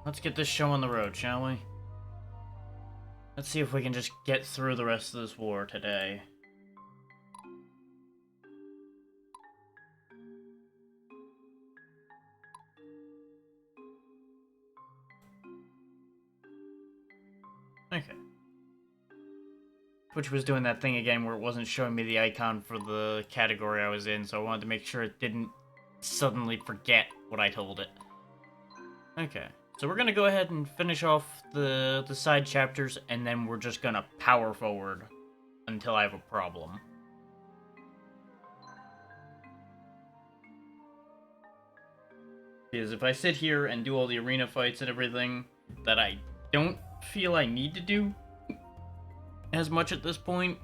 Let's get this show on the road, shall we? Let's see if we can just get through the rest of this war today. Okay. Twitch was doing that thing again where it wasn't showing me the icon for the category I was in, so I wanted to make sure it didn't suddenly forget what I told it. Okay, so we're gonna go ahead and finish off the side chapters, and then we're just gonna power forward until I have a problem. Because if I sit here and do all the arena fights and everything that I don't feel I need to do as much at this point,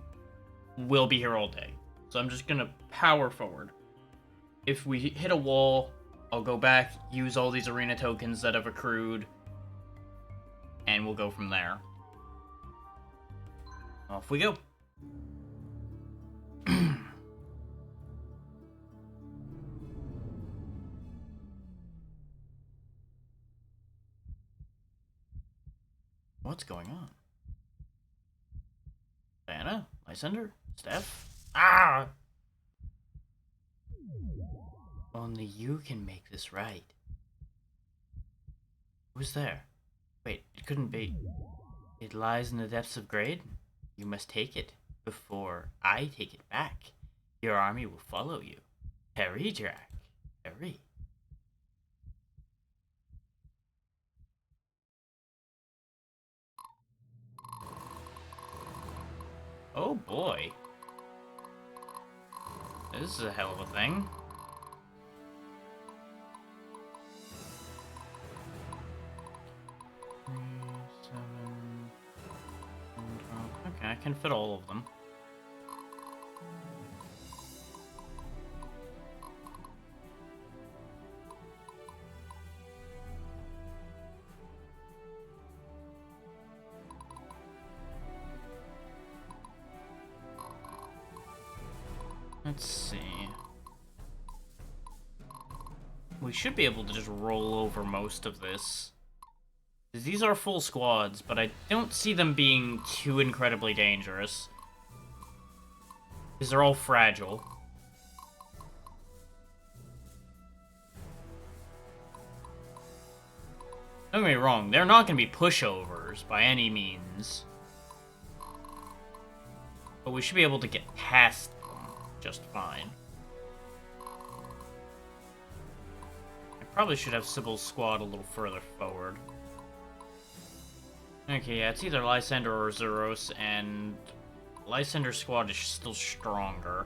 we'll be here all day. So I'm just gonna power forward. If we hit a wall, I'll go back, use all these arena tokens that have accrued, and we'll go from there. Off we go. What's going on? Diana? Lysander? Steph? Ah! Only you can make this right. Who's there? Wait, it couldn't be. It lies in the depths of Graydon. You must take it before I take it back. Your army will follow you. Hurry, Jack. Hurry. Oh boy. This is a hell of a thing. Okay, I can fit all of them. Let's see. We should be able to just roll over most of this. These are full squads, but I don't see them being too incredibly dangerous. Because they're all fragile. Don't get me wrong, they're not going to be pushovers by any means. But we should be able to get past them just fine. I probably should have Sybil's squad a little further forward. Okay, yeah, it's either Lysander or Zeros, and Lysander's squad is still stronger.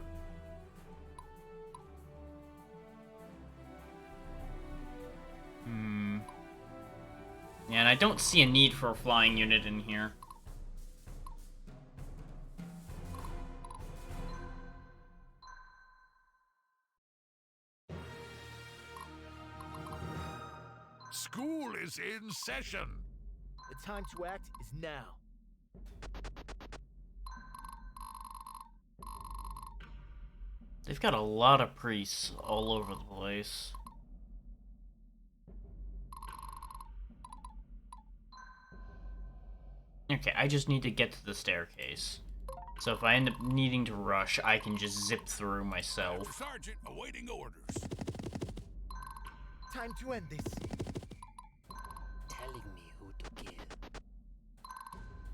Yeah, and I don't see a need for a flying unit in here. School is in session. The time to act is now. They've got a lot of priests all over the place. Okay, I just need to get to the staircase. So if I end up needing to rush, I can just zip through myself. Sergeant awaiting orders. Time to end this. Telling me who to kill.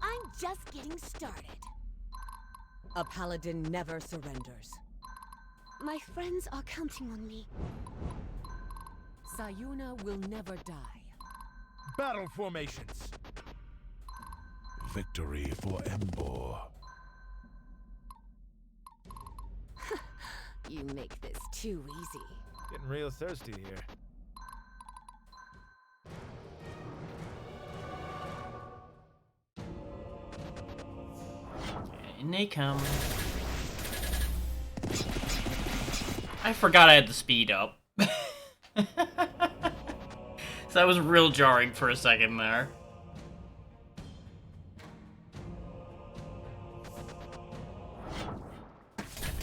I'm just getting started. A paladin never surrenders. My friends are counting on me. Sayuna will never die. Battle formations. Victory for Embor. You make this too easy. Getting real thirsty here. In they come. I forgot I had the speed up. So that was real jarring for a second there.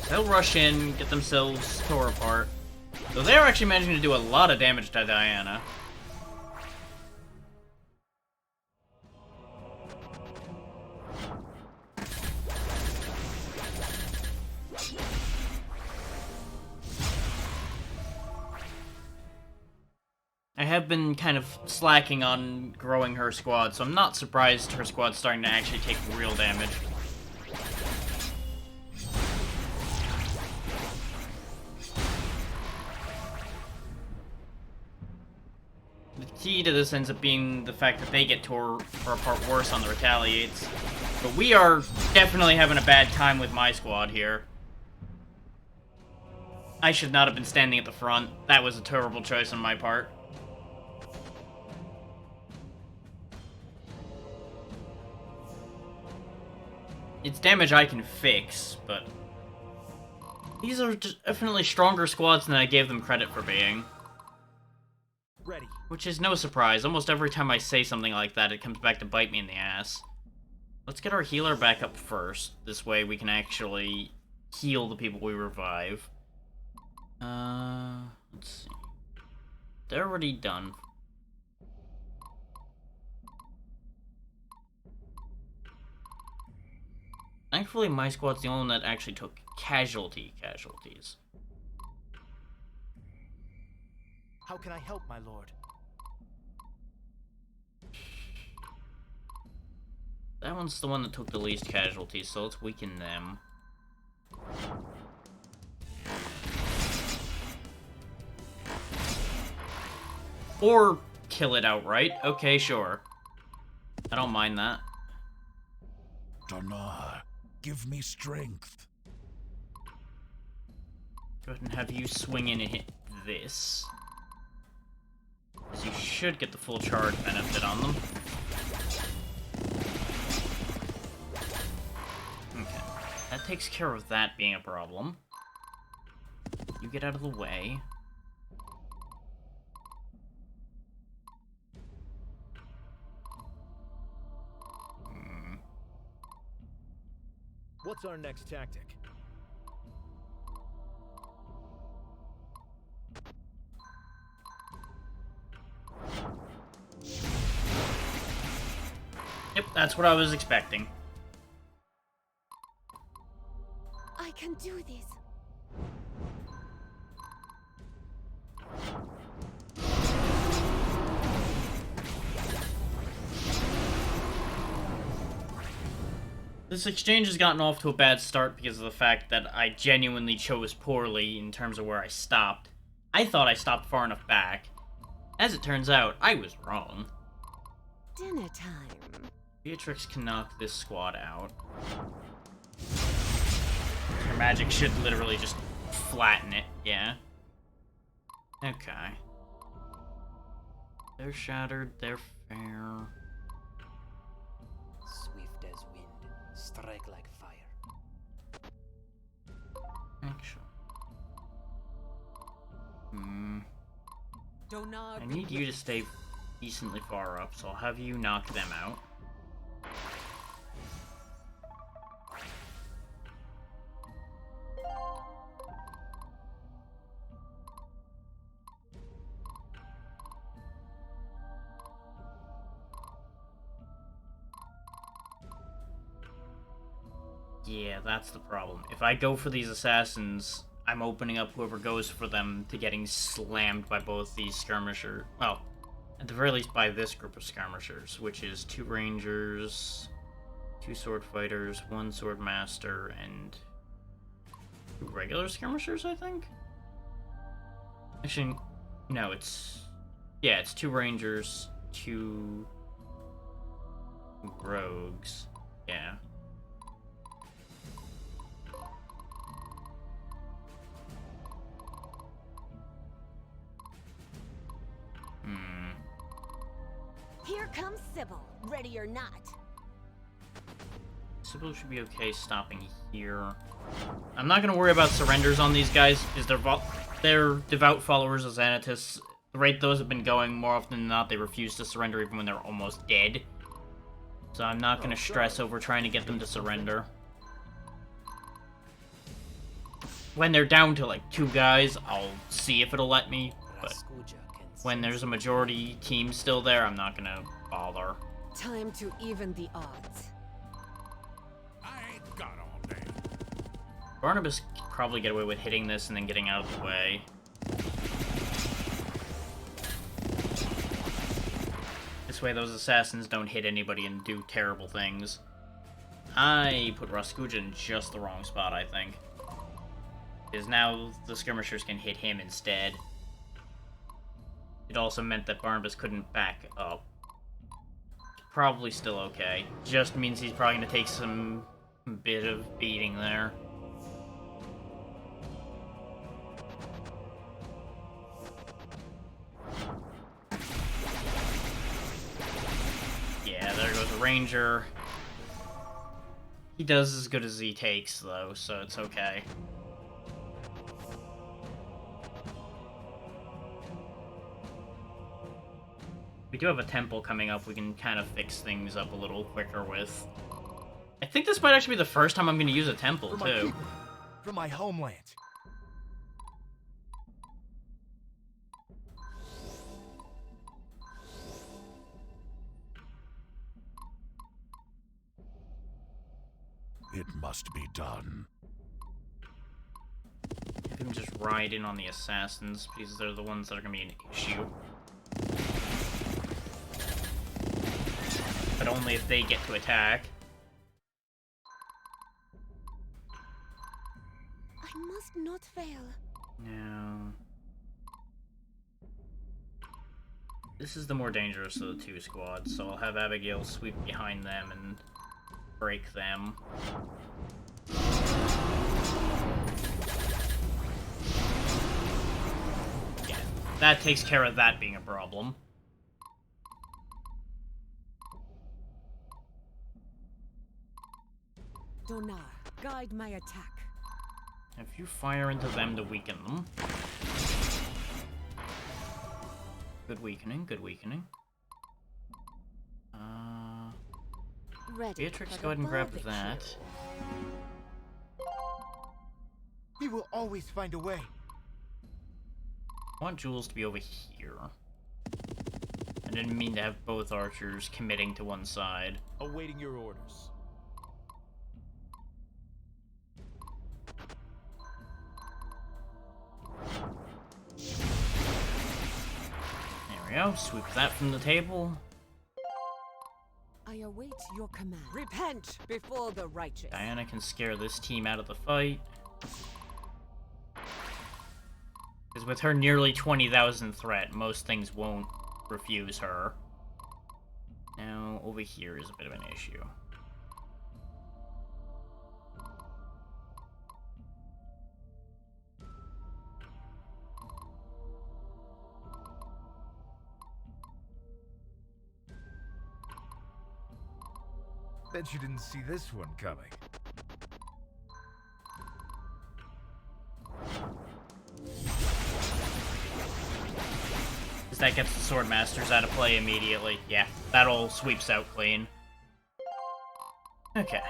They'll rush in, get themselves tore apart. So they're actually managing to do a lot of damage to Diana. have been kind of slacking on growing her squad, so I'm not surprised her squad's starting to actually take real damage. The key to this ends up being the fact that they get tore apart worse on the retaliates. But we are definitely having a bad time with my squad here. I should not have been standing at the front. That was a terrible choice on my part. It's damage I can fix, but these are just definitely stronger squads than I gave them credit for being. Ready. Which is no surprise. Almost every time I say something like that, it comes back to bite me in the ass. Let's get our healer back up first. This way we can actually heal the people we revive. Let's see. They're already done. Thankfully, my squad's the only one that actually took casualties. How can I help, my lord? That one's the one that took the least casualties, so let's weaken them. Or kill it outright. Okay, sure. I don't mind that. Danar, give me strength. Go ahead and have you swing in and hit this. Because you should get the full charge benefit on them. Okay. That takes care of that being a problem. You get out of the way. What's our next tactic? Yep, that's what I was expecting. I can do this. This exchange has gotten off to a bad start because of the fact that I genuinely chose poorly in terms of where I stopped. I thought I stopped far enough back. As it turns out, I was wrong. Dinner time. Beatrix can knock this squad out. Her magic should literally just flatten it, yeah. Okay. They're shattered, they're fair. Swift as wind, strike like fire. Actually. Donar I need you to stay decently far up, so I'll have you knock them out. Yeah, that's the problem. If I go for these assassins, I'm opening up whoever goes for them to getting slammed by both these skirmishers. Well, at the very least by this group of skirmishers, which is 2 rangers, 2 sword fighters, 1 sword master, and 2 regular skirmishers, I think? Actually, no, it's... Yeah, it's 2 rangers, 2 rogues. Yeah. Here comes Sybil, ready or not. Sybil should be okay stopping here. I'm not going to worry about surrenders on these guys, because they're devout followers of Xanatus. The rate those have been going, more often than not, they refuse to surrender even when they're almost dead. So I'm not going to stress over trying to get them to surrender. When they're down to like 2 guys, I'll see if it'll let me, but when there's a majority team still there, I'm not gonna bother. Time to even the odds. I ain't got all day. Barnabas could probably get away with hitting this and then getting out of the way. This way those assassins don't hit anybody and do terrible things. I put Raskuja in just the wrong spot, I think. Because now the skirmishers can hit him instead. It also meant that Barnabas couldn't back up. Probably still okay. Just means he's probably going to take some bit of beating there. Yeah, there goes a ranger. He does as good as he takes, though, so it's okay. We do have a temple coming up we can kind of fix things up a little quicker with. I think this might actually be the first time I'm going to use a temple, For my too. people, for my homeland. It must be done. I can just ride in on the assassins, because they're the ones that are going to be an issue. But only if they get to attack. I must not fail. No. This is the more dangerous of the two squads, so I'll have Abigail sweep behind them and break them. Yeah, that takes care of that being a problem. Donar, guide my attack. If you fire into them to weaken them. Good weakening, good weakening. Ready. Beatrix, for go ahead the and grab barbecue. that. We will always find a way. I want Jules to be over here. I didn't mean to have both archers committing to one side. Awaiting your orders. There we go, sweep that from the table. I await your command. Repent before the righteous. Diana can scare this team out of the fight. Because with her nearly 20,000 threat, most things won't refuse her. Now, over here is a bit of an issue. Bet you didn't see this one coming. Because that gets the Sword Masters out of play immediately. Yeah, that all sweeps out clean. Okay.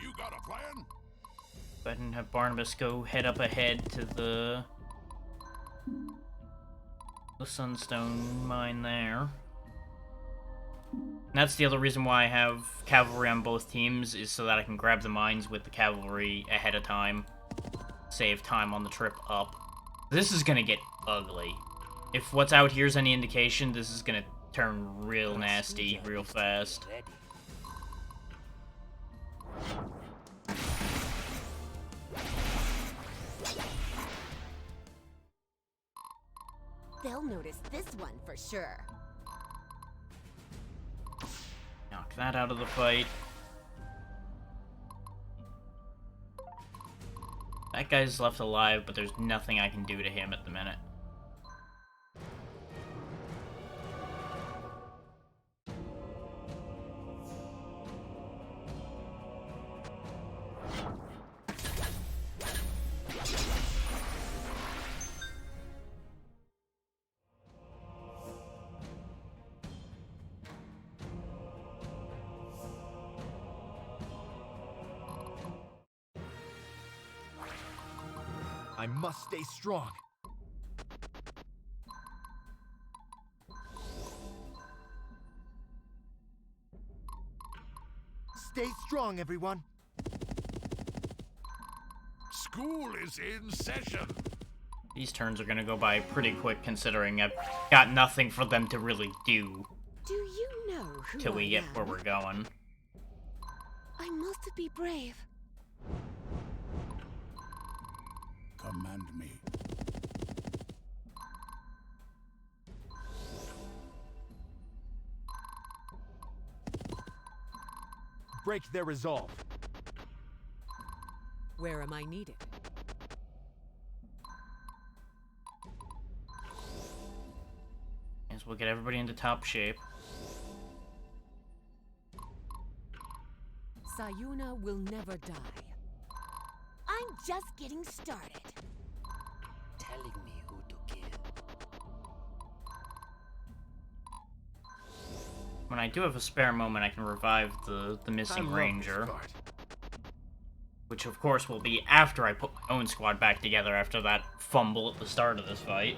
You got a plan? Go ahead and have Barnabas go head up ahead to the Sunstone mine there. And that's the other reason why I have cavalry on both teams, is so that I can grab the mines with the cavalry ahead of time. Save time on the trip up. This is gonna get ugly. If what's out here is any indication, this is gonna turn real nasty real fast. Ready. They'll notice this one for sure. Knock that out of the fight. That guy's left alive, but there's nothing I can do to him at the minute. I must stay strong. Stay strong, everyone. School is in session. These turns are gonna go by pretty quick considering I've got nothing for them to really do Do you know who till we I get am? where we're going. I must be brave. Command me. Break their resolve. Where am I needed? As we'll get everybody into top shape. Sayuna will never die. I'm just getting started. Telling me who to kill. When I do have a spare moment, I can revive the I missing love this ranger. part. Which of course will be after I put my own squad back together after that fumble at the start of this fight.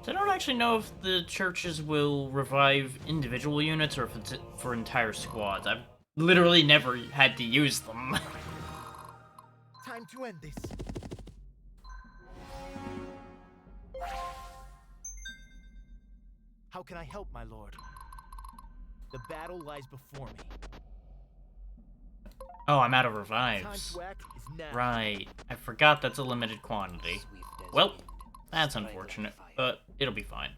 So I don't actually know if the churches will revive individual units or if it's for entire squads. I've literally never had to use them. Time to end this. How can I help, my lord? The battle lies before me. Oh, I'm out of Time revives. to act is now. Right. I forgot that's a limited quantity. Swift as Well, wind, that's straight on unfortunate, fire. but it'll be fine.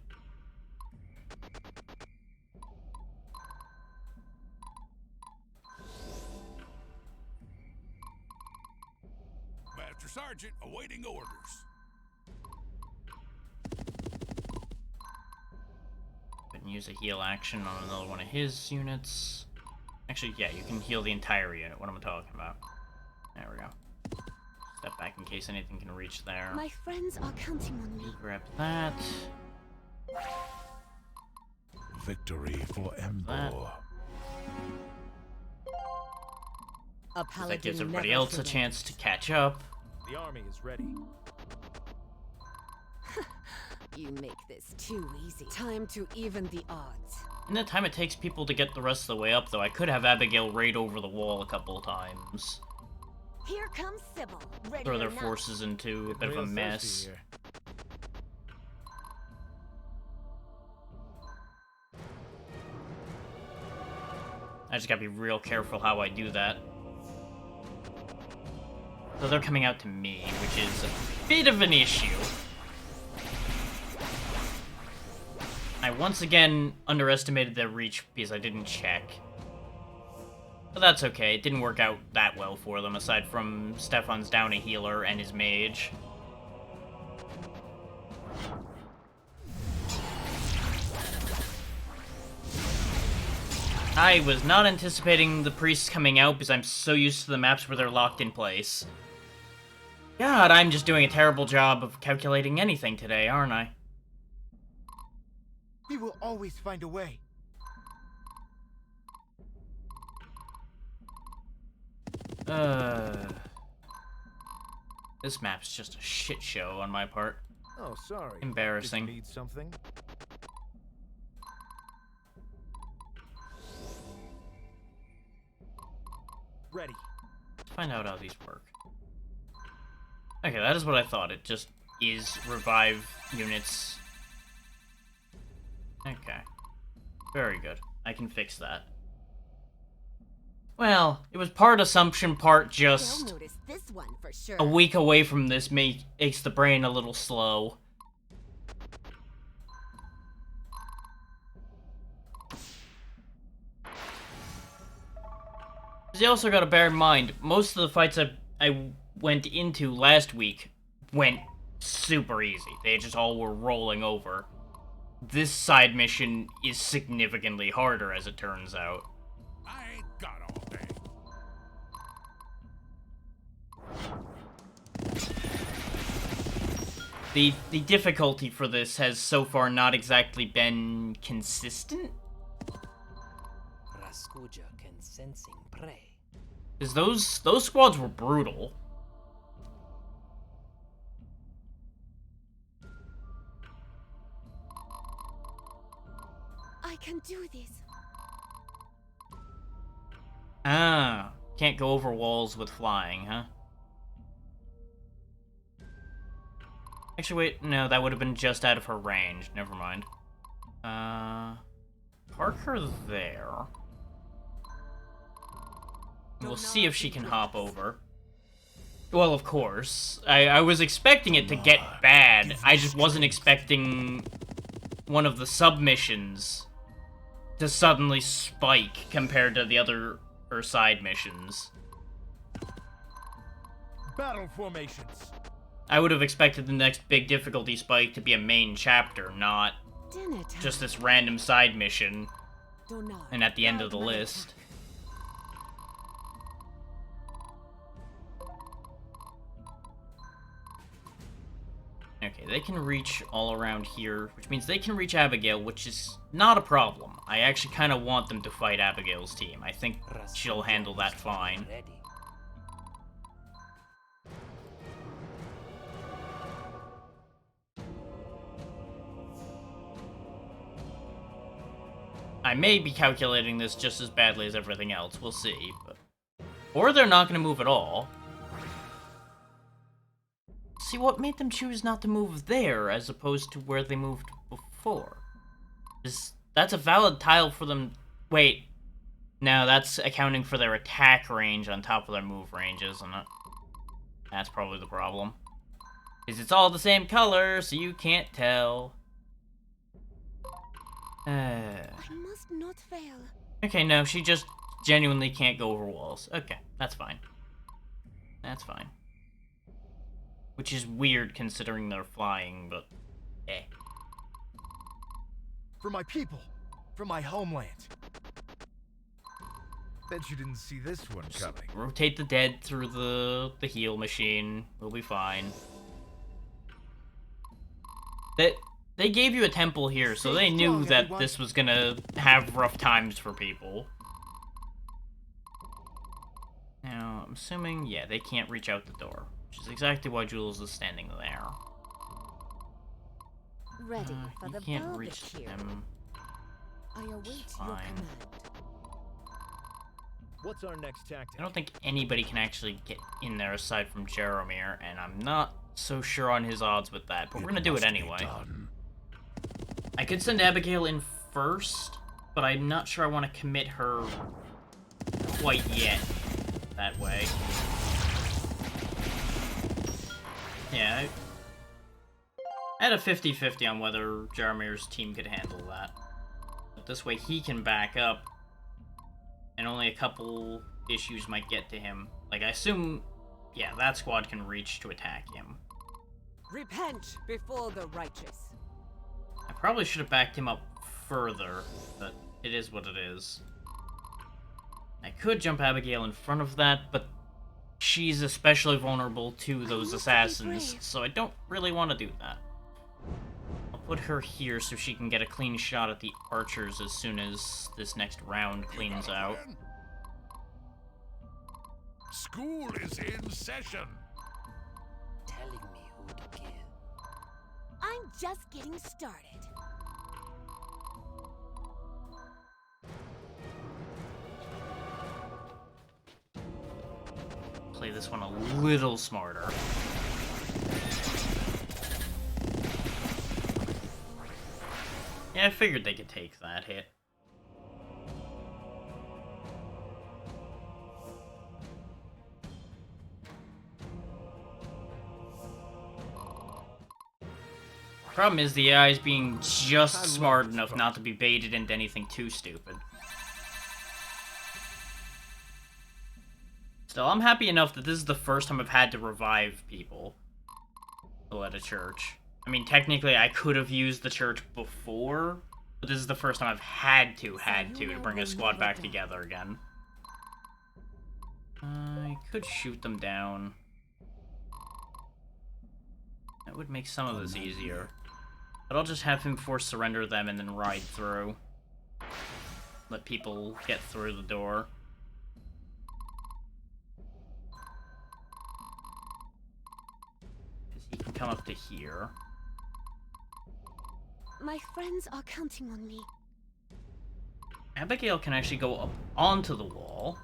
Master Sergeant awaiting orders. Couldn't use a heal action on another one of his units. Actually, yeah, you can heal the entire unit. What am I talking about? There we go. Step back in case anything can reach there. My friends are counting on me. You grab that. Victory for Embor. A That paladin gives everybody never else a surrenders. chance to catch up. The army is ready. You make this too easy. Time to even the odds. In the time it takes people to get the rest of the way up, though, I could have Abigail raid over the wall a couple of times. Here comes Sybil. Ready Throw or their not. forces into a bit of a Real thirsty mess. here. I just gotta be real careful how I do that. So they're coming out to me, which is a bit of an issue. I once again underestimated their reach because I didn't check. But that's okay, it didn't work out that well for them, aside from Stefan's down a healer and his mage. I was not anticipating the priests coming out because I'm so used to the maps where they're locked in place. God, I'm just doing a terrible job of calculating anything today, aren't I? We will always find a way. This map's just a shit show on my part. Oh, sorry. Embarrassing. Did you need something? Ready. Let's find out how these work. Okay, that is what I thought. It just is revive units. Okay. Very good. I can fix that. Well, it was part assumption, part They'll just notice this one for sure. a week away from this makes the brain a little slow. You also gotta bear in mind, most of the fights I went into last week went super easy. They just all were rolling over. This side mission is significantly harder, as it turns out. I ain't got all day. The difficulty for this has so far not exactly been consistent. Raskuja can sensing prey. Because those squads were brutal. I can do this. Ah, can't go over walls with flying, huh? Actually, wait, no, that would have been just out of her range. Never mind. Park her there. We'll see if she can hop over. Well, of course. I was expecting it to get bad. I just wasn't expecting one of the submissions to suddenly spike compared to the other or side missions. Battle formations. I would have expected the next big difficulty spike to be a main chapter, not Dinner time. just this random side mission Donar, and at the end of the guide my list. Okay, they can reach all around here, which means they can reach Abigail, which is not a problem. I actually kind of want them to fight Abigail's team. I think she'll handle that fine. Ready. I may be calculating this just as badly as everything else, we'll see. But... Or they're not going to move at all. See, what made them choose not to move there as opposed to where they moved before? That's a valid tile for them... Wait. No, that's accounting for their attack range on top of their move range, isn't it? That's probably the problem. Because it's all the same color, so you can't tell. I must not fail. Okay, no, she just genuinely can't go over walls. Okay, that's fine. That's fine. Which is weird considering they're flying, but eh. For my people, for my homeland. Bet you didn't see this one coming. Rotate the dead through the heal machine. We'll be fine. They gave you a temple here, so they knew that this was gonna have rough times for people. Now, I'm assuming, yeah, they can't reach out the door, which is exactly why Jules is standing there. Ready for You the can't reach barbecue. them. I await your Fine. command. What's our next tactic? I don't think anybody can actually get in there aside from Jaromir, and I'm not so sure on his odds with that, but we're gonna do it must be anyway. done. I could send Abigail in first, but I'm not sure I want to commit her quite yet that way. Yeah, I had a 50-50 on whether Jaromir's team could handle that. But this way he can back up, and only a couple issues might get to him. Like, I assume, yeah, that squad can reach to attack him. Repent before the righteous. I probably should have backed him up further, but it is what it is. I could jump Abigail in front of that, but she's especially vulnerable to those assassins, so I don't really want to do that. I'll put her here so she can get a clean shot at the archers as soon as this next round cleans out. School is in session. Telling me who to kill. I'm just getting started. Play this one a little smarter. Yeah, I figured they could take that hit. Problem is, the AI is being just smart enough not to be baited into anything too stupid. Still, I'm happy enough that this is the first time I've had to revive people at a church. I mean, technically, I could have used the church before, but this is the first time I've had to bring a squad back together again. I could shoot them down. That would make some of this easier. But I'll just have him force surrender them and then ride through. Let people get through the door. Because he can come up to here. My friends are counting on me. Abigail can actually go up onto the wall.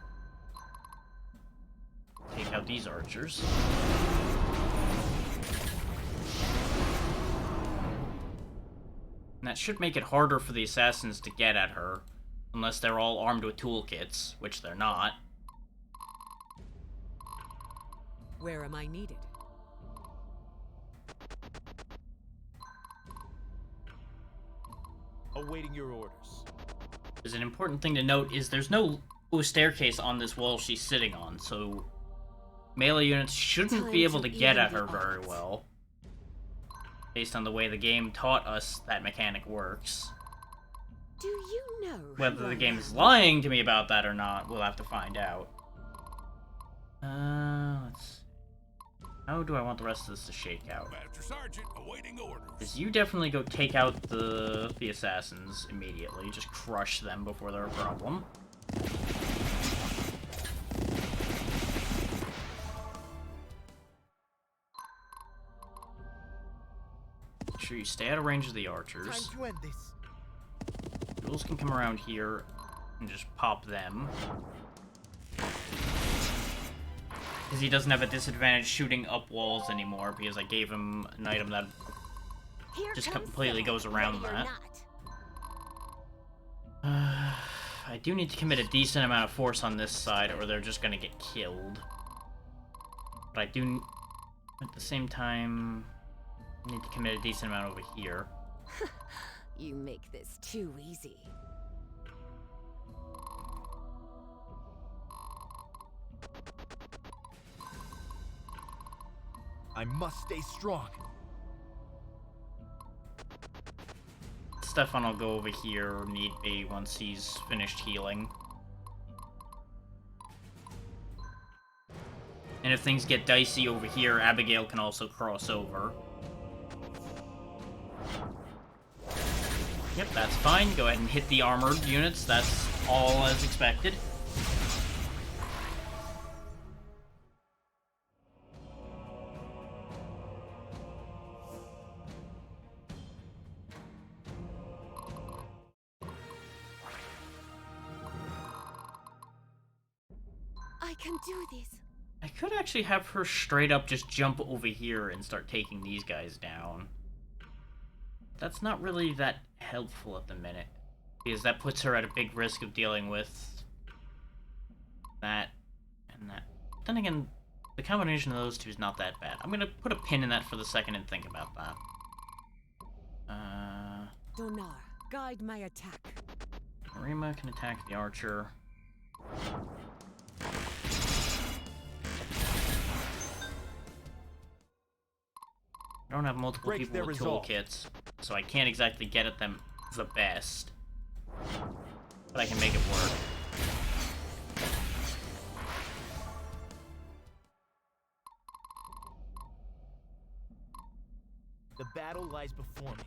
out these archers. And that should make it harder for the assassins to get at her, unless they're all armed with toolkits, which they're not. Where am I needed? Awaiting your orders. There's an important thing to note is there's no staircase on this wall she's sitting on, so melee units shouldn't be able to get at her very well, based on the way the game taught us that mechanic works. Do you know Whether who the I game is am? lying to me about that or not, we'll have to find out. Let's see. How do I want the rest of this to shake out? Master Sergeant, awaiting orders. Because you definitely go take out the assassins immediately. Just crush them before they're a problem. Make sure you stay out of range of the archers. Time to end this. Jules can come around here and just pop them. Because he doesn't have a disadvantage shooting up walls anymore, because I gave him an item that Here just comes completely Sybil, goes around ready or that. not. I do need to commit a decent amount of force on this side, or they're just gonna get killed. But I do, at the same time, need to commit a decent amount over here. You make this too easy. I must stay strong. Stefan will go over here, need be, once he's finished healing. And if things get dicey over here, Abigail can also cross over. Yep, that's fine. Go ahead and hit the armored units. That's all as expected. I can do this. I could actually have her straight up just jump over here and start taking these guys down. That's not really that helpful at the minute, because that puts her at a big risk of dealing with that and that. Then again, the combination of those two is not that bad. I'm gonna put a pin in that for the second and think about that. Donar, guide my attack. Rima can attack the archer. I don't have multiple Break people their with resolve. toolkits, so I can't exactly get at them the best. But I can make it work. The battle lies before me.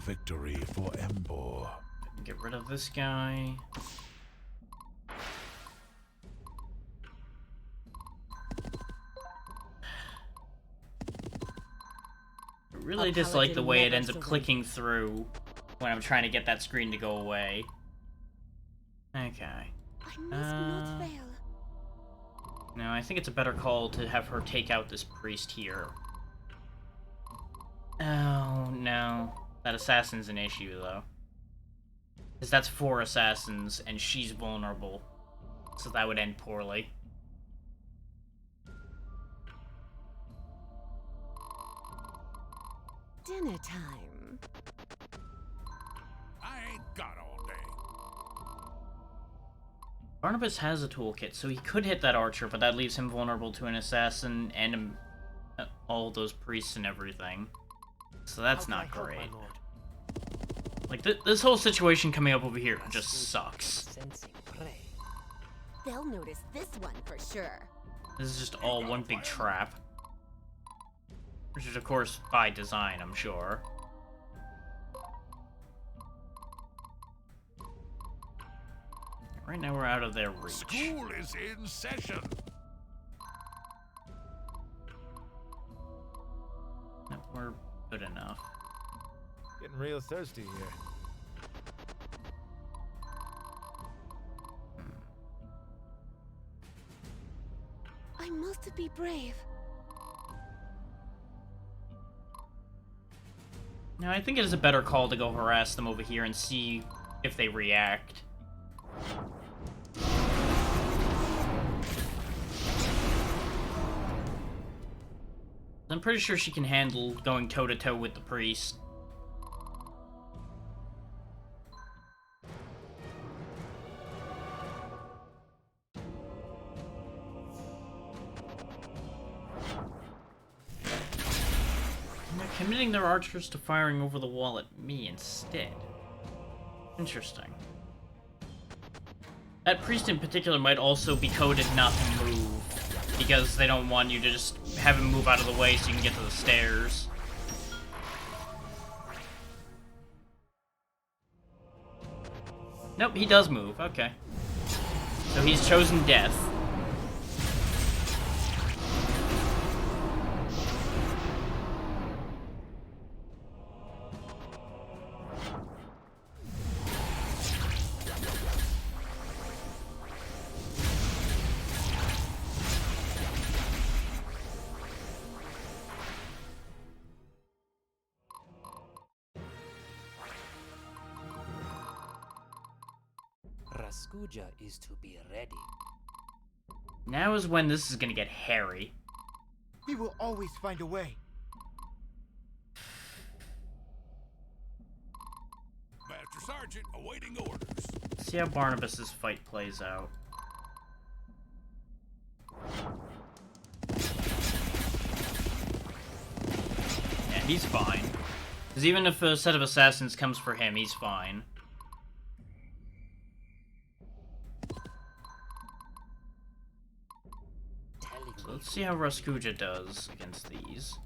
Victory for Embor. Get rid of this guy. I really dislike the way it ends up clicking through when I'm trying to get that screen to go away. Okay. I must not fail. No, I think it's a better call to have her take out this priest here. Oh, no. That assassin's an issue, though. Because that's 4 assassins, and she's vulnerable. So that would end poorly. Dinner time. I ain't got all day. Barnabas has a toolkit, so he could hit that archer, but that leaves him vulnerable to an assassin and all those priests and everything. So that's How not can I help, great. my lord? Like, this whole situation coming up over here just sucks. Sensing prey. They'll notice this one for sure. This is just all one big trap. Which is, of course, by design, I'm sure. Right now we're out of their reach. School is in session. No, we're good enough. getting real thirsty here. I must be brave. Now, I think it is a better call to go harass them over here and see if they react. I'm pretty sure she can handle going toe-to-toe with the priest. And they're committing their archers to firing over the wall at me instead. Interesting. That priest in particular might also be coded not to move, because they don't want you to just have him move out of the way so you can get to the stairs. Nope, he does move, okay. So he's chosen death. Raskuja is to be ready. Now is when this is gonna get hairy. We will always find a way. Master Sergeant awaiting orders. See how Barnabas's fight plays out. Yeah, he's fine. Because even if a set of assassins comes for him, he's fine. So let's see how Raskuja does against these.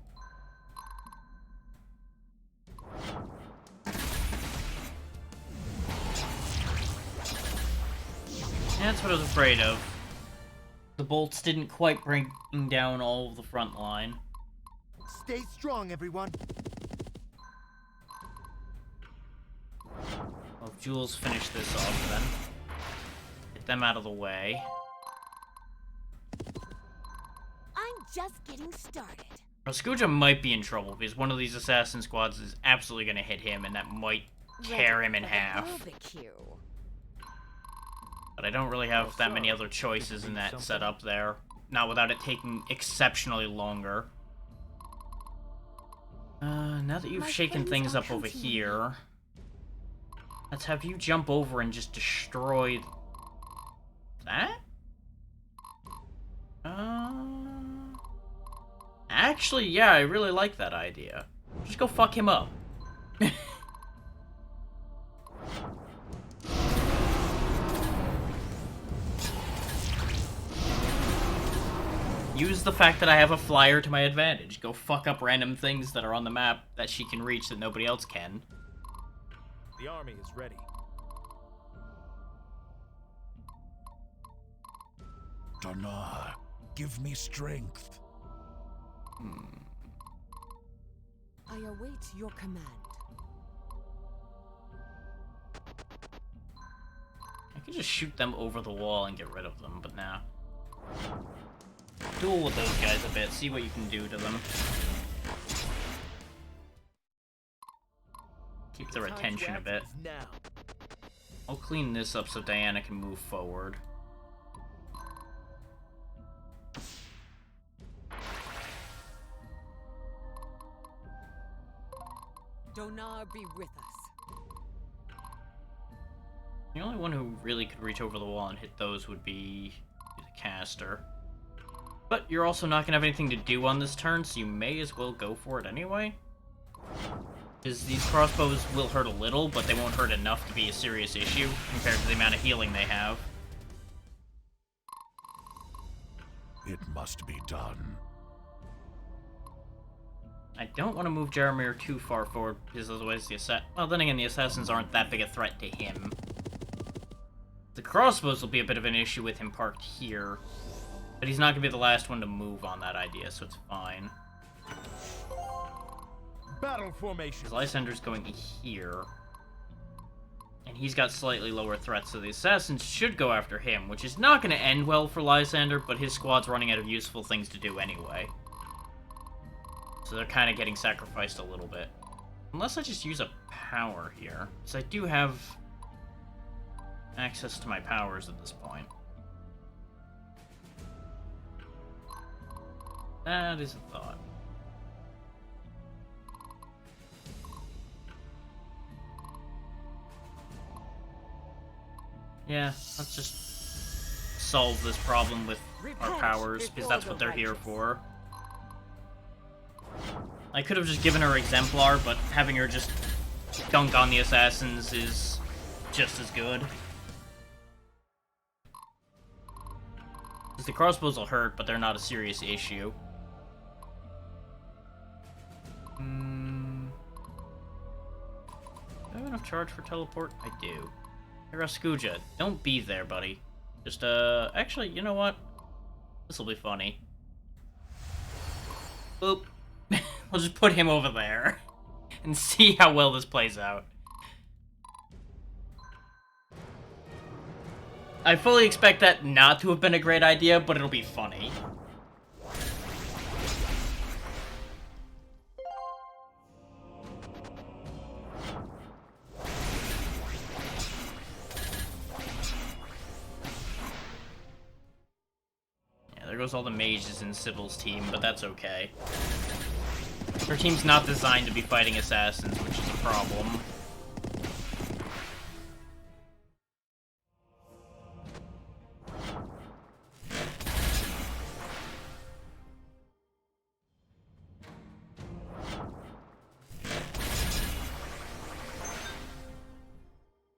That's what I was afraid of. The bolts didn't quite bring down all of the front line. Stay strong, everyone. Well, if Jules finish this off then. Get them out of the way. I'm just getting started. Raskuja might be in trouble because one of these assassin squads is absolutely going to hit him and that might tear him in half. Barbecue. But I don't really have that many other choices in that setup there. Not without it taking exceptionally longer. Now that you've shaken things up over here, let's have you jump over and just destroy that? Actually, yeah, I really like that idea. Just go fuck him up. Use the fact that I have a flyer to my advantage. Go fuck up random things that are on the map that she can reach that nobody else can. The army is ready. Danar, give me strength. I await your command. I could just shoot them over the wall and get rid of them, but now. Duel with those guys a bit, see what you can do to them. Keep their attention a bit. Now. I'll clean this up so Diana can move forward. Donar be with us. The only one who really could reach over the wall and hit those would be the caster. But you're also not going to have anything to do on this turn, so you may as well go for it anyway. Because these crossbows will hurt a little, but they won't hurt enough to be a serious issue compared to the amount of healing they have. It must be done. I don't want to move Jaromir too far forward, because otherwise well, then again, the assassins aren't that big a threat to him. The crossbows will be a bit of an issue with him parked here. But he's not going to be the last one to move on that idea, so it's fine. Battle formation. Because Lysander's going here. And he's got slightly lower threats, so the assassins should go after him, which is not going to end well for Lysander, but his squad's running out of useful things to do anyway. So they're kind of getting sacrificed a little bit. Unless I just use a power here, because I do have access to my powers at this point. That is a thought. Yeah, let's just solve this problem with our powers, because that's what they're here for. I could have just given her Exemplar, but having her just dunk on the assassins is just as good. Because the crossbows will hurt, but they're not a serious issue. Do I have enough charge for teleport? I do. Hey, Raskuja, don't be there, buddy. Just, actually, you know what? This'll be funny. Boop. I'll just put him over there. And see how well this plays out. I fully expect that not to have been a great idea, but it'll be funny. There goes all the mages in Sybil's team, but that's okay. Her team's not designed to be fighting assassins, which is a problem.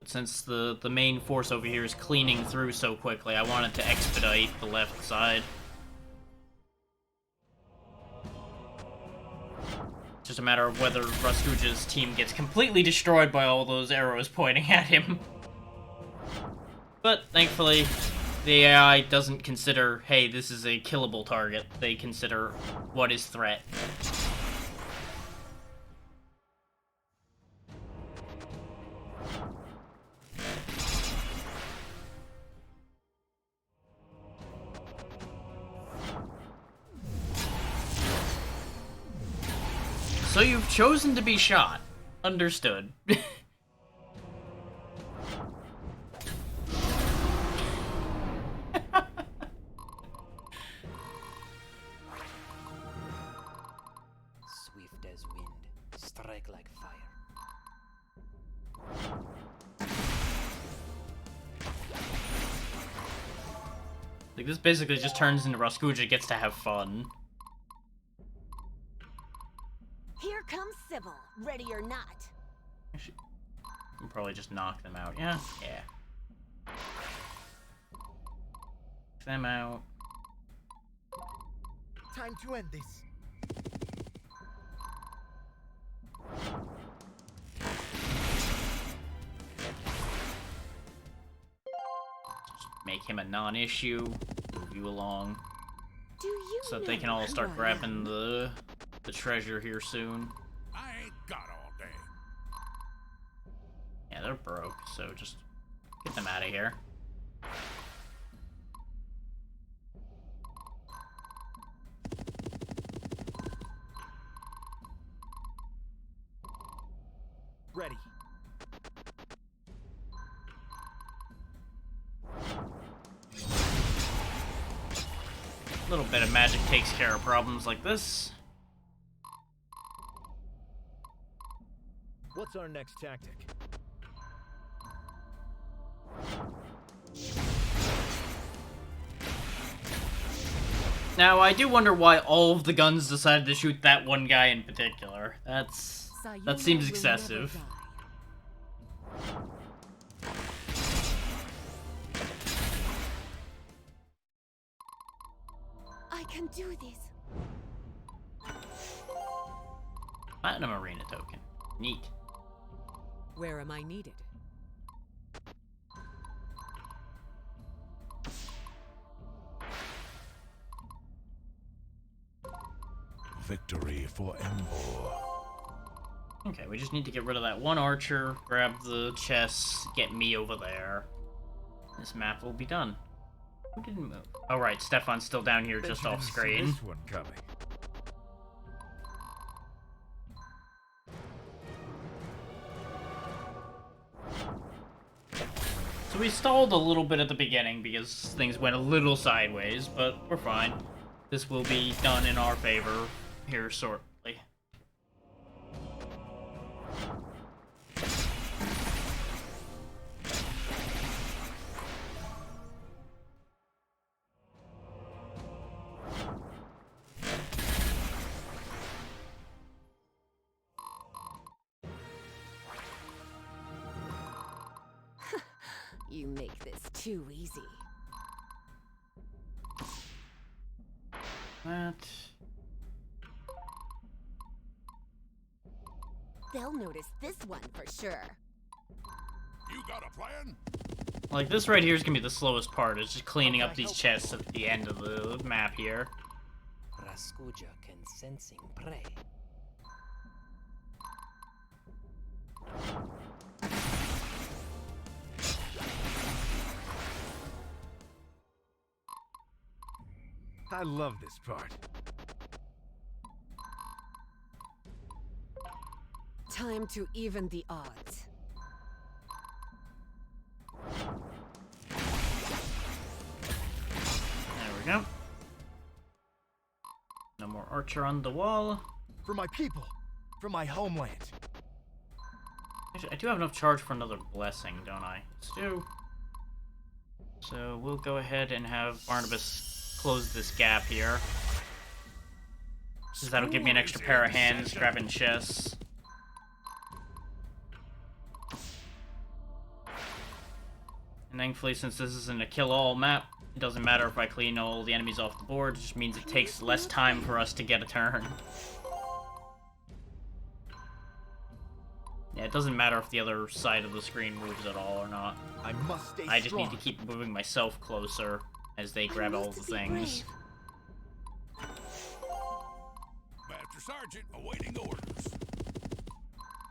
Since the main force over here is cleaning through so quickly, I wanted to expedite the left side. Just a matter of whether Raskuja's team gets completely destroyed by all those arrows pointing at him. But, thankfully, the AI doesn't consider, hey, this is a killable target. They consider, what is threat? So you've chosen to be shot. Understood. Swift as wind, strike like fire. Like, this basically just turns into Raskuja gets to have fun. Here comes Sybil, ready or not. Actually, I can probably just knock them out. Yeah? Yeah. Knock them out. Time to end this. Just make him a non-issue. Move you along. Do you So that they can know all who start I grabbing am? the treasure here soon. I ain't got all day. Yeah, they're broke, so just get them out of here. Ready. A little bit of magic takes care of problems like this. What's our next tactic? Now, I do wonder why all of the guns decided to shoot that one guy in particular. That Sayuna seems will excessive. never die. I can do this. Platinum Arena token. Neat. Where am I needed? Victory for Embor. Okay, we just need to get rid of that one archer, grab the chests, get me over there. This map will be done. Who didn't move? Oh right, Stefan's still down here Bet just you off didn't see screen. this one coming. So we stalled a little bit at the beginning because things went a little sideways, but we're fine. This will be done in our favor here shortly. You make this too easy. That... They'll notice this one for sure. You got a plan? Like, this right here is gonna be the slowest part, is just cleaning up these chests at the end of the map here. Raskuja can sensing prey. I love this part. Time to even the odds. There we go. No more archer on the wall. For my people. For my homeland. Actually, I do have enough charge for another blessing, don't I? Let's do. So we'll go ahead and have Barnabas close this gap here. Because that'll give me an extra pair of hands grabbing chests. And thankfully, since this isn't a kill-all map, it doesn't matter if I clean all the enemies off the board, it just means it takes less time for us to get a turn. Yeah, it doesn't matter if the other side of the screen moves at all or not. I must stay I just strong. need to keep moving myself closer as they grab all the things. Master Sergeant awaiting orders.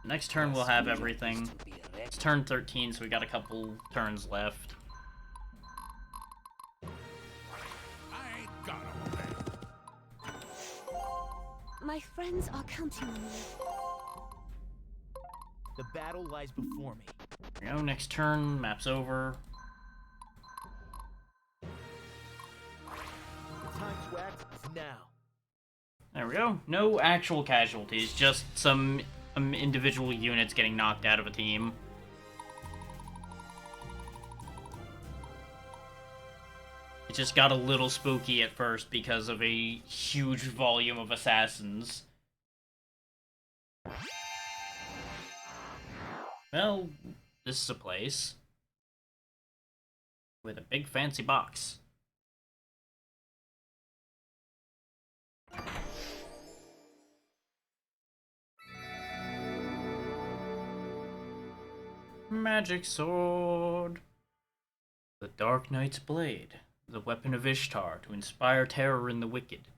Next turn we'll have everything. To be ready. It's turn 13, so we got a couple turns left. I ain't got all day. My friends are counting on me. The battle lies before me. There we go, next turn, map's over. The time to act is now. There we go. No actual casualties, just some individual units getting knocked out of a team. It just got a little spooky at first because of a huge volume of assassins. Well, this is a place with a big fancy box. Magic sword. The Dark Knight's blade, the weapon of Ishtar to inspire terror in the wicked.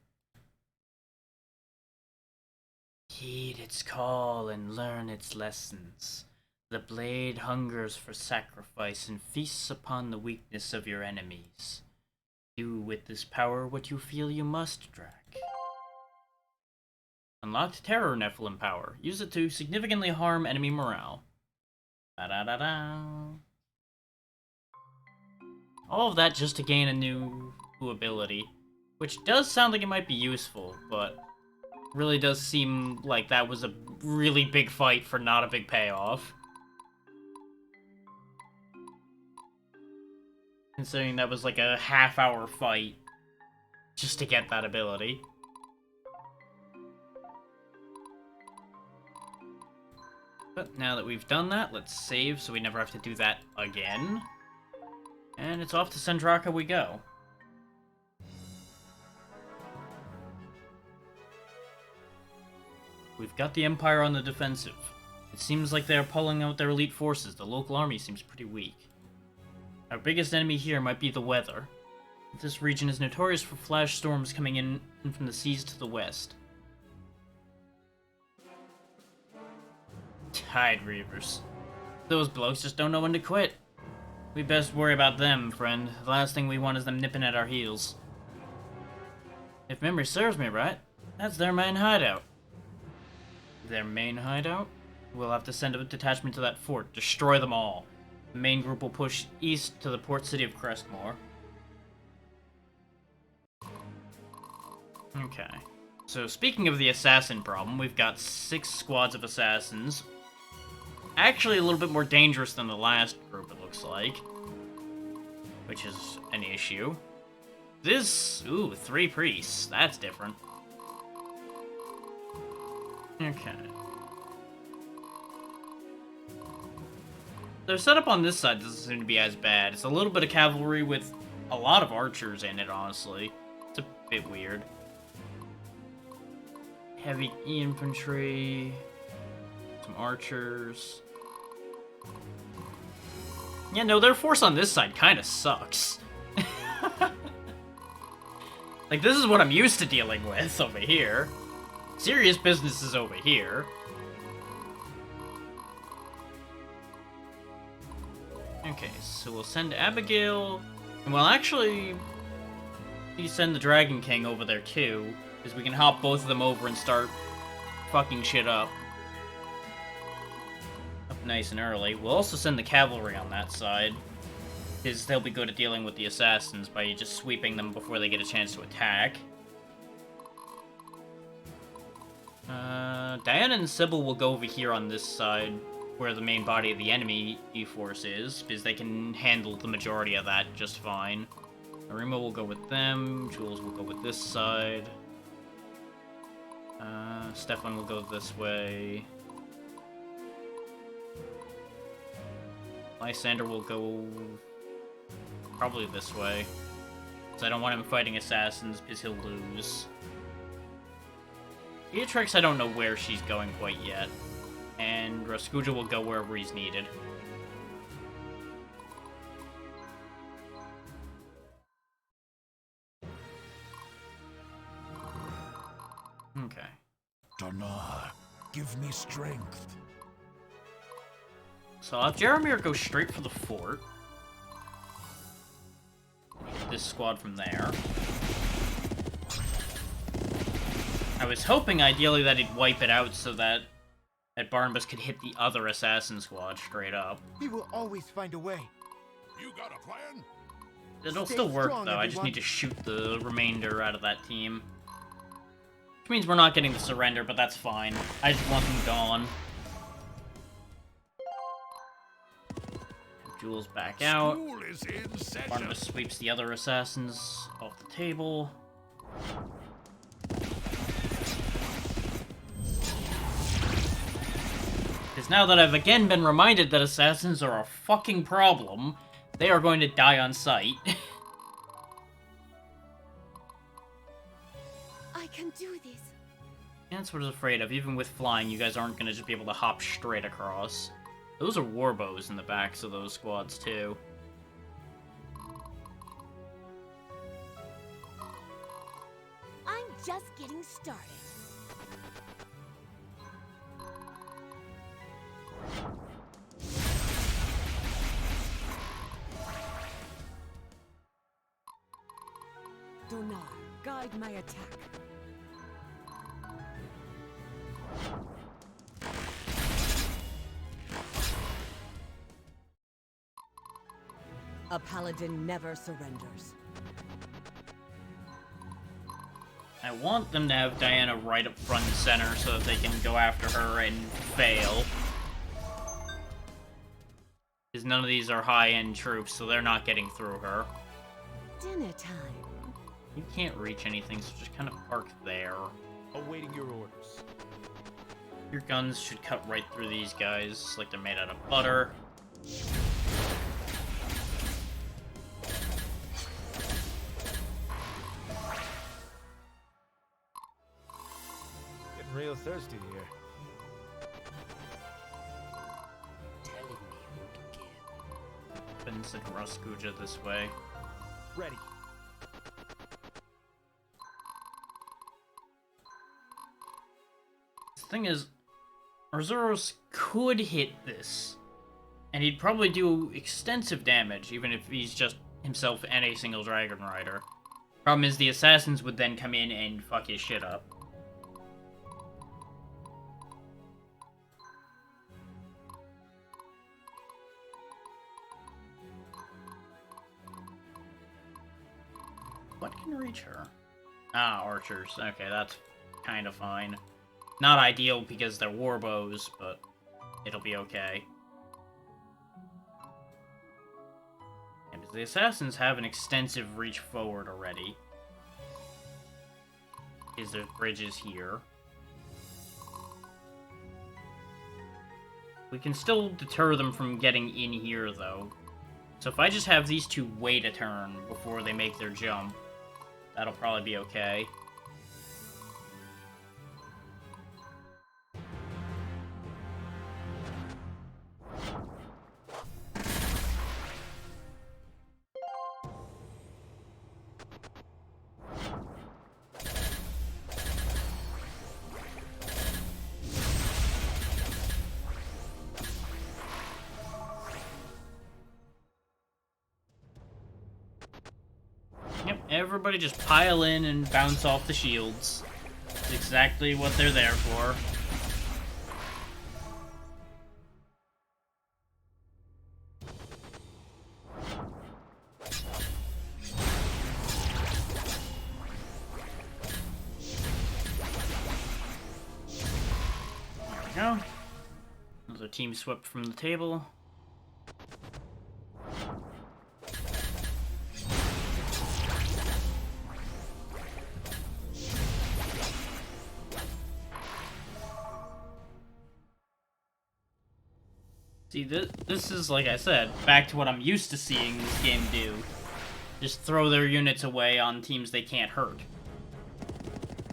Heed its call and learn its lessons. The blade hungers for sacrifice and feasts upon the weakness of your enemies. Do with this power what you feel you must, Drac. Unlocked Terror Nephilim power. Use it to significantly harm enemy morale. Da-da-da-da. All of that just to gain a new ability, which does sound like it might be useful, but really does seem like that was a really big fight for not a big payoff. Considering that was like a half-hour fight just to get that ability. But now that we've done that, let's save so we never have to do that again. And it's off to Sandraka we go. We've got the Empire on the defensive. It seems like they're pulling out their elite forces. The local army seems pretty weak. Our biggest enemy here might be the weather. This region is notorious for flash storms coming in from the seas to the west. Tide Reavers. Those blokes just don't know when to quit. We best worry about them, friend. The last thing we want is them nipping at our heels. If memory serves me right, that's their main hideout. Their main hideout? We'll have to send a detachment to that fort, destroy them all. The main group will push east to the port city of Crestmore. Okay. So speaking of the assassin problem, we've got 6 squads of assassins. Actually a little bit more dangerous than the last group, it looks like. Which is an issue. This... ooh, 3 priests. That's different. Okay. Their setup on this side doesn't seem to be as bad. It's a little bit of cavalry with a lot of archers in it, honestly. It's a bit weird. Heavy infantry. Some archers. Yeah, no, their force on this side kind of sucks. Like, this is what I'm used to dealing with over here. Serious business is over here. Okay, so we'll send Abigail, and we'll actually send the Dragon King over there too, because we can hop both of them over and start fucking shit up. Up nice and early. We'll also send the cavalry on that side, because they'll be good at dealing with the assassins by just sweeping them before they get a chance to attack. Diana and Sybil will go over here on this side, where the main body of the enemy E-Force is, because they can handle the majority of that just fine. Arima will go with them, Jules will go with this side. Stefan will go this way. Lysander will go probably this way, because I don't want him fighting assassins, because he'll lose. Beatrix, I don't know where she's going quite yet. And Raskuja will go wherever he's needed. Okay. Danar, give me strength. So I'll have Jaromir go straight for the fort. This squad from there. I was hoping, ideally, that he'd wipe it out so that Barnabas could hit the other assassin squad straight up. We will always find a way. You got a plan? It'll Stay still work, strong, though. I just everyone. need to shoot the remainder out of that team. Which means we're not getting the surrender, but that's fine. I just want them gone. Jules back out. School is in session. Barnabas sweeps the other assassins off the table. Because now that I've again been reminded that assassins are a fucking problem, they are going to die on sight. I can do this. That's what I was afraid of. Even with flying, you guys aren't going to just be able to hop straight across. Those are warbows in the backs of those squads, too. I'm just getting started. Donar, guide my attack. A paladin never surrenders. I want them to have Diana right up front and center so that they can go after her and fail. Because none of these are high-end troops, so they're not getting through her. Dinner time. You can't reach anything, so just kind of park there. Awaiting your orders. Your guns should cut right through these guys like they're made out of butter. Getting real thirsty here. Telling me who to kill. Been sent Raskuja this way. Ready. The thing is, Arzuros could hit this, and he'd probably do extensive damage, even if he's just himself and a single Dragon Rider. Problem is, the assassins would then come in and fuck his shit up. What can reach her? Ah, archers. Okay, that's kind of fine. Not ideal because they're warbows, but it'll be okay. And the assassins have an extensive reach forward already. Is there bridges here? We can still deter them from getting in here, though. So if I just have these two wait a turn before they make their jump, that'll probably be okay. Yep, everybody just pile in and bounce off the shields. That's exactly what they're there for. There we go. Another team swept from the table. See, this is, like I said, back to what I'm used to seeing this game do. Just throw their units away on teams they can't hurt.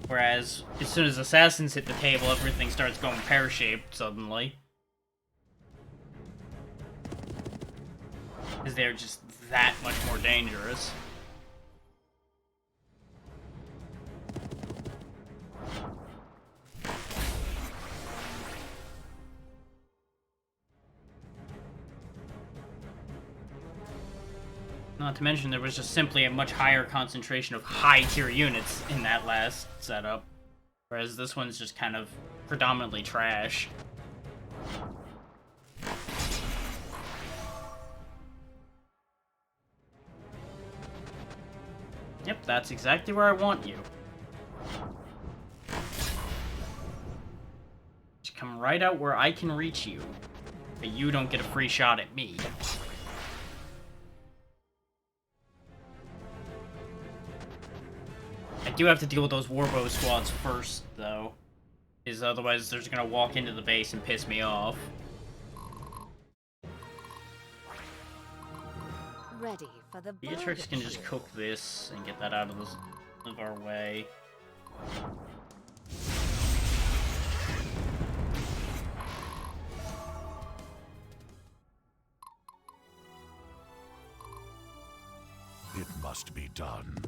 Whereas, as soon as assassins hit the table, everything starts going pear-shaped suddenly. Because they're just that much more dangerous. Not to mention, there was just simply a much higher concentration of high-tier units in that last setup. Whereas this one's just kind of predominantly trash. Yep, that's exactly where I want you. Just come right out where I can reach you. But you don't get a free shot at me. I do have to deal with those warbow squads first, though. Because otherwise they're just gonna walk into the base and piss me off. Ready for the Beatrix can just barbecue. cook this and get that out of our way. It must be done.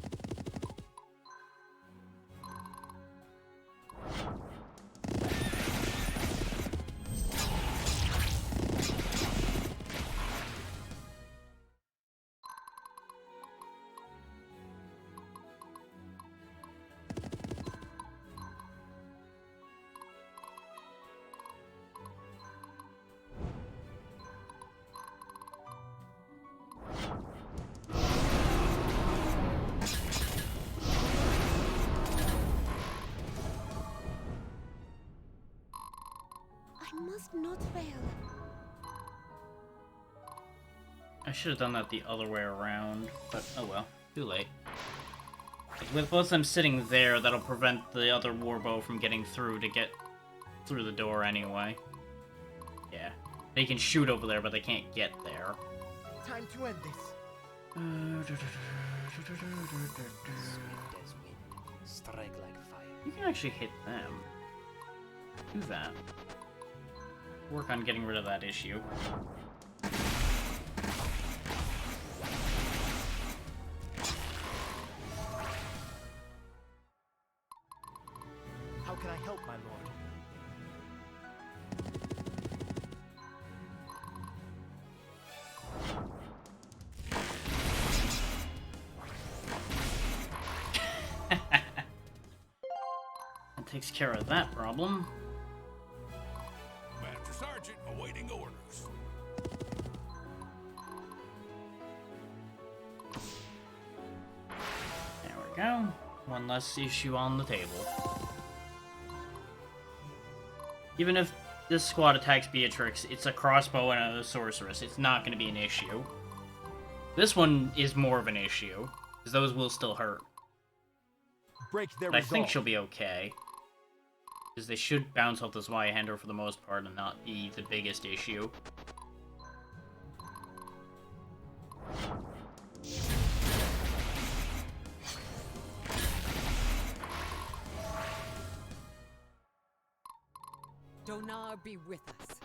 I must not fail. I should have done that the other way around, but oh well, too late. With both of them sitting there, that'll prevent the other warbow from getting through to get through the door anyway. Yeah. They can shoot over there, but they can't get there. Time to end this. Sweet as wind, strike like fire. You can actually hit them. Do that. Work on getting rid of that issue. How can I help, my lord? Takes care of that problem. Master Sergeant awaiting orders. There we go. One less issue on the table. Even if this squad attacks Beatrix, it's a crossbow and a sorceress. It's not going to be an issue. This one is more of an issue, because those will still hurt. Break their But I resolve. think she'll be okay. Because they should bounce off the Zweihander for the most part and not be the biggest issue. Donar be with us.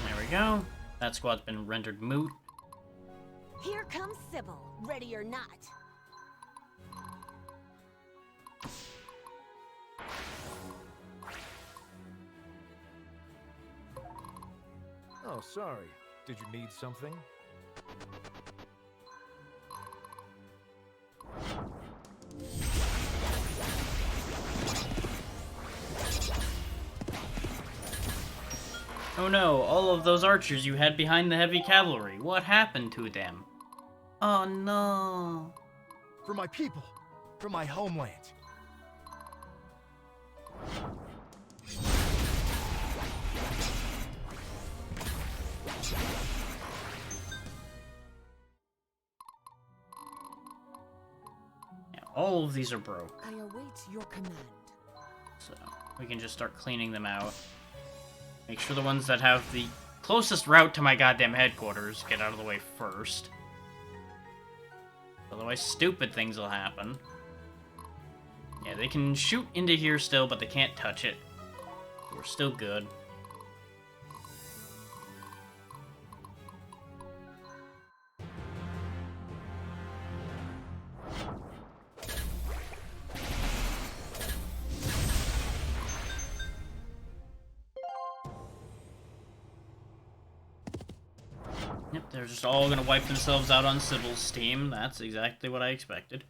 There we go. That squad's been rendered moot. Here comes Sybil, ready or not. Oh, sorry. Did you need something? Oh no, all of those archers you had behind the heavy cavalry. What happened to them? Oh no. For my people. For my homeland. Yeah, all of these are broke. I await your command. So we can just start cleaning them out. Make sure the ones that have the closest route to my goddamn headquarters get out of the way first. Otherwise, stupid things will happen. Yeah, they can shoot into here still, but they can't touch it. We're still good. Yep, they're just all gonna wipe themselves out on Sybil's team. That's exactly what I expected.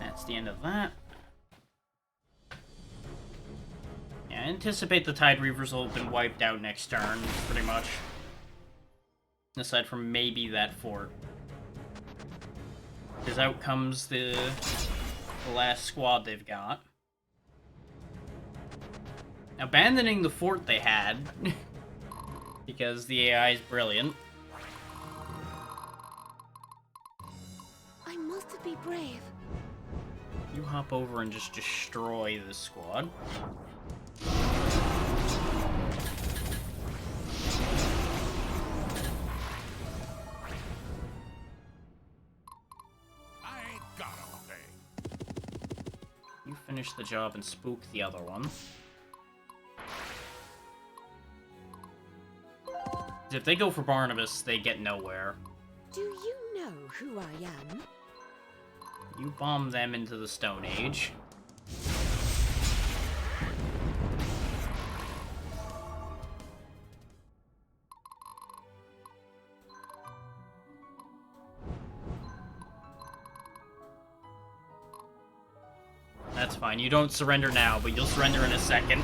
That's the end of that. Yeah, I anticipate the Tide Reavers will have been wiped out next turn, pretty much. Aside from maybe that fort. Because out comes the last squad they've got. Abandoning the fort they had, because the AI is brilliant. I must be brave. You hop over and just destroy this squad. I ain't gotta obey. You finish the job and spook the other one. If they go for Barnabas, they get nowhere. Do you know who I am? You bomb them into the Stone Age. That's fine. You don't surrender now, but you'll surrender in a second.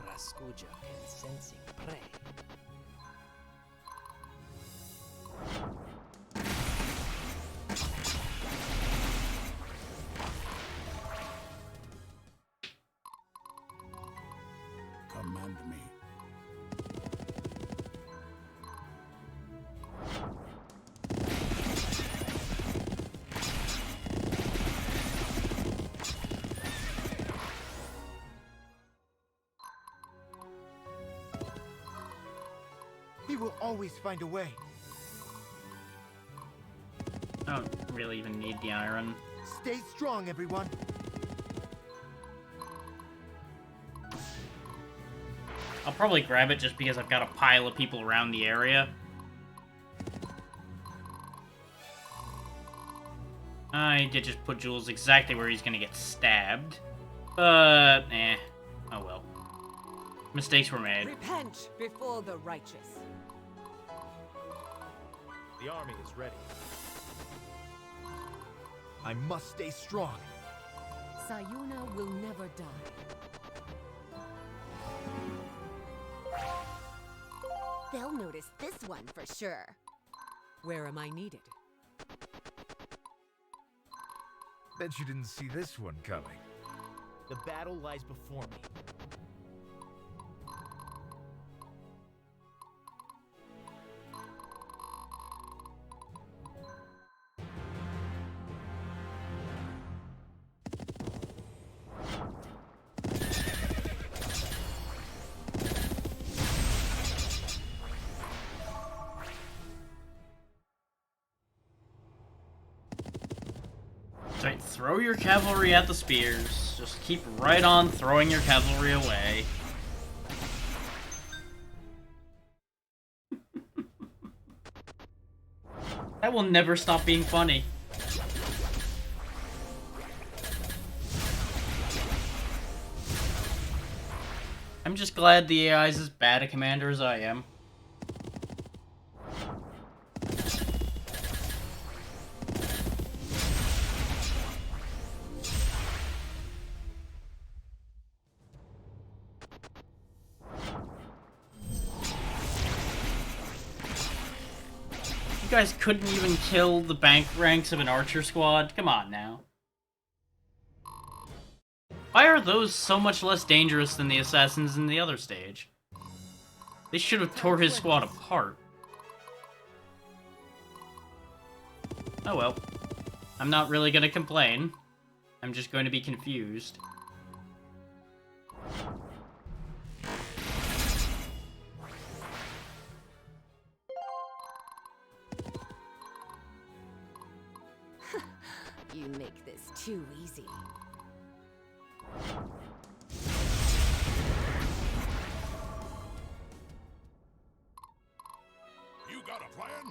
Raskuja can sensing prey. Command me. He will always find a way. I don't really even need the iron. Stay strong, everyone. I'll probably grab it just because I've got a pile of people around the area. I did just put Jules exactly where he's gonna get stabbed. But, oh well. Mistakes were made. Repent before the righteous. The army is ready. I must stay strong. Sayuna will never die. They'll notice this one for sure. Where am I needed? Bet you didn't see this one coming. The battle lies before me. Right, throw your cavalry at the spears. Just keep right on throwing your cavalry away. That will never stop being funny. I'm just glad the AI is as bad a commander as I am. You guys couldn't even kill the bank ranks of an archer squad? Come on now. Why are those so much less dangerous than the assassins in the other stage? They should have tore his squad apart. Oh well. I'm not really gonna complain. I'm just going to be confused. You make this too easy. You got a plan?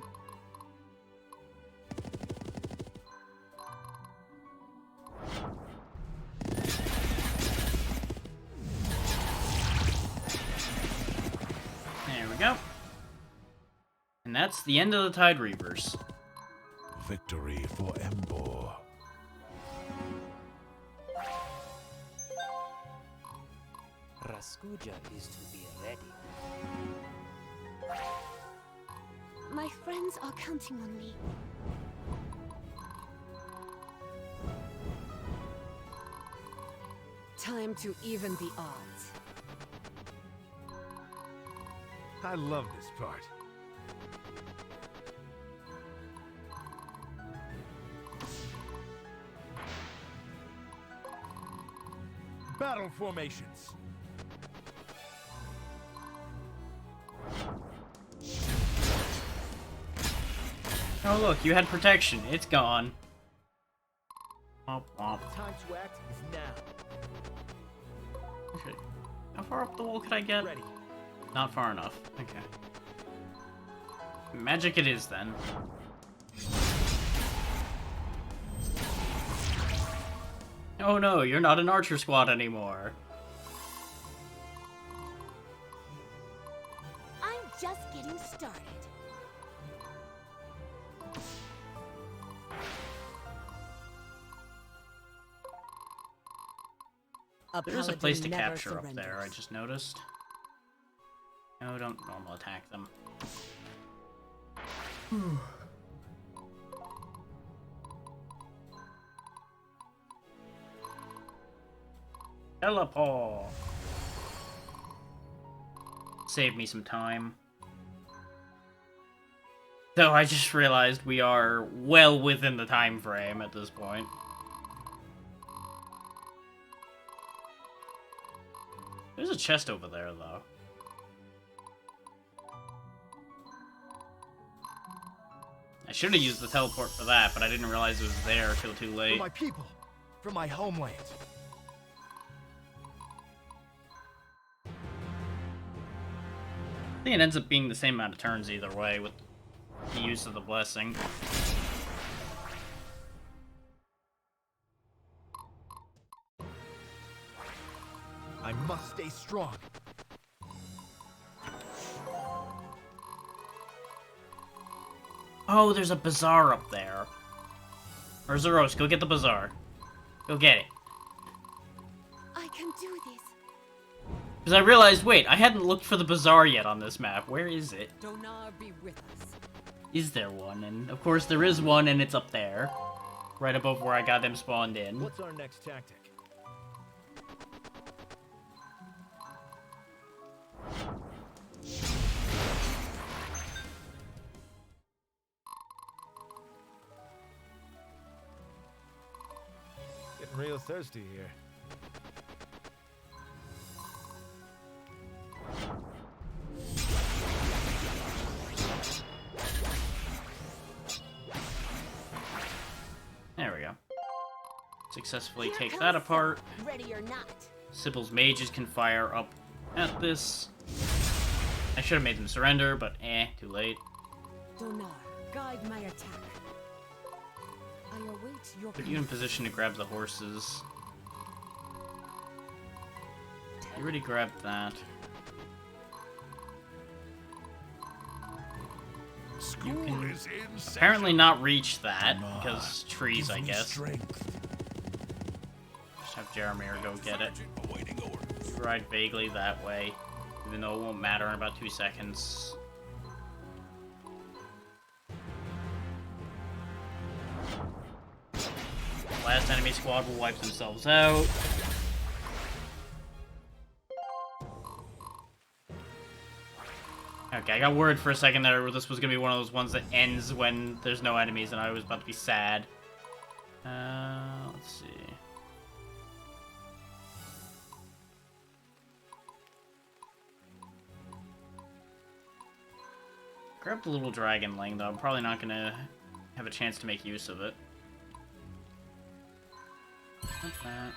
There we go. And that's the end of the Tide Reavers. Victory for Embor. Raskuja is to be ready. My friends are counting on me. Time to even the odds. I love this part. Battle formations. Oh look, you had protection. It's gone. Womp womp. Time to act is now. Okay. How far up the wall could I get? Ready. Not far enough. Okay. Magic it is then. Oh no, you're not an archer squad anymore. I'm just getting started. There's a paladin place to never capture up there, I surrenders. just noticed. No, don't normal attack them. Teleport! Save me some time. Though I just realized we are well within the time frame at this point. There's a chest over there, though. I should have used the teleport for that, but I didn't realize it was there till too For late. my people. For my homeland. think it ends up being the same amount of turns either way with the use of the blessing. I must stay strong. Oh, there's a bazaar up there. Or Zeros, go get the bazaar. Go get it. I can do this. Because I realized, wait, I hadn't looked for the bazaar yet on this map. Where is it? Donar be with us. Is there one? And of course there is one, and it's up there. Right above where I got them spawned in. What's our next tactic? Getting real thirsty here. There we go. Successfully Here take comes that apart. Sybil, ready or not. Sybil's mages can fire up at this. I should have made them surrender, but too late. Donar, guide my attack. I await your Put you in position to grab the horses. You already grabbed that. School can is in session. Apparently not reach that, Come on, because trees, give I me guess. strength. Just have Jaromir go get it. Sergeant awaiting orders. Ride vaguely that way, even though it won't matter in about 2 seconds. Last enemy squad will wipe themselves out. Okay, I got worried for a second there this was gonna be one of those ones that ends when there's no enemies, and I was about to be sad. Let's see. Grab the little dragonling, though. I'm probably not gonna have a chance to make use of it. Not that.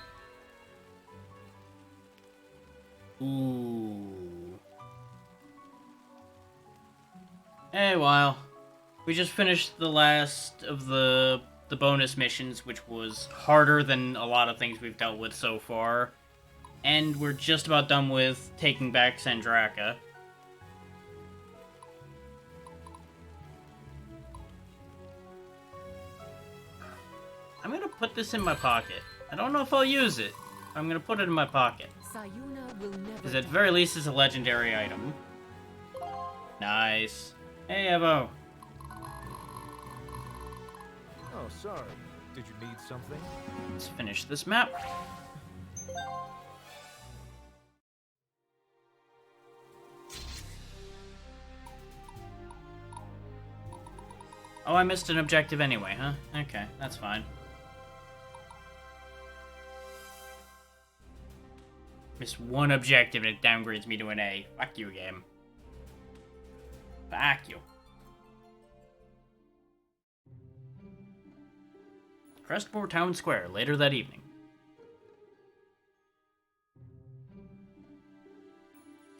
Ooh. Hey, well, we just finished the last of the bonus missions, which was harder than a lot of things we've dealt with so far. And we're just about done with taking back Sandraka. I'm gonna put this in my pocket. I don't know if I'll use it. I'm gonna put it in my pocket. Sayuna will never Because at the die. very least it's a legendary item. Nice. Hey, Evo. Oh, sorry. Did you need something? Let's finish this map. Oh, I missed an objective anyway, huh? Okay, that's fine. Missed one objective and it downgrades me to an A. Fuck you, game. Fuck you. Crestmore Town Square, later that evening.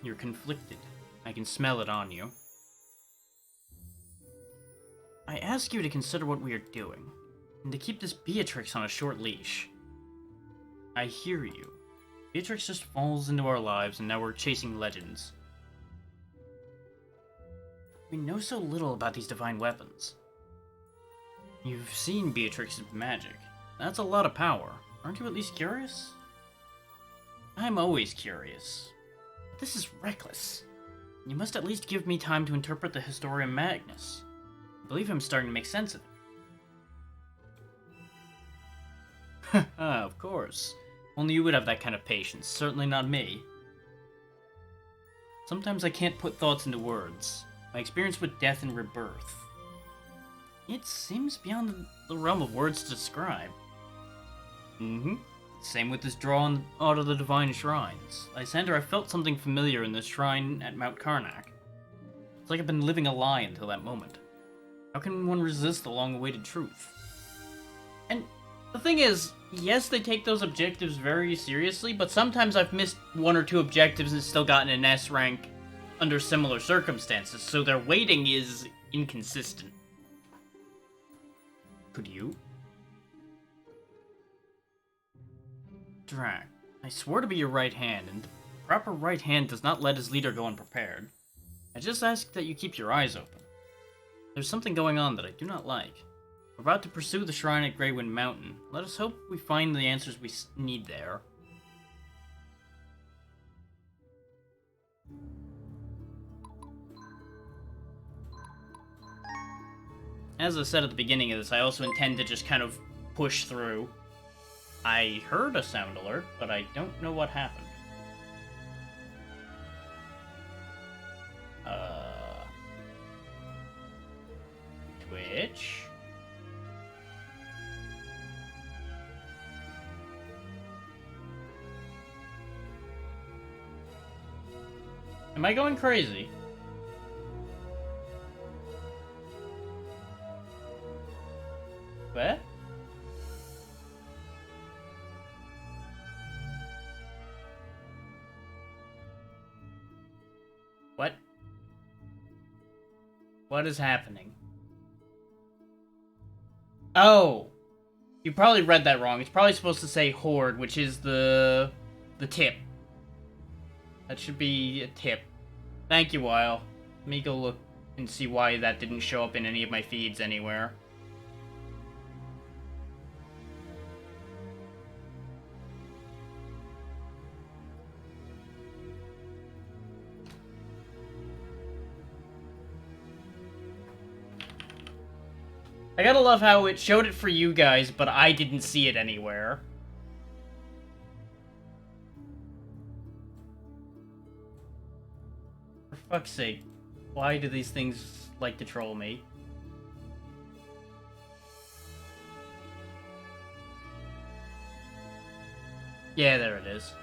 You're conflicted. I can smell it on you. I ask you to consider what we are doing, and to keep this Beatrix on a short leash. I hear you. Beatrix just falls into our lives, and now we're chasing legends. We know so little about these divine weapons. You've seen Beatrix's magic. That's a lot of power. Aren't you at least curious? I'm always curious. But this is reckless. You must at least give me time to interpret the Historium Magnus. I believe I'm starting to make sense of it. Of course. Only you would have that kind of patience, certainly not me. Sometimes I can't put thoughts into words. My experience with death and rebirth. It seems beyond the realm of words to describe. Same with this drawn out of the divine shrines. Lysander, I felt something familiar in this shrine at Mount Karnak. It's like I've been living a lie until that moment. How can one resist the long-awaited truth? And the thing is, yes, they take those objectives very seriously, but sometimes I've missed one or two objectives and still gotten an S rank under similar circumstances, so their weighting is inconsistent. Could you? Drac, I swore to be your right hand, and the proper right hand does not let his leader go unprepared. I just ask that you keep your eyes open. There's something going on that I do not like. We're about to pursue the shrine at Greywind Mountain. Let us hope we find the answers we need there. As I said at the beginning of this, I also intend to just kind of push through. I heard a sound alert, but I don't know what happened. Twitch? Am I going crazy? What? What? What is happening? Oh! You probably read that wrong. It's probably supposed to say horde, which is the tip. That should be a tip. Thank you, Weil. Let me go look and see why that didn't show up in any of my feeds anywhere. I gotta love how it showed it for you guys, but I didn't see it anywhere. For fuck's sake, why do these things like to troll me? Yeah, there it is.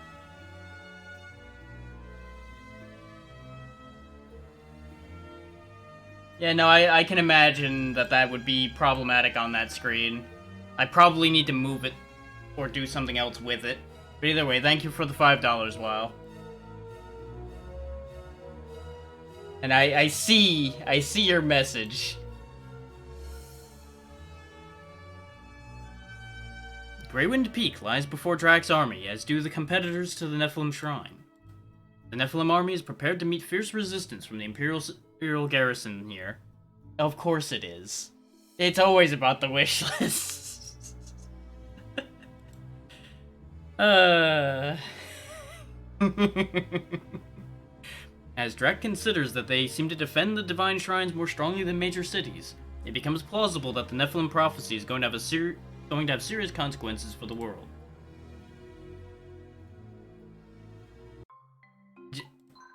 Yeah, no, I can imagine that that would be problematic on that screen. I probably need to move it or do something else with it. But either way, thank you for the $5, Wow. And I see your message. Greywind Peak lies before Drac's army, as do the competitors to the Nephilim Shrine. The Nephilim army is prepared to meet fierce resistance from the Imperial garrison here. Of course it is. It's always about the wish list. As Drac considers that they seem to defend the divine shrines more strongly than major cities, it becomes plausible that the Nephilim prophecy is going to have serious consequences for the world.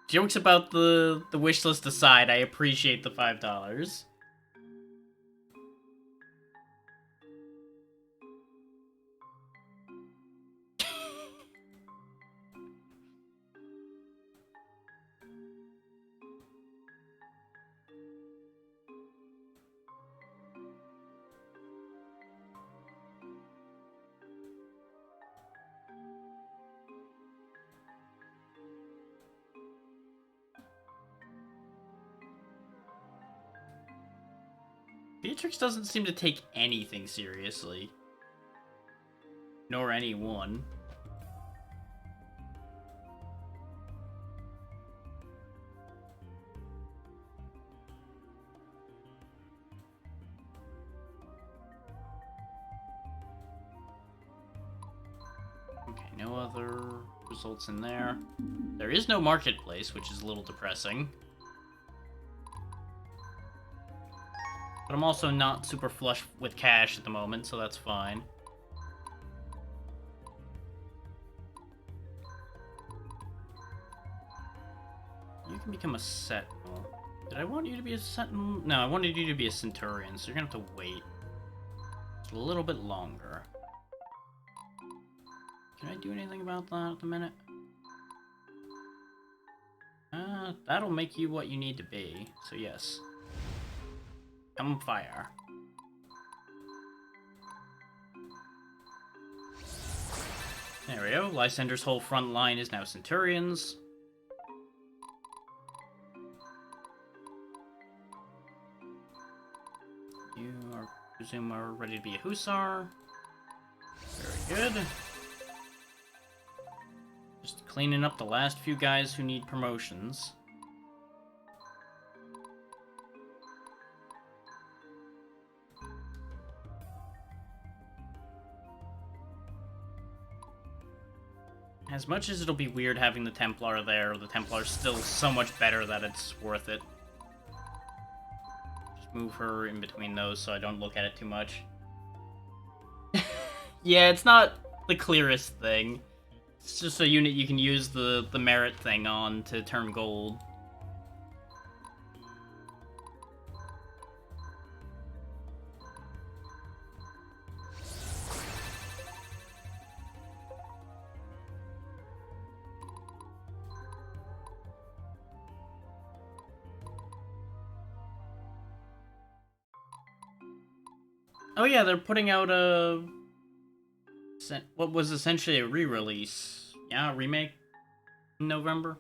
Jokes about the wish list aside, I appreciate the $5. Beatrix doesn't seem to take anything seriously. Nor anyone. Okay, no other results in there. There is no marketplace, which is a little depressing. But I'm also not super flush with cash at the moment, so that's fine. You can become a sentinel. Did I want you to be a sentinel? No, I wanted you to be a centurion, so you're gonna have to wait a little bit longer. Can I do anything about that at the minute? That'll make you what you need to be, so yes. Come fire. There we go. Lysander's whole front line is now Centurions. You are, presume, are ready to be a Hussar. Very good. Just cleaning up the last few guys who need promotions. As much as it'll be weird having the Templar there, the Templar's still so much better that it's worth it. Just move her in between those so I don't look at it too much. Yeah, it's not the clearest thing. It's just a unit you can use the merit thing on to turn gold. Oh yeah, they're putting out a... what was essentially a re-release. Yeah, a remake in November.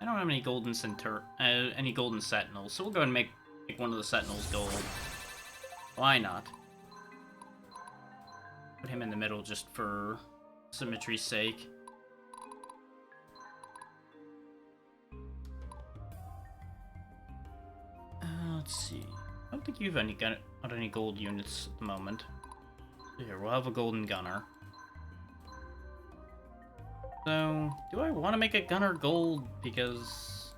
I don't have any golden any golden sentinels, so we'll go and make one of the sentinels gold. Why not? Put him in the middle just for symmetry's sake. Let's see. I don't think you've got any gold units at the moment. So here, we'll have a golden gunner. So, do I want to make a gunner gold? Because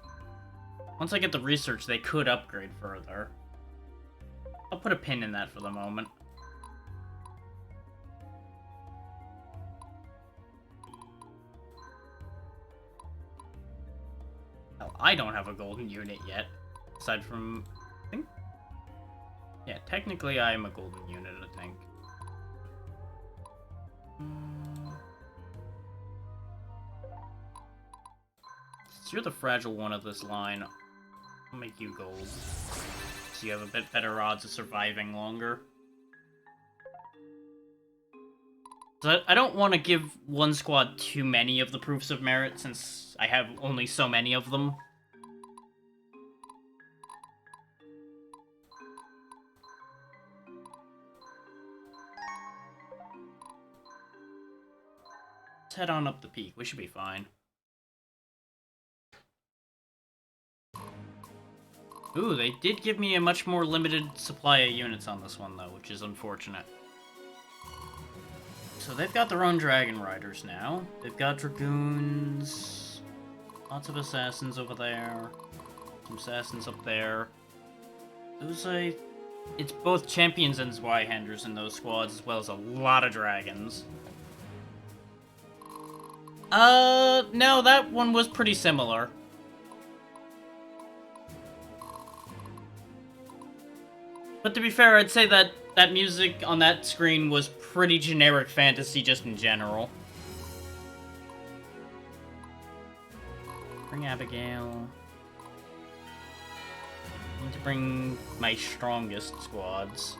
once I get the research, they could upgrade further. I'll put a pin in that for the moment. Hell, I don't have a golden unit yet. Aside from... I think... Yeah, technically I am a golden unit, I think. Since you're the fragile one of this line, I'll make you gold. So you have a bit better odds of surviving longer. So I don't want to give one squad too many of the proofs of merit, since I have only so many of them. Let's head on up the peak. We should be fine. Ooh, they did give me a much more limited supply of units on this one, though, which is unfortunate. So they've got their own Dragon Riders now. They've got Dragoons, lots of Assassins over there, some Assassins up there. It's both Champions and Zweihanders in those squads, as well as a lot of Dragons. No, that one was pretty similar. But to be fair, I'd say that that music on that screen was pretty generic fantasy just in general. Bring Abigail. I need to bring my strongest squads,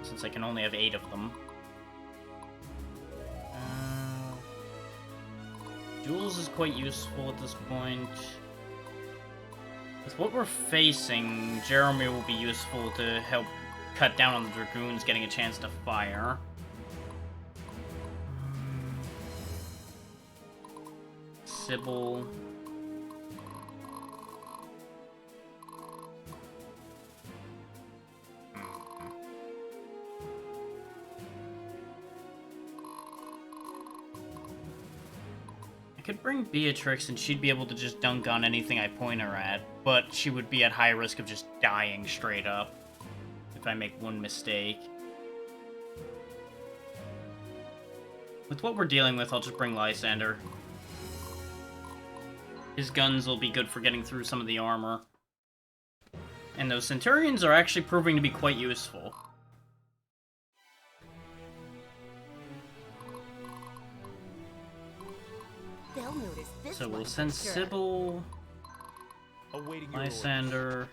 since I can only have 8 of them. Jules is quite useful at this point. With what we're facing, Jeremy will be useful to help cut down on the Dragoons getting a chance to fire. Sybil. I could bring Beatrix and she'd be able to just dunk on anything I point her at, but she would be at high risk of just dying straight up if I make one mistake. With what we're dealing with, I'll just bring Lysander. His guns will be good for getting through some of the armor. And those Centurions are actually proving to be quite useful. They'll notice this So we'll one send for sure. Sybil, Awaiting your orders. Lysander,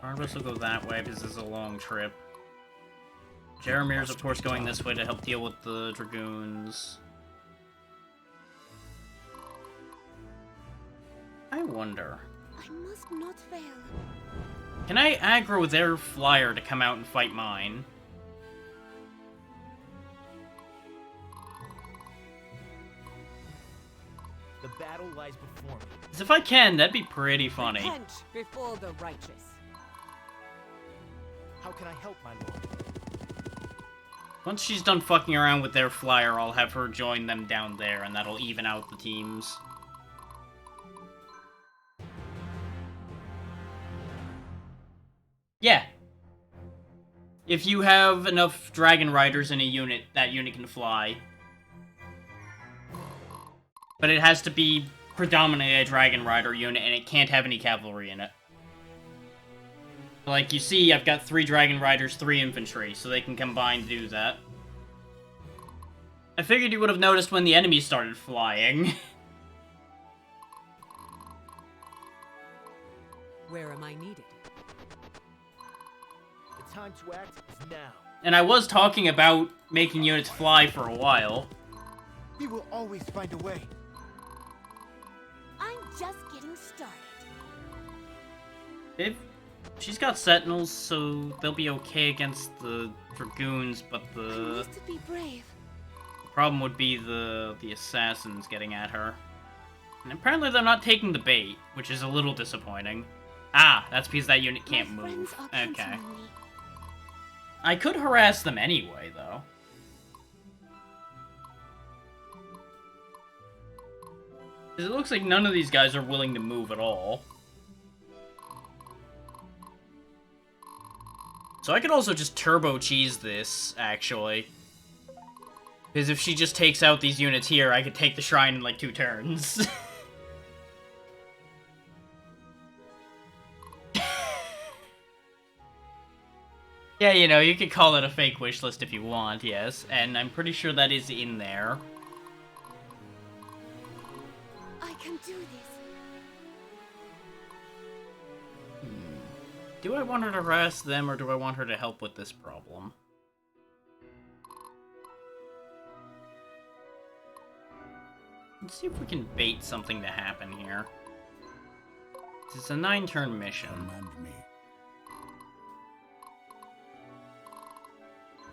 Barnabas will go that way because this is a long trip. Jaramir's, of course, going this way to help deal with the Dragoons. I wonder... I must not fail. Can I aggro their flyer to come out and fight mine? The battle lies before me. 'Cause if I can, that'd be pretty funny. Repent before the righteous. How can I help, my lord? Once she's done fucking around with their flyer, I'll have her join them down there, and that'll even out the teams. Yeah. If you have enough Dragon Riders in a unit, that unit can fly. But it has to be predominantly a Dragon Rider unit, and it can't have any cavalry in it. Like you see, I've got 3 Dragon Riders, 3 infantry, so they can combine to do that. I figured you would have noticed when the enemies started flying. Where am I needed? The time to act is now. And I was talking about making units fly for a while. We will always find a way. I'm just getting started. She's got sentinels, so they'll be okay against the Dragoons, but I the used to be brave. problem would be the assassins getting at her. And apparently they're not taking the bait, which is a little disappointing. Ah, that's because that unit can't My move. friends are Okay. counting on me. I could harass them anyway, though. Because it looks like none of these guys are willing to move at all. So I could also just turbo cheese this, actually. Because if she just takes out these units here, I could take the shrine in like 2 turns. Yeah, you know, you could call it a fake wish list if you want, yes. And I'm pretty sure that is in there. I can do this. Do I want her to harass them, or do I want her to help with this problem? Let's see if we can bait something to happen here. It's a 9-turn mission. Command me.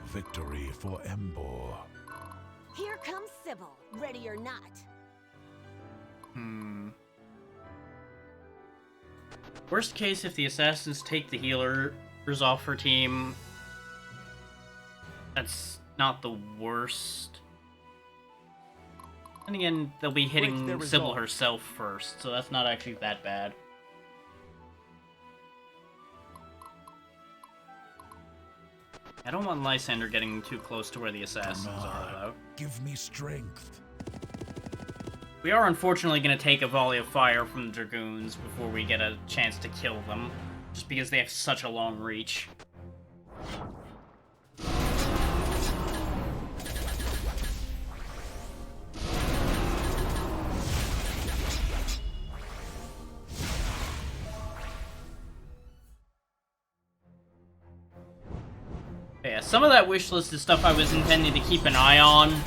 Victory for Embor. Here comes Sybil, ready or not. Worst case, if the assassins take the healers off her team, that's not the worst. And again, they'll be hitting their Sybil resolve. herself first, so that's not actually that bad. I don't want Lysander getting too close to where the assassins are, though. Give me strength. We are unfortunately going to take a volley of fire from the Dragoons before we get a chance to kill them, just because they have such a long reach. Yeah, some of that wish list is stuff I was intending to keep an eye on,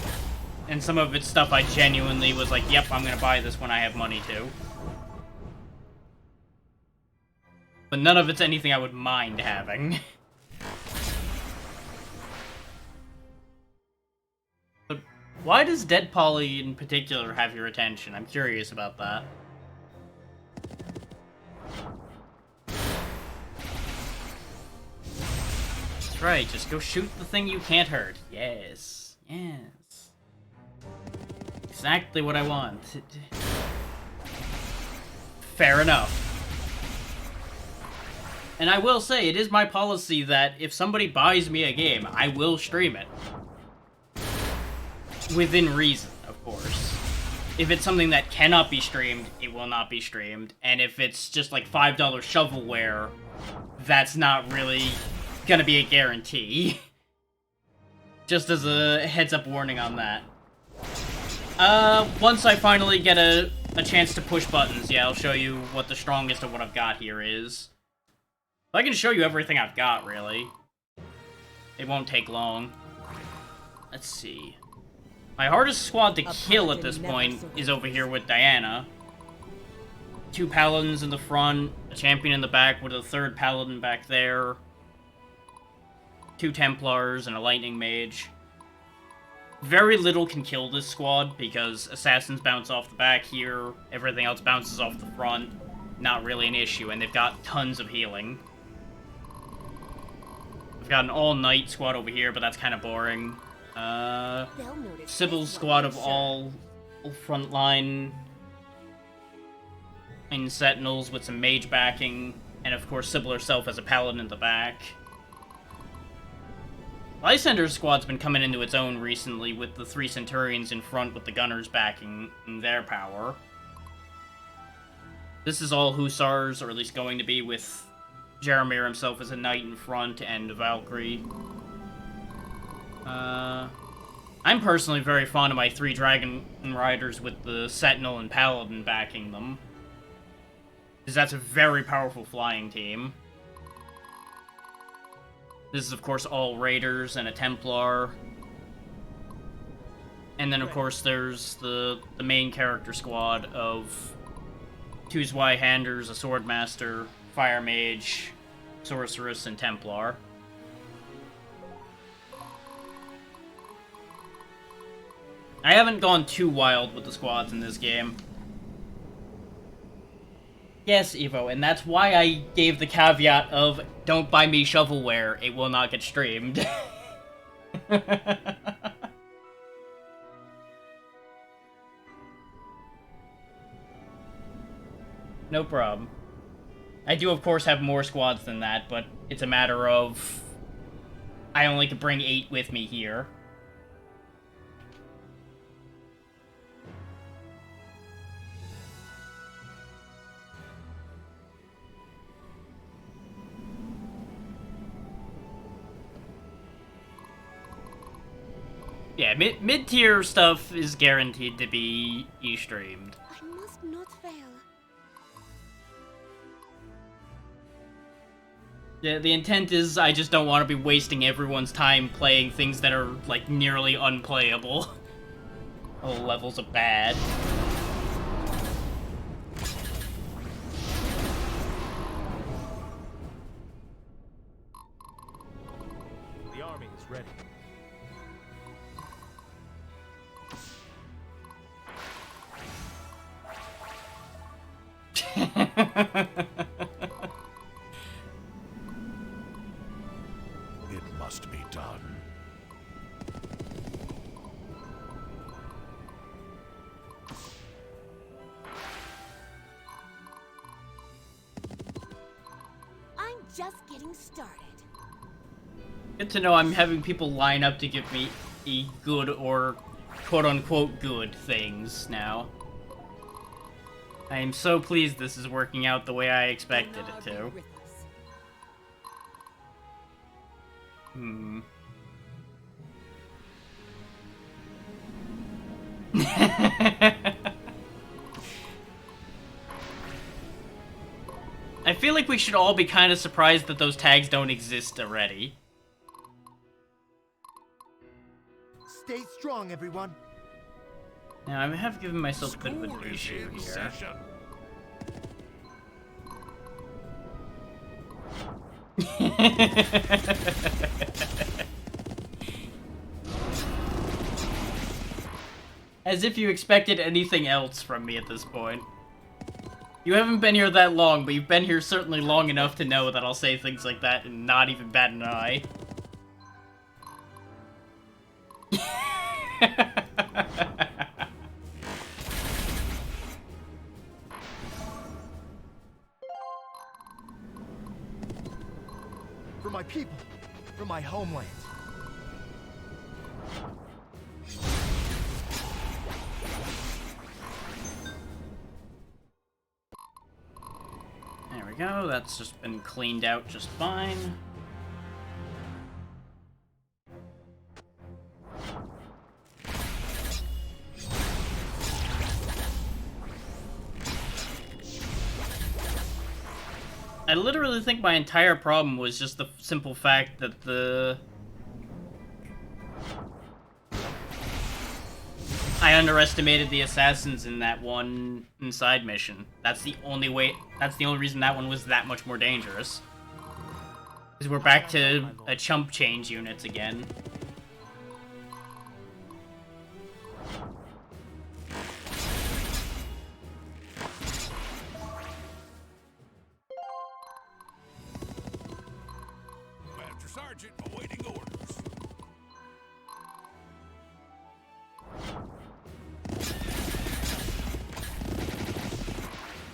and some of it's stuff I genuinely was like, yep, I'm gonna buy this when I have money to. But none of it's anything I would mind having. But why does Dead Polly in particular have your attention? I'm curious about that. That's right, just go shoot the thing you can't hurt. Yes. Yes. Exactly what I want. Fair enough. And I will say, it is my policy that if somebody buys me a game, I will stream it. Within reason, of course. If it's something that cannot be streamed, it will not be streamed. And if it's just like $5 shovelware, that's not really gonna be a guarantee. Just as a heads-up warning on that. Once I finally get a chance to push buttons, yeah, I'll show you what the strongest of what I've got here is. I can show you everything I've got, really. It won't take long. Let's see. My hardest squad to kill at this point is over here with Diana. 2 paladins in the front, a champion in the back with a 3rd paladin back there. 2 Templars and a lightning mage. Very little can kill this squad because assassins bounce off the back here, everything else bounces off the front. Not really an issue, and they've got tons of healing. We've got an all-knight squad over here, but that's kind of boring. Sybil's squad of all frontline and sentinels with some mage backing, and of course Sybil herself as a paladin in the back. Lysander's squad's been coming into its own recently with the 3 Centurions in front with the gunners backing their power. This is all Hussars, or at least going to be, with Jaromir himself as a knight in front and a Valkyrie. I'm personally very fond of my 3 Dragon Riders with the Sentinel and Paladin backing them, because that's a very powerful flying team. This is, of course, all Raiders and a Templar. And then, of course, there's the main character squad of 2 Zweihanders, a Swordmaster, Fire Mage, Sorceress, and Templar. I haven't gone too wild with the squads in this game. Yes, Evo, and that's why I gave the caveat of, don't buy me shovelware, it will not get streamed. No problem. I do, of course, have more squads than that, but it's a matter of... I only could bring 8 with me here. Yeah, mid-tier stuff is guaranteed to be e-streamed. I must not fail. Yeah, the intent is I just don't want to be wasting everyone's time playing things that are, like, nearly unplayable. All levels of bad. The army is ready. It must be done. I'm just getting started. Good to know I'm having people line up to give me good or quote-unquote good things now. I am so pleased this is working out the way I expected it to. I feel like we should all be kind of surprised that those tags don't exist already. Stay strong, everyone. Now, I have given myself a bit of an issue here. Session. As if you expected anything else from me at this point. You haven't been here that long, but you've been here certainly long enough to know that I'll say things like that and not even bat an eye. For my people, for my homeland. There we go, that's just been cleaned out just fine. I literally think my entire problem was just the simple fact that I underestimated the assassins in that one inside mission. That's the only reason that one was that much more dangerous. Because we're back to a chump change units again. Master Sergeant, awaiting orders.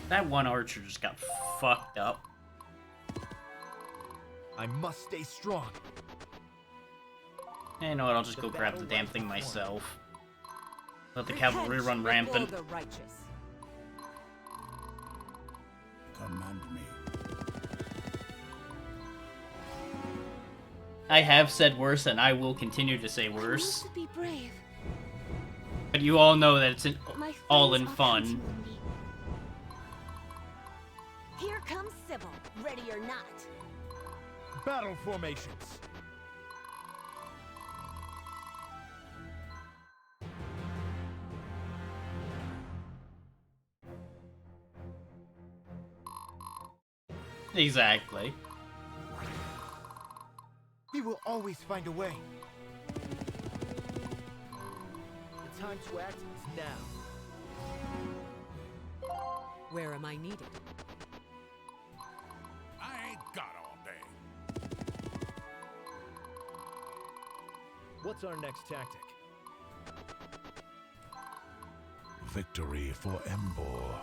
That one archer just got fucked up. I must stay strong. You know what, I'll just go grab the damn thing myself. Let the cavalry run rampant. The righteous. Command me. I have said worse, and I will continue to say I worse. must be brave. But you all know that it's My all friends in are fun. counting on me. Here comes Sybil, ready or not. Battle formations. Exactly. We will always find a way. The time to act is now. Where am I needed? I ain't got all day. What's our next tactic? Victory for Embor.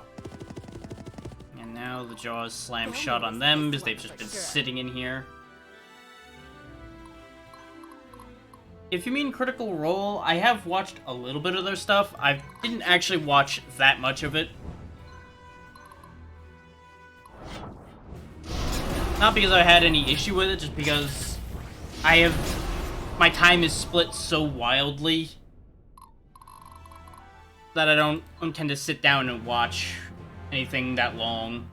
And now the jaws slam shut on them because they've just been sitting in here. If you mean Critical Role, I have watched a little bit of their stuff. I didn't actually watch that much of it. Not because I had any issue with it, just because my time is split so wildly that I don't tend to sit down and watch anything that long.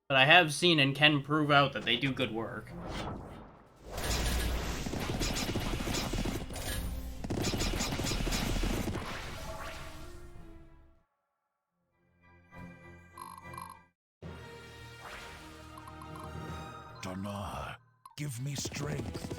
But I have seen and can prove out that they do good work. Donar, give me strength.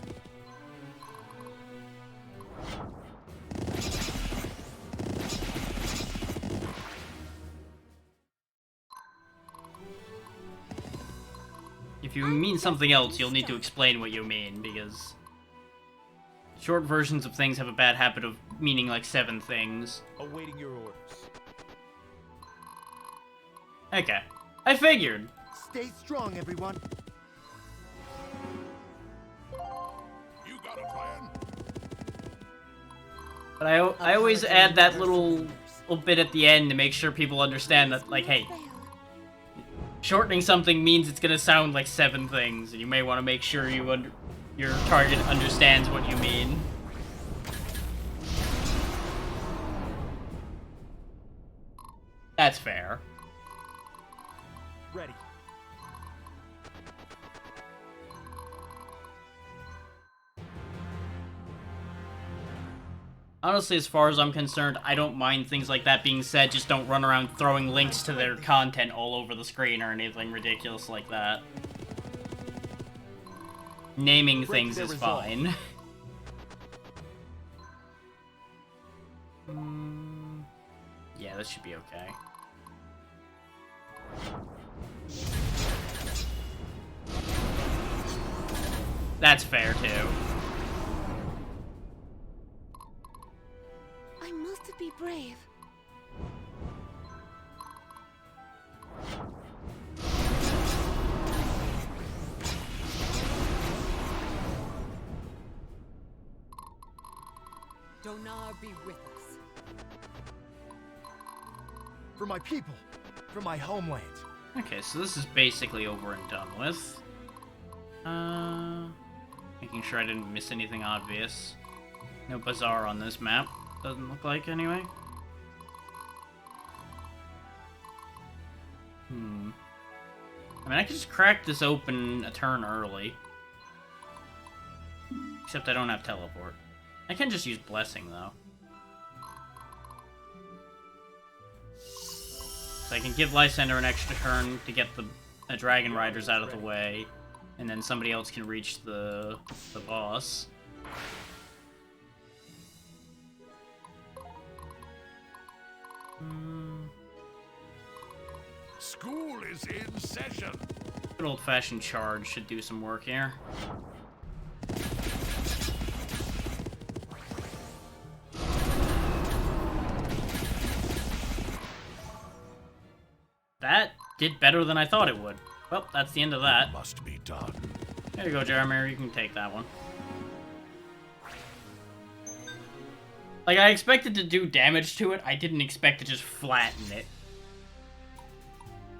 If you mean something else, you'll need to explain what you mean, because short versions of things have a bad habit of meaning like 7 things. Awaiting your orders. Okay. I figured. Stay strong, everyone. You got a plan? But I always add that little bit at the end to make sure people understand that, like, hey, Fail. shortening something means it's gonna sound like 7 things, and you may want to make sure your target understands what you mean. That's fair. Ready. Honestly, as far as I'm concerned, I don't mind things like that being said, just don't run around throwing links to their content all over the screen or anything ridiculous like that. Naming things is fine. Yeah, this should be okay. That's fair, too. I must be brave. Donar be with us. For my people. For my homeland. Okay, so this is basically over and done with. Making sure I didn't miss anything obvious. No bazaar on this map. Doesn't look like anyway. I mean, I could just crack this open a turn early. Except I don't have teleport. I can just use Blessing, though. So I can give Lysander an extra turn to get the Dragon Riders out of the way. And then somebody else can reach the boss. School is in session. Good old-fashioned charge should do some work here. That did better than I thought it would. Well, that's the end of that. Must be done. There you go, Jaromir. You can take that one. Like, I expected to do damage to it. I didn't expect to just flatten it.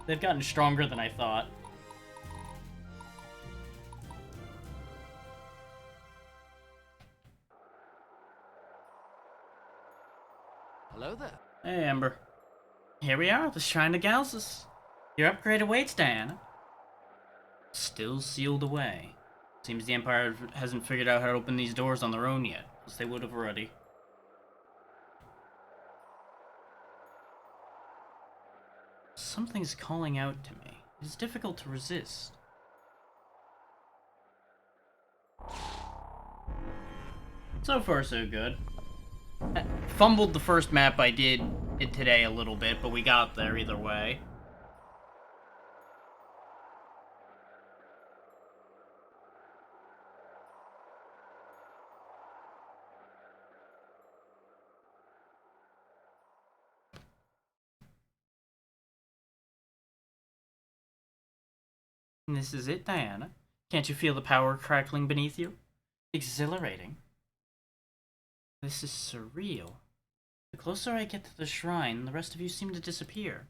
They've gotten stronger than I thought. Hello there. Hey, Ember. Here we are, the Shrine of Galsus. Your upgrade awaits, Diana. Still sealed away. Seems the Empire hasn't figured out how to open these doors on their own yet, else they would have already. Something's calling out to me. It's difficult to resist. So far, so good. I fumbled the first map I did it today a little bit, but we got there either way. This is it, Diana. Can't you feel the power crackling beneath you? Exhilarating. This is surreal. The closer I get to the shrine, the rest of you seem to disappear.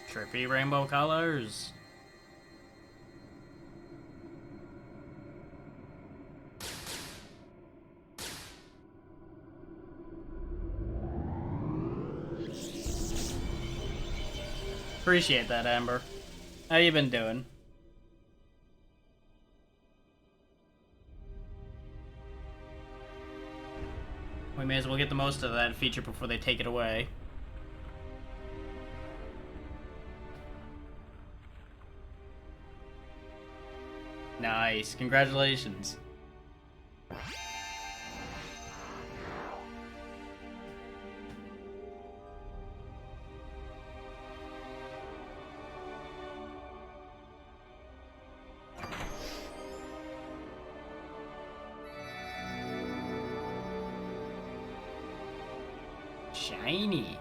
Trippy rainbow colors. Appreciate that, Amber. How you been doing? We may as well get the most of that feature before they take it away. Nice, congratulations. Shiny.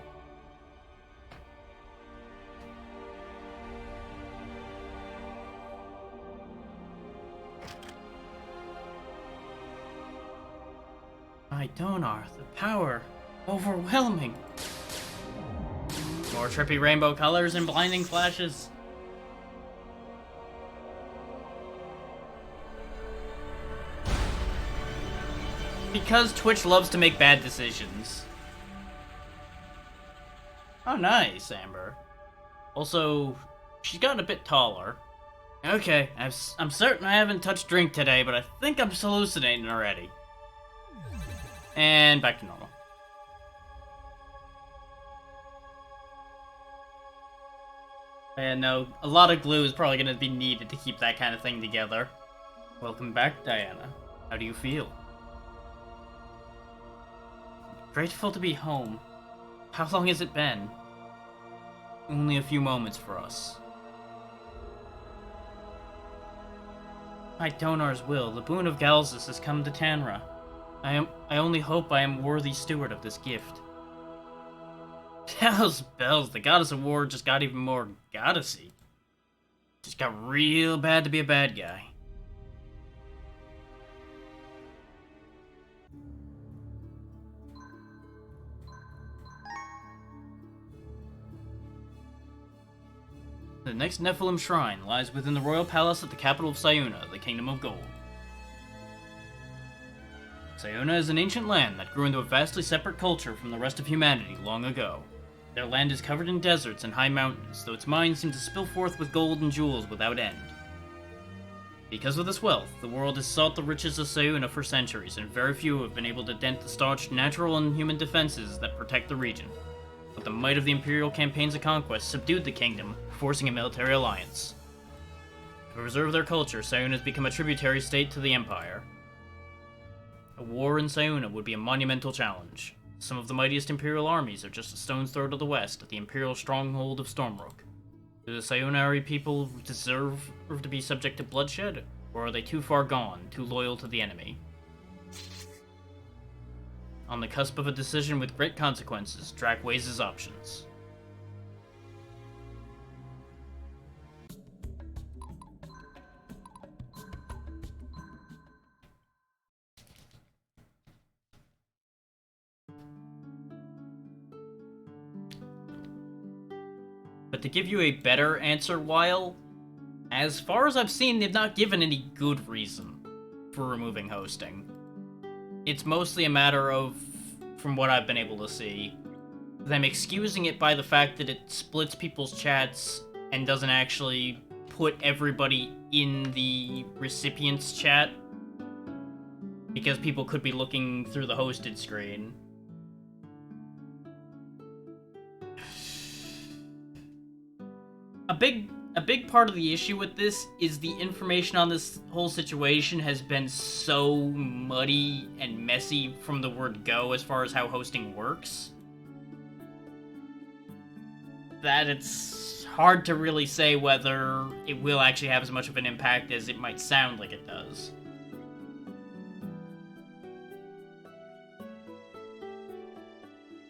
My Donar, the power. Overwhelming. More trippy rainbow colors and blinding flashes. Because Twitch loves to make bad decisions. Oh, nice, Amber. Also, she's gotten a bit taller. Okay, I'm certain I haven't touched drink today, but I think I'm hallucinating already. And back to normal. And no, a lot of glue is probably going to be needed to keep that kind of thing together. Welcome back, Diana. How do you feel? Grateful to be home. How long has it been? Only a few moments for us. By Donar's will, the boon of Galsus has come to Tanra. I only hope I am worthy steward of this gift. Hell's bells, the Goddess of War just got even more goddessy. Just got real bad to be a bad guy. The next Nephilim shrine lies within the royal palace at the capital of Sayuna, the Kingdom of Gold. Sayuna is an ancient land that grew into a vastly separate culture from the rest of humanity long ago. Their land is covered in deserts and high mountains, though its mines seem to spill forth with gold and jewels without end. Because of this wealth, the world has sought the riches of Sayuna for centuries, and very few have been able to dent the staunch natural and human defenses that protect the region. But the might of the Imperial campaigns of conquest subdued the kingdom, forcing a military alliance. To preserve their culture, Sayuna has become a tributary state to the Empire. A war in Sayuna would be a monumental challenge. Some of the mightiest Imperial armies are just a stone's throw to the west at the Imperial stronghold of Stormrook. Do the Sayunari people deserve to be subject to bloodshed, or are they too far gone, too loyal to the enemy? On the cusp of a decision with great consequences, Drac weighs his options. But to give you a better answer, Weil, as far as I've seen, they've not given any good reason for removing hosting. It's mostly a matter of, from what I've been able to see, them excusing it by the fact that it splits people's chats and doesn't actually put everybody in the recipient's chat, because people could be looking through the hosted screen. A big part of the issue with this is the information on this whole situation has been so muddy and messy from the word go as far as how hosting works, that it's hard to really say whether it will actually have as much of an impact as it might sound like it does.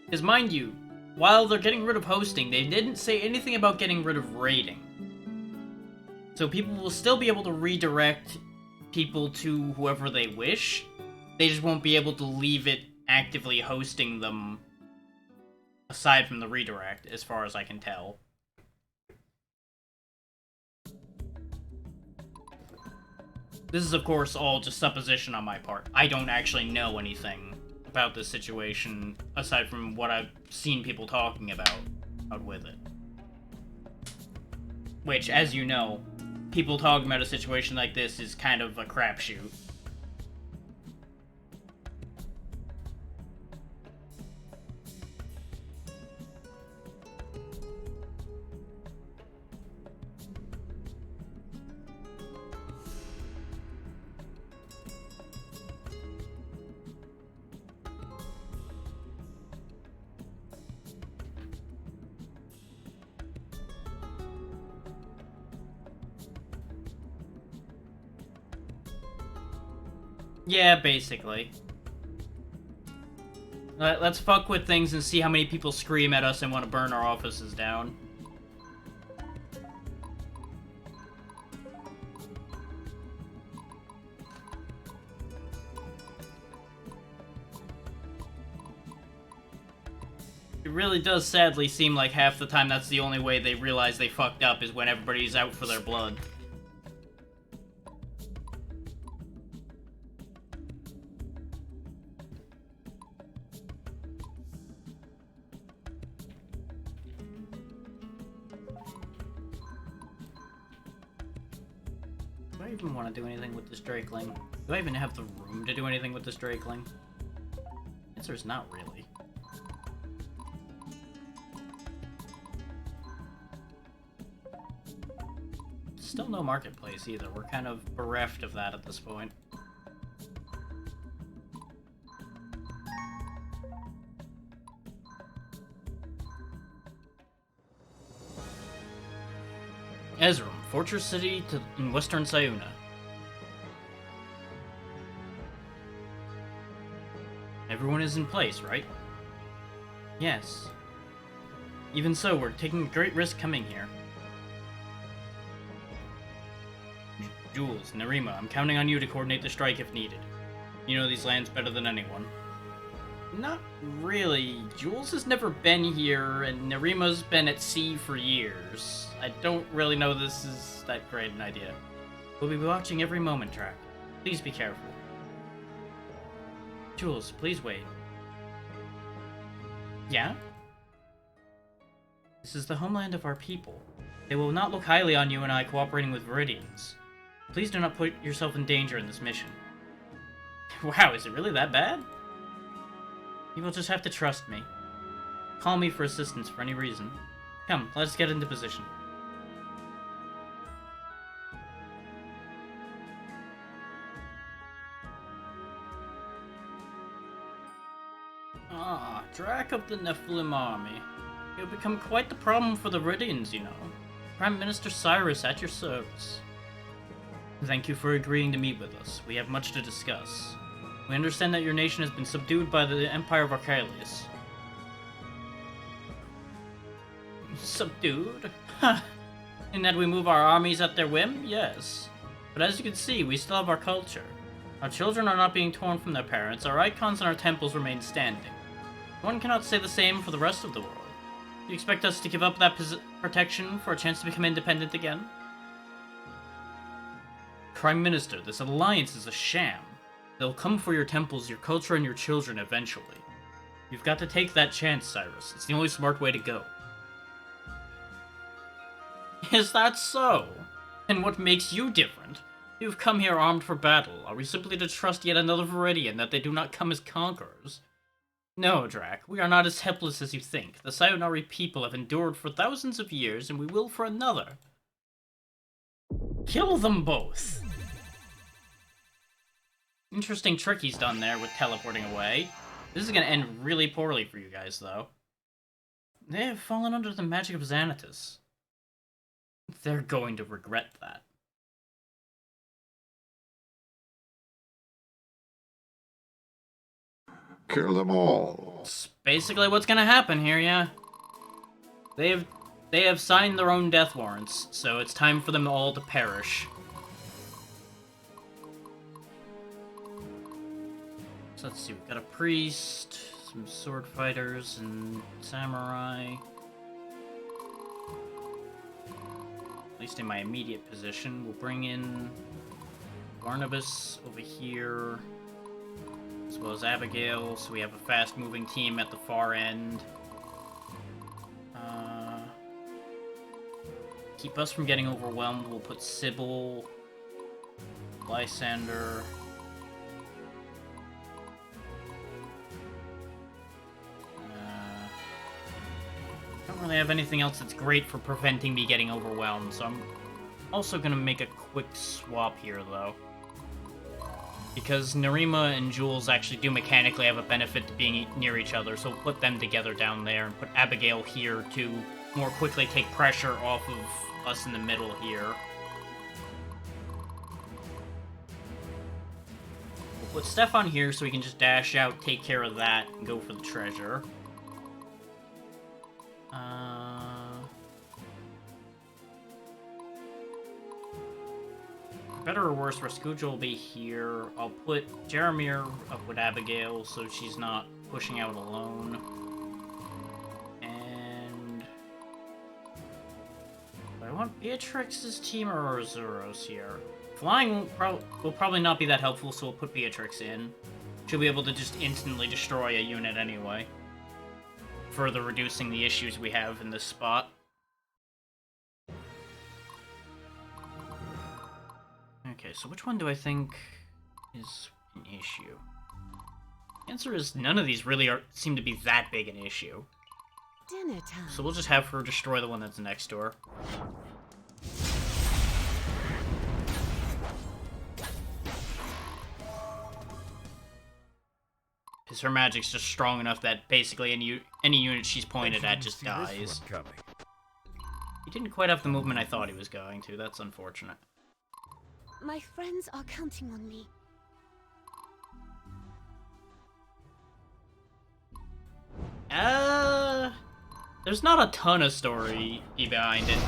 Because mind you, while they're getting rid of hosting, they didn't say anything about getting rid of raiding. So people will still be able to redirect people to whoever they wish. They just won't be able to leave it actively hosting them, aside from the redirect, as far as I can tell. This is, of course, all just supposition on my part. I don't actually know anything about this situation, aside from what I've seen people talking about with it. Which, as you know, people talking about a situation like this is kind of a crapshoot. Yeah, basically. Let's fuck with things and see how many people scream at us and want to burn our offices down. It really does sadly seem like half the time that's the only way they realize they fucked up is when everybody's out for their blood. Do I even want to do anything with this Drakeling? Do I even have the room to do anything with this Drakeling? Answer is not really. Still no marketplace either. We're kind of bereft of that at this point. Ezram, Fortress City in western Sayuna. Everyone is in place, right? Yes. Even so, we're taking a great risk coming here. Jules, Narima, I'm counting on you to coordinate the strike if needed. You know these lands better than anyone. Not really. Jules has never been here, and Nerima's been at sea for years. I don't really know this is that great an idea. We'll be watching every moment, Drac. Please be careful. Jules, please wait. Yeah? This is the homeland of our people. They will not look highly on you and I cooperating with Viridians. Please do not put yourself in danger in this mission. Wow, is it really that bad? You will just have to trust me. Call me for assistance for any reason. Come, let's get into position. Ah, Drac of the Nephilim army. You've become quite the problem for the Viridians, you know. Prime Minister Cyrus at your service. Thank you for agreeing to meet with us. We have much to discuss. We understand that your nation has been subdued by the Empire of Archelius. Subdued? Ha! In that we move our armies at their whim? Yes. But as you can see, we still have our culture. Our children are not being torn from their parents, our icons and our temples remain standing. One cannot say the same for the rest of the world. Do you expect us to give up that protection for a chance to become independent again? Prime Minister, this alliance is a sham. They'll come for your temples, your culture, and your children eventually. You've got to take that chance, Cyrus. It's the only smart way to go. Is that so? And what makes you different? You've come here armed for battle. Are we simply to trust yet another Viridian that they do not come as conquerors? No, Drac, we are not as helpless as you think. The Sayonari people have endured for thousands of years, and we will for another. Kill them both! Interesting trick he's done there with teleporting away. This is gonna end really poorly for you guys, though. They have fallen under the magic of Xanatus. They're going to regret that. Kill them all. It's basically what's gonna happen here, yeah. They have signed their own death warrants, so it's time for them all to perish. So let's see, we've got a priest, some sword fighters, and samurai. At least in my immediate position. We'll bring in Barnabas over here, as well as Abigail, so we have a fast-moving team at the far end. Keep us from getting overwhelmed, we'll put Sybil, Lysander. Don't really have anything else that's great for preventing me getting overwhelmed, so I'm also gonna make a quick swap here, though. Because Nerima and Jules actually do mechanically have a benefit to being near each other, so we'll put them together down there and put Abigail here to more quickly take pressure off of us in the middle here. We'll put Stefan here so we can just dash out, take care of that, and go for the treasure. Better or worse, Raskuja will be here. I'll put Jeremir up with Abigail so she's not pushing out alone. And do I want Beatrix's team or Azuros here? Flying will probably not be that helpful, so we'll put Beatrix in. She'll be able to just instantly destroy a unit anyway, further reducing the issues we have in this spot. Okay, so which one do I think is an issue? The answer is none of these really seem to be that big an issue. Dinner time. So we'll just have her destroy the one that's next to her. Because her magic's just strong enough that basically any unit she's pointed at just dies. He didn't quite have the movement I thought he was going to. That's unfortunate. My friends are counting on me. There's not a ton of story behind it.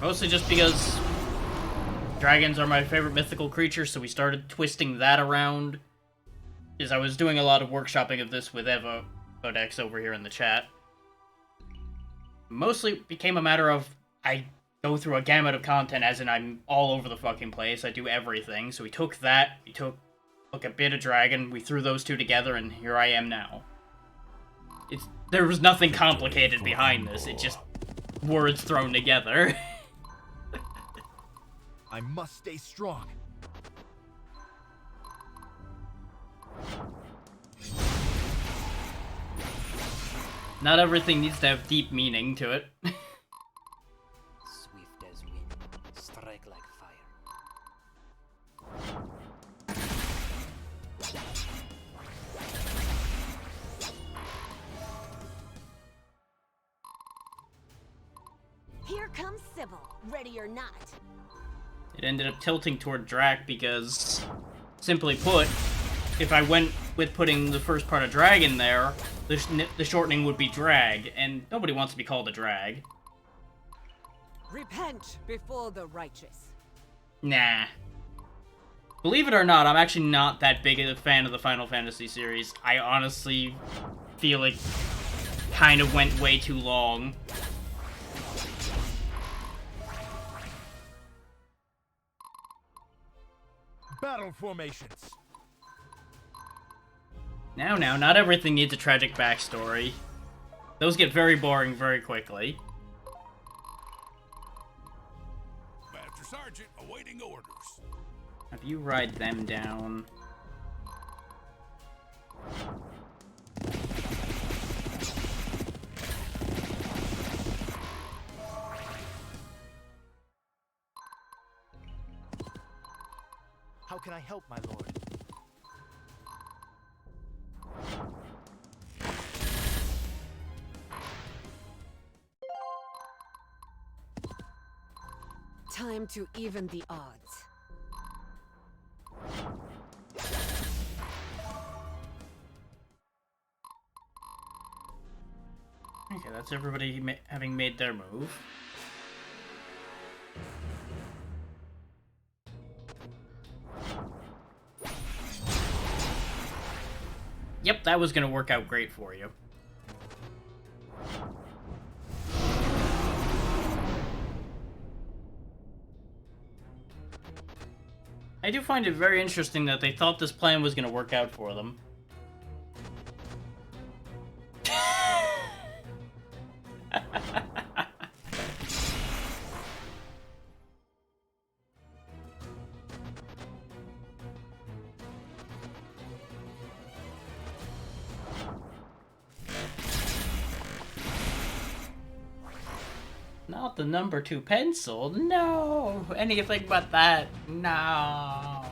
Mostly just because dragons are my favorite mythical creature, so we started twisting that around. is I was doing a lot of workshopping of this with Eva Codex over here in the chat. Mostly became a matter of I go through a gamut of content, as in I'm all over the fucking place. I do everything. So we took that, we took a bit of Dragon, we threw those two together, and here I am now. There was nothing complicated behind this. It just words thrown together. I must stay strong. Not everything needs to have deep meaning to it. Swift as wind, strike like fire. Here comes Sybil, ready or not. It ended up tilting toward Drac because, simply put, if I went with putting the first part of drag in there, the shortening would be drag, and nobody wants to be called a drag. Repent before the righteous. Nah. Believe it or not, I'm actually not that big a fan of the Final Fantasy series. I honestly feel it kind of went way too long. Battle formations. Now, not everything needs a tragic backstory. Those get very boring very quickly. Master Sergeant, awaiting orders. Have you ride them down? How can I help, my lord? Time to even the odds. Okay, that's everybody having made their move. Yep, that was gonna work out great for you. I do find it very interesting that they thought this plan was gonna work out for them. Not the number 2 pencil, no! Anything but that, no!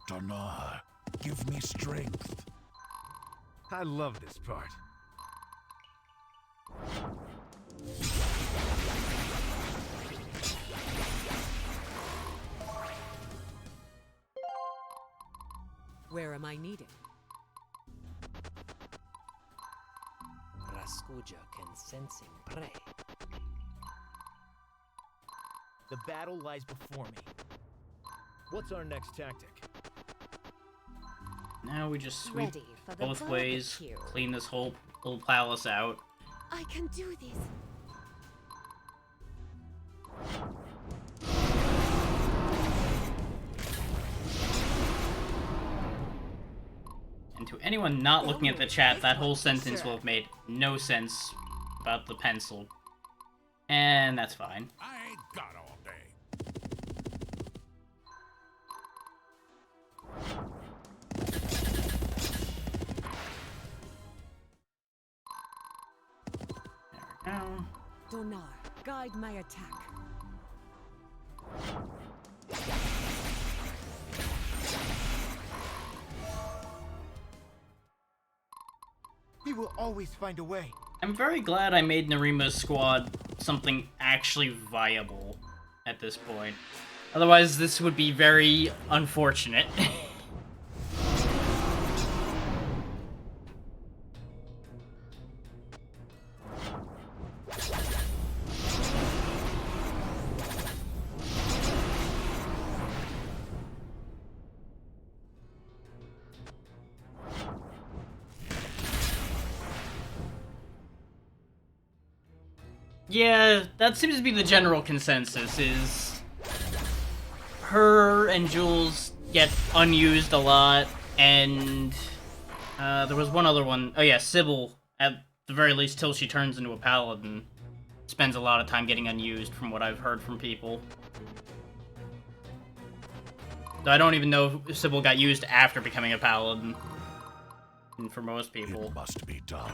Danar, give me strength. I love this part. Where am I needed? Raskuja can sense him prey. The battle lies before me. What's our next tactic? Now we just sweep Ready for the both ways, barbecue. clean this whole little palace out. I can do this. And to anyone not looking at the chat, that whole sentence will have made no sense about the pencil. And that's fine. I ain't got all day. There we go. Donar, guide my attack. We will always find a way. I'm very glad I made Narima's squad something actually viable at this point. Otherwise, this would be very unfortunate. Yeah, that seems to be the general consensus, is her and Jules get unused a lot, and there was one other one. Oh yeah, Sybil, at the very least till she turns into a paladin, spends a lot of time getting unused from what I've heard from people. Though I don't even know if Sybil got used after becoming a paladin. And for most people. It must be done.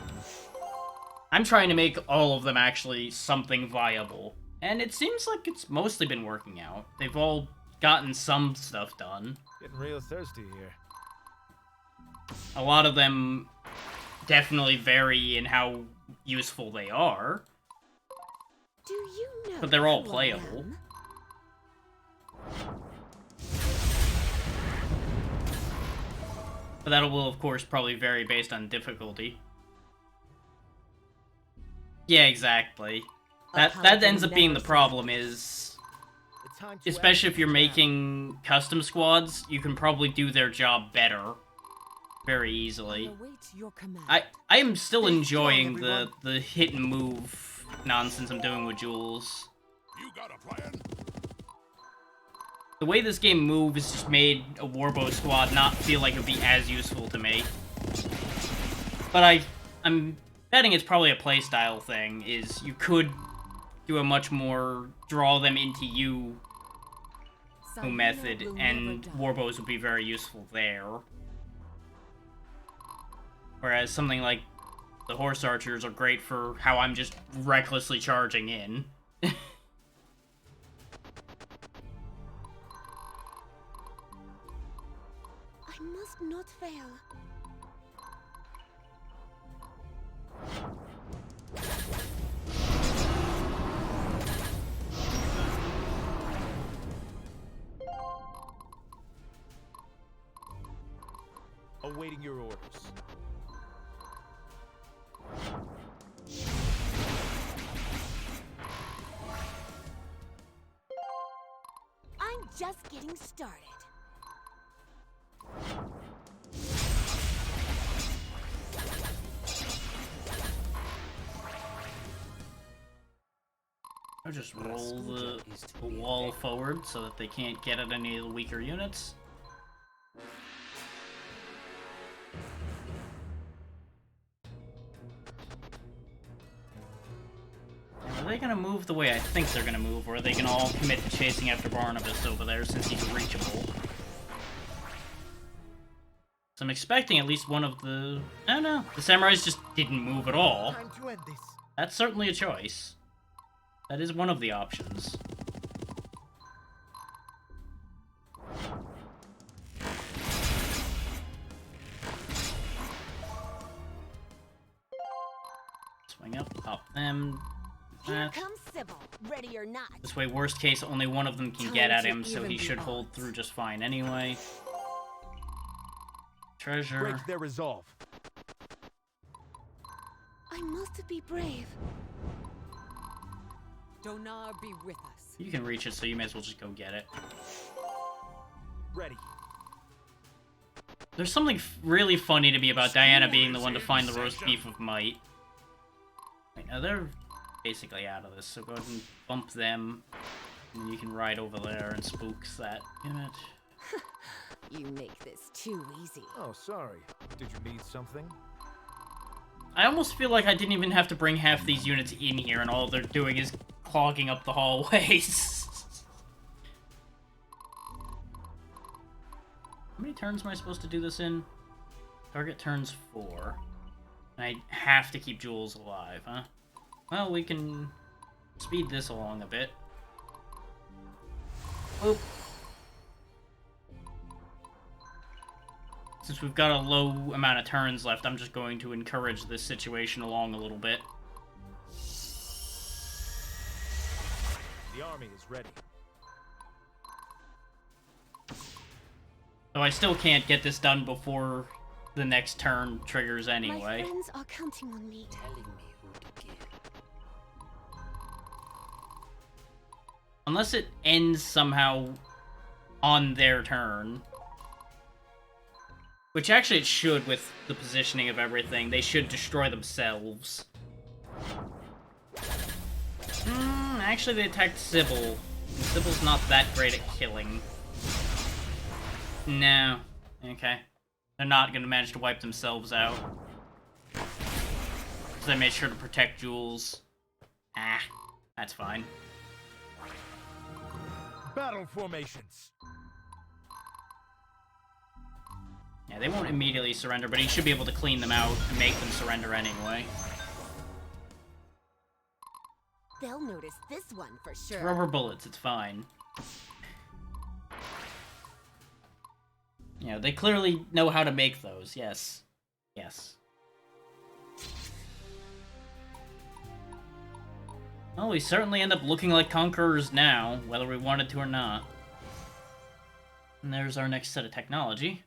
I'm trying to make all of them actually something viable. And it seems like it's mostly been working out. They've all gotten some stuff done. Getting real thirsty here. A lot of them definitely vary in how useful they are. Do you know? But they're all who I playable. am? But that will, of course, probably vary based on difficulty. Yeah, exactly. That ends up being the problem, is... The time to Especially if you're act is now. making custom squads, you can probably do their job better. Very I easily. await your command. I am still Stay enjoying strong, the hit and move nonsense I'm doing with Jules. You got a plan? The way this game moves just made a Warbow squad not feel like it would be as useful to me. But I'm betting it's probably a playstyle thing, is you could do a much more draw them into you Some method, will and never die. Warbows would be very useful there. Whereas something like the Horse Archers are great for how I'm just recklessly charging in. I must not fail. Awaiting your orders. I'm just getting started. I'll just roll the wall forward so that they can't get at any of the weaker units. Are they gonna move the way I think they're gonna move, or are they gonna all commit to chasing after Barnabas over there since he's reachable? So I'm expecting at least one of the... I don't know. The samurais just didn't move at all. Time to end this. That's certainly a choice. That is one of the options. Swing up, pop them. Here That. comes Sybil, ready or not. This way, worst case, only one of them can Time get at to him, so even he the should hold odds. through just fine anyway. Treasure. Break their resolve. I must be brave. Donar be with us. You can reach it, so you may as well just go get it. Ready. There's something really funny to me about Diana being the one to find the roast beef of might. Wait, now they're basically out of this, so go ahead and bump them. And then you can ride over there and spook that unit. You make this too easy. Oh, sorry. Did you need something? I almost feel like I didn't even have to bring half these units in here, and all they're doing is clogging up the hallways. How many turns am I supposed to do this in? Target turns 4. And I have to keep Jules alive, huh? Well, we can speed this along a bit. Oop. Since we've got a low amount of turns left, I'm just going to encourage this situation along a little bit. The army is ready. Though I still can't get this done before the next turn triggers My anyway. friends are counting on me. Telling me who to kill. Unless it ends somehow on their turn. Which actually it should with the positioning of everything. They should destroy themselves. Actually, they attacked Sybil. Sybil's not that great at killing. No. Okay. They're not gonna manage to wipe themselves out. Because I made sure to protect Jules. Ah, that's fine. Battle formations. Yeah, they won't immediately surrender, but he should be able to clean them out and make them surrender anyway. They'll notice this one for sure. Rubber bullets, it's fine. Yeah, they clearly know how to make those, yes. Yes. Well, we certainly end up looking like conquerors now, whether we wanted to or not. And there's our next set of technology.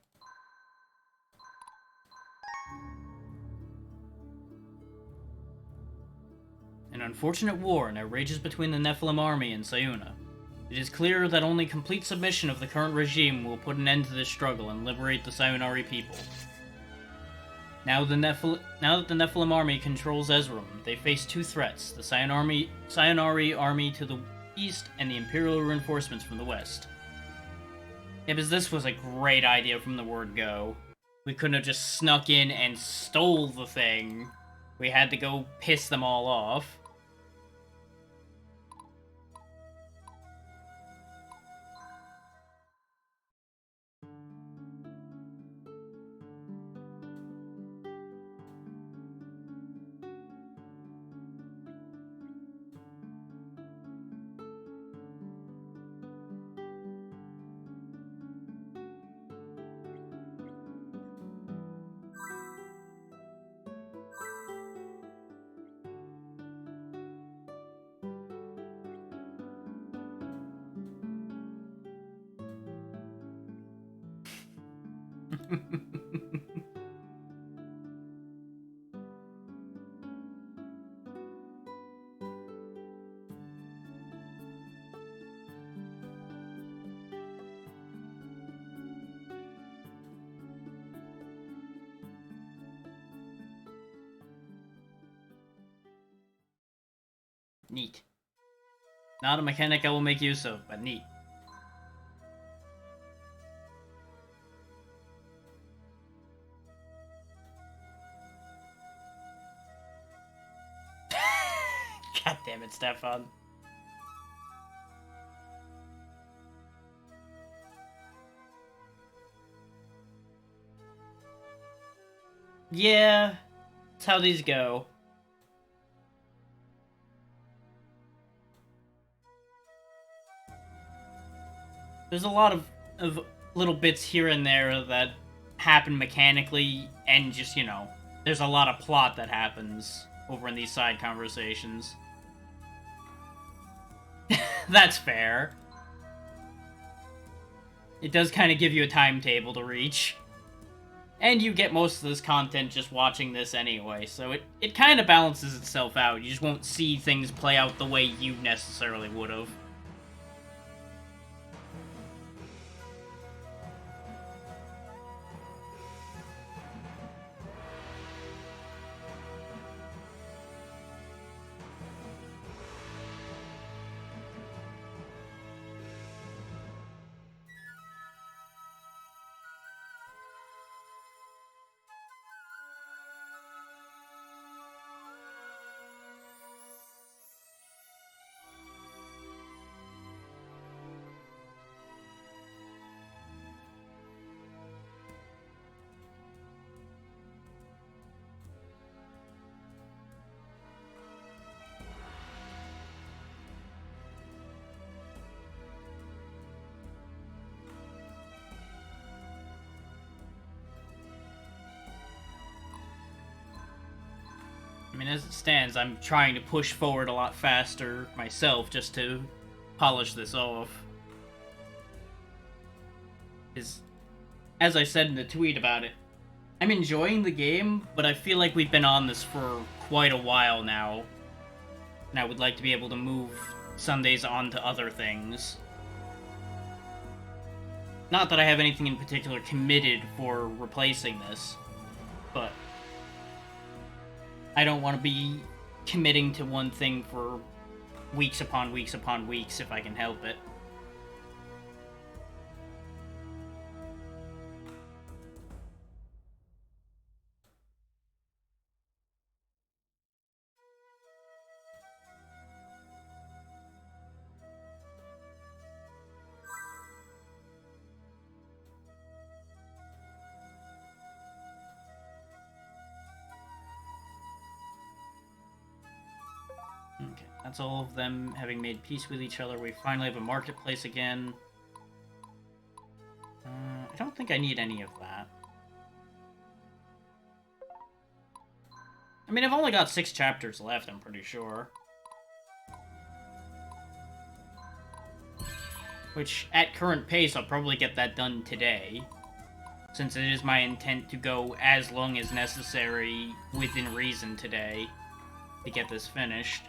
An unfortunate war now rages between the Nephilim army and Sayuna. It is clear that only complete submission of the current regime will put an end to this struggle and liberate the Sayunari people. Now that the Nephilim army controls Ezrom, they face two threats: the Sayunari army to the east and the Imperial reinforcements from the west. Yeah, because this was a great idea from the word go. We couldn't have just snuck in and stole the thing. We had to go piss them all off. Neat. Not a mechanic I will make use of, but neat. God damn it, Stefan. Yeah, that's how these go. There's a lot of little bits here and there that happen mechanically, and just, you know, there's a lot of plot that happens over in these side conversations. That's fair. It does kind of give you a timetable to reach. And you get most of this content just watching this anyway, so it kind of balances itself out. You just won't see things play out the way you necessarily would have. I mean, as it stands, I'm trying to push forward a lot faster myself just to polish this off. As I said in the tweet about it, I'm enjoying the game, but I feel like we've been on this for quite a while now, and I would like to be able to move Sundays on to other things. Not that I have anything in particular committed for replacing this, but I don't want to be committing to one thing for weeks upon weeks upon weeks if I can help it. Okay, that's all of them having made peace with each other. We finally have a marketplace again. I don't think I need any of that. I mean, I've only got 6 chapters left, I'm pretty sure. Which, at current pace, I'll probably get that done today. Since it is my intent to go as long as necessary, within reason today, to get this finished.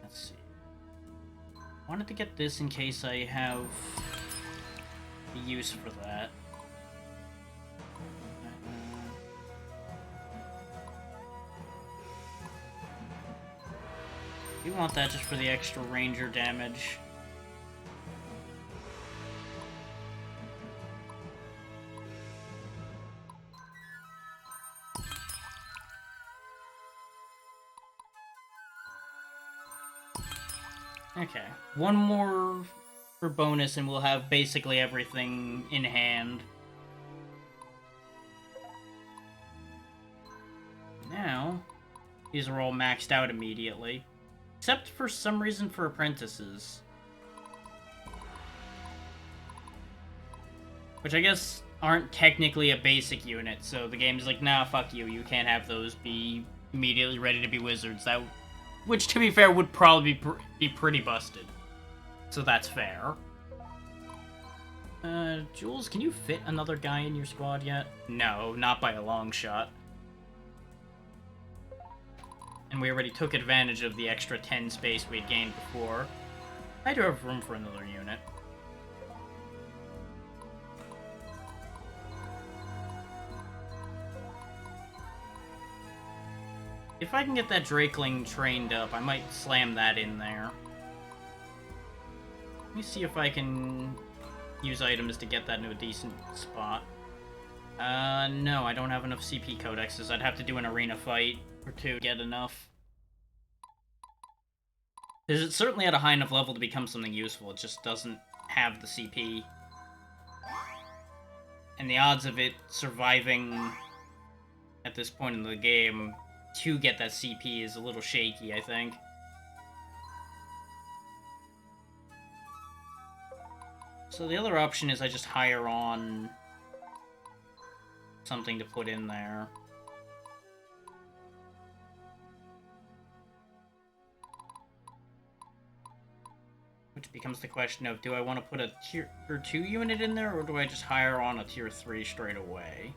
Let's see. Wanted to get this in case I have a use for that. You want that just for the extra ranger damage. Okay, one more for bonus and we'll have basically everything in hand. Now, these are all maxed out immediately. Except for some reason for apprentices. Which I guess aren't technically a basic unit, so the game's like, nah, fuck you, you can't have those be immediately ready to be wizards. That, which, to be fair, would probably be pretty busted. So that's fair. Jules, can you fit another guy in your squad yet? No, not by a long shot. And we already took advantage of the extra 10 space we had gained before. I do have room for another unit. If I can get that Drakeling trained up, I might slam that in there. Let me see if I can use items to get that into a decent spot. No, I don't have enough CP codexes. I'd have to do an arena fight or two to get enough. Because it's certainly at a high enough level to become something useful, it just doesn't have the CP. And the odds of it surviving at this point in the game to get that CP is a little shaky, I think. So the other option is I just hire on something to put in there. Which becomes the question of, do I want to put a tier 2 unit in there, or do I just hire on a tier 3 straight away?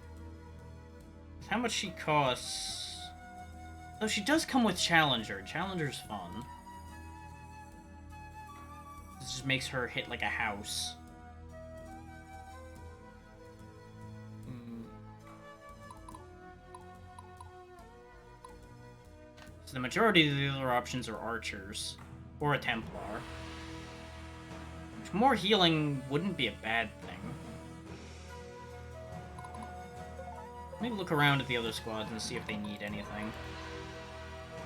How much she costs... Though she does come with Challenger. Challenger's fun. This just makes her hit like a house. So the majority of the other options are archers. Or a Templar. Which more healing wouldn't be a bad thing. Let me look around at the other squads and see if they need anything.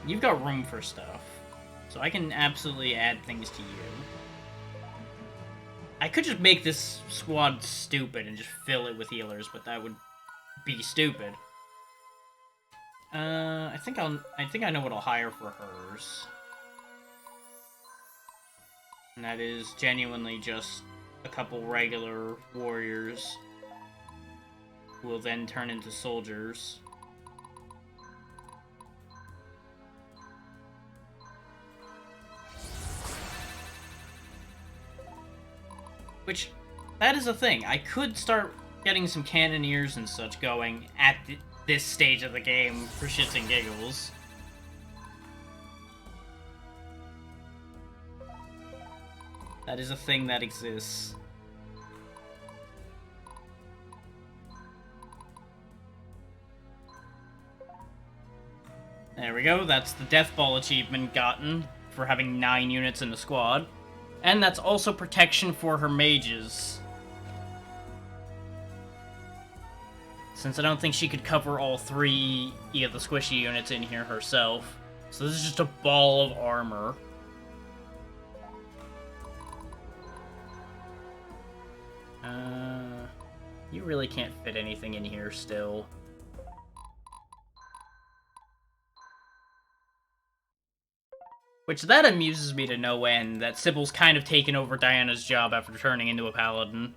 You've got room for stuff, so I can absolutely add things to you. I could just make this squad stupid and just fill it with healers, but that would be stupid. I think I know what I'll hire for hers. And that is genuinely just a couple regular warriors who will then turn into soldiers. Which, that is a thing. I could start getting some cannoneers and such going at this stage of the game for shits and giggles. That is a thing that exists. There we go, that's the Death Ball achievement gotten for having 9 units in the squad. And that's also protection for her mages. Since I don't think she could cover all 3 of the squishy units in here herself. So this is just a ball of armor. You really can't fit anything in here still. Which, that amuses me to no end, that Sybil's kind of taken over Diana's job after turning into a paladin.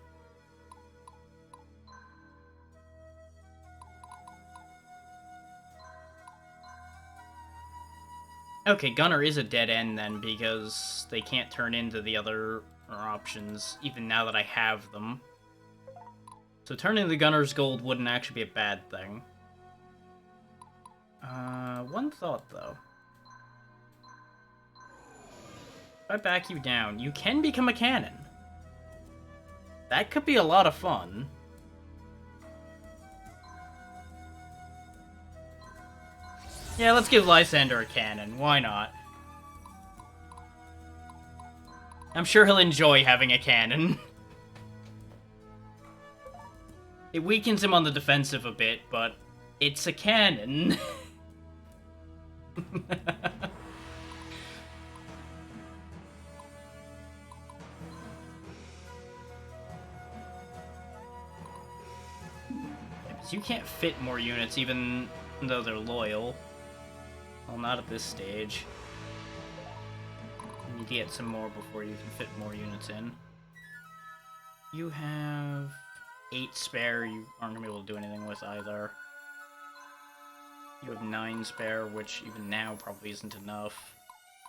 Okay, Gunner is a dead end then, because they can't turn into the other options, even now that I have them. So turning the Gunner's Gold wouldn't actually be a bad thing. One thought, though. If I back you down, you can become a cannon. That could be a lot of fun. Yeah, let's give Lysander a cannon. Why not? I'm sure he'll enjoy having a cannon. It weakens him on the defensive a bit, but it's a cannon. You can't fit more units even though they're loyal. Well, not at this stage. You need to get some more before you can fit more units in. You have 8 spare you aren't going to be able to do anything with either. You have 9 spare, which even now probably isn't enough.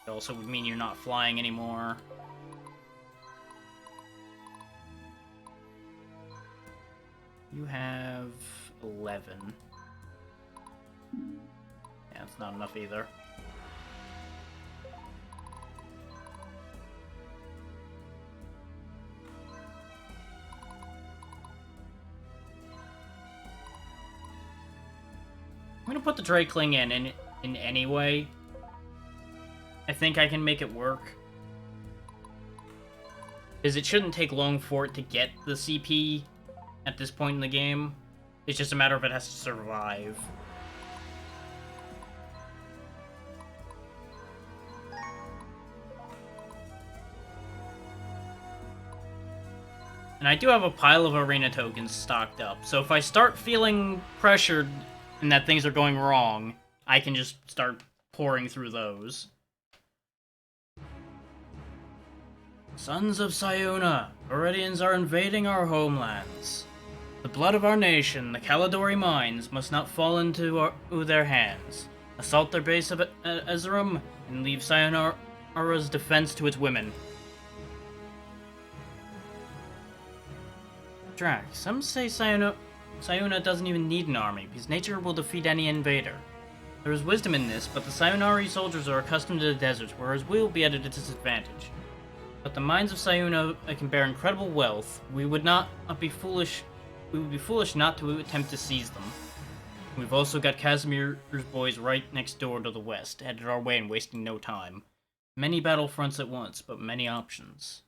It also would mean you're not flying anymore. You have 11. Yeah, it's not enough either. I'm gonna put the Drakeling in anyway. I think I can make it work. Because it shouldn't take long for it to get the CP at this point in the game. It's just a matter of it has to survive. And I do have a pile of arena tokens stocked up, so if I start feeling pressured and that things are going wrong, I can just start pouring through those. Sons of Siona, Viridians are invading our homelands. The blood of our nation, the Caladori mines, must not fall into their hands. Assault their base of Ezerum, and leave Sionara's defense to its women. Drac, some say Siona doesn't even need an army, because nature will defeat any invader. There is wisdom in this, but the Sionari soldiers are accustomed to the deserts, whereas we will be at a disadvantage. But the mines of Siona can bear incredible wealth. We would be foolish not to attempt to seize them. We've also got Casimir's boys right next door to the west, headed our way and wasting no time. Many battlefronts at once, but many options.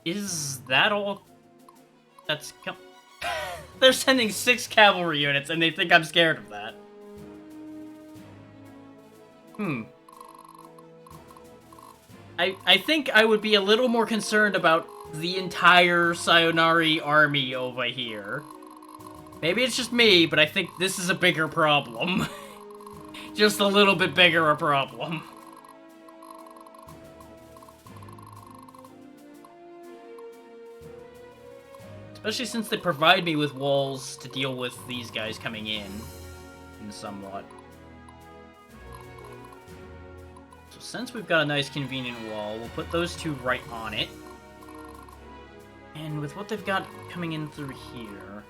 Is that all? They're sending 6 cavalry units, and they think I'm scared of that. I think I would be a little more concerned about the entire Sionari army over here. Maybe it's just me, but I think this is a bigger problem. Just a little bit bigger a problem. Especially since they provide me with walls to deal with these guys coming in somewhat. So since we've got a nice convenient wall, we'll put those 2 right on it. And with what they've got coming in through here,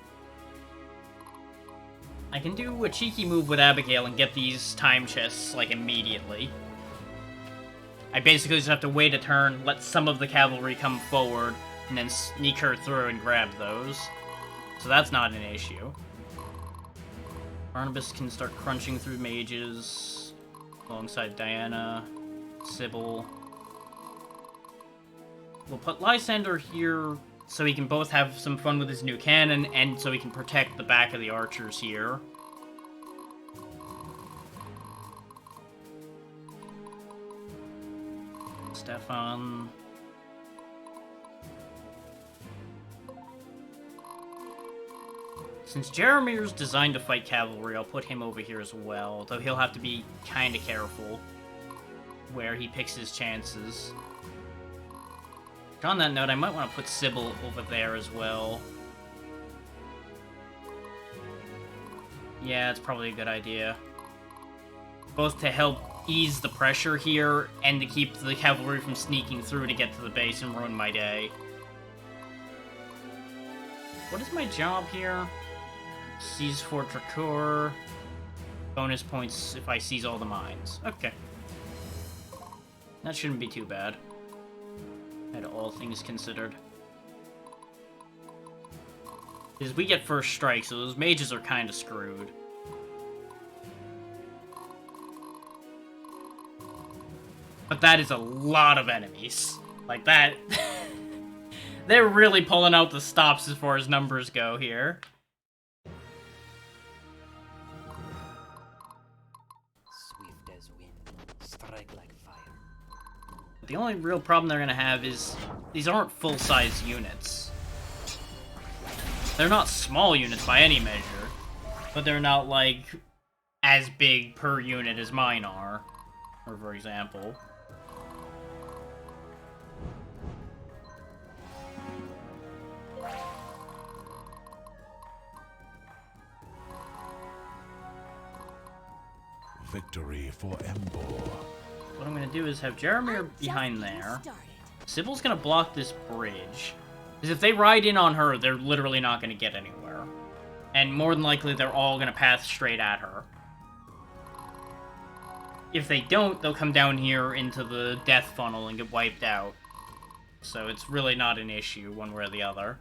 I can do a cheeky move with Abigail and get these time chests, like, immediately. I basically just have to wait a turn, let some of the cavalry come forward, and then sneak her through and grab those. So that's not an issue. Barnabas can start crunching through mages alongside Diana, Sybil. We'll put Lysander here so he can both have some fun with his new cannon and so he can protect the back of the archers here. Stefan. Since Jaramir's designed to fight cavalry, I'll put him over here as well, though he'll have to be kinda careful where he picks his chances. On that note, I might want to put Sybil over there as well. Yeah, it's probably a good idea. Both to help ease the pressure here, and to keep the cavalry from sneaking through to get to the base and ruin my day. What is my job here? Seize Fort Dracour. Bonus points if I seize all the mines. Okay. That shouldn't be too bad. Had all things considered. Because we get first strike, so those mages are kind of screwed. But that is a lot of enemies. Like that... They're really pulling out the stops as far as numbers go here. Swift as wind, strike like fire. The only real problem they're gonna have is these aren't full-size units. They're not small units by any measure, but they're not like as big per unit as mine are, or for example. Victory for Embor. What I'm gonna do is have Jaramir behind there. Sybil's gonna block this bridge. Because if they ride in on her, they're literally not gonna get anywhere. And more than likely, they're all gonna pass straight at her. If they don't, they'll come down here into the death funnel and get wiped out. So it's really not an issue, one way or the other.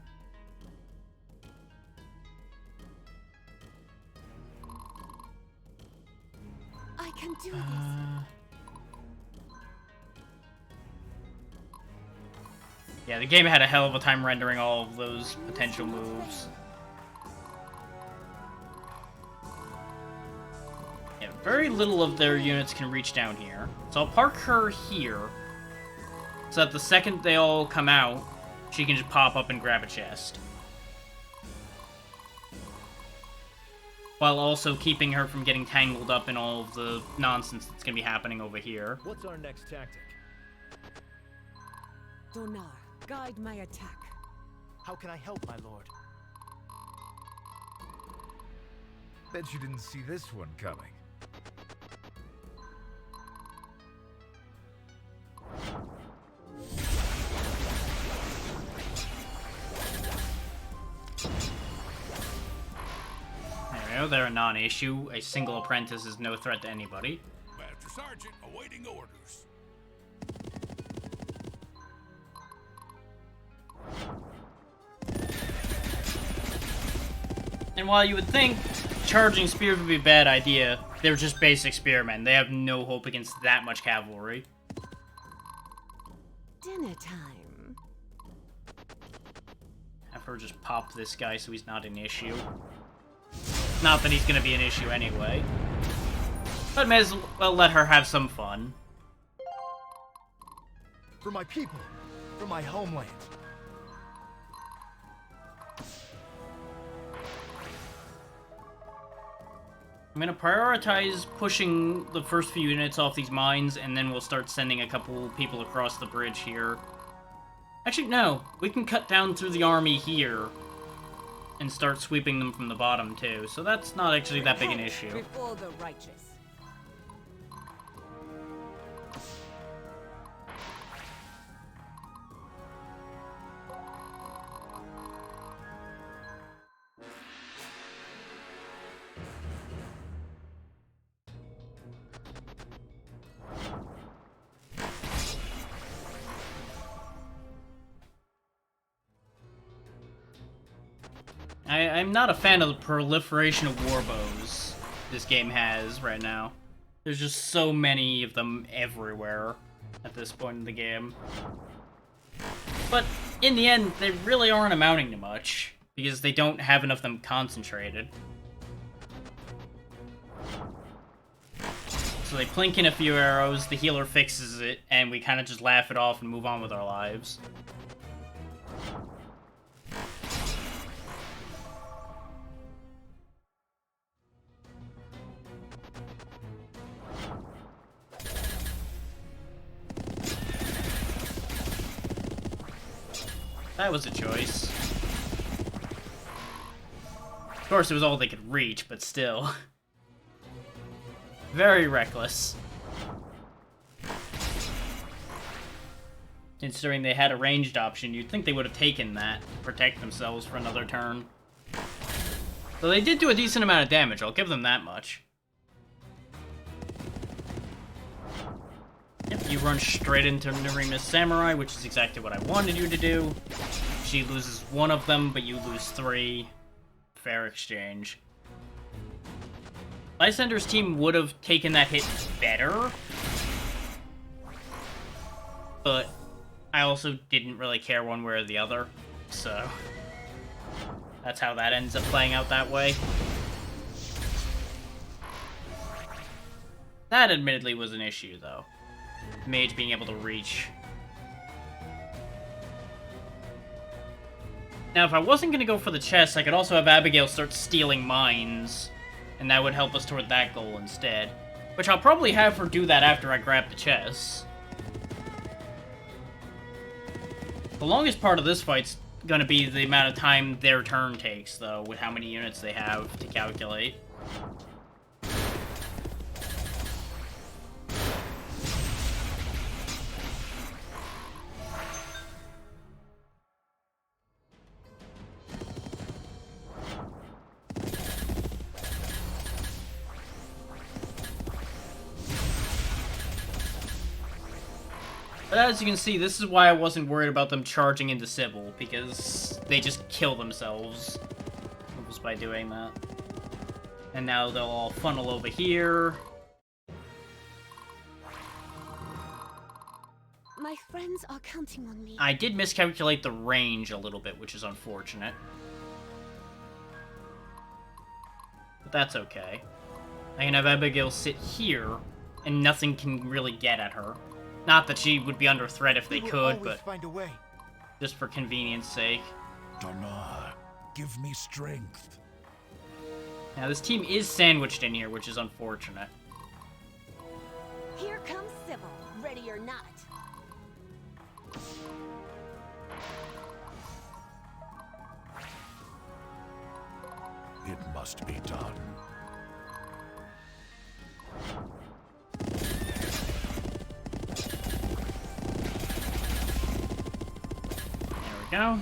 I can do this. Yeah, the game had a hell of a time rendering all of those potential moves. Yeah, very little of their units can reach down here. So I'll park her here, so that the second they all come out, she can just pop up and grab a chest. While also keeping her from getting tangled up in all of the nonsense that's going to be happening over here. What's our next tactic? Donar, guide my attack. How can I help, my lord? Bet you didn't see this one coming. There we go, they're a non-issue. A single apprentice is no threat to anybody. Master Sergeant awaiting orders. And while you would think charging spears would be a bad idea, they're just basic spearmen. They have no hope against that much cavalry. Dinner time. Have her just pop this guy so he's not an issue. Not that he's gonna be an issue anyway. But may as well let her have some fun. For my people, for my homeland. I'm gonna prioritize pushing the first few units off these mines, and then we'll start sending a couple people across the bridge here. Actually, no. We can cut down through the army here and start sweeping them from the bottom, too. So that's not actually that big an issue. Before the righteous. I'm not a fan of the proliferation of warbows. this game has right now. There's just so many of them everywhere at this point in the game. But in the end, they really aren't amounting to much, because they don't have enough of them concentrated. So they plink in a few arrows, the healer fixes it, and we kind of just laugh it off and move on with our lives. That was a choice. Of course, it was all they could reach, but still. Very reckless. Considering they had a ranged option, you'd think they would have taken that to protect themselves for another turn. So they did do a decent amount of damage, I'll give them that much. Yep, you run straight into Narima's Samurai, which is exactly what I wanted you to do. She loses one of them, but you lose 3. Fair exchange. Lysander's team would have taken that hit better, but I also didn't really care one way or the other, so that's how that ends up playing out that way. That admittedly was an issue, though. Mage being able to reach. Now, if I wasn't going to go for the chest, I could also have Abigail start stealing mines, and that would help us toward that goal instead. Which I'll probably have her do that after I grab the chest. The longest part of this fight's going to be the amount of time their turn takes, though, with how many units they have to calculate. But as you can see, this is why I wasn't worried about them charging into Sybil, because they just kill themselves just by doing that. And now they'll all funnel over here. My friends are counting on me. I did miscalculate the range a little bit, which is unfortunate. But that's okay. I can have Abigail sit here, and nothing can really get at her. Not that she would be under threat if they could, but find a way. just for convenience sake. Dana, give me strength. Now, this team is sandwiched in here, which is unfortunate. Here comes Sybil, ready or not. It must be done. Go.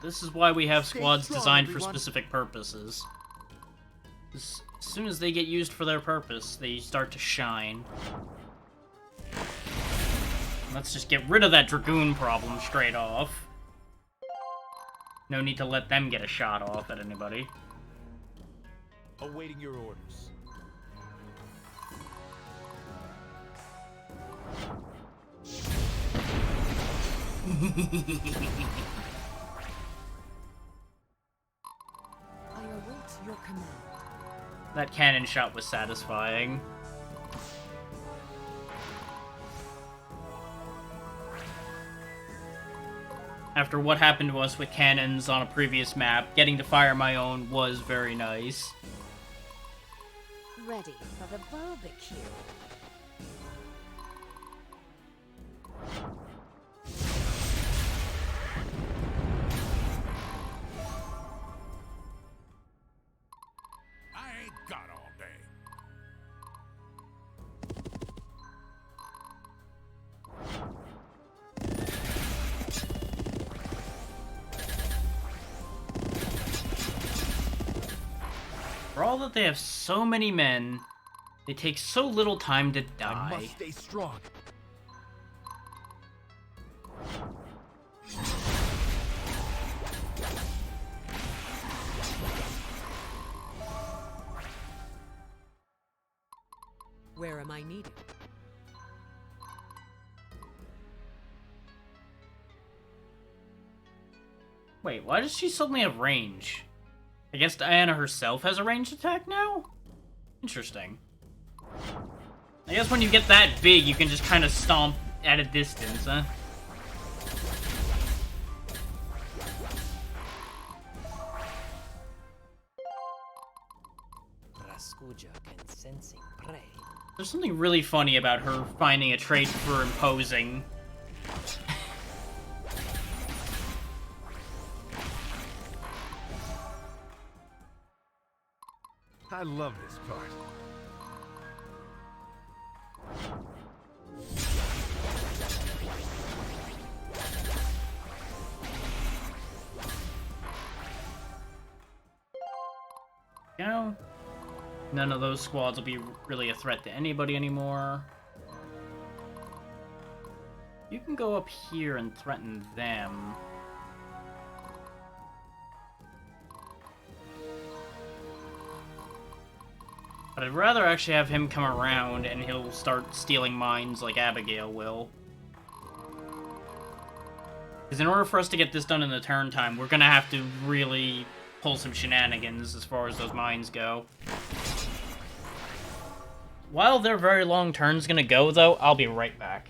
This is why we have squads designed for specific purposes. As soon as they get used for their purpose, they start to shine. Let's just get rid of that Dragoon problem straight off. No need to let them get a shot off at anybody. Awaiting your orders. I await your command. That cannon shot was satisfying. After what happened to us with cannons on a previous map, getting to fire my own was very nice. Ready for the barbecue. I ain't got all day. For all that they have so many men, they take so little time to I die. must stay strong. Where am I needed? Wait, why does she suddenly have range? I guess Diana herself has a ranged attack now? Interesting. I guess when you get that big, you can just kind of stomp at a distance, huh? Raskuja can sensing prey. There's something really funny about her finding a trait for imposing. I love this part. You know, none of those squads will be really a threat to anybody anymore. You can go up here and threaten them. But I'd rather actually have him come around and he'll start stealing mines like Abigail will. Because in order for us to get this done in the turn time, we're gonna have to really pull some shenanigans as far as those mines go. While their very long turn's gonna go, though, I'll be right back.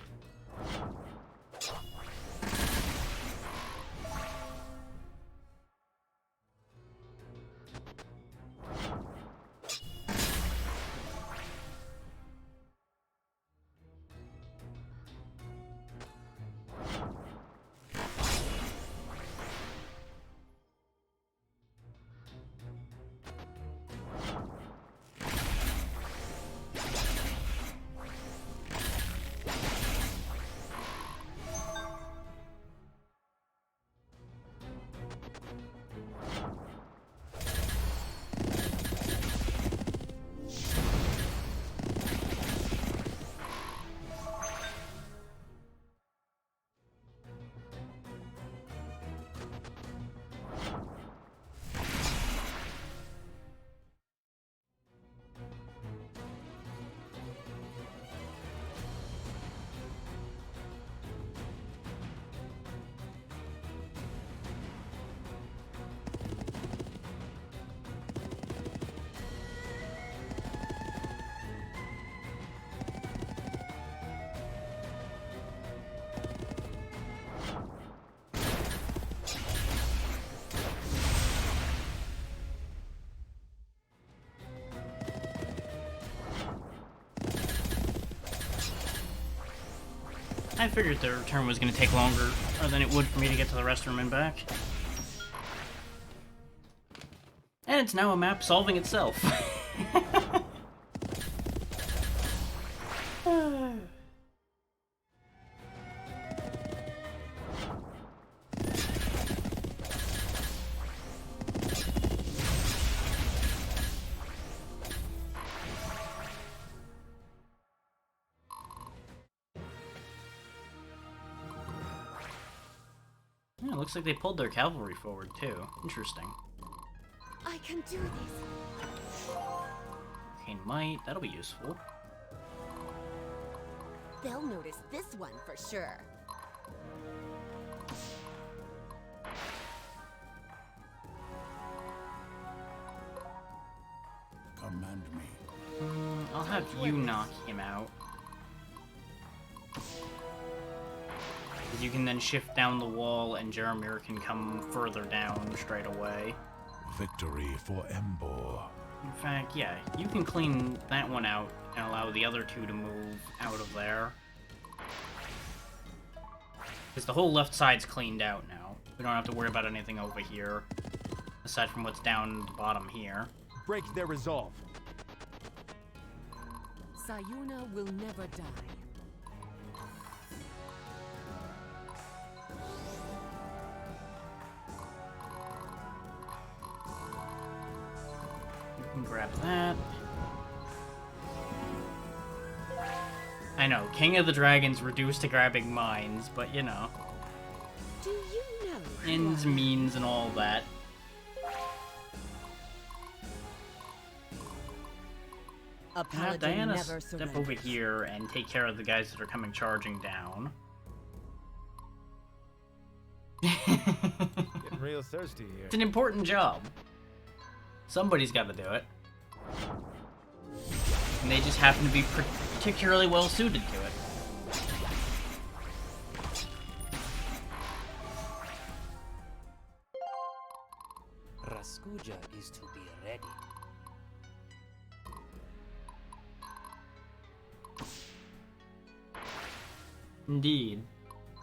I figured their turn was going to take longer than it would for me to get to the restroom and back. And it's now a map solving itself. Yeah, looks like they pulled their cavalry forward too. Interesting. I can do this. Arcane Might, that'll be useful. They'll notice this one for sure. Command me. I'll have you knock him out. You can then shift down the wall and Jaromir can come further down straight away. Victory for Embor. In fact, yeah, you can clean that one out and allow the other two to move out of there. Because the whole left side's cleaned out now. We don't have to worry about anything over here, aside from what's down the bottom here. Break their resolve. Sayuna will never die. You can grab that. I know, King of the Dragons reduced to grabbing mines, but you know. Do you know? Ends, means, and all that. A Have paladin Diana never step surrenders. over here and take care of the guys that are coming charging down. Getting real thirsty here. It's an important job. Somebody's got to do it. And they just happen to be particularly well suited to it. Raskuja is to be ready. Indeed.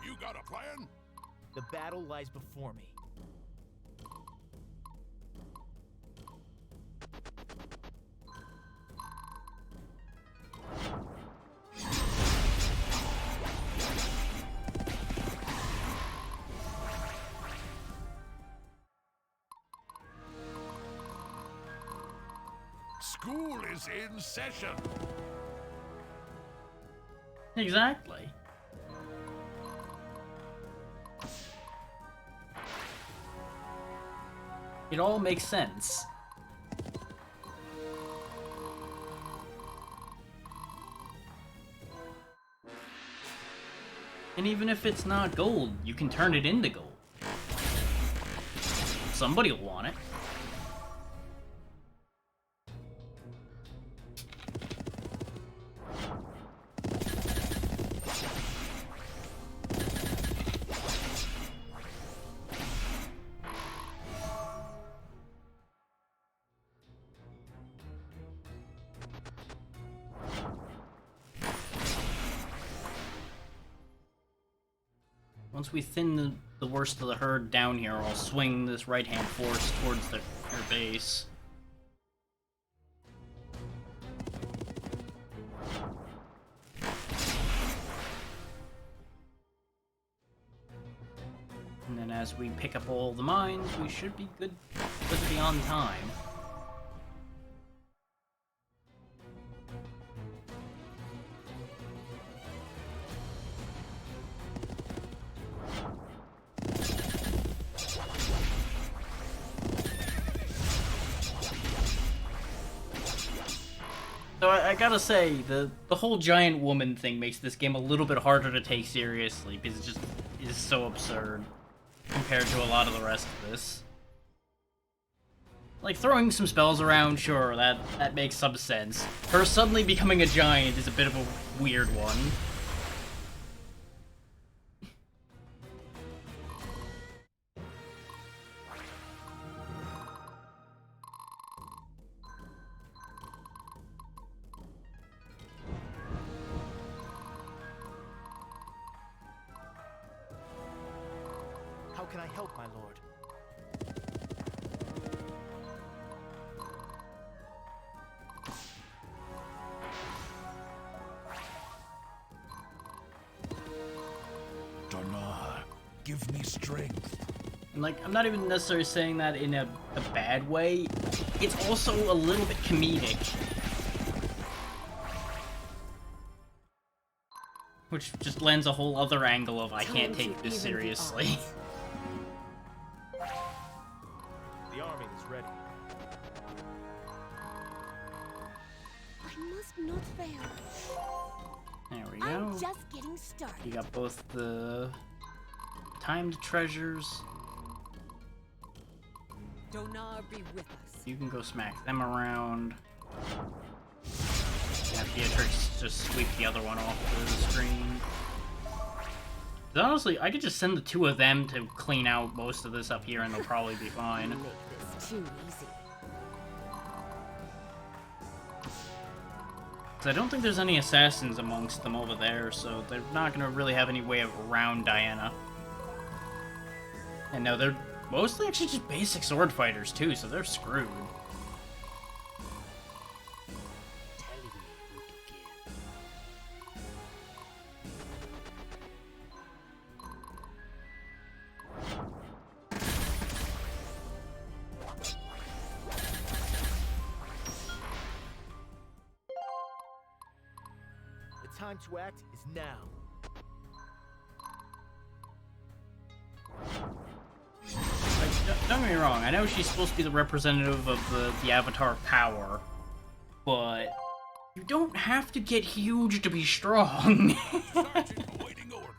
You got a plan? The battle lies before me. School is in session. Exactly. It all makes sense. And even if it's not gold, you can turn it into gold. Somebody will want it. Once we thin the worst of the herd down here, I'll swing this right-hand force towards their base. And then as we pick up all the mines, we should be good to be on time. So I gotta say, the whole giant woman thing makes this game a little bit harder to take seriously, because it just is so absurd compared to a lot of the rest of this. Like, throwing some spells around, sure, that makes some sense. Her suddenly becoming a giant is a bit of a weird one. How can I help, my lord? Donar, give me strength. And, like, I'm not even necessarily saying that in a bad way. It's also a little bit comedic. Which just lends a whole other angle of I can't take this seriously. The army is ready. I must not fail. There we I'm go. just getting started. You got both the timed treasures. Donar be with us. You can go smack them around. Have Beatrix just sweep the other one off the screen. 'Cause honestly, I could just send the two of them to clean out most of this up here and they'll probably be fine. Make this too easy. Because I don't think there's any assassins amongst them over there, so they're not going to really have any way of around Diana. And no, they're mostly actually just basic sword fighters too, so they're screwed. Telling me who to kill. The time to act is now. Like, don't get me wrong, I know she's supposed to be the representative of the Avatar power, but You don't have to get huge to be strong. Sergeant awaiting orders.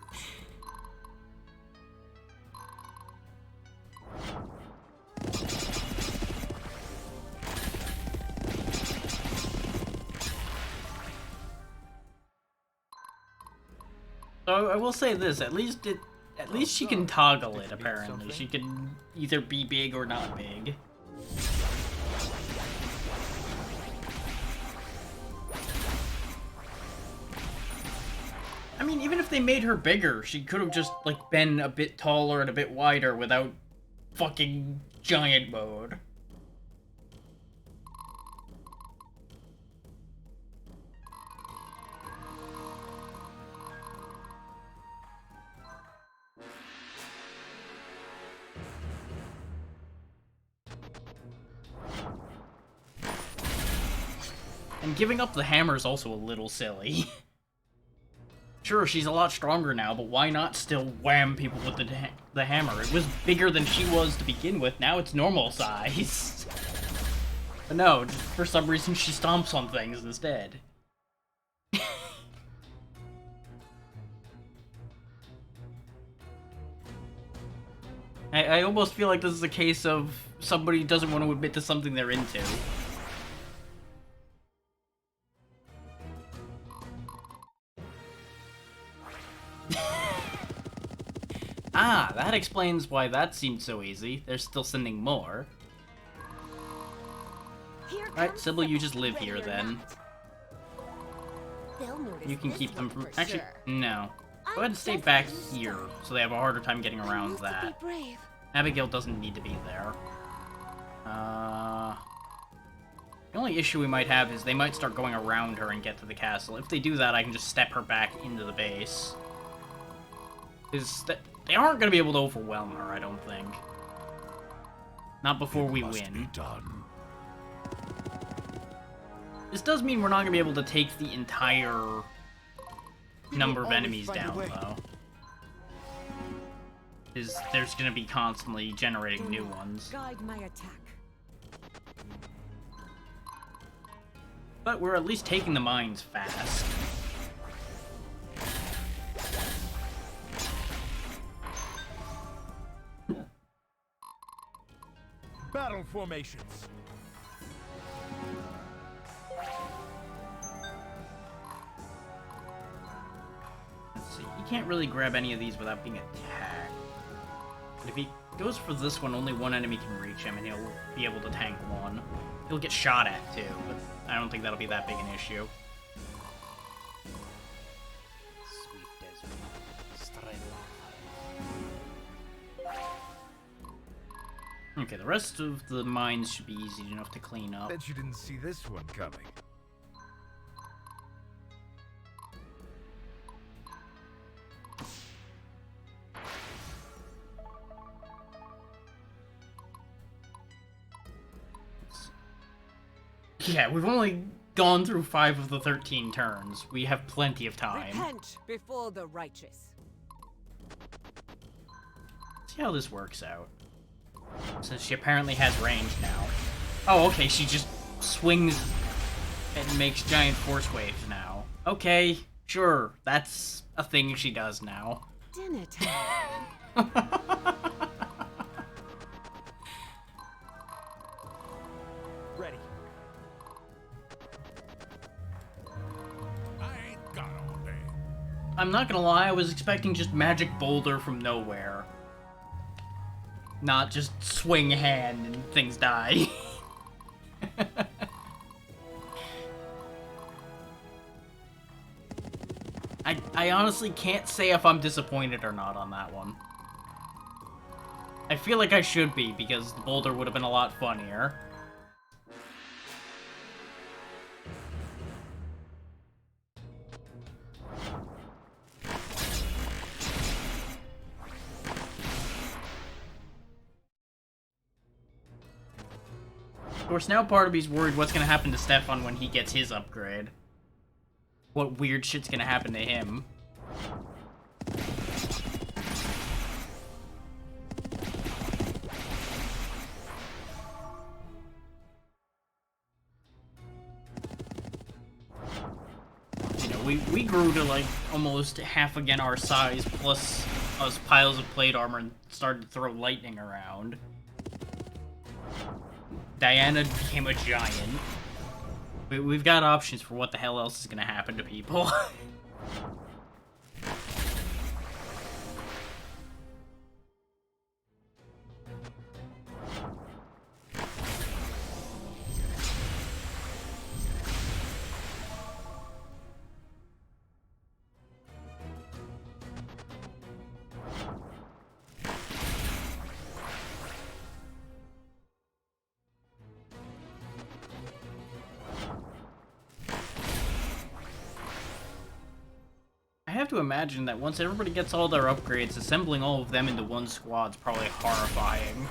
So I will say this, at least she can toggle it, Did you beat apparently. something? She can either be big or not big. I mean, even if they made her bigger, she could have just, like, been a bit taller and a bit wider without fucking giant mode. And giving up the hammer is also a little silly. Sure, she's a lot stronger now, but why not still wham people with the hammer? It was bigger than she was to begin with, now it's normal size. But no, just for some reason she stomps on things instead. I almost feel like this is a case of somebody doesn't want to admit to something they're into. Ah, that explains why that seemed so easy. They're still sending more. Right, Sybil, you just live here then. You can keep them from... Actually, no. Go ahead and stay back here, so they have a harder time getting around that. Abigail doesn't need to be there. The only issue we might have is they might start going around her and get to the castle. If they do that, I can just step her back into the base. They aren't going to be able to overwhelm her, I don't think. Not before we Must be win. done. This does mean we're not going to be able to take the entire number of always enemies find a down, way. though. There's going to be constantly generating new ones. Guide my attack. But we're at least taking the mines fast. Battle formations. Let's see, he can't really grab any of these without being attacked. But if he goes for this one, only one enemy can reach him, and he'll be able to tank one. He'll get shot at, too, but I don't think that'll be that big an issue. Sweet desert. Straight Okay, the rest of the mines should be easy enough to clean up. Bet you didn't see this one coming. Yeah, we've only gone through 5 of the 13 turns. We have plenty of time. Repent before the righteous. See how this works out. Since she apparently has range now. Oh, okay, she just swings and makes giant force waves now. Okay, sure, that's a thing she does now. Dinner time. Ready. I ain't got all day. I'm not gonna lie, I was expecting just magic boulder from nowhere. Not just swing hand and things die. I honestly can't say if I'm disappointed or not on that one. I feel like I should be, because the boulder would have been a lot funnier. Of course, now part of me's worried what's gonna happen to Stefan when he gets his upgrade. What weird shit's gonna happen to him. we grew to like almost half again our size, plus us piles of plate armor, and started to throw lightning around. Diana became a giant. We've got options for what the hell else is gonna happen to people. I have to imagine that once everybody gets all their upgrades, assembling all of them into one squad's probably horrifying.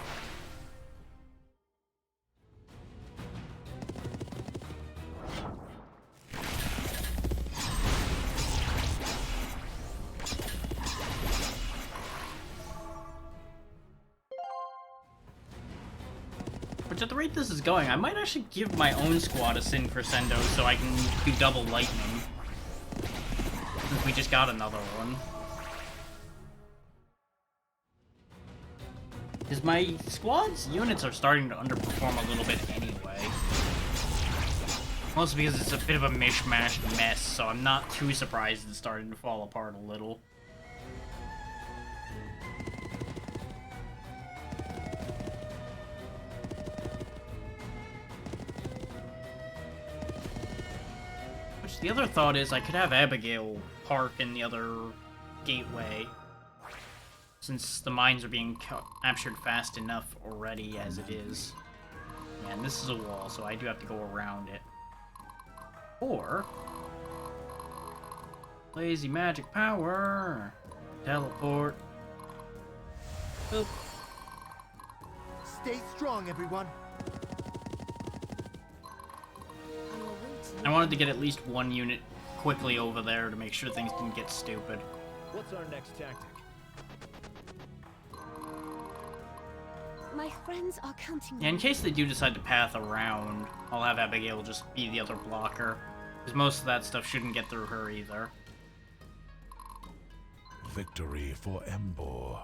Which, at the rate this is going, I might actually give my own squad a Sin Crescendo so I can do double lightning. Since we just got another one. Because my squad's units are starting to underperform a little bit anyway. Mostly because it's a bit of a mishmash mess, so I'm not too surprised it's starting to fall apart a little. The other thought is I could have Abigail park in the other gateway, since the mines are being captured fast enough already as it is. And this is a wall, so I do have to go around it. Or lazy magic power, teleport. Boop. Stay strong, everyone. I wanted to get at least one unit quickly over there to make sure things didn't get stupid. What's our next tactic? My friends are counting. Yeah, in case they do decide to path around, I'll have Abigail just be the other blocker. Because most of that stuff shouldn't get through her either. Victory for Embor.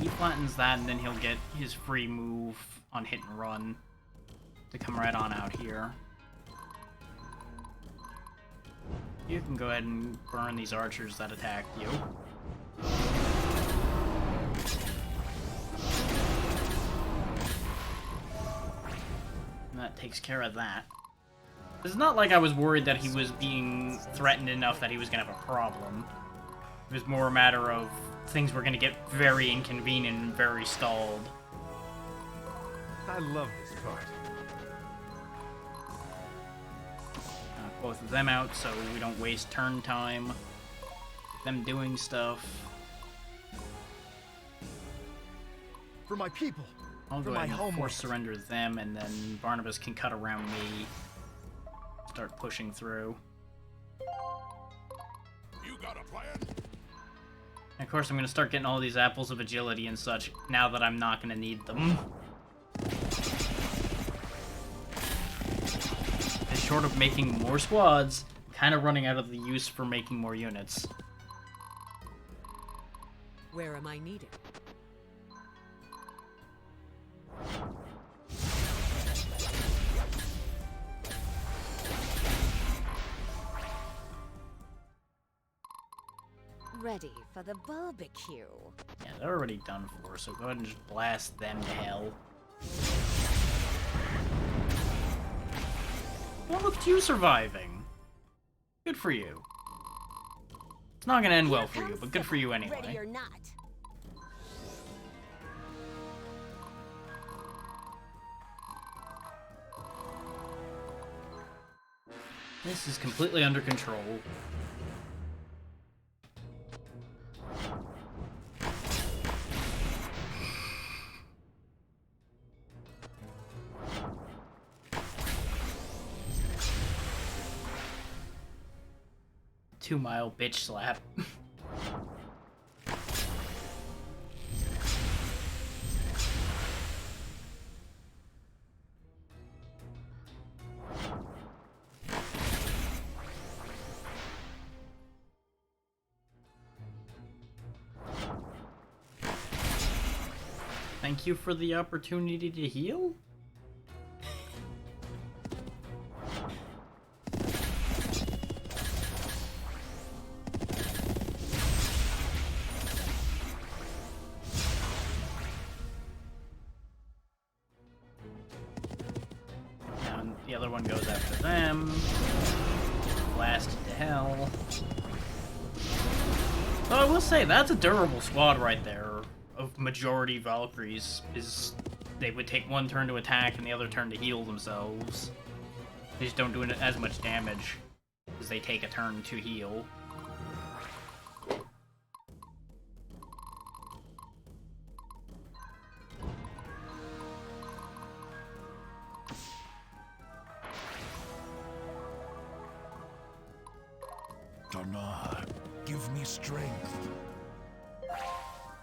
He flattens that, and then he'll get his free move on hit and run to come right on out here. You can go ahead and burn these archers that attacked you. And that takes care of that. It's not like I was worried that he was being threatened enough that he was gonna have a problem. It was more a matter of things were gonna get very inconvenient and very stalled. I love this part. Knock both of them out so we don't waste turn time. Them doing stuff. For my people. I'll For go my ahead and homeworld. force surrender them, and then Barnabas can cut around me. Start pushing through. You got a plan? And of course, I'm gonna start getting all these apples of agility and such now that I'm not gonna need them. And short of making more squads, I'm kind of running out of the use for making more units. Where am I needed? Ready for the barbecue. Yeah, they're already done for, so go ahead and just blast them to hell. Well, look at you surviving. Good for you. It's not gonna end well for you, but good for you Ready anyway. or not. This is completely under control. Two-mile bitch slap. Thank you for the opportunity to heal? And the other one goes after them. Blasted to hell. Oh, I will say, that's a durable squad right there. Of majority Valkyries, is they would take one turn to attack and the other turn to heal themselves. They just don't do as much damage as they take a turn to heal. Donar, give me strength.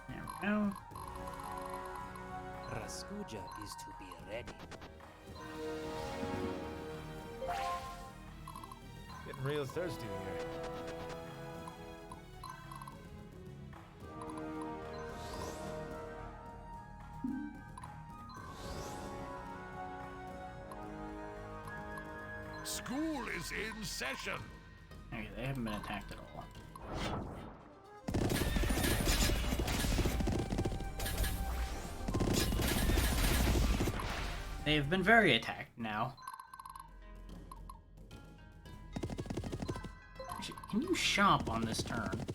There we go. Raskuja is to be ready. Getting real thirsty here. School is in session. Okay, they haven't been attacked at all. They've been very attacked now. Actually, can you shop on this turn?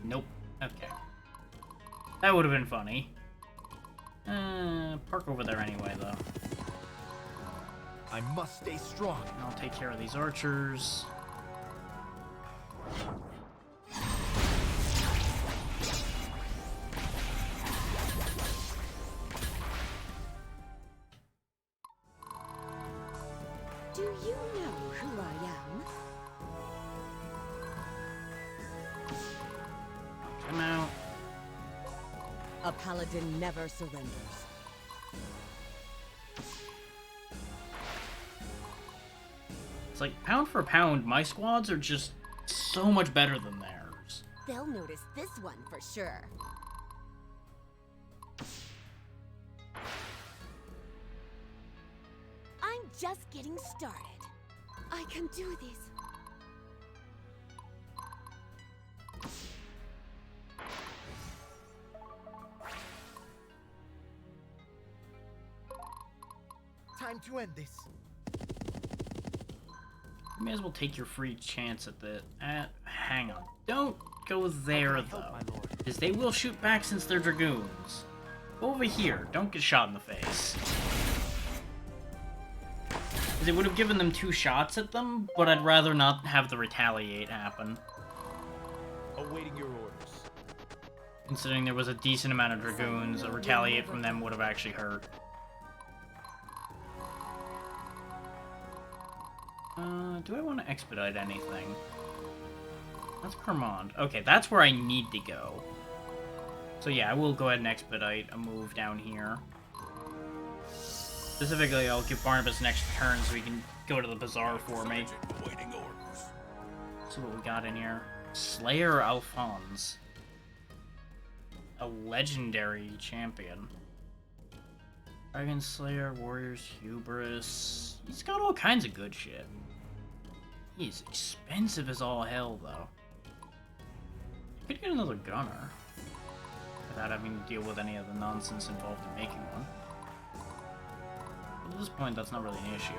Nope. Okay. That would have been funny. Park over there anyway, though. I must stay strong. And I'll take care of these archers. Do you know who I am? Come out. A paladin never surrenders. It's like, pound for pound, my squads are just so much better than theirs. They'll notice this one for sure. I'm just getting started. I can do this. Time to end this. You may as well take your free chance at the... hang on. Don't go there, Help, though. my lord. Because they will shoot back since they're dragoons. Go over here. Don't get shot in the face. 'Cause it would have given them 2 shots at them, but I'd rather not have the retaliate happen. Awaiting your orders. Considering there was a decent amount of dragoons, a retaliate from them would have actually hurt. Do I want to expedite anything? That's Kermond. Okay, that's where I need to go. So yeah, I will go ahead and expedite a move down here. Specifically, I'll give Barnabas an extra turn so he can go to the bazaar for me. Sergeant awaiting orders. See what we got in here. Slayer Alphonse. A legendary champion. Dragon Slayer, Warriors Hubris. He's got all kinds of good shit. He's expensive as all hell, though. Could get another gunner. Without having to deal with any of the nonsense involved in making one. But at this point, that's not really an issue.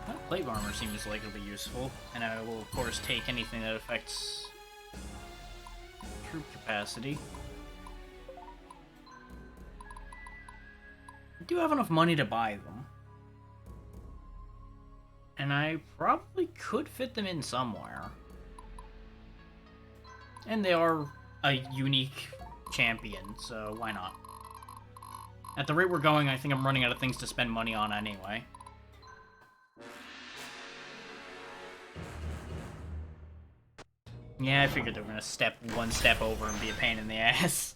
That plate armor seems like it'll be useful, and I will of course take anything that affects troop capacity. I do have enough money to buy them. And I probably could fit them in somewhere. And they are a unique champion, so why not? At the rate we're going, I think I'm running out of things to spend money on anyway. Yeah, I figured they were gonna step one step over and be a pain in the ass.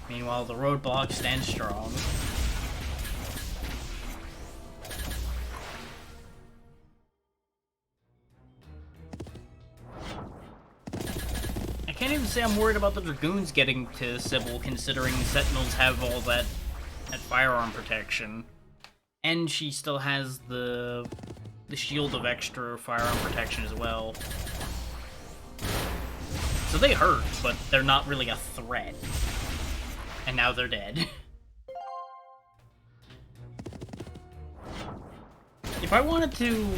Meanwhile, the roadblock stands strong. I can't even say I'm worried about the Dragoons getting to Sybil, considering Sentinels have all that firearm protection. And she still has the shield of extra firearm protection as well. So they hurt, but they're not really a threat. And now they're dead. If I wanted to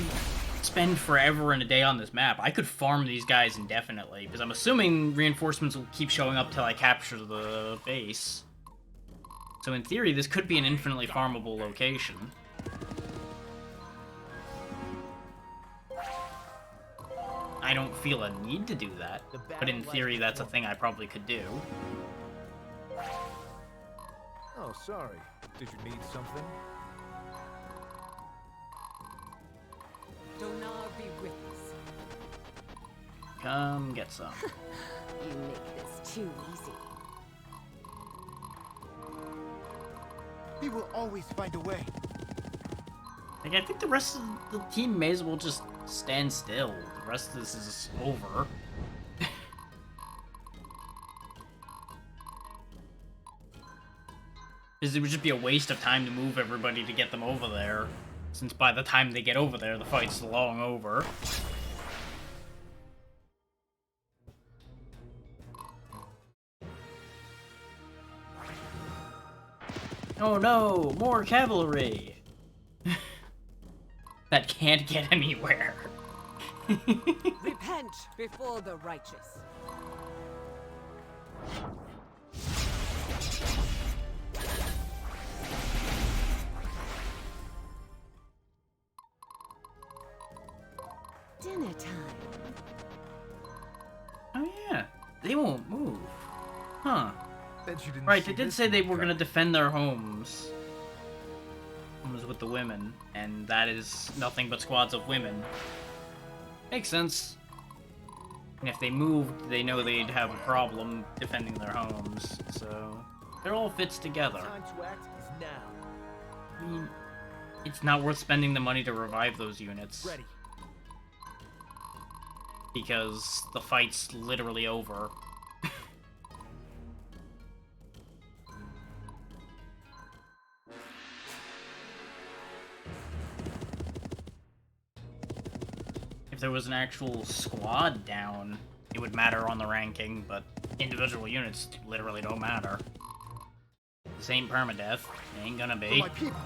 spend forever and a day on this map, I could farm these guys indefinitely, because I'm assuming reinforcements will keep showing up till I capture the base. So in theory, this could be an infinitely farmable location. I don't feel a need to do that, but in theory, that's a thing I probably could do. Oh, sorry. Did you need something? Donar be with us. Come get some. You make this too easy. We will always find a way. Like, I think the rest of the team may as well just stand still. The rest of this is over. Because it would just be a waste of time to move everybody to get them over there, since by the time they get over there, the fight's long over. Oh no, more cavalry! That can't get anywhere. Repent before the righteous. Dinner time. Oh yeah, they won't move. Huh. Bet you didn't Right, see they did this say they one were gonna coming. defend their homes. Homes with the women, and that is nothing but squads of women. Makes sense. And if they moved, they know they'd have a problem defending their homes, so it all fits together. Time to act is now. I mean, it's not worth spending the money to revive those units, Ready. because the fight's literally over. If there was an actual squad down, it would matter on the ranking, but individual units literally don't matter. This ain't permadeath. It ain't gonna For be. my people.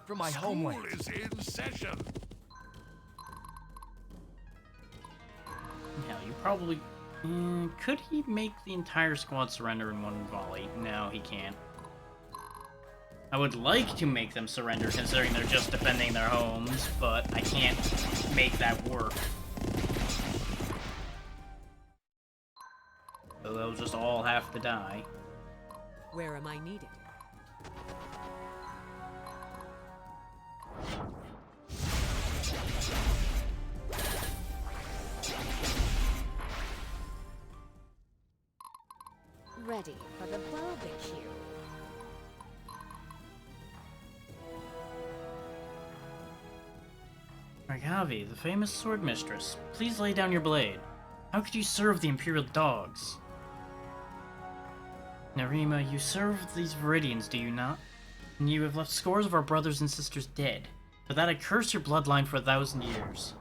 For my homeland. School is in session. Hell, you probably... could he make the entire squad surrender in one volley? No, he can't. I would like to make them surrender, considering they're just defending their homes, but I can't make that work. So they'll just all have to die. Where am I needed? Ready for the barbecue. Ragavi, the famous sword mistress, please lay down your blade. How could you serve the Imperial dogs? Narima, you serve these Viridians, do you not? And you have left scores of our brothers and sisters dead. For that I curse your bloodline for 1,000 years.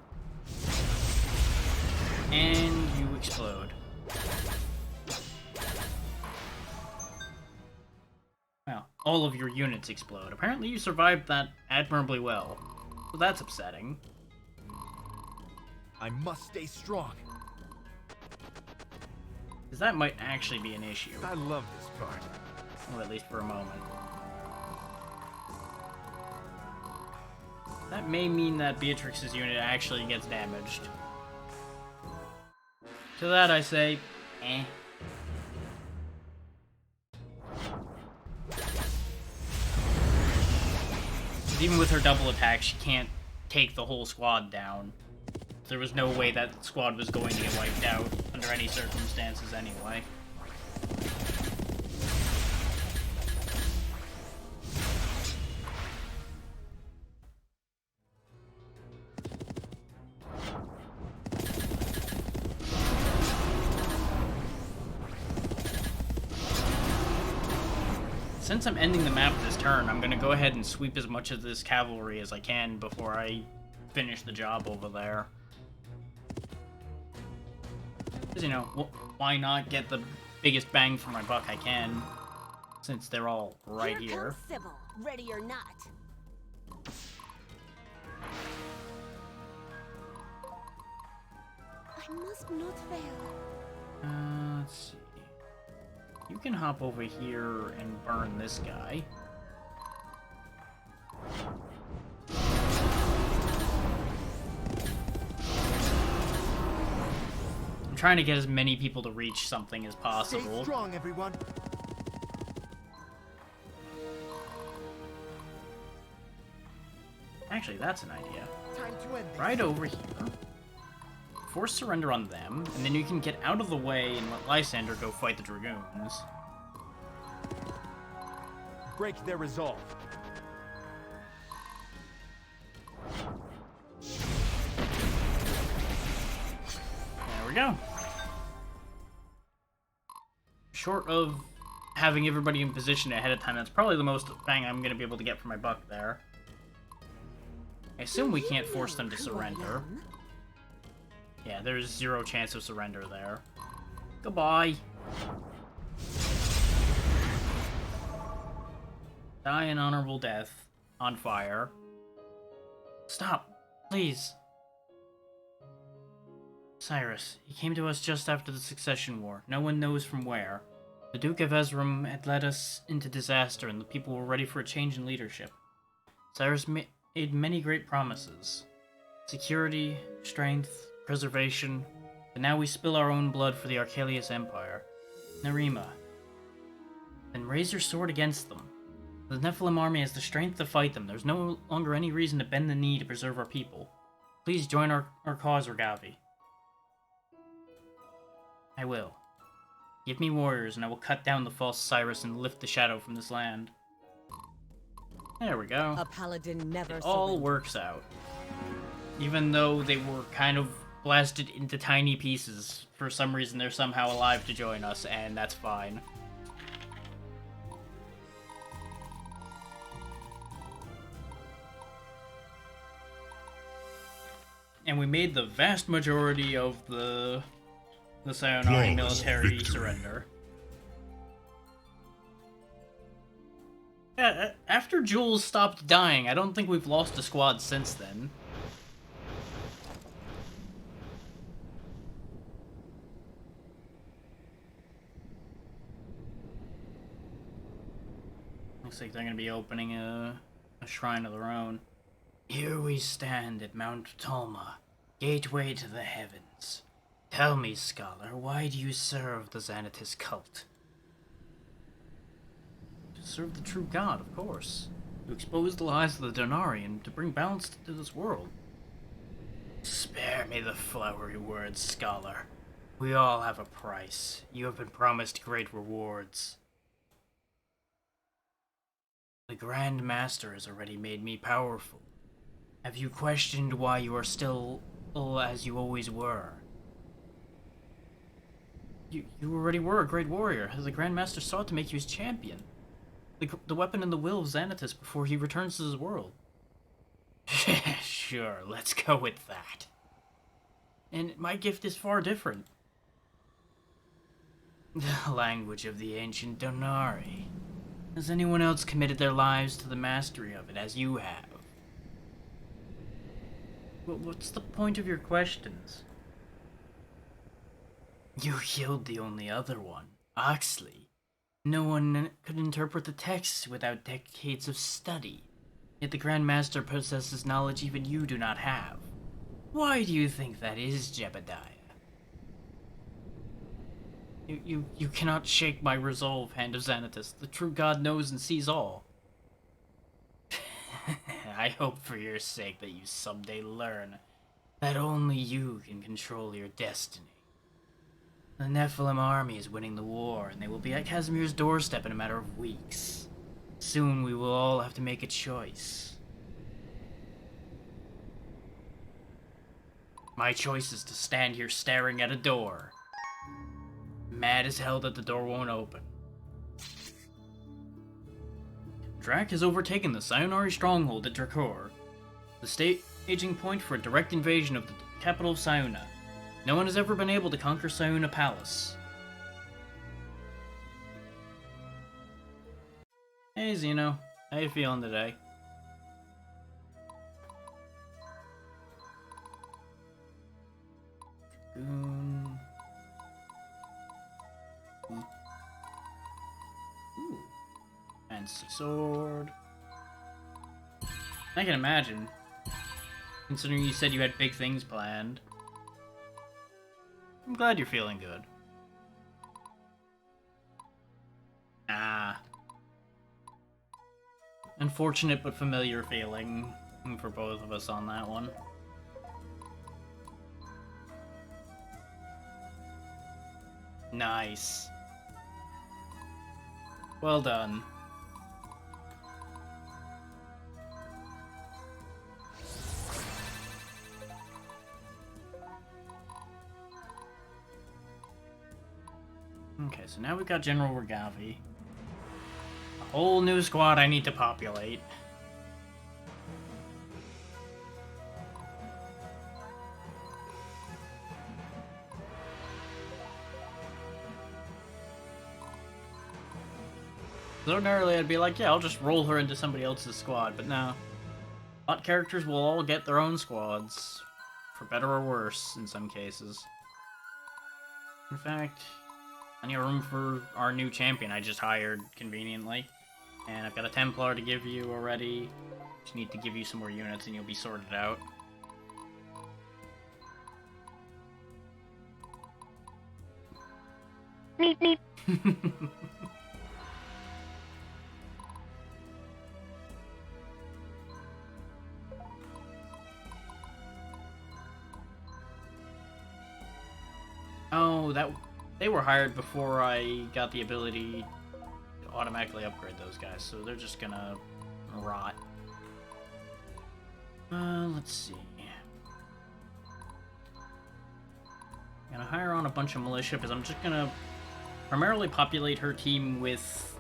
And you explode. Well, all of your units explode. Apparently you survived that admirably well. So that's upsetting. I must stay strong. Because that might actually be an issue. I love this part. Or at least for a moment. That may mean that Beatrix's unit actually gets damaged. To that I say, eh. Even with her double attack, she can't take the whole squad down. There was no way that squad was going to get wiped out under any circumstances anyway. since I'm ending the map this turn, I'm gonna go ahead and sweep as much of this cavalry as I can before I finish the job over there. Because, you know, why not get the biggest bang for my buck I can, since they're all right Here here. comes Sybil, ready or not. I must not fail. Let's see. You can hop over here and burn this guy. I'm trying to get as many people to reach something as Stay possible. strong, everyone. Actually, that's an idea. Time to end this. Right over here. Force surrender on them, and then you can get out of the way and let Lysander go fight the Dragoons. Break their resolve. There we go. Short of having everybody in position ahead of time, that's probably the most bang I'm going to be able to get for my buck there. I assume we can't force them to surrender. Yeah, there's 0 chance of surrender there. Goodbye. Die an honorable death. On fire. Stop. Please. Cyrus, he came to us just after the Succession War. No one knows from where. The Duke of Ezram had led us into disaster, and the people were ready for a change in leadership. Cyrus made many great promises. Security, strength, preservation, but now we spill our own blood for the Archelaus Empire. Nerima. Then raise your sword against them. The Nephilim army has the strength to fight them. There's no longer any reason to bend the knee to preserve our people. Please join our cause, Regavi. I will. Give me warriors, and I will cut down the false Cyrus and lift the shadow from this land. There we go. A paladin never It all surrenders. works out. Even though they were kind of blasted into tiny pieces, for some reason they're somehow alive to join us, and that's fine. And we made the vast majority of the Sayonari Flawless military victory. surrender. Yeah, after Jules stopped dying, I don't think we've lost a squad since then. Looks like they're gonna be opening a shrine of their own. Here we stand at Mount Talma, gateway to the heavens. Tell me, scholar, why do you serve the Xanatus cult? To serve the true God, of course. To expose the lies of the Donari and to bring balance to this world. Spare me the flowery words, scholar. We all have a price. You have been promised great rewards. The Grand Master has already made me powerful. Have you questioned why you are still as you always were? You already were a great warrior. The Grand Master sought to make you his champion. The weapon in the will of Xanatus before he returns to his world. Sure, let's go with that. And my gift is far different. The language of the ancient Donari. Has anyone else committed their lives to the mastery of it as you have? What's the point of your questions? You killed the only other one, Oxley. No one could interpret the texts without decades of study. Yet the Grand Master possesses knowledge even you do not have. Why do you think that is, Jebediah? You cannot shake my resolve, Hand of Xanatus. The true God knows and sees all. I hope for your sake that you someday learn that only you can control your destiny. The Nephilim army is winning the war, and they will be at Casimir's doorstep in a matter of weeks. Soon we will all have to make a choice. My choice is to stand here staring at a door. Mad as hell that the door won't open. Drac has overtaken the Sayonari stronghold at Drakor, the staging point for a direct invasion of the capital of Sayuna. No one has ever been able to conquer Sayuna Palace. Hey Zeno, how you feeling today? Ooh. Fancy sword. I can imagine, considering you said you had big things planned. I'm glad you're feeling good. Ah. Unfortunate but familiar feeling for both of us on that one. Nice. Well done. Okay, so now we've got General Regavi. A whole new squad I need to populate. So ordinarily I'd be like, yeah, I'll just roll her into somebody else's squad, but no. Bot characters will all get their own squads. For better or worse, in some cases. In fact, plenty of room for our new champion I just hired, conveniently. And I've got a Templar to give you already. Just need to give you some more units and you'll be sorted out. Meep meep. Oh, they were hired before I got the ability to automatically upgrade those guys, so they're just gonna rot. Let's see. I'm gonna hire on a bunch of militia because I'm just gonna primarily populate her team with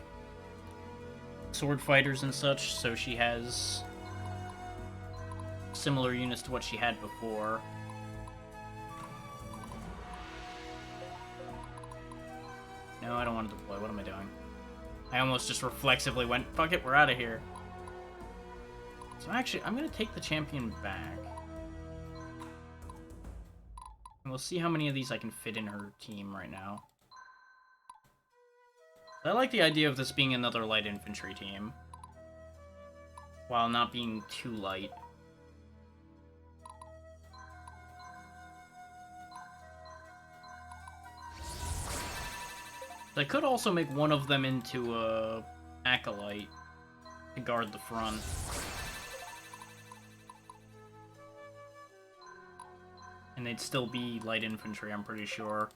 sword fighters and such, so she has similar units to what she had before. No, I don't want to deploy. What am I doing? I almost just reflexively went, fuck it, we're out of here. So actually, I'm going to take the champion back. And we'll see how many of these I can fit in her team right now. I like the idea of this being another light infantry team, while not being too light. I could also make one of them into a acolyte to guard the front. And they'd still be light infantry, I'm pretty sure.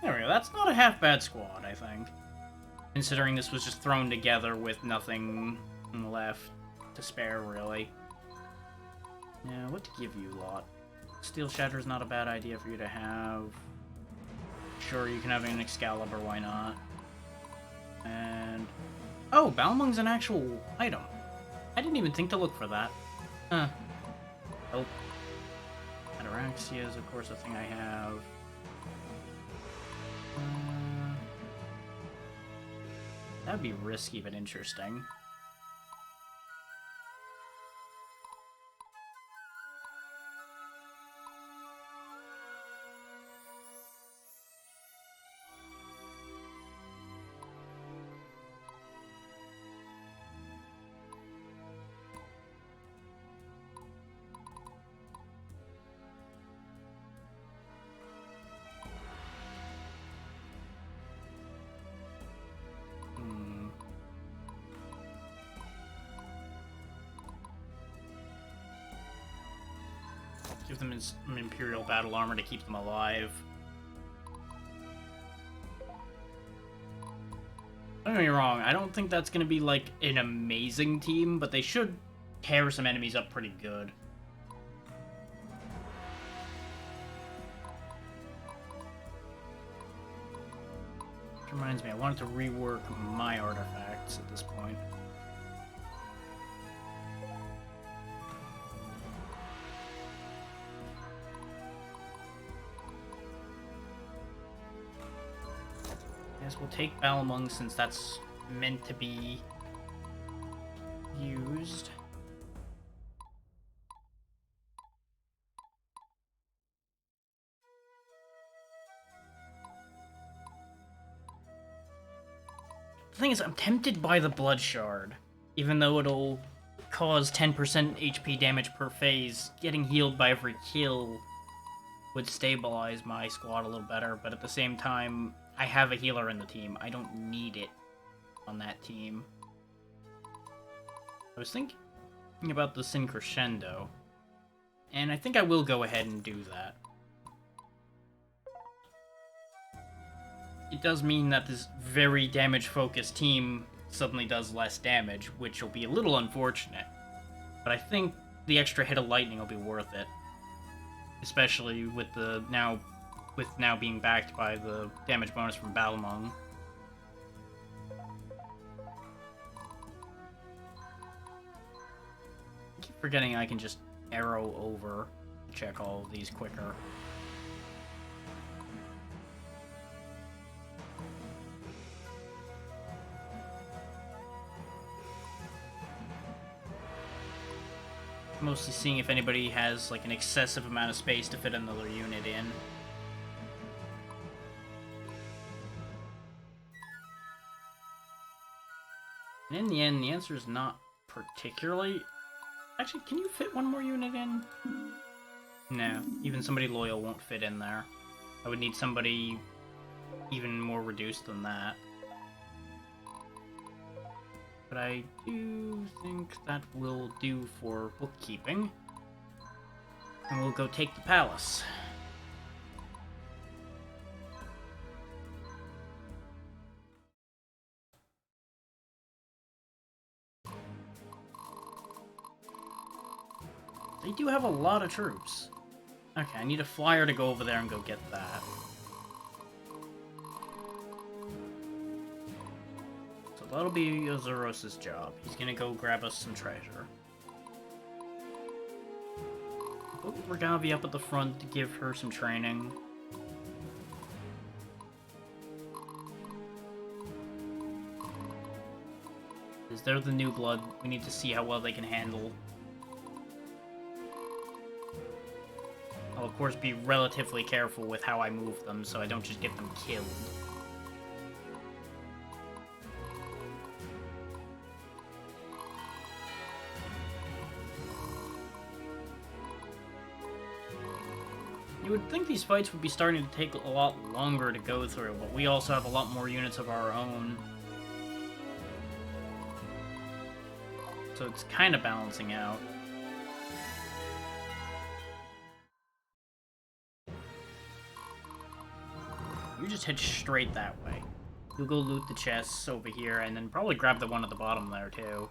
There we go, that's not a half bad squad, I think. Considering this was just thrown together with nothing left to spare, really. Yeah, what to give you, lot? Steel Shatter's not a bad idea for you to have. Sure, you can have an Excalibur, why not? And... oh, Balmung's an actual item. I didn't even think to look for that. Huh. Oh. Ataraxia is, of course, a thing I have. That'd be risky, but interesting. Give them some Imperial battle armor to keep them alive. I Don't get me wrong, I don't think that's gonna be like an amazing team, but they should tear some enemies up pretty good. Which reminds me, I wanted to rework my artifacts at this point. I guess we'll take Balamung since that's meant to be used. The thing is, I'm tempted by the Blood Shard. Even though it'll cause 10% HP damage per phase, getting healed by every kill would stabilize my squad a little better, but at the same time, I have a healer in the team. I don't need it on that team. I was thinking about the Sin Crescendo, and I think I will go ahead and do that. It does mean that this very damage-focused team suddenly does less damage, which will be a little unfortunate. But I think the extra hit of lightning will be worth it. Especially with now being backed by the damage bonus from Balamung. I keep forgetting I can just arrow over to check all of these quicker. Mostly seeing if anybody has like an excessive amount of space to fit another unit in. And in the end, the answer is not particularly... Actually, can you fit one more unit in? No, even somebody loyal won't fit in there. I would need somebody even more reduced than that. But I do think that will do for bookkeeping. And we'll go take the palace. They do have a lot of troops. Okay, I need a flyer to go over there and go get that. So that'll be Ozuros' job. He's gonna go grab us some treasure. Put Regavi up at the front to give her some training. Because they're the new blood. We need to see how well they can handle. I'll of course be relatively careful with how I move them so I don't just get them killed. You would think these fights would be starting to take a lot longer to go through, but we also have a lot more units of our own. So it's kind of balancing out. You just head straight that way. You'll go loot the chests over here, and then probably grab the one at the bottom there, too.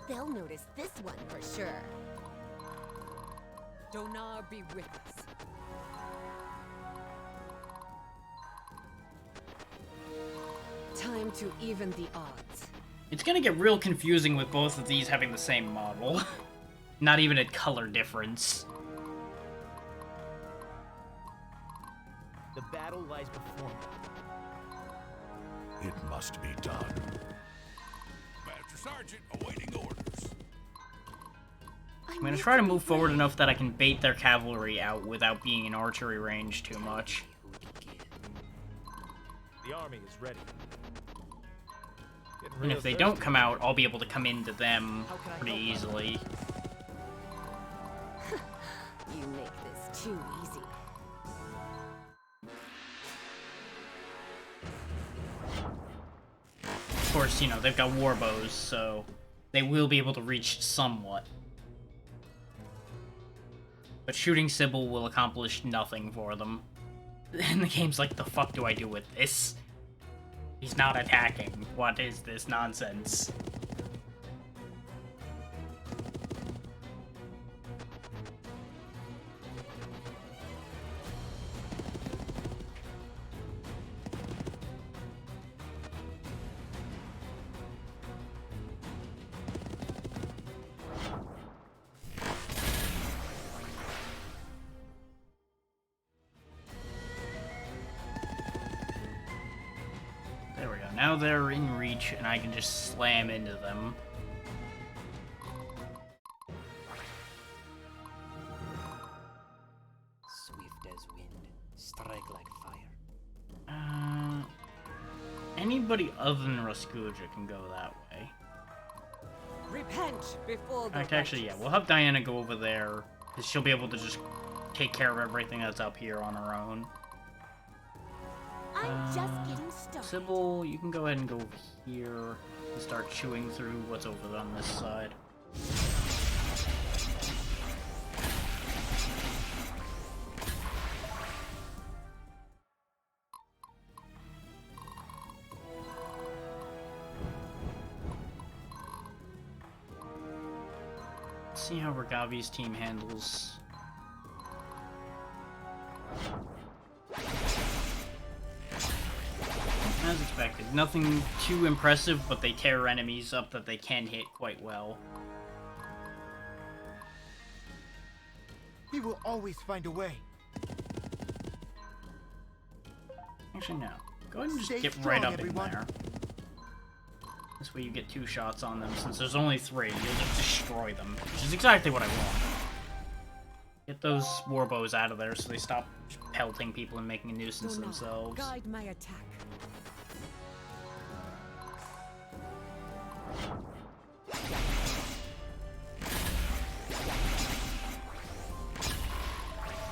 They'll notice this one for sure. Donar be with us. Time to even the odds. It's gonna get real confusing with both of these having the same model. Not even a color difference. The battle lies before me. It must be done. Master Sergeant, awaiting orders. I'm gonna try to move forward enough that I can bait their cavalry out without being in archery range too much. The army is ready. And if they don't come out, I'll be able to come into them pretty easily. You make this too easy. Of course, you know, they've got war bows, so they will be able to reach somewhat. But shooting Sybil will accomplish nothing for them. And the game's like, the fuck do I do with this? He's not attacking. What is this nonsense? There we go. Now they're in reach, and I can just slam into them. Swift as wind, strike like fire. Anybody other than Raskuja can go that way. Repent before the Actually, yeah, righteous. we'll have Diana go over there, because she'll be able to just take care of everything that's up here on her own. I'm just getting started. Sybil, you can go ahead and go over here and start chewing through what's over on this side. Let's see how Ragavi's team handles. As expected. Nothing too impressive, but they tear enemies up that they can hit quite well. He will always find a way. Actually, no. Go ahead and just Stay get strong, right up everyone. in there. This way you get 2 shots on them. Since there's only 3, you'll just destroy them. Which is exactly what I want. Get those warbows out of there so they stop pelting people and making a nuisance So now, themselves. guide my attack.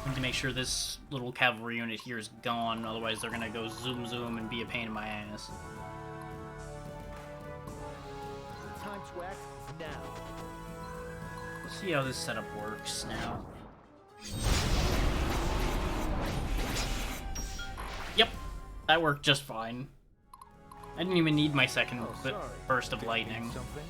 Need to make sure this little cavalry unit here is gone, otherwise they're gonna go zoom zoom and be a pain in my ass. The time to act is now. Let's see how this setup works now. Yep, that worked just fine. I didn't even need my second Sorry. burst of Did you need lightning. Something?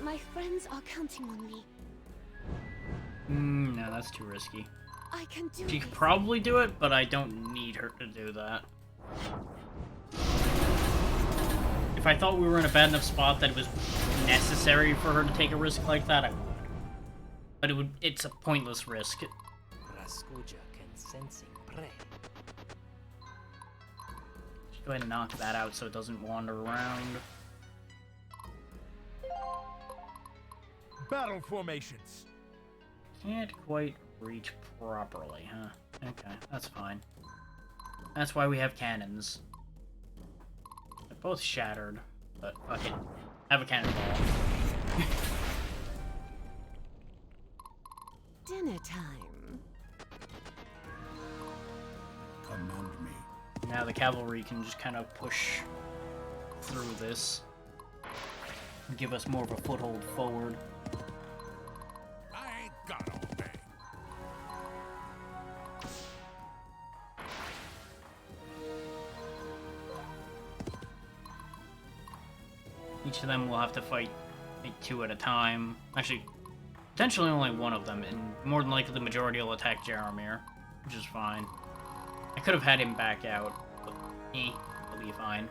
My friends are counting on me. No, that's too risky. I can do She this. could probably do it, but I don't need her to do that. If I thought we were in a bad enough spot that it was necessary for her to take a risk like that, I would. But it's a pointless risk. Raskuja can sensing prey. Just go ahead and knock that out so it doesn't wander around. Battle formations. Can't quite reach properly, huh? Okay, that's fine. That's why we have cannons. They're both shattered, but fuck it. Have a cannonball. Dinner time. Command me. Now the cavalry can just kind of push through this. And give us more of a foothold forward. I ain't got all day. Each of them will have to fight like 2 at a time. Actually, potentially only one of them, and more than likely the majority will attack Jaromir, which is fine. I could have had him back out, but he'll be fine.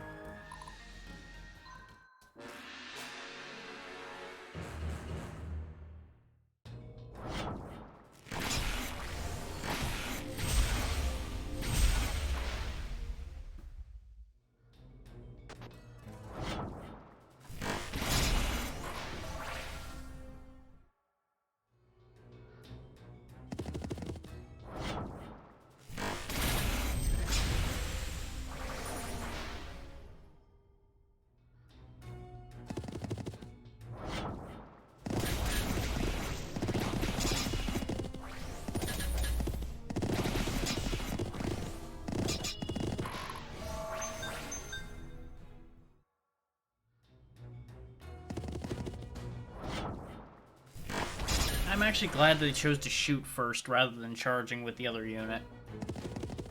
I'm actually glad that they chose to shoot first rather than charging with the other unit.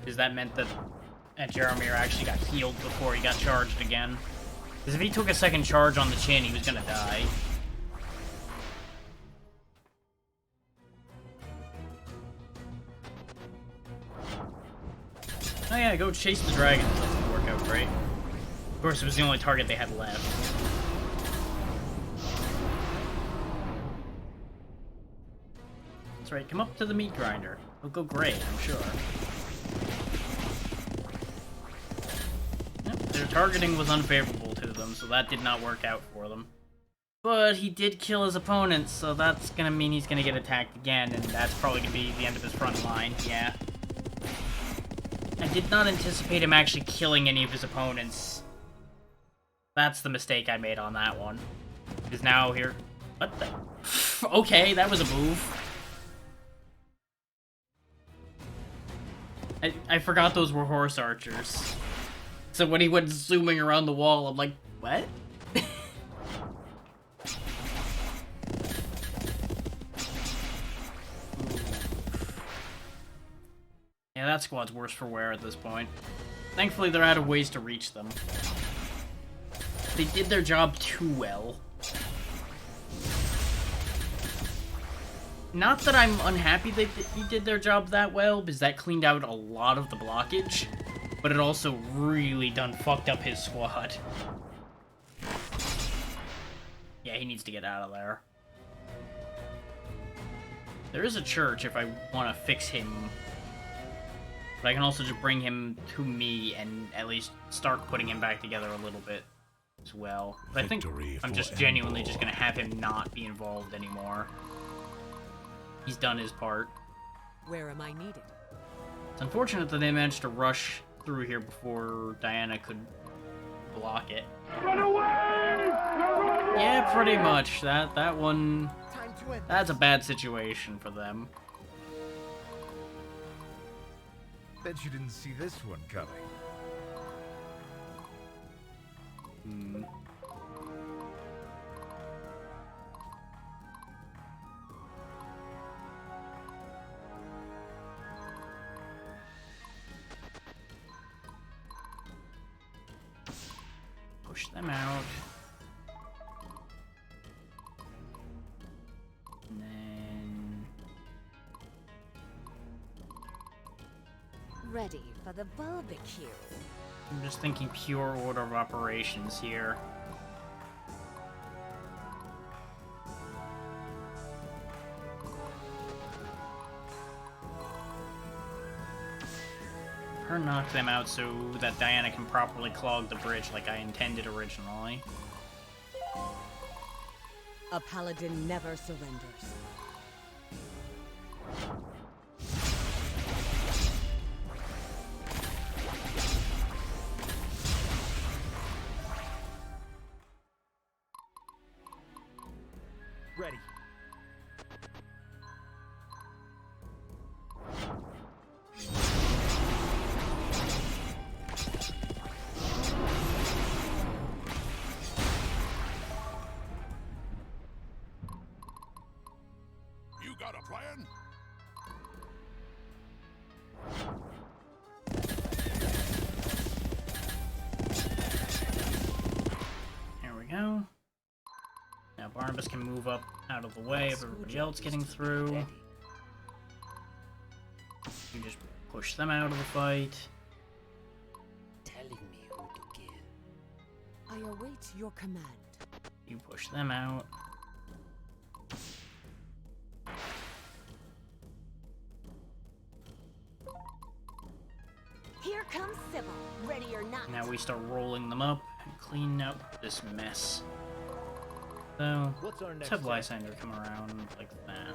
Because that meant that Jaromir actually got healed before he got charged again. Because if he took a second charge on the chin, he was gonna die. Oh yeah, go chase the dragon. That doesn't work out great. Of course, it was the only target they had left. That's right, come up to the meat grinder. It'll go great, I'm sure. Yep, their targeting was unfavorable to them, so that did not work out for them. But he did kill his opponent, so that's gonna mean he's gonna get attacked again, and that's probably gonna be the end of his front line, yeah. I did not anticipate him actually killing any of his opponents. That's the mistake I made on that one. Because now here... What the... Okay, that was a move. I forgot those were horse archers. So when he went zooming around the wall, I'm like, what? Yeah, that squad's worse for wear at this point. Thankfully, they're out of ways to reach them. They did their job too well. Not that I'm unhappy that he did their job that well, because that cleaned out a lot of the blockage, but it also really done fucked up his squad. Yeah, he needs to get out of there. There is a church if I want to fix him. But I can also just bring him to me and at least start putting him back together a little bit as well. But I think I'm just genuinely just gonna have him not be involved anymore. He's done his part. Where am I needed? It's unfortunate that they managed to rush through here before Diana could block it. Run away! Yeah, pretty much. That one... Time to end. That's a bad situation for them. Bet you didn't see this one coming. Hmm. Push them out. And then... Ready for the barbecue. I'm just thinking pure order of operations here. Her knock them out so that Diana can properly clog the bridge like I intended originally. A paladin never surrenders. Ready. You got a plan? There we go. Now Barnabas can move up out of the way of everybody else getting through. You just push them out of the fight. Telling me who to kill. I await your command. You push them out. Here comes Sybil, ready or not. Now we start rolling them up and clean up this mess. So, What's our let's next have step? Lysander come around like that.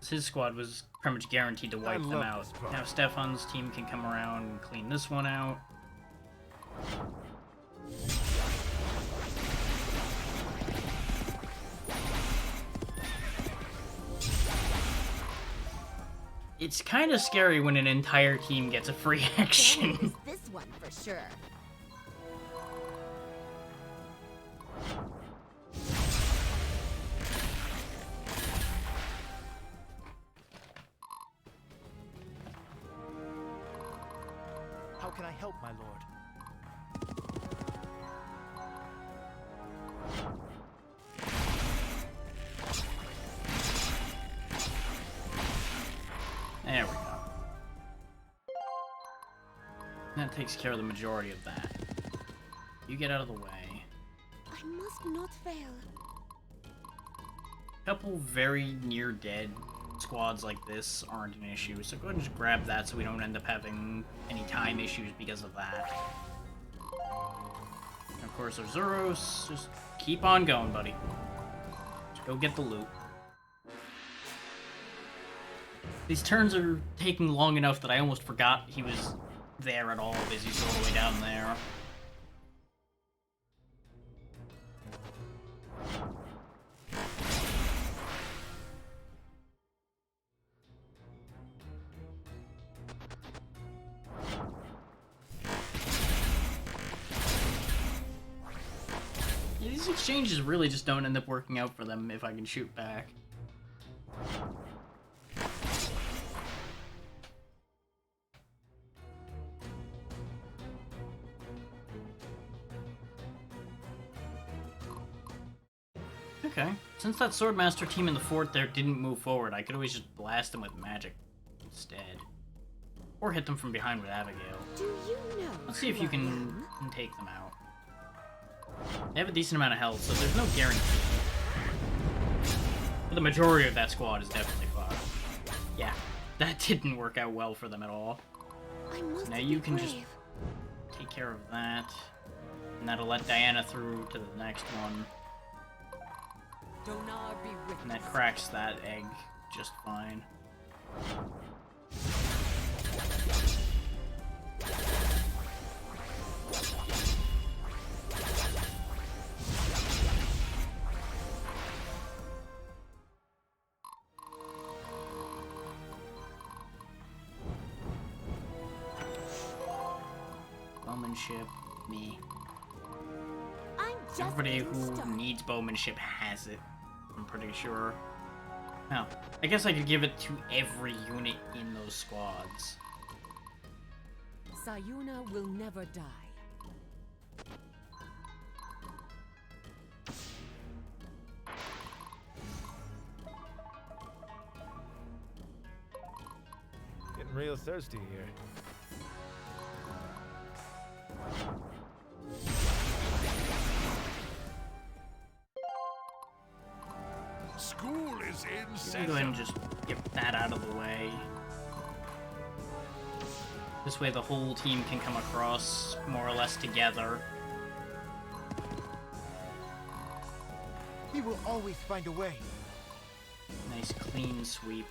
His squad was pretty much guaranteed to wipe them love out. this part. Now Stefan's team can come around and clean this one out. It's kind of scary when an entire team gets a free action. Is this one for sure. How can I help, my lord? There we go. That takes care of the majority of that. You get out of the way. I must not fail. Couple very near dead squads like this aren't an issue, so go ahead and just grab that so we don't end up having any time issues because of that. And of course, there's Zuros. Just keep on going, buddy. Just go get the loot. These turns are taking long enough that I almost forgot he was there at all, because he's all the way down there. Yeah, these exchanges really just don't end up working out for them if I can shoot back. Okay. Since that Swordmaster team in the fort there didn't move forward, I could always just blast them with magic instead. Or hit them from behind with Abigail. Do you know? Let's see if who you I can am? take them out. They have a decent amount of health, so there's no guarantee. But the majority of that squad is definitely fucked. Yeah, that didn't work out well for them at all. I must Now be you can brave. just take care of that. And that'll let Diana through to the next one. Donar be with And that cracks that egg just fine. Bowmanship, me. I'm just Everybody getting who started. needs bowmanship has it, I'm pretty sure. Now, I guess I could give it to every unit in those squads. Sayuna will never die. Getting real thirsty here. School is in Let me session. go ahead and just get that out of the way. This way the whole team can come across more or less together. He will always find a way. Nice clean sweep.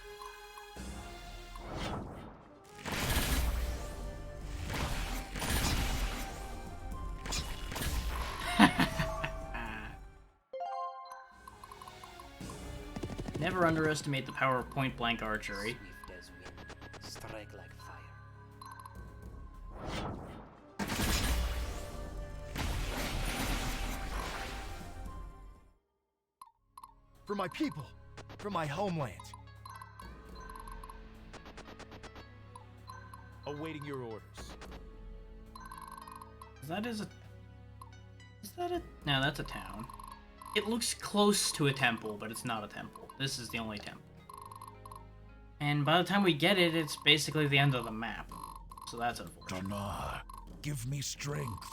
Never underestimate the power of point-blank archery. Swift as wind, strike like fire. For my people. For my homeland. Awaiting your orders. Is that a... No, that's a town. It looks close to a temple, but it's not a temple. This is the only temple. And by the time we get it, it's basically the end of the map. So that's unfortunate. Donar, give me strength.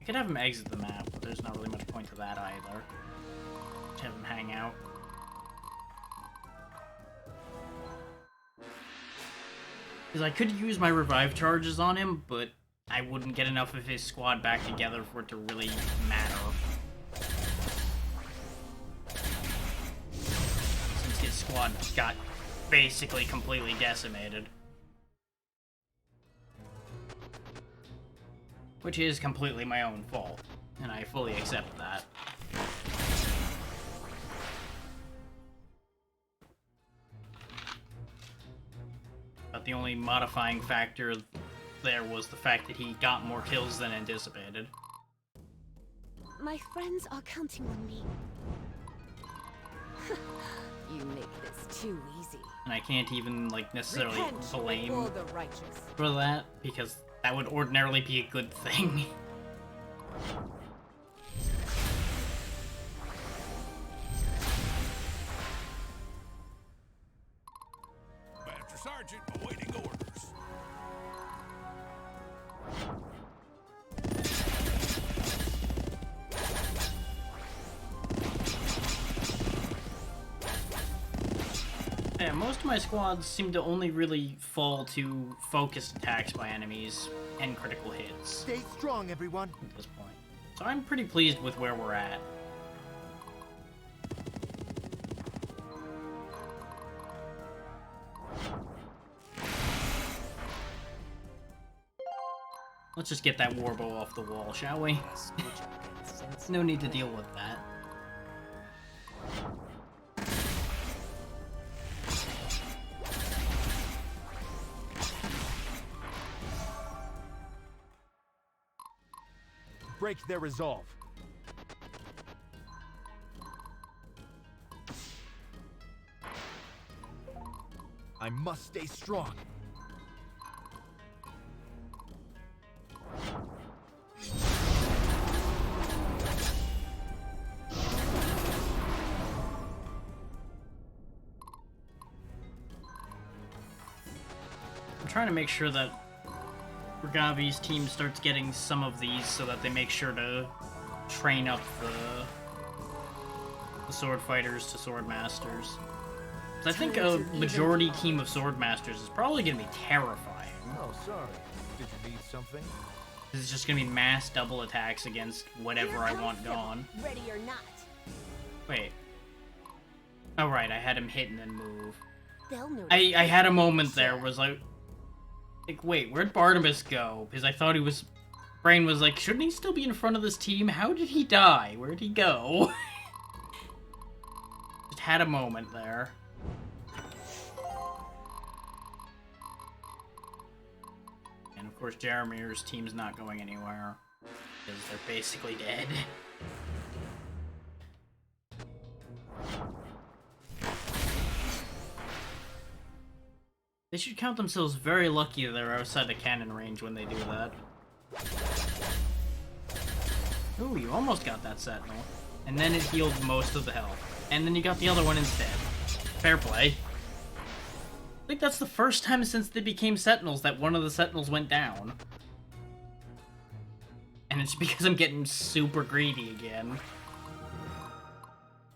I could have him exit the map, but there's not really much point to that either. Just have him hang out. Because I could use my revive charges on him, but I wouldn't get enough of his squad back together for it to really matter. Since his squad got basically completely decimated. Which is completely my own fault, and I fully accept that. the only modifying factor there was the fact that he got more kills than anticipated. My friends are counting on me. You make this too easy. And I can't even, like, necessarily Repent blame before the righteous. for that, because that would ordinarily be a good thing. Master Sergeant awaiting orders. Yeah, most of my squads seem to only really fall to focused attacks by enemies and critical hits Stay strong, everyone. at this point. So I'm pretty pleased with where we're at. Let's just get that warbow off the wall, shall we? No need to deal with that. Break their resolve. I must stay strong. I'm trying to make sure that Ragavi's team starts getting some of these so that they make sure to train up the sword fighters to sword masters. 'Cause I think a majority team of sword masters is probably going to be terrifying. Oh, sorry. Did you need something? It's just going to be mass double attacks against whatever Here I comes want Sybil, gone. Ready or not. Wait. Oh right, I had him hit and then move. They'll notice. I had a moment there was like, wait, where'd Barnabas go? Because I thought he was... Brain was like, shouldn't he still be in front of this team? How did he die? Where'd he go? Just had a moment there. And of course, Jaramir's team's not going anywhere. Because they're basically dead. They should count themselves very lucky that they're outside the cannon range when they do that. Ooh, you almost got that sentinel. And then it healed most of the health. And then you got the other one instead. Fair play. I think that's the first time since they became sentinels that one of the sentinels went down. And it's because I'm getting super greedy again.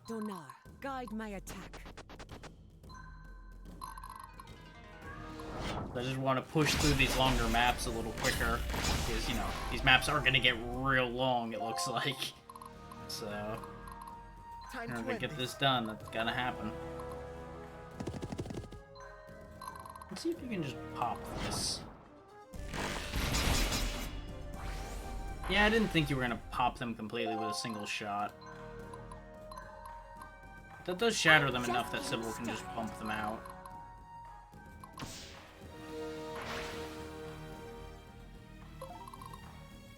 Donar, guide my attack. I just want to push through these longer maps a little quicker, because, you know, these maps are going to get real long, it looks like. So, in order to get this done, that's gotta happen. Let's see if you can just pop this. Yeah, I didn't think you were going to pop them completely with a single shot. That does shatter them enough that Sybil can just pump them out.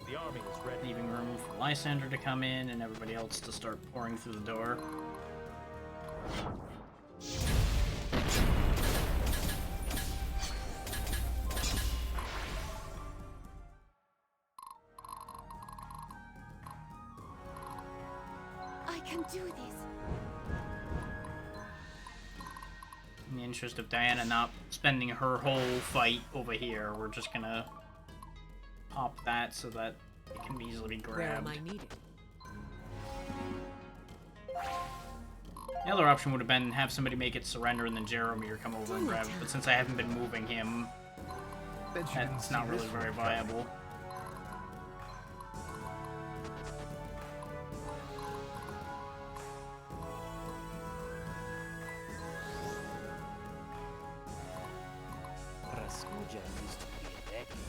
The army is ready. Leaving room for Lysander to come in and everybody else to start pouring through the door. I can do this. In the interest of Diana not spending her whole fight over here, we're just gonna pop that so that it can easily be Where am grabbed. I needed? The other option would have been have somebody make it surrender and then Jaromir come over and grab it, but since I haven't been moving him, Bet you didn't that's see not really this very one coming. viable. Rasputia used to be ready.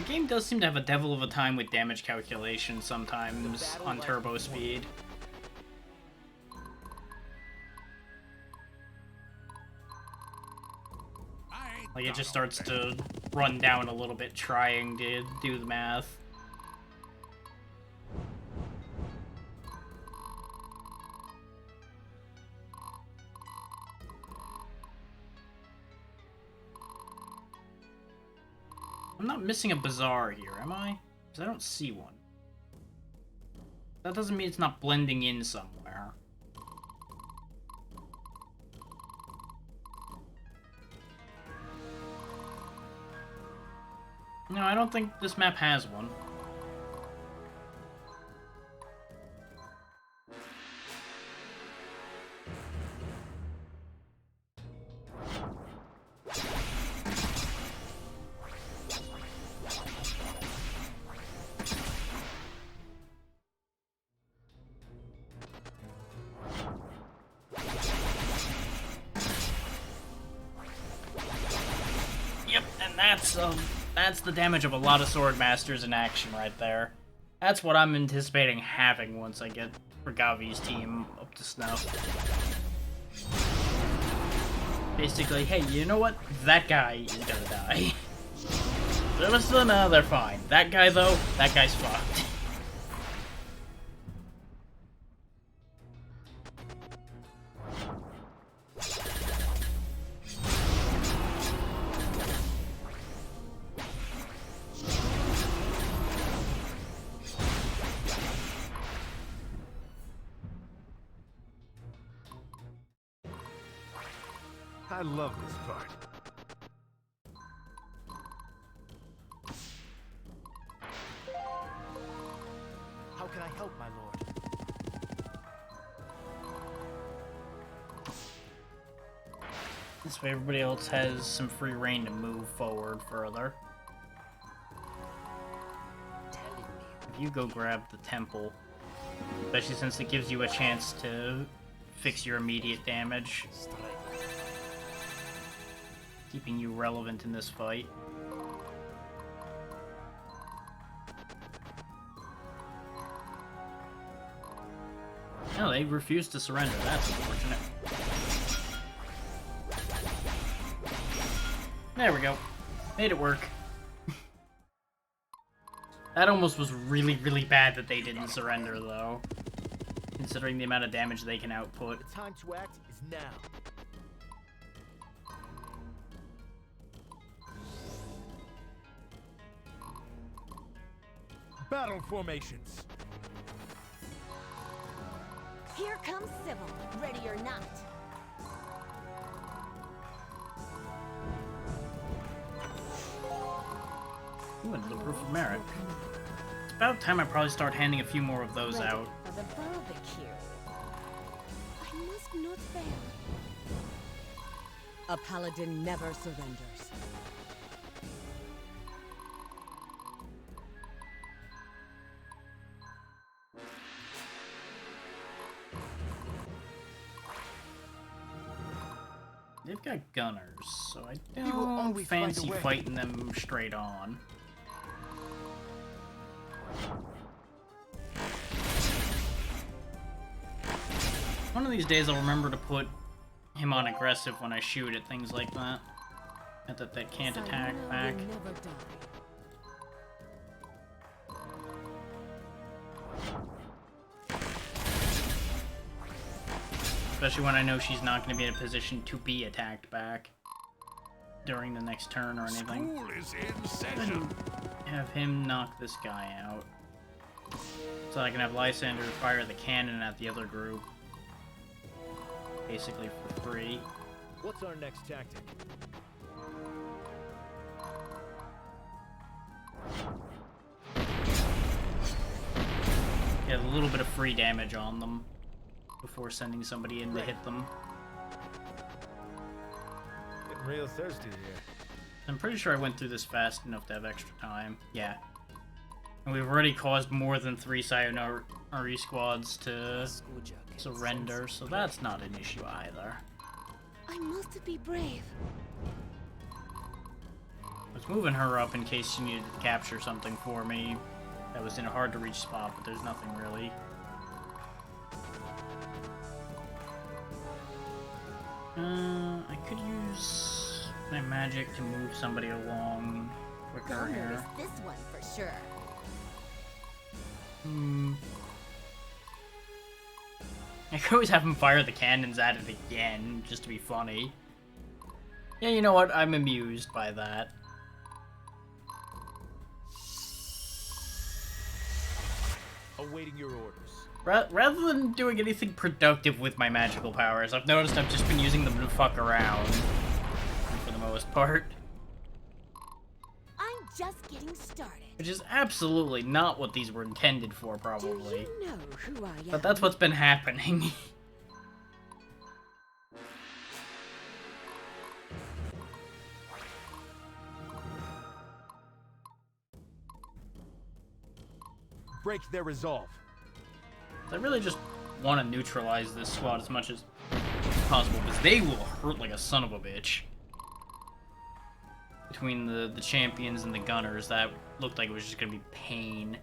The game does seem to have a devil of a time with damage calculation sometimes on turbo speed. Like, it just starts to run down a little bit trying to do the math. I'm not missing a bazaar here, am I? Because I don't see one. That doesn't mean it's not blending in somewhere. No, I don't think this map has one. Yep, and that's the damage of a lot of Sword Masters in action right there. That's what I'm anticipating having once I get Ragavi's team up to snuff. Basically, hey, you know what? That guy is gonna die. No, they're fine. That guy, though, that guy's fucked. I love this part. How can I help, my lord? This way everybody else has some free reign to move forward further. Telling me If you go grab the temple, especially since it gives you a chance to fix your immediate damage, strike. keeping you relevant in this fight. No, they refuse to surrender. That's unfortunate. There we go. Made it work. That almost was really, really bad that they didn't surrender, though. Considering the amount of damage they can output. The time to act is now. Battle formations. Here comes Sybil, ready or not. Ooh, and the Proof of Merit. It's about time I probably start handing a few more of those Ready out. for the barbecue. I must not fail. A paladin never surrenders. They've got gunners, so I We will don't always find a fancy way. fighting them straight on. One of these days I'll remember to put him on aggressive when I shoot at things like that. That can't attack Sayonara back. will never die. Especially when I know she's not going to be in a position to be attacked back during the next turn or anything. School is in session. Have him knock this guy out. So I can have Lysander fire the cannon at the other group. Basically for free. What's our next tactic? Get a little bit of free damage on them before sending somebody in to hit them. Getting real thirsty here. I'm pretty sure I went through this fast enough to have extra time. Yeah. And we've already caused more than 3 Sayonara squads to Skuja can surrender, sense so that's not an issue either. I must be brave. I was moving her up in case she needed to capture something for me that was in a hard to reach spot, but there's nothing really. I could use my magic to move somebody along quicker I'll here. notice this one for sure. I could always have him fire the cannons at it again, just to be funny. Yeah, you know what? I'm amused by that. Awaiting your orders. Rather than doing anything productive with my magical powers, I've noticed I've just been using them to fuck around, for the most part. I'm just getting started. Which is absolutely not what these were intended for, probably. Do you know who I am? But that's what's been happening. Break their resolve. I really just want to neutralize this squad as much as possible, because they will hurt like a son of a bitch. Between the champions and the gunners, that looked like it was just going to be pain.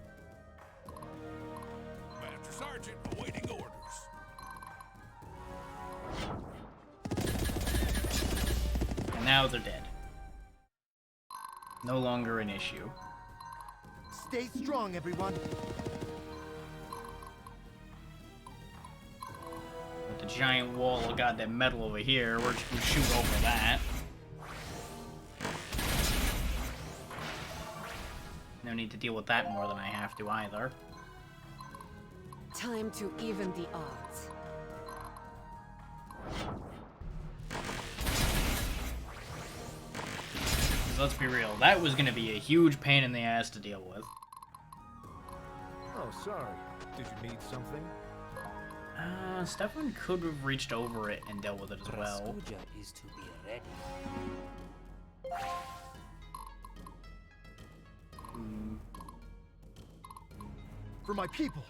Master Sergeant, awaiting orders. And now they're dead. No longer an issue. Stay strong, everyone. With the giant wall of goddamn metal over here, we're just gonna shoot over that. No need to deal with that more than I have to either. Time to even the odds. 'Cause let's be real, that was gonna be a huge pain in the ass to deal with. Oh, sorry. Did you need something? Stefan could have reached over it and dealt with it as well. Rasputia is to be ready. For my people.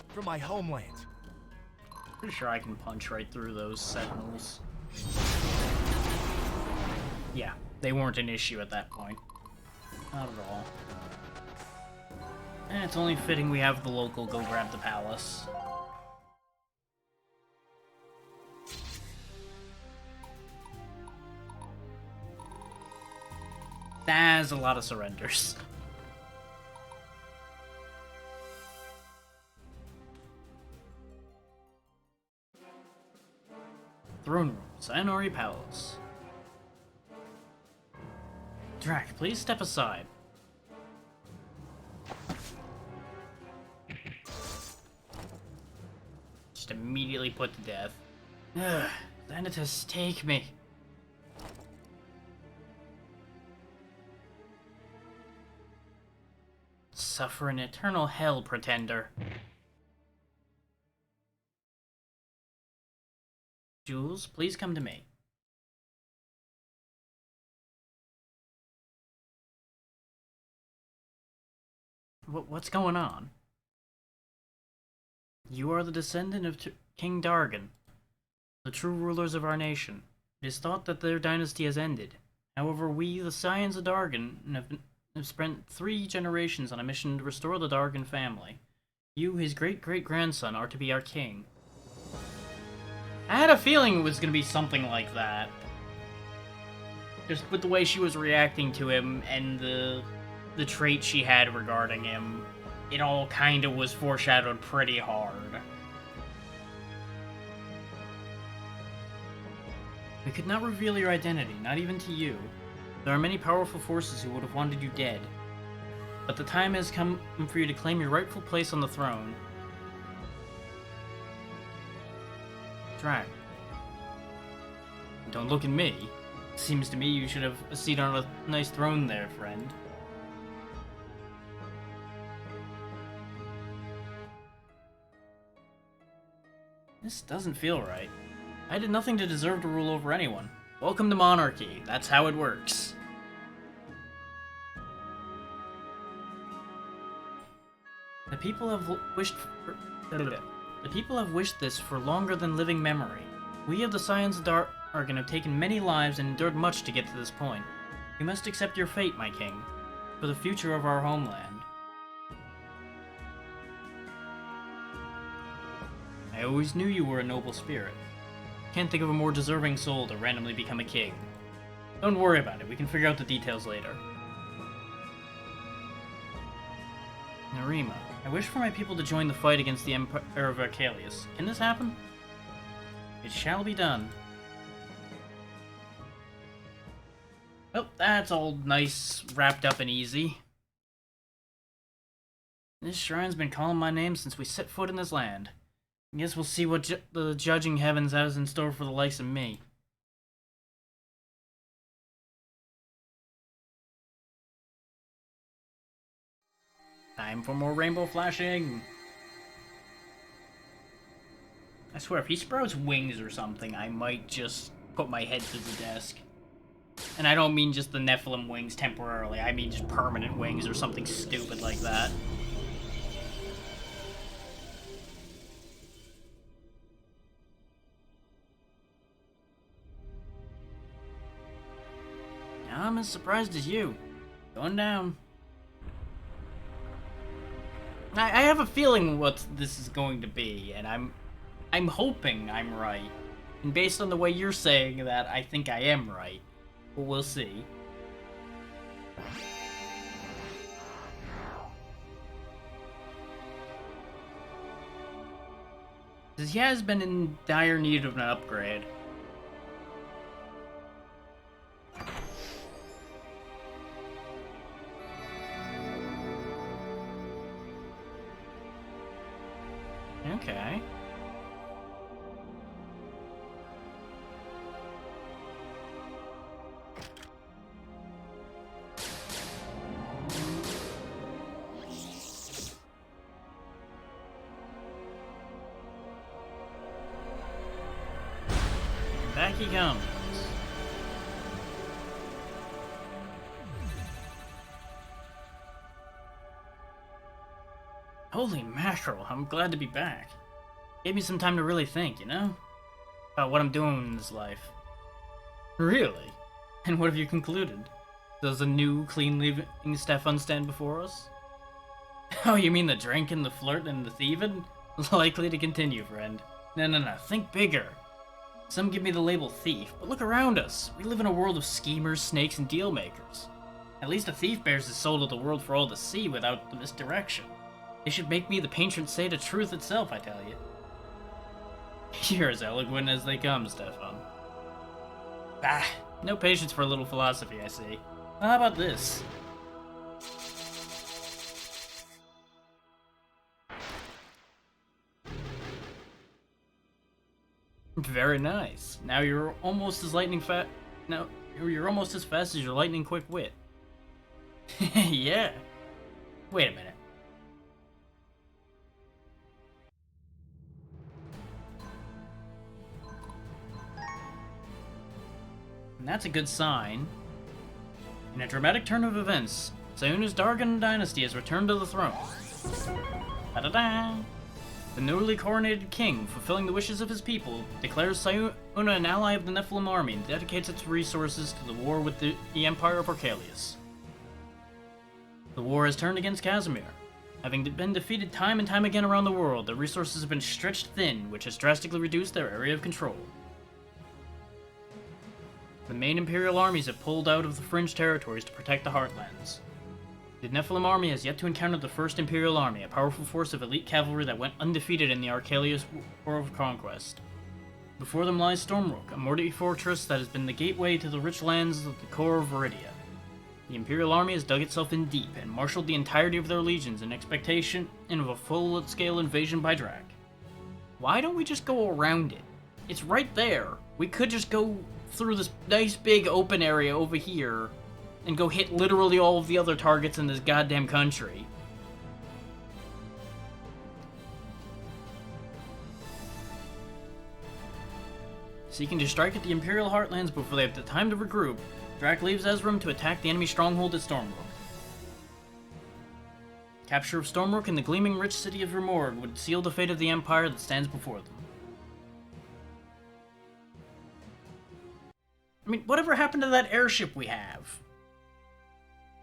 For my homeland. Pretty sure I can punch right through those sentinels. Yeah, they weren't an issue at that point. Not at all. And it's only fitting we have the local go grab the palace. That's a lot of surrenders. Throne room, Sayonari Palace. Drac, please step aside. Just immediately put to death. Ugh, Xanatus, take me. Suffer an eternal hell, pretender. Jules, please come to me. What's going on? You are the descendant of King Dargan, the true rulers of our nation. It is thought that their dynasty has ended. However, we, the Scions of Dargan, have spent 3 generations on a mission to restore the Dargan family. You, his great-great-grandson, are to be our king. I had a feeling it was going to be something like that. Just with the way she was reacting to him and the trait she had regarding him, it all kind of was foreshadowed pretty hard. We could not reveal your identity, not even to you. There are many powerful forces who would have wanted you dead. But the time has come for you to claim your rightful place on the throne. Drac. Don't look at me. Seems to me you should have a seat on a nice throne there, friend. This doesn't feel right. I did nothing to deserve to rule over anyone. Welcome to monarchy. That's how it works. The people have wished for... The people have wished this for longer than living memory. We of the Scions of Dargan have taken many lives and endured much to get to this point. You must accept your fate, my king, for the future of our homeland. I always knew you were a noble spirit. Can't think of a more deserving soul to randomly become a king. Don't worry about it, we can figure out the details later. Narima, I wish for my people to join the fight against the Empire of Arcalius. Can this happen? It shall be done. Well, that's all nice, wrapped up and easy. This shrine's been calling my name since we set foot in this land. I guess we'll see what the judging heavens has in store for the likes of me. Time for more rainbow flashing! I swear, if he sprouts wings or something, I might just put my head through the desk. And I don't mean just the Nephilim wings temporarily, I mean just permanent wings or something stupid like that. I'm as surprised as you. Going down. I have a feeling what this is going to be, and I'm hoping I'm right. And based on the way you're saying that, I think I am right. But we'll see. He has been in dire need of an upgrade. Okay. Back he comes. Holy mackerel, I'm glad to be back. Gave me some time to really think, you know? About what I'm doing in this life. Really? And what have you concluded? Does a new, clean-living Stefan stand before us? Oh, you mean the drinking, the flirting, and the thieving? Likely to continue, friend. No, think bigger. Some give me the label thief, but look around us. We live in a world of schemers, snakes, and deal makers. At least a thief bears his soul to the world for all to see without the misdirection. They should make me the patron saint of truth itself, I tell you. You're as eloquent as they come, Stefan. Ah, no patience for a little philosophy, I see. Well, how about this? Very nice. Now you're almost as lightning fast. No, you're almost as fast as your lightning quick wit. Yeah. Wait a minute. And that's a good sign. In a dramatic turn of events, Sayuna's Dargan dynasty has returned to the throne. Da-da-da! The newly coronated king, fulfilling the wishes of his people, declares Sayuna an ally of the Nephilim army and dedicates its resources to the war with the Empire of Arcalius. The war has turned against Casimir. Having been defeated time and time again around the world, their resources have been stretched thin, which has drastically reduced their area of control. The main Imperial armies have pulled out of the fringe territories to protect the Heartlands. The Nephilim army has yet to encounter the First Imperial Army, a powerful force of elite cavalry that went undefeated in the Arcalius War of Conquest. Before them lies Stormrook, a mighty fortress that has been the gateway to the rich lands of the core of Viridia. The Imperial army has dug itself in deep and marshaled the entirety of their legions in expectation of a full-scale invasion by Drak. Why don't we just go around it? It's right there. We could just go through this nice big open area over here and go hit literally all of the other targets in this goddamn country. Seeking to strike at the Imperial Heartlands before they have the time to regroup, Drak leaves Ezram to attack the enemy stronghold at Stormrook. Capture of Stormrook and the gleaming rich city of Rimord would seal the fate of the Empire that stands before them. I mean, whatever happened to that airship we have?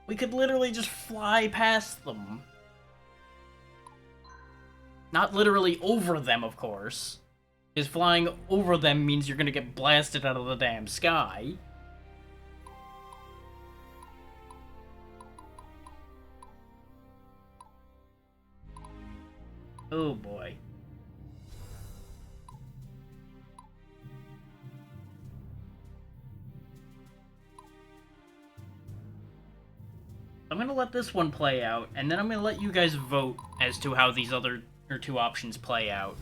We could literally just fly past them. Not literally over them, of course. Because flying over them means you're gonna get blasted out of the damn sky. Oh boy. I'm gonna let this one play out, and then I'm gonna let you guys vote as to how these other two options play out.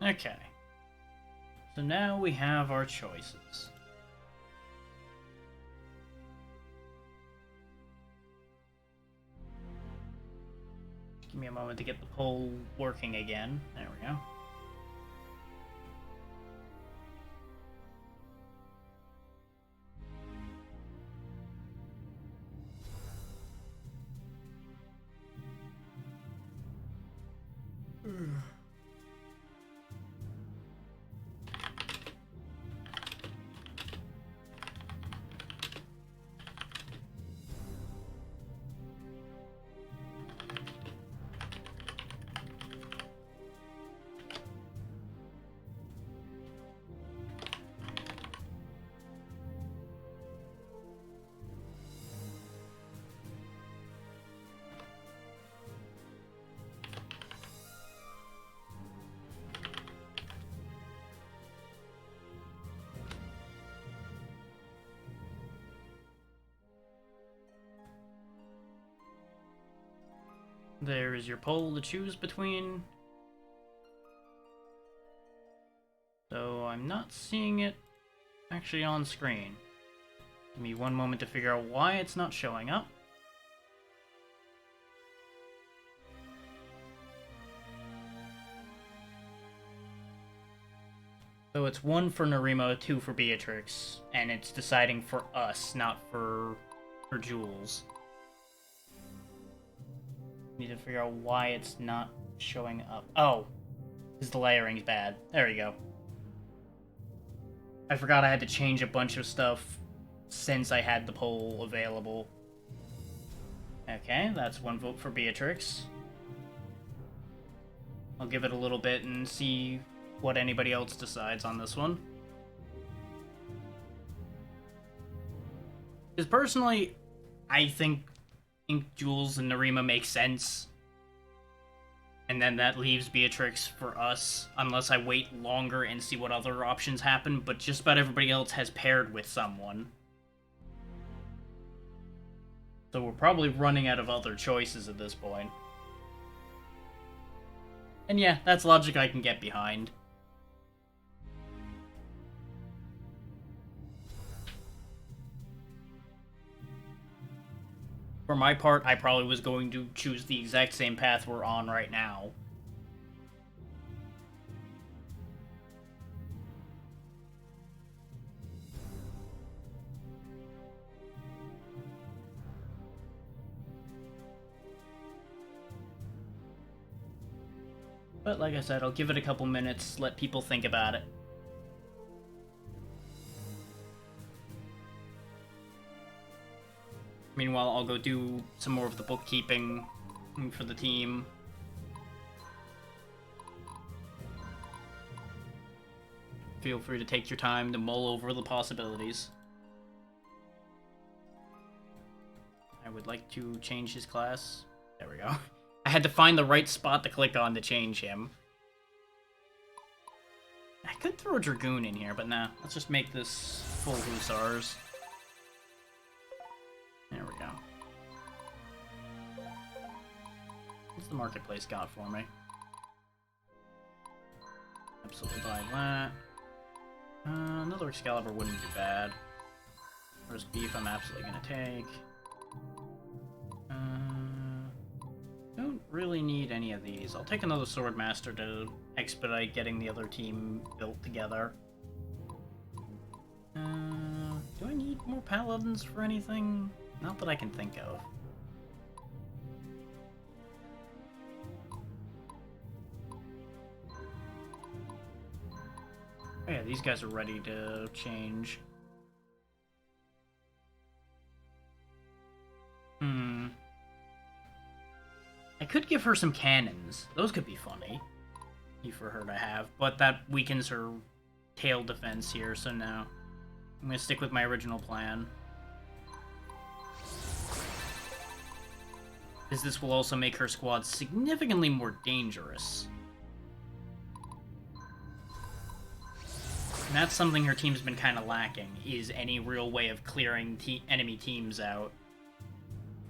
Okay. So now we have our choices. Give me a moment to get the poll working again. There we go. There is your poll to choose between. So I'm not seeing it actually on screen. Give me one moment to figure out why it's not showing up. So it's 1 for Narima, 2 for Beatrix, and it's deciding for us, not for Jules. Need to figure out why it's not showing up. Oh, because the layering's bad. There we go. I forgot I had to change a bunch of stuff since I had the poll available. Okay, that's 1 vote for Beatrix. I'll give it a little bit and see what anybody else decides on this one. Because personally, I think Jules and Narima make sense. And then that leaves Beatrix for us, unless I wait longer and see what other options happen, but just about everybody else has paired with someone. So we're probably running out of other choices at this point. And yeah, that's logic I can get behind. For my part, I probably was going to choose the exact same path we're on right now. But like I said, I'll give it a couple minutes, let people think about it. Meanwhile, I'll go do some more of the bookkeeping for the team. Feel free to take your time to mull over the possibilities. I would like to change his class. There we go. I had to find the right spot to click on to change him. I could throw a Dragoon in here, but nah. Let's just make this full Hussars. There we go. What's the marketplace got for me? Absolutely buy that. Another Excalibur wouldn't be bad. Roast beef I'm absolutely gonna take. Don't really need any of these. I'll take another Swordmaster to expedite getting the other team built together. Do I need more Paladins for anything? Not that I can think of. Oh yeah, these guys are ready to change. I could give her some cannons. Those could be funny for her to have, but that weakens her tail defense here, so no. I'm gonna stick with my original plan. Because this will also make her squad significantly more dangerous. And that's something her team's been kind of lacking, is any real way of clearing enemy teams out.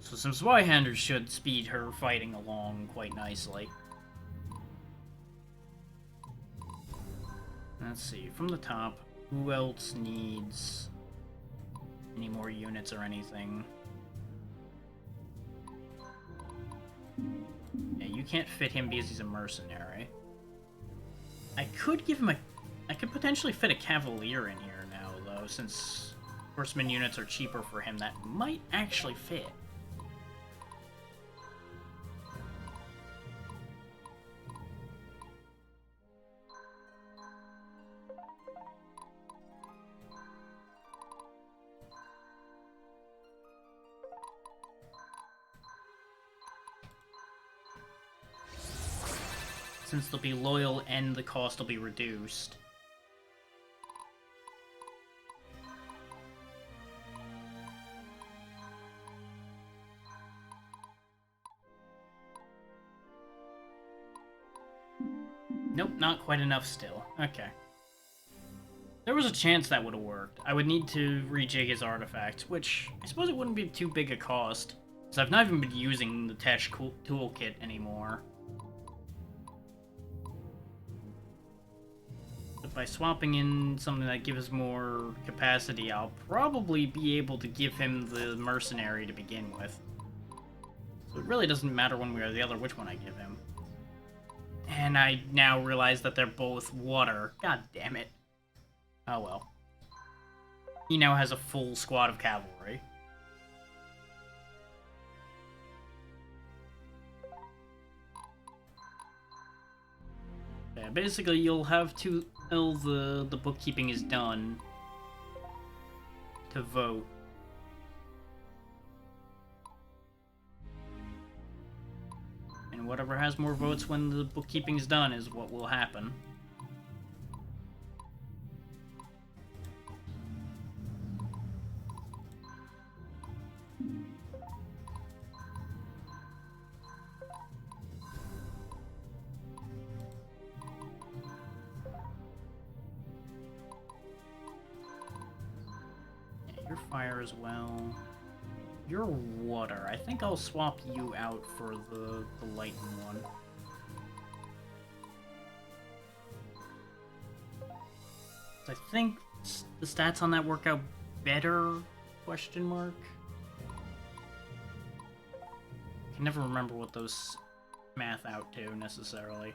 So some Zweihander should speed her fighting along quite nicely. Let's see, from the top, who else needs any more units or anything? Yeah, you can't fit him because he's a mercenary. I could give him a... I could potentially fit a Cavalier in here now, though, since horseman units are cheaper for him. That might actually fit. Since they'll be loyal and the cost will be reduced. Nope, not quite enough still. Okay. There was a chance that would have worked. I would need to rejig his artifacts, which I suppose it wouldn't be too big a cost, because I've not even been using the Tesh toolkit anymore. But by swapping in something that gives more capacity, I'll probably be able to give him the mercenary to begin with. So it really doesn't matter one way or the other which one I give him. And I now realize that they're both water. God damn it. Oh well. He now has a full squad of cavalry. Yeah, basically you'll have to, till the bookkeeping is done, to vote. And whatever has more votes when the bookkeeping is done is what will happen. Yeah, you're fire as well. You're water. I think I'll swap you out for the lightning one. I think the stats on that work out better? Question mark. I can never remember what those math out to necessarily.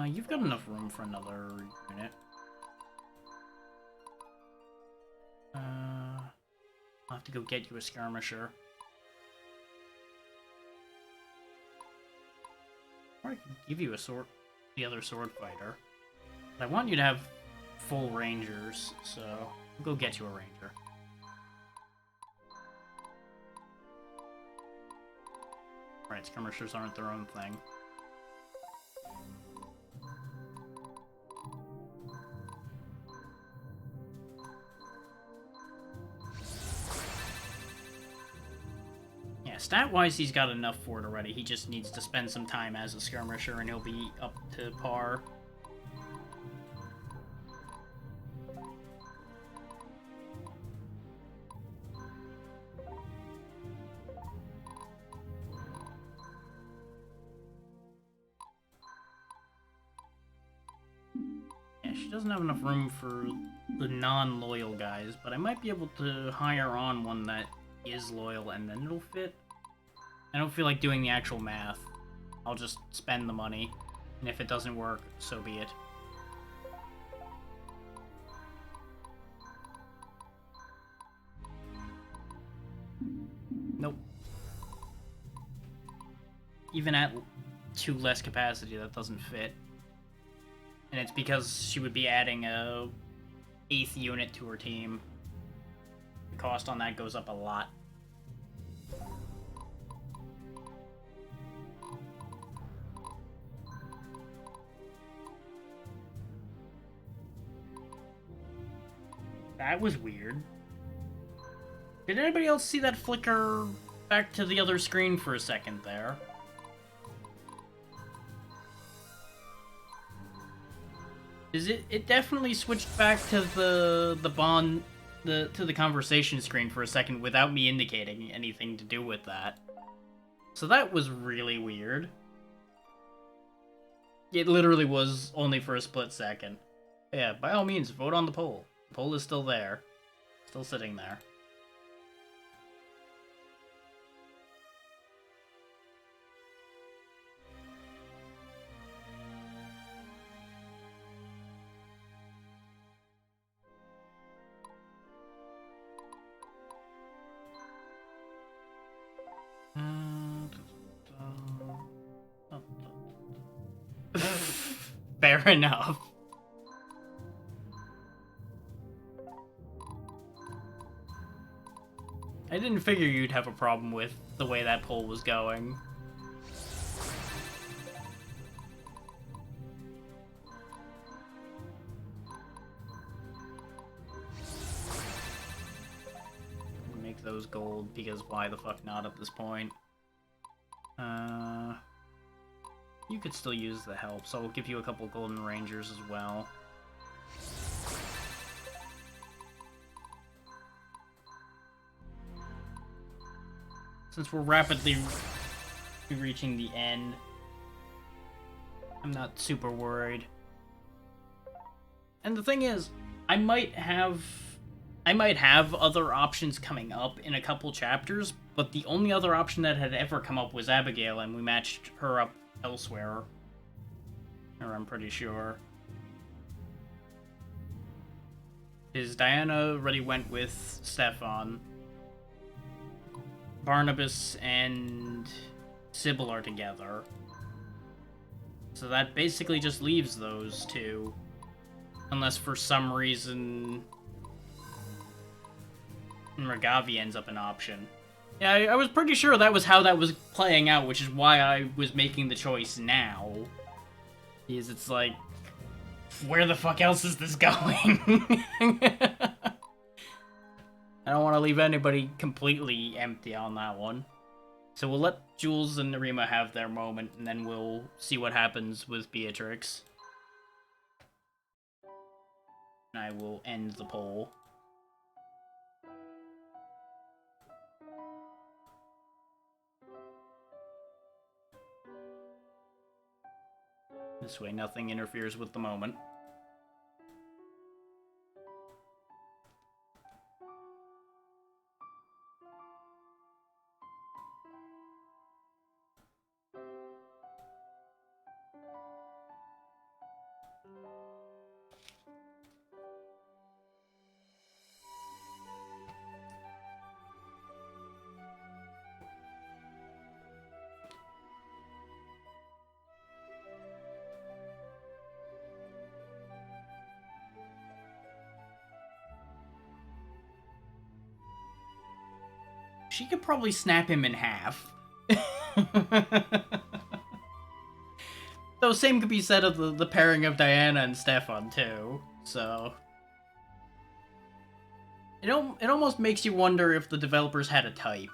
You've got enough room for another unit. I'll have to go get you a skirmisher. Or I can give you a sword. the other sword fighter. But I want you to have full rangers, so I'll go get you a ranger. Right, skirmishers aren't their own thing. Yeah, stat-wise, he's got enough for it already. He just needs to spend some time as a skirmisher, and he'll be up to par. Yeah, she doesn't have enough room for the non-loyal guys, but I might be able to hire on one that is loyal and then it'll fit. I don't feel like doing the actual math. I'll just spend the money, and if it doesn't work, so be it. Nope. Even at 2 less capacity, that doesn't fit. And it's because she would be adding a 8th unit to her team. The cost on that goes up a lot. That was weird. Did anybody else see that flicker back to the other screen for a second there? It definitely switched back to the bond to the conversation screen for a second without me indicating anything to do with that. So that was really weird. It literally was only for a split second. Yeah, by all means, vote on the poll. The poll is still there. Still sitting there. Fair enough. I didn't figure you'd have a problem with the way that poll was going. Make those gold, because why the fuck not at this point? You could still use the help, so I'll give you a couple golden rangers as well. Since we're rapidly reaching the end, I'm not super worried. And the thing is, I might have other options coming up in a couple chapters, but the only other option that had ever come up was Abigail, and we matched her up elsewhere. Or I'm pretty sure. Because Diana already went with Stefan. Barnabas and Sybil are together. So that basically just leaves those two. Unless for some reason Ragavi ends up an option. Yeah, I was pretty sure that was how that was playing out, which is why I was making the choice now. Because it's like, where the fuck else is this going? I don't want to leave anybody completely empty on that one. So we'll let Jules and Narima have their moment, and then we'll see what happens with Beatrix. And I will end the poll. This way nothing interferes with the moment. she could probably snap him in half. Though same could be said of the pairing of Diana and Stefan too, so... It almost makes you wonder if the developers had a type.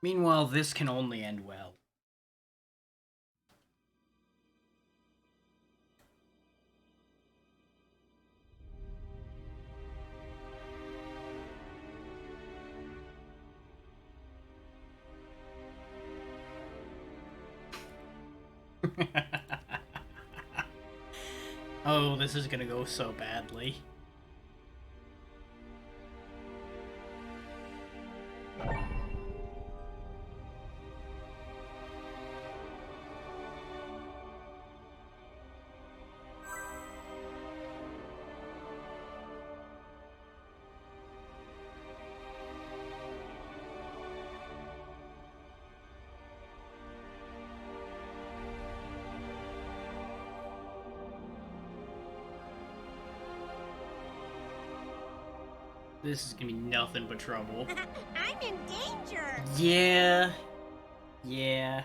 Meanwhile, this can only end well. Oh, this is gonna go so badly. This is gonna be nothing but trouble. I'm in danger. Yeah. Yeah.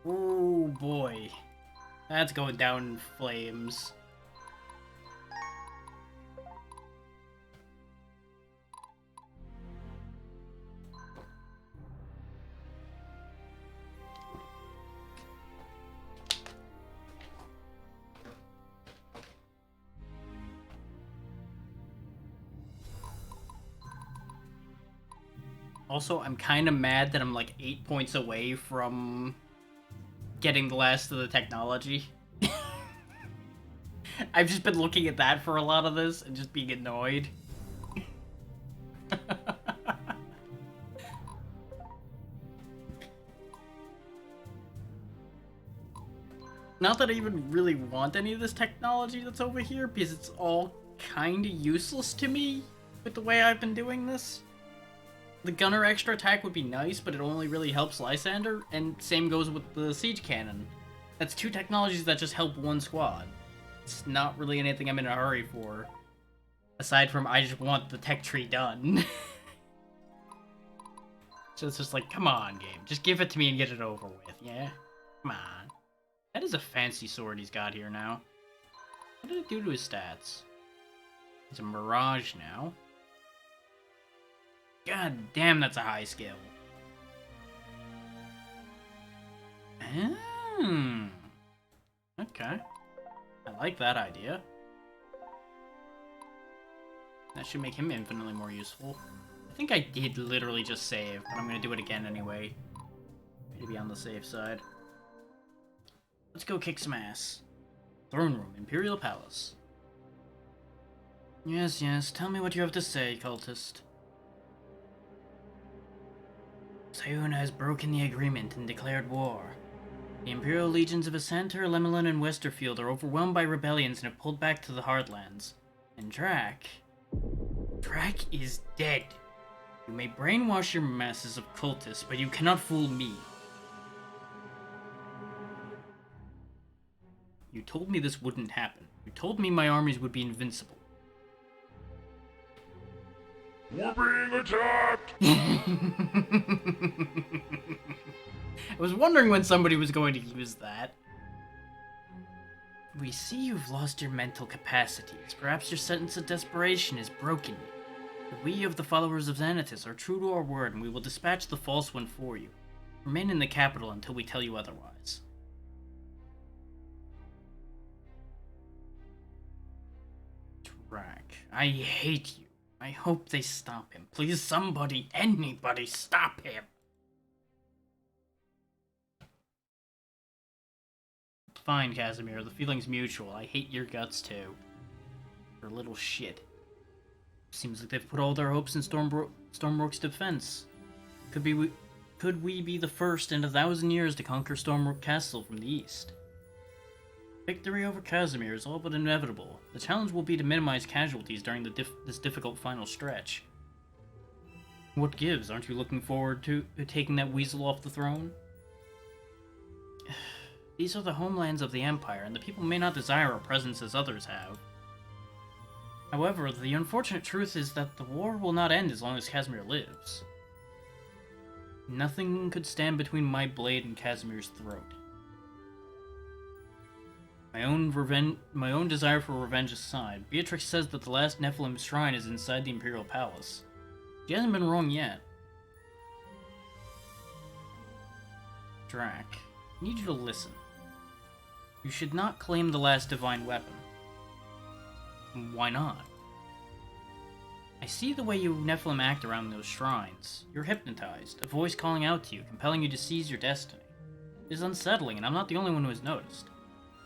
Ooh, boy. That's going down in flames. Also, I'm kind of mad that I'm like 8 points away from getting the last of the technology. I've just been looking at that for a lot of this and just being annoyed. Not that I even really want any of this technology that's over here, because it's all kinda useless to me with the way I've been doing this. The gunner extra attack would be nice, but it only really helps Lysander, and same goes with the siege cannon. That's two technologies that just help one squad. It's not really anything I'm in a hurry for. Aside from, I just want the tech tree done. So it's just like, come on, game. Just give it to me and get it over with, yeah? Come on. That is a fancy sword he's got here now. What did it do to his stats? It's a Mirage now. God damn, that's a high skill. Okay. I like that idea. That should make him infinitely more useful. I think I did literally just save, but I'm gonna do it again anyway. Maybe on the safe side. Let's go kick some ass. Throne room, Imperial Palace. Yes, yes, tell me what you have to say, cultist. Sayuna has broken the agreement and declared war. The Imperial legions of Ascenter, Lemelin, and Westerfield are overwhelmed by rebellions and have pulled back to the Heartlands. And Drac is dead. You may brainwash your masses of cultists, but you cannot fool me. You told me this wouldn't happen. You told me my armies would be invincible. We're being attacked! I was wondering when somebody was going to use that. We see you've lost your mental capacities. Perhaps your sentence of desperation is broken. But we of the followers of Xanatus are true to our word, and we will dispatch the false one for you. Remain in the capital until we tell you otherwise. Drac, I hate you. I hope they stop him. Please, somebody, anybody, stop him. Fine, Casimir. The feeling's mutual. I hate your guts, too. You're a little shit. Seems like they've put all their hopes in Stormbrook's defense. Could we be the first in 1,000 years to conquer Stormbrook Castle from the east? Victory over Casimir is all but inevitable. The challenge will be to minimize casualties during this difficult final stretch. What gives? Aren't you looking forward to taking that weasel off the throne? These are the homelands of the Empire, and the people may not desire our presence as others have. However, the unfortunate truth is that the war will not end as long as Casimir lives. Nothing could stand between my blade and Casimir's throat. My own desire for revenge aside, Beatrix says that the last Nephilim shrine is inside the Imperial Palace. She hasn't been wrong yet. Drac, I need you to listen. You should not claim the last divine weapon. Why not? I see the way you Nephilim act around those shrines. You're hypnotized, a voice calling out to you, compelling you to seize your destiny. It is unsettling, and I'm not the only one who has noticed.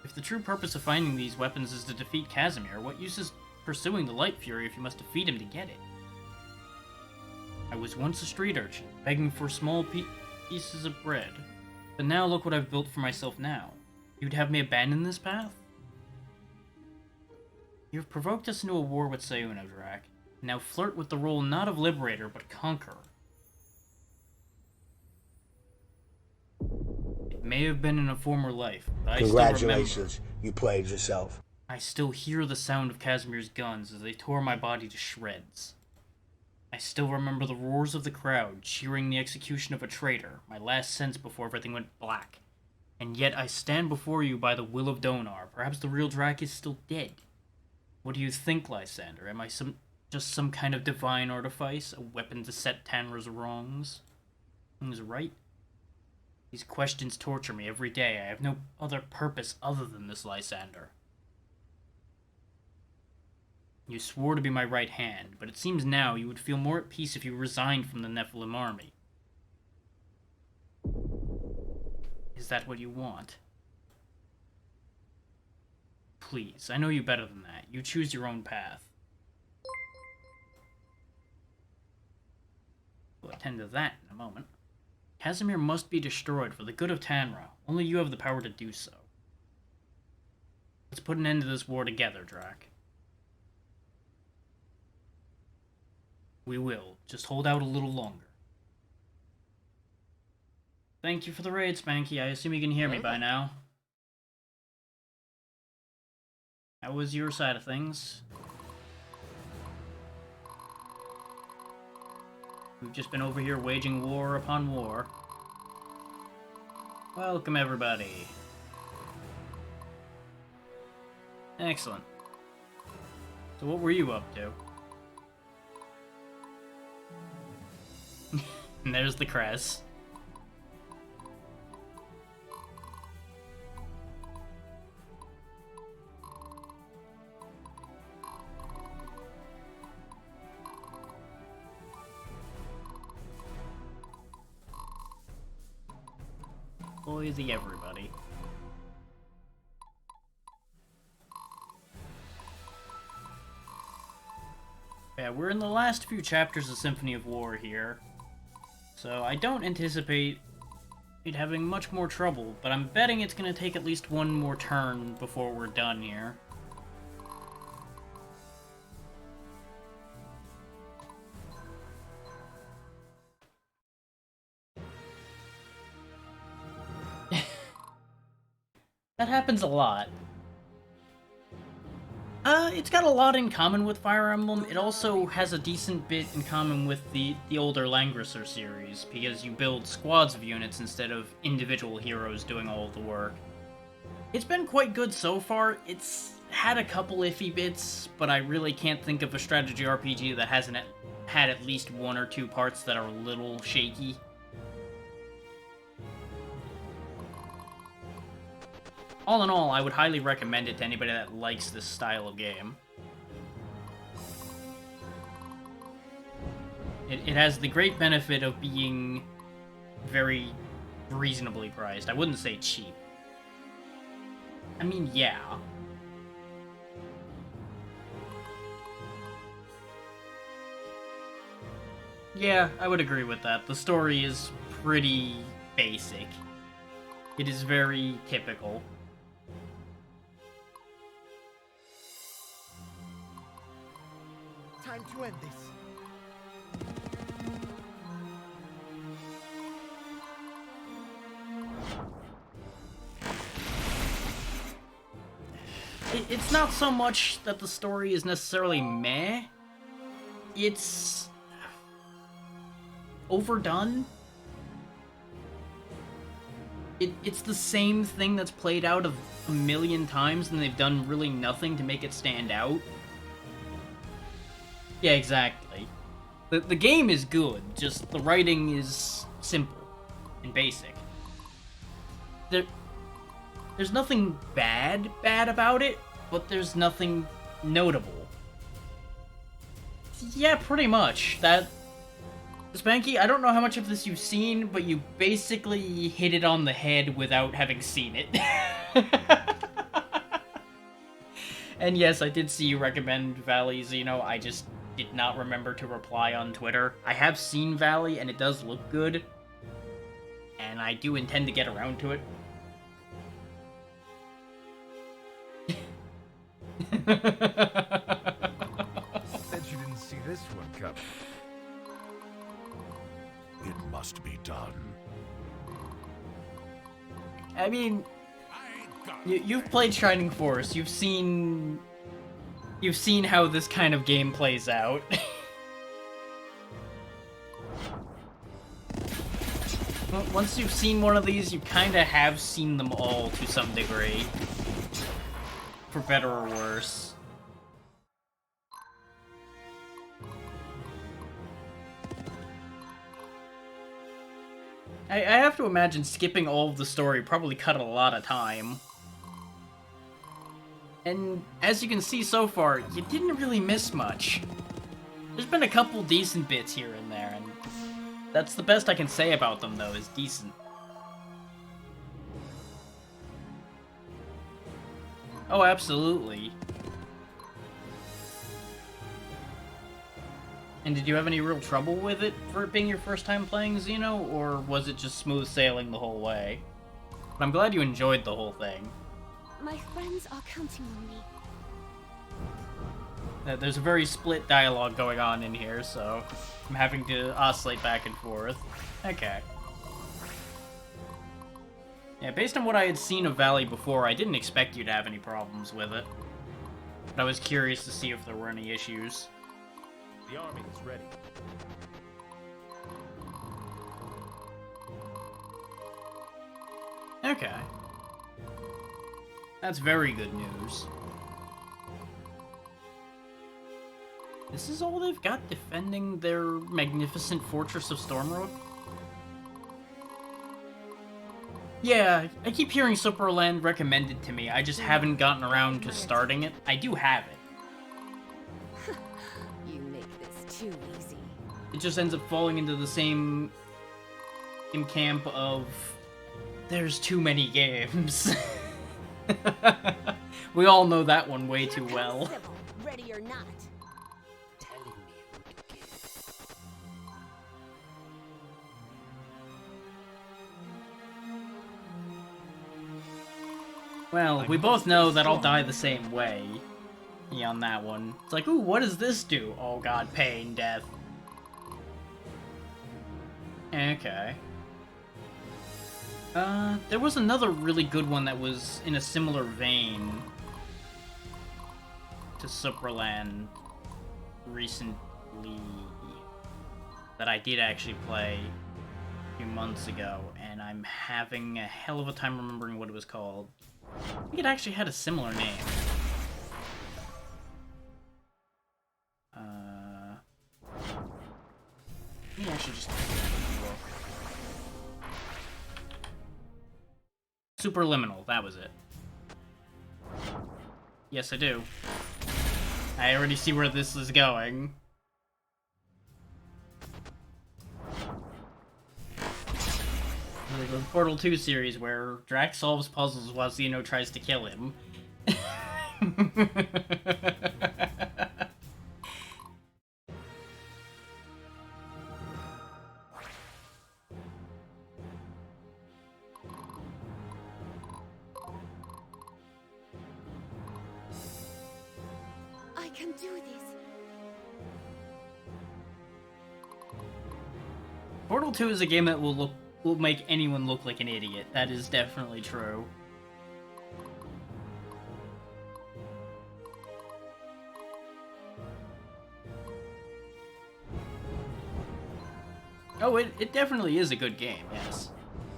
If the true purpose of finding these weapons is to defeat Casimir, what use is pursuing the Light Fury if you must defeat him to get it? I was once a street urchin, begging for small pieces of bread, but now look what I've built for myself now. You'd have me abandon this path? You've provoked us into a war with Sayuna, Drac. Now flirt with the role not of liberator, but conqueror. It may have been in a former life, but I still remember. Congratulations, you played yourself. I still hear the sound of Casimir's guns as they tore my body to shreds. I still remember the roars of the crowd cheering the execution of a traitor, my last sense before everything went black. And yet I stand before you by the will of Donar. Perhaps the real Drac is still dead. What do you think, Lysander? Am I just some kind of divine artifice, a weapon to set Tanra's wrongs? Things right? These questions torture me every day. I have no other purpose other than this, Lysander. You swore to be my right hand, but it seems now you would feel more at peace if you resigned from the Nephilim army. Is that what you want? Please, I know you better than that. You choose your own path. We'll attend to that in a moment. Casimir must be destroyed for the good of Tanra. Only you have the power to do so. Let's put an end to this war together, Drac. We will. Just hold out a little longer. Thank you for the raid, Spanky. I assume you can hear me by now. How was your side of things? We've just been over here waging war upon war. Welcome, everybody. Excellent. So what were you up to? And there's the crest. Boise, everybody. Yeah, we're in the last few chapters of Symphony of War here. So I don't anticipate it having much more trouble, but I'm betting it's going to take at least one more turn before we're done here. That happens a lot. It's got a lot in common with Fire Emblem. It also has a decent bit in common with the older Langrisser series, because you build squads of units instead of individual heroes doing all of the work. It's been quite good so far. It's had a couple iffy bits, but I really can't think of a strategy RPG that hasn't had at least one or two parts that are a little shaky. All in all, I would highly recommend it to anybody that likes this style of game. It has the great benefit of being very reasonably priced. I wouldn't say cheap. I mean, yeah. Yeah, I would agree with that. The story is pretty basic. It is very typical. Time to end this. It's not so much that the story is necessarily meh. It's overdone. It's the same thing that's played out a million times, and they've done really nothing to make it stand out. Yeah, exactly. The game is good, just the writing is simple and basic. There's nothing bad about it, but there's nothing notable. Yeah, pretty much. Spanky, I don't know how much of this you've seen, but you basically hit it on the head without having seen it. And yes, I did see you recommend Valley Xeno, I just did not remember to reply on Twitter. I have seen Valley, and it does look good, and I do intend to get around to it. Bet you didn't see this one coming. It must be done. I mean, I ain't got you've played Shining Force. You've seen how this kind of game plays out. Once you've seen one of these, you kind of have seen them all to some degree. For better or worse. I have to imagine skipping all of the story probably cut a lot of time. And as you can see so far, you didn't really miss much. There's been a couple decent bits here and there, and that's the best I can say about them, though, is decent. Oh, absolutely. And did you have any real trouble with it for it being your first time playing Xeno, or was it just smooth sailing the whole way? But I'm glad you enjoyed the whole thing. My friends are counting on me. There's a very split dialogue going on in here, so I'm having to oscillate back and forth. Okay. Yeah, based on what I had seen of Valley before, I didn't expect you to have any problems with it. But I was curious to see if there were any issues. The army is ready. Okay. That's very good news. This is all they've got defending their magnificent fortress of Stormroad? Yeah, I keep hearing Superland recommended to me, I just haven't gotten around to starting it. I do have it. You make this too easy. It just ends up falling into the same camp of there's too many games. We all know that one way too well. Sybil, ready or not. Telling me who to kill. Well, we both know that I'll die the same way. Yeah, on that one. It's like, ooh, what does this do? Oh god, pain, death. Okay. There was another really good one that was in a similar vein. to Supraland recently that I did actually play a few months ago, and I'm having a hell of a time remembering what it was called. I think it actually had a similar name. Let me actually just look. Superliminal, that was it. Yes, I do. I already see where this is going. The Portal 2 series where Drax solves puzzles while Xeno tries to kill him. I can do this. Portal 2 is a game that will make anyone look like an idiot. That is definitely true. Oh, it definitely is a good game, yes.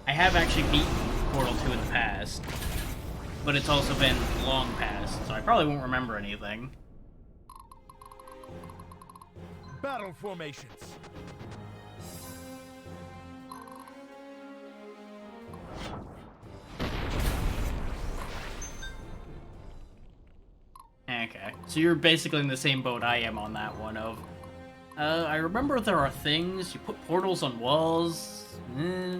I have actually beaten Portal 2 in the past, but it's also been long past, so I probably won't remember anything. Battle formations. Okay, so you're basically in the same boat I am on that one of, I remember there are things, you put portals on walls, Dinner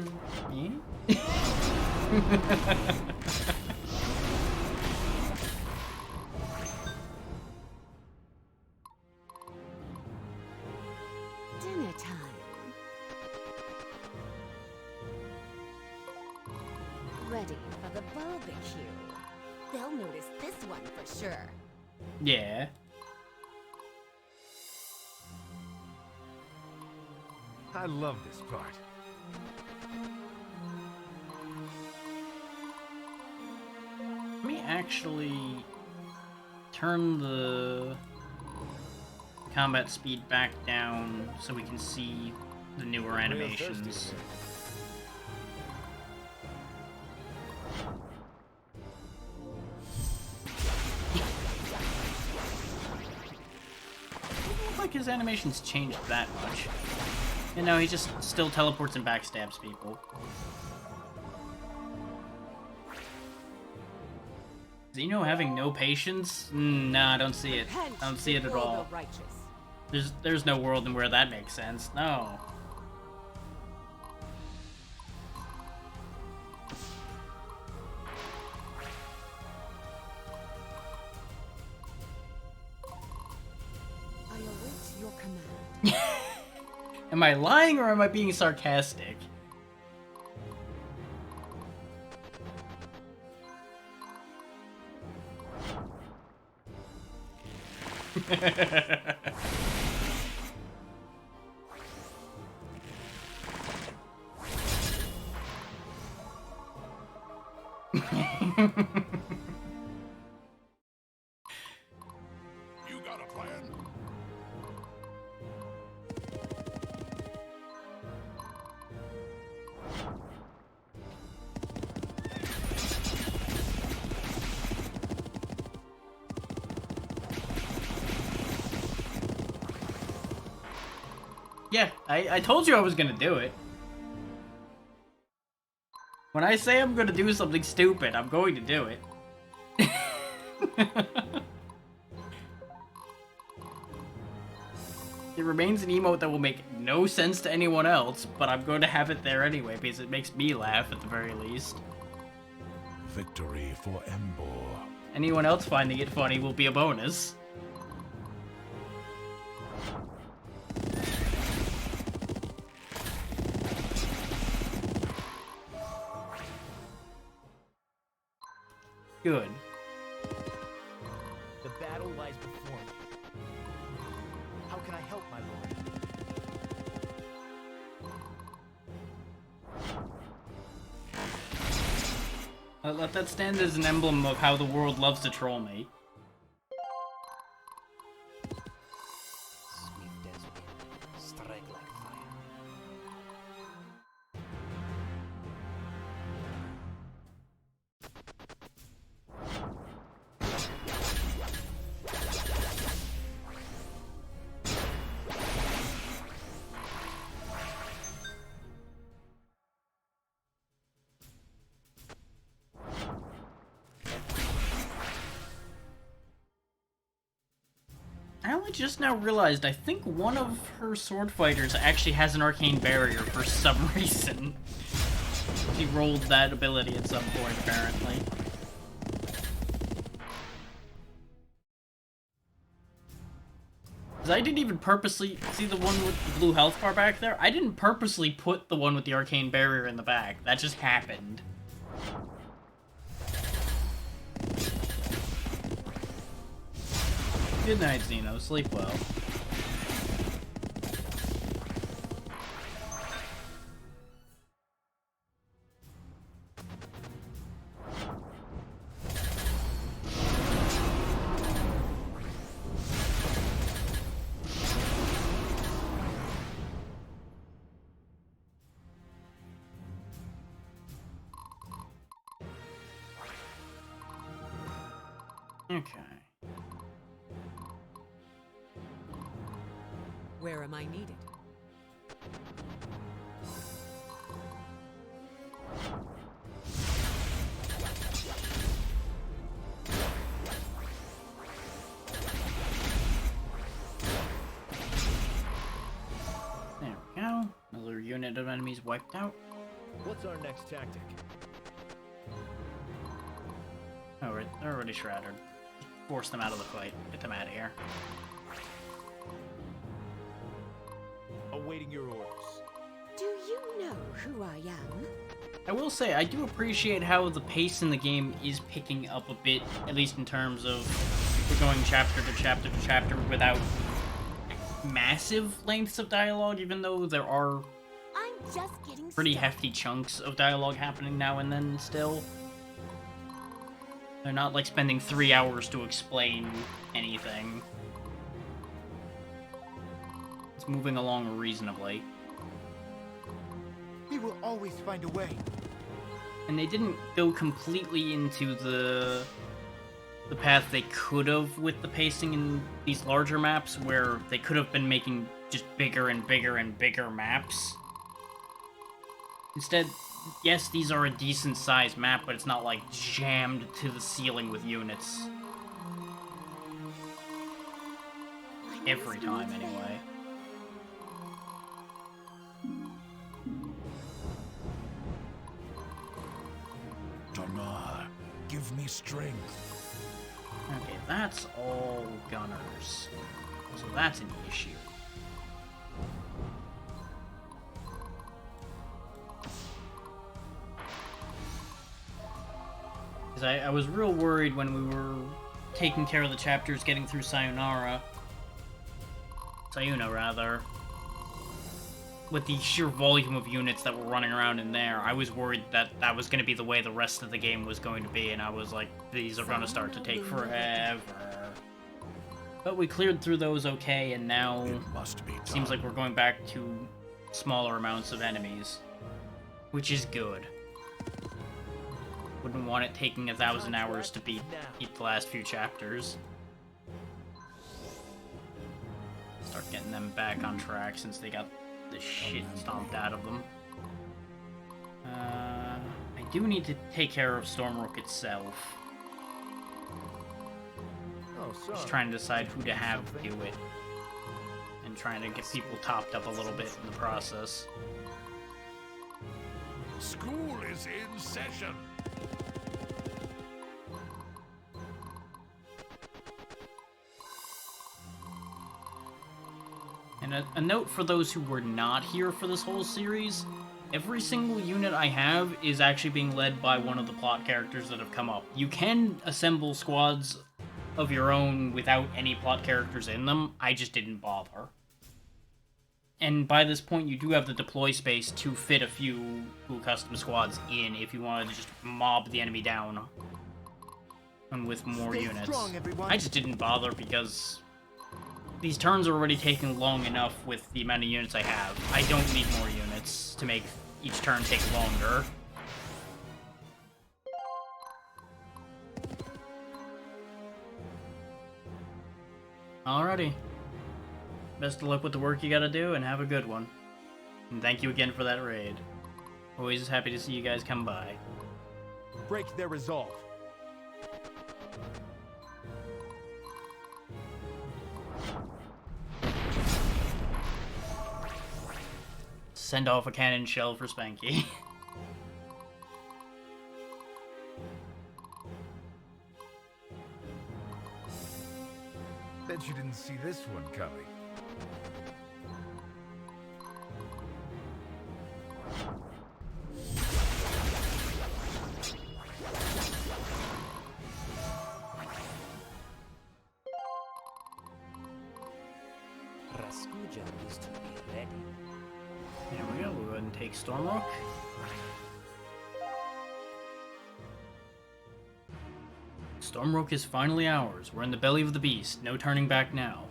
time. Ready for the barbecue. They'll notice this one for sure. Yeah. I love this part. Let me actually turn the combat speed back down so we can see the newer animations. Like his animations changed that much. You know, he just still teleports and backstabs people. Xeno having no patience? Nah, I don't see it. I don't see it at all. There's no world in where that makes sense. No. I await your command. Am I lying or am I being sarcastic? You got a plan? Yeah, I told you I was gonna do it. When I say I'm gonna do something stupid, I'm going to do it. It remains an emote that will make no sense to anyone else, but I'm going to have it there anyway because it makes me laugh at the very least. Victory for Embor. Anyone else finding it funny will be a bonus. Good. The battle lies before me. How can I help, my lord? Let that stand as an emblem of how the world loves to troll me. I only just now realized, I think one of her sword fighters actually has an arcane barrier for some reason. She rolled that ability at some point, apparently. Because I didn't even purposely... See the one with the blue health bar back there? I didn't purposely put the one with the arcane barrier in the back. That just happened. Good night, Xeno. Sleep well. Okay. Where am I needed? There we go. Another unit of enemies wiped out. What's our next tactic? Oh, right. They're already shrouded. Force them out of the fight. Get them out of here. Awaiting your orders. Do you know who I am? I will say, I do appreciate how the pace in the game is picking up a bit, at least in terms of we're going chapter to chapter to chapter without massive lengths of dialogue, even though there are I'm just getting pretty started. hefty chunks of dialogue happening now and then still. They're not like spending 3 hours to explain anything. It's moving along reasonably. We will always find a way. And they didn't go completely into the path they could have with the pacing in these larger maps, where they could have been making just bigger and bigger and bigger maps. Instead, yes, these are a decent sized map, but it's not like jammed to the ceiling with units. Every time, anyway. Tanar, give me strength. Okay, that's all gunners. So that's an issue. Because I was real worried when we were taking care of the chapters getting through Sayuna, rather. With the sheer volume of units that were running around in there, I was worried that that was going to be the way the rest of the game was going to be, and I was like, these are going to start to take forever. But we cleared through those okay, and now It must be done. seems like we're going back to smaller amounts of enemies, which is good. Wouldn't want it taking 1,000 hours to beat the last few chapters. Start getting them back on track since they got the shit stomped out of them. I do need to take care of Stormrook itself. Oh, sorry. Just trying to decide who to have do it. And trying to get people topped up a little bit in the process. School is in session. And a note for those who were not here for this whole series, every single unit I have is actually being led by one of the plot characters that have come up. You can assemble squads of your own without any plot characters in them, I just didn't bother. And by this point, you do have the deploy space to fit a few custom squads in if you wanted to just mob the enemy down. And with more Stay units. strong, everyone. I just didn't bother because these turns are already taking long enough with the amount of units I have. I don't need more units to make each turn take longer. Alrighty. Best of luck with the work you gotta do, and have a good one. And thank you again for that raid. Always happy to see you guys come by. Break their resolve. send off a cannon shell for Spanky. Bet you didn't see this one coming. Raskuja is to be ready. There we go, we'll go ahead and take Stormrock. Stormrock is finally ours. We're in the belly of the beast. No turning back now.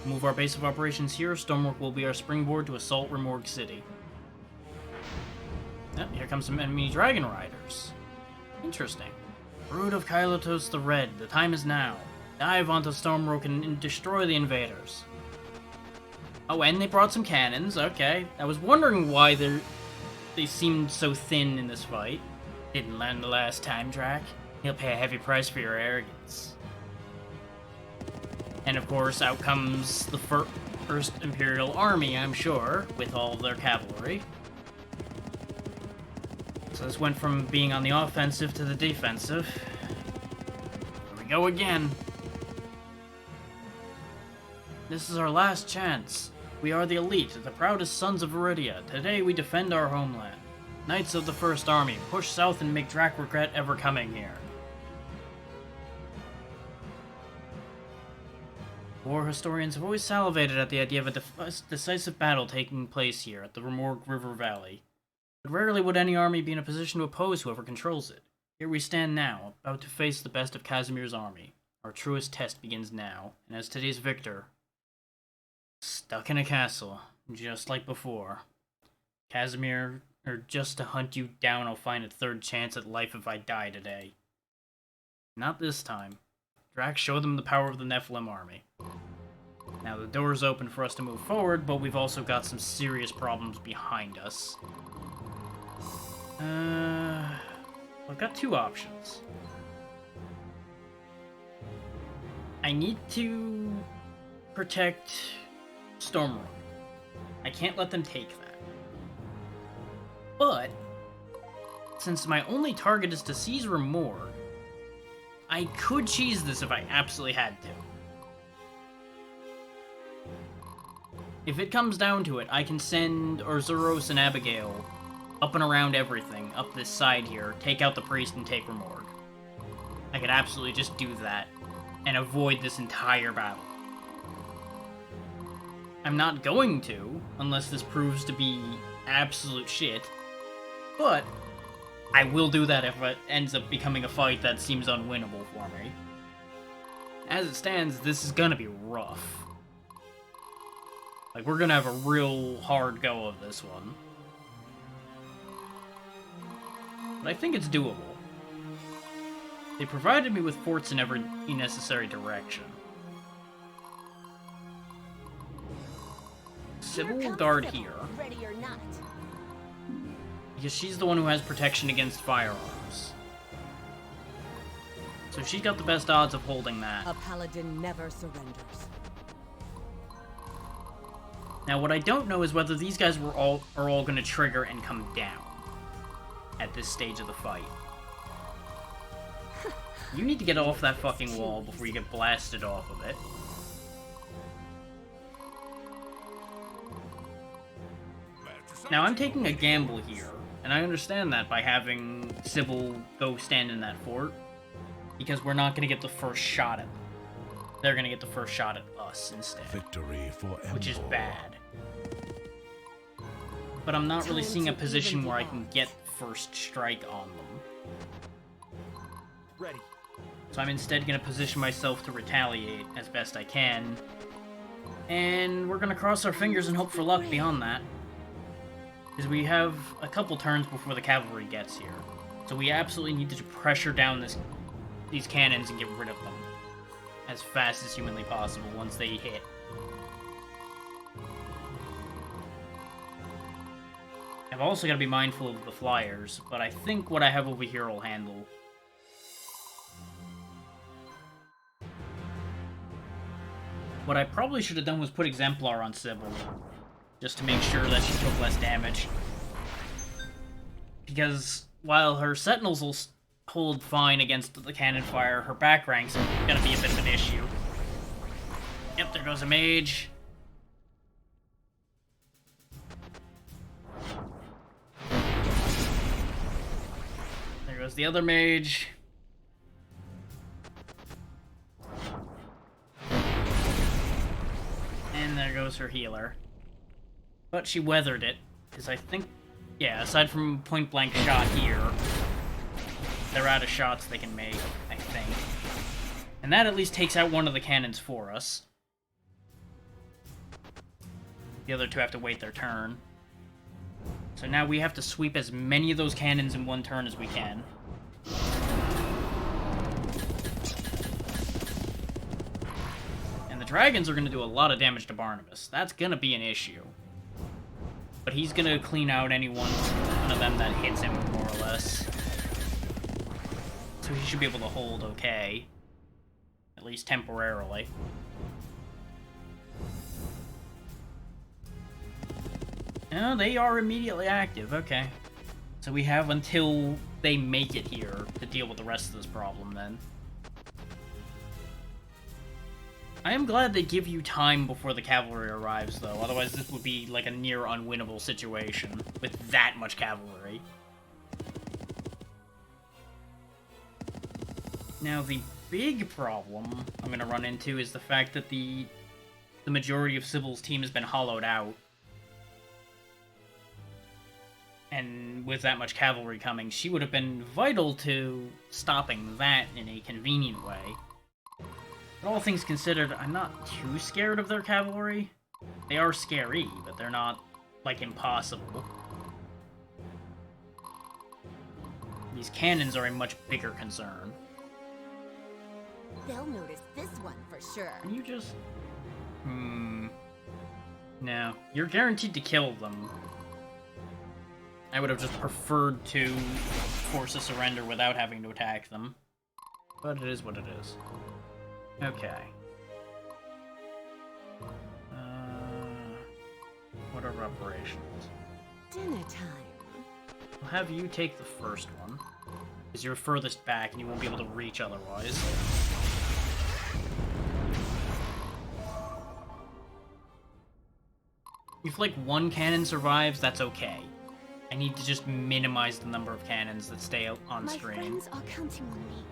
We'll move our base of operations here. Stormrock will be our springboard to assault Remorg City. Yep, here comes some enemy dragon riders. Interesting. Brood of Kylotos the Red, the time is now. Dive onto Stormrock and destroy the invaders. Oh, and they brought some cannons. Okay. I was wondering why they seemed so thin in this fight. Didn't learn the last time, Drac. He'll pay a heavy price for your arrogance. And of course, out comes the first Imperial Army, I'm sure, with all of their cavalry. So this went from being on the offensive to the defensive. Here we go again. This is our last chance. We are the elite, the proudest sons of Viridia. Today we defend our homeland. Knights of the First Army, push south and make Drac regret ever coming here. War historians have always salivated at the idea of a decisive battle taking place here at the Remorg River Valley. But rarely would any army be in a position to oppose whoever controls it. Here we stand now, about to face the best of Casimir's army. Our truest test begins now, and as today's victor, stuck in a castle, just like before. Casimir, or just to hunt you down, I'll find a third chance at life if I die today. Not this time. Drac showed them the power of the Nephilim army. Now the door is open for us to move forward, but we've also got some serious problems behind us. I've got two options. I need to protect Stormrock. I can't let them take that. But, since my only target is to seize Remorg, I could cheese this if I absolutely had to. If it comes down to it, I can send Orzuros and Abigail up and around everything, up this side here, take out the priest and take Remorg. I could absolutely just do that, and avoid this entire battle. I'm not going to, unless this proves to be absolute shit, but I will do that if it ends up becoming a fight that seems unwinnable for me. As it stands, this is gonna be rough. Like, we're gonna have a real hard go of this one. But I think it's doable. They provided me with forts in every necessary direction. Sybil will guard here, Ready or not. because she's the one who has protection against firearms. So she's got the best odds of holding that. A paladin never surrenders. Now, what I don't know is whether these guys are all going to trigger and come down at this stage of the fight. You need to get off that fucking wall before you get blasted off of it. Now, I'm taking a gamble here, and I understand that by having Sybil go stand in that fort, because we're not going to get the first shot at them. They're going to get the first shot at us instead. Victory for Which is bad. But I'm not really seeing a position where I can get first strike on them. Ready. So I'm instead going to position myself to retaliate as best I can. And we're going to cross our fingers and hope for luck beyond that. Because we have a couple turns before the cavalry gets here. So we absolutely need to pressure down these cannons and get rid of them as fast as humanly possible once they hit. I've also got to be mindful of the flyers, but I think what I have over here will handle. What I probably should have done was put Exemplar on Sybil, just to make sure that she took less damage. Because while her sentinels will hold fine against the cannon fire, her back ranks are gonna be a bit of an issue. Yep, there goes a mage. There goes the other mage. And there goes her healer. But she weathered it, because I think, yeah, aside from point-blank shot here, they're out of shots they can make, I think. And that at least takes out one of the cannons for us. The other two have to wait their turn. So now we have to sweep as many of those cannons in one turn as we can. And the dragons are going to do a lot of damage to Barnabas. That's going to be an issue. But he's going to clean out one of them that hits him, more or less. So he should be able to hold okay. At least temporarily. Oh, they are immediately active, okay. So we have until they make it here to deal with the rest of this problem, then. I am glad they give you time before the cavalry arrives, though. Otherwise, this would be like a near unwinnable situation with that much cavalry. Now, the big problem I'm going to run into is the fact that the majority of Sybil's team has been hollowed out. And with that much cavalry coming, she would have been vital to stopping that in a convenient way. But all things considered, I'm not too scared of their cavalry. They are scary, but they're not, like, impossible. These cannons are a much bigger concern. They'll notice this one for sure. Can you just... No. You're guaranteed to kill them. I would have just preferred to force a surrender without having to attack them. But it is what it is. Okay. What are operations? Dinner time. I'll have you take the first one, because you're furthest back and you won't be able to reach otherwise. If, like, one cannon survives, that's okay. I need to just minimize the number of cannons that stay on screen. My friends are counting on me.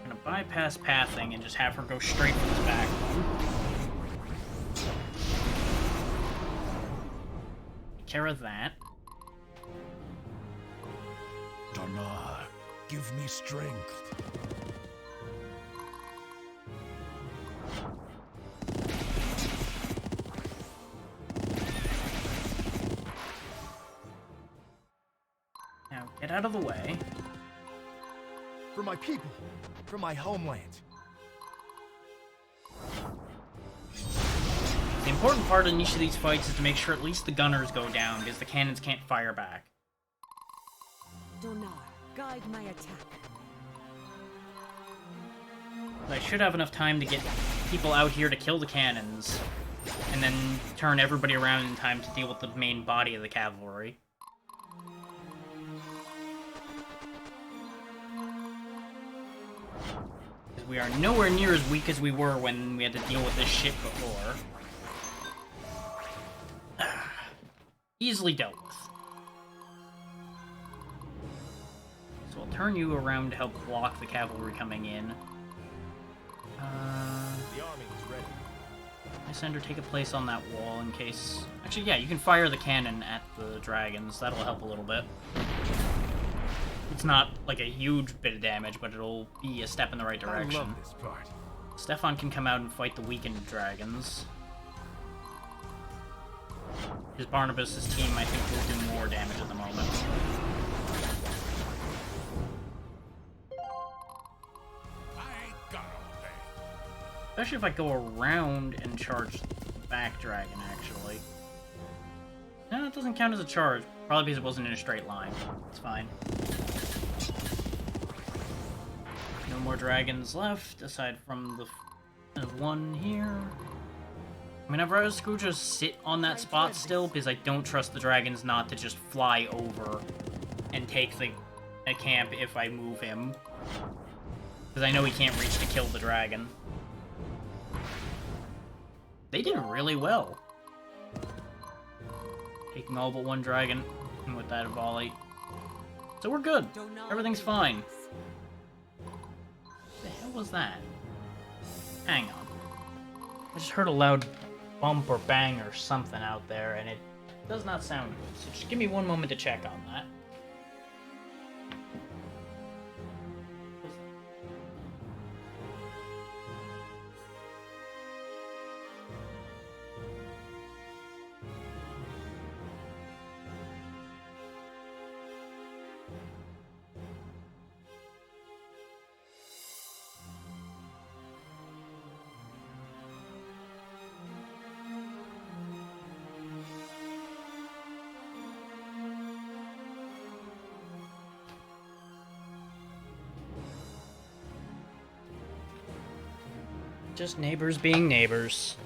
I'm gonna bypass pathing and just have her go straight for this back one. Take care of that. Danar, give me strength. Now, get out of the way. For my people. For my homeland. The important part in each of these fights is to make sure at least the gunners go down, because the cannons can't fire back. Donar, guide my attack. I should have enough time to get people out here to kill the cannons, and then turn everybody around in time to deal with the main body of the cavalry. We are nowhere near as weak as we were when we had to deal with this shit before. Easily dealt with. So I'll turn you around to help block the cavalry coming in. The army is ready. Lysander, take a place on that wall in case... Actually, yeah, you can fire the cannon at the dragons. That'll help a little bit. It's not like a huge bit of damage, but it'll be a step in the right direction. I love this part. Stefan can come out and fight the weakened dragons. His Barnabas' team, I think, will do more damage at the moment. I ain't got all day. Especially if I go around and charge the back dragon, actually. No, it doesn't count as a charge. Probably because it wasn't in a straight line. It's fine. No more dragons left, aside from the There's one here. I mean, I'd rather Screw just sit on that spot still, because I don't trust the dragons not to just fly over and take the camp if I move him. Because I know he can't reach to kill the dragon. They did really well. Taking all but one dragon and with that volley. So we're good. Everything's fine. What the hell was that? Hang on. I just heard a loud bump or bang or something out there, and it does not sound good. So just give me one moment to check on that. Just neighbors being neighbors.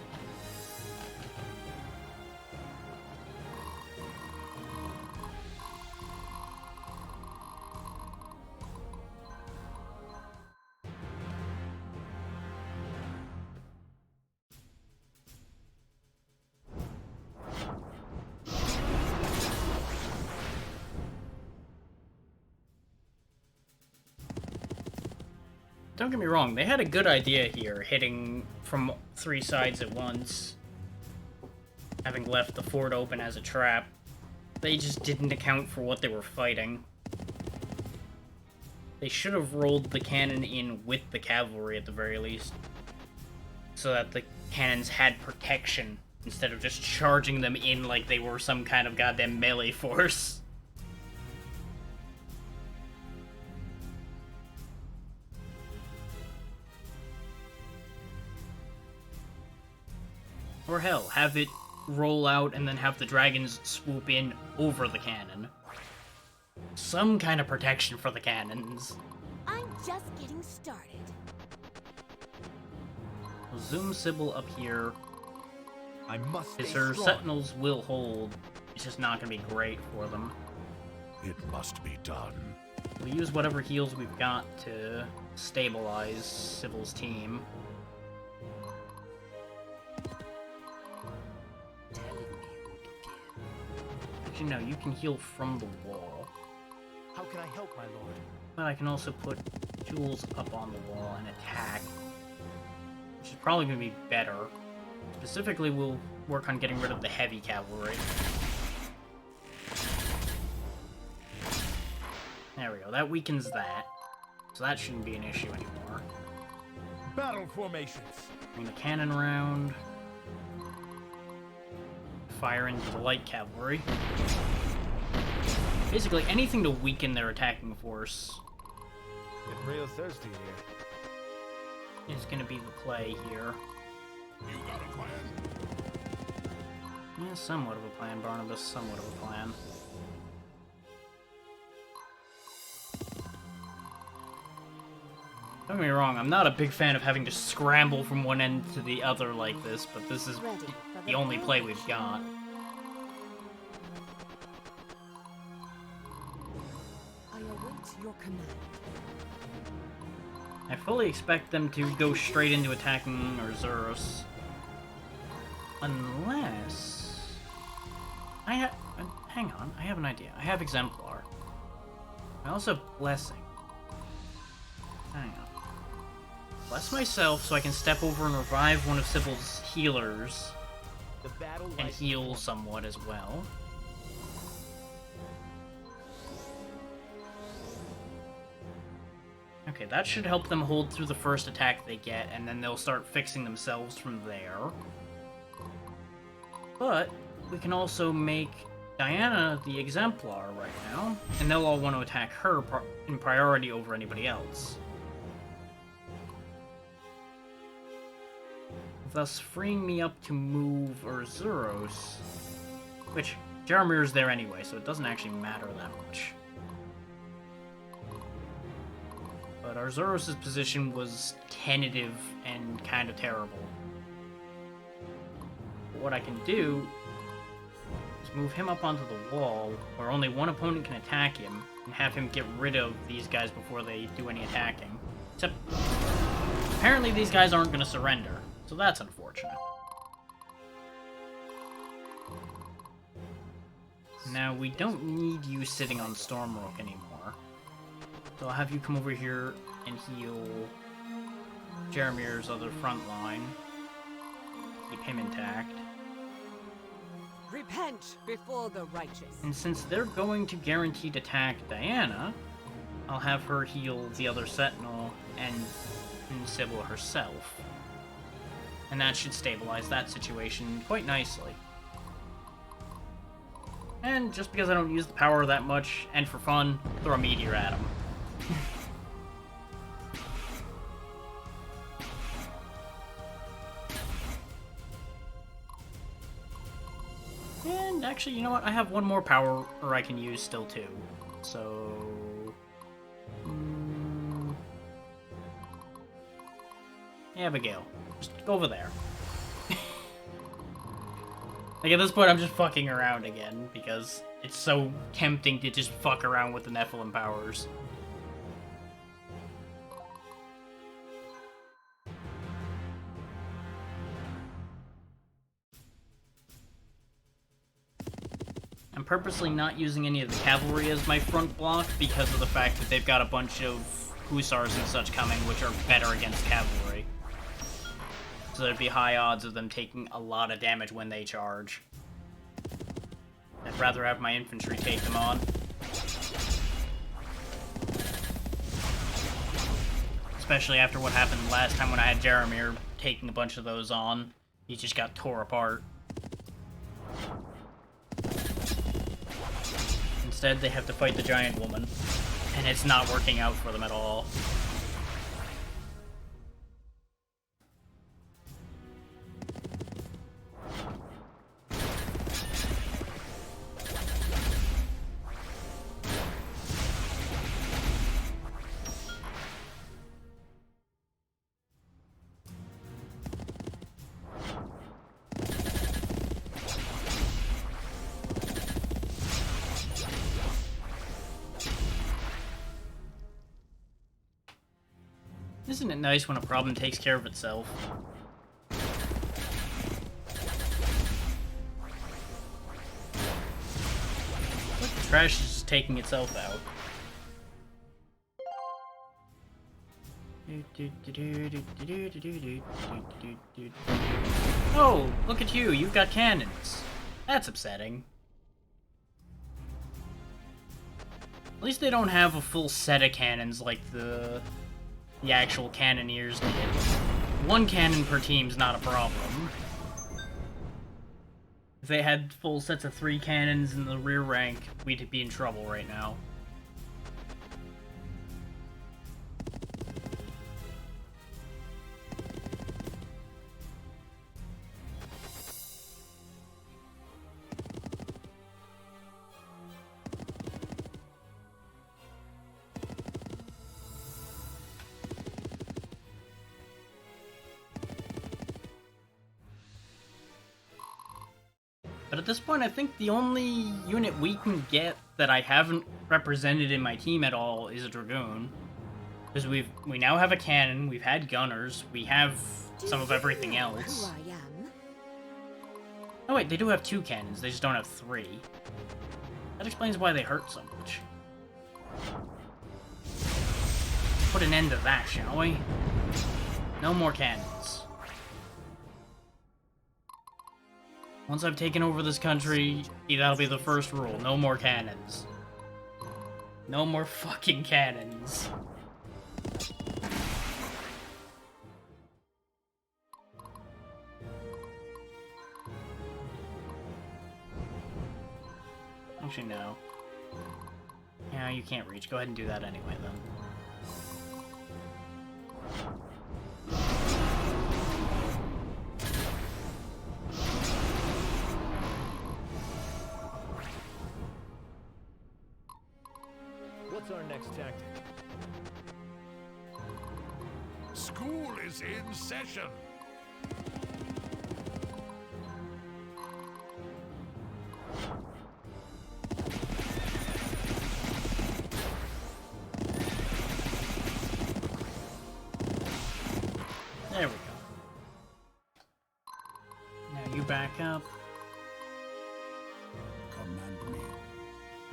Don't get me wrong, they had a good idea here, hitting from 3 sides at once. Having left the fort open as a trap. They just didn't account for what they were fighting. They should have rolled the cannon in with the cavalry at the very least. So that the cannons had protection, instead of just charging them in like they were some kind of goddamn melee force. Or hell, have it roll out and then have the dragons swoop in over the cannon. Some kind of protection for the cannons. I'm just getting started. We'll zoom Sybil up here. I must Because stay her strong. sentinels will hold. It's just not going to be great for them. It must be done. We'll use whatever heals we've got to stabilize Sybil's team. Telling me who to kill. Actually, no, you can heal from the wall. How can I help, my lord? But I can also put jewels up on the wall and attack. Which is probably going to be better. Specifically, we'll work on getting rid of the heavy cavalry. There we go, that weakens that. So that shouldn't be an issue anymore. Battle formations. Bring the cannon round. Fire into the light cavalry. Basically, anything to weaken their attacking force Getting real thirsty here. is going to be the play here. You got a plan? Yeah, somewhat of a plan, Barnabas, somewhat of a plan. Don't get me wrong, I'm not a big fan of having to scramble from one end to the other like this, but this is Ready for the only play we've got. I await your command. I fully expect them to go straight into attacking Orzuros. Unless... hang on, I have an idea. I have Exemplar. I also have Blessing. Hang on. Bless myself so I can step over and revive one of Sybil's healers The battle and lies heal before me. somewhat as well. Okay, that should help them hold through the first attack they get, and then they'll start fixing themselves from there. But we can also make Diana the Exemplar right now, and they'll all want to attack her in priority over anybody else. Thus freeing me up to move Orzuros, which Jaramir's there anyway, so it doesn't actually matter that much. But but Arzuros' position was tentative and kind of terrible. But what I can do is move him up onto the wall, where only one opponent can attack him, and have him get rid of these guys before they do any attacking. Except, apparently these guys aren't going to surrender, so that's unfortunate. Now, we don't need you sitting on Stormrook anymore. So I'll have you come over here and heal Jaramir's other front line. Keep him intact. Repent before the righteous. And since they're going to guaranteed attack Diana, I'll have her heal the other Sentinel and Sybil herself. And that should stabilize that situation quite nicely. And just because I don't use the power that much, and for fun, throw a meteor at him. And actually, you know what? I have one more power I can use still too. So... Abigail. Just go over there. Like, at this point, I'm just fucking around again, because it's so tempting to just fuck around with the Nephilim powers. I'm purposely not using any of the cavalry as my front block, because of the fact that they've got a bunch of hussars and such coming, which are better against cavalry. So there'd be high odds of them taking a lot of damage when they charge. I'd rather have my infantry take them on. Especially after what happened last time when I had Jaramir taking a bunch of those on. He just got tore apart. Instead, they have to fight the giant woman. And it's not working out for them at all. Isn't it nice when a problem takes care of itself? Look, the trash is just taking itself out. Oh, look at you, you've got cannons. That's upsetting. At least they don't have a full set of cannons like the actual cannoneers did. One cannon per team's not a problem. If they had full sets of 3 cannons in the rear rank, we'd be in trouble right now. But at this point, I think the only unit we can get that I haven't represented in my team at all is a Dragoon. Because we now have a cannon, we've had gunners, we have some of everything else. Who I am? Oh wait, they do have 2 cannons, they just don't have 3. That explains why they hurt so much. Put an end to that, shall we? No more cannons. Once I've taken over this country, that'll be the first rule. No more cannons. No more fucking cannons. Actually, no. Yeah, you can't reach. Go ahead and do that anyway, then. What's our next tactic? School is in session. There we go. Now you back up. Command me.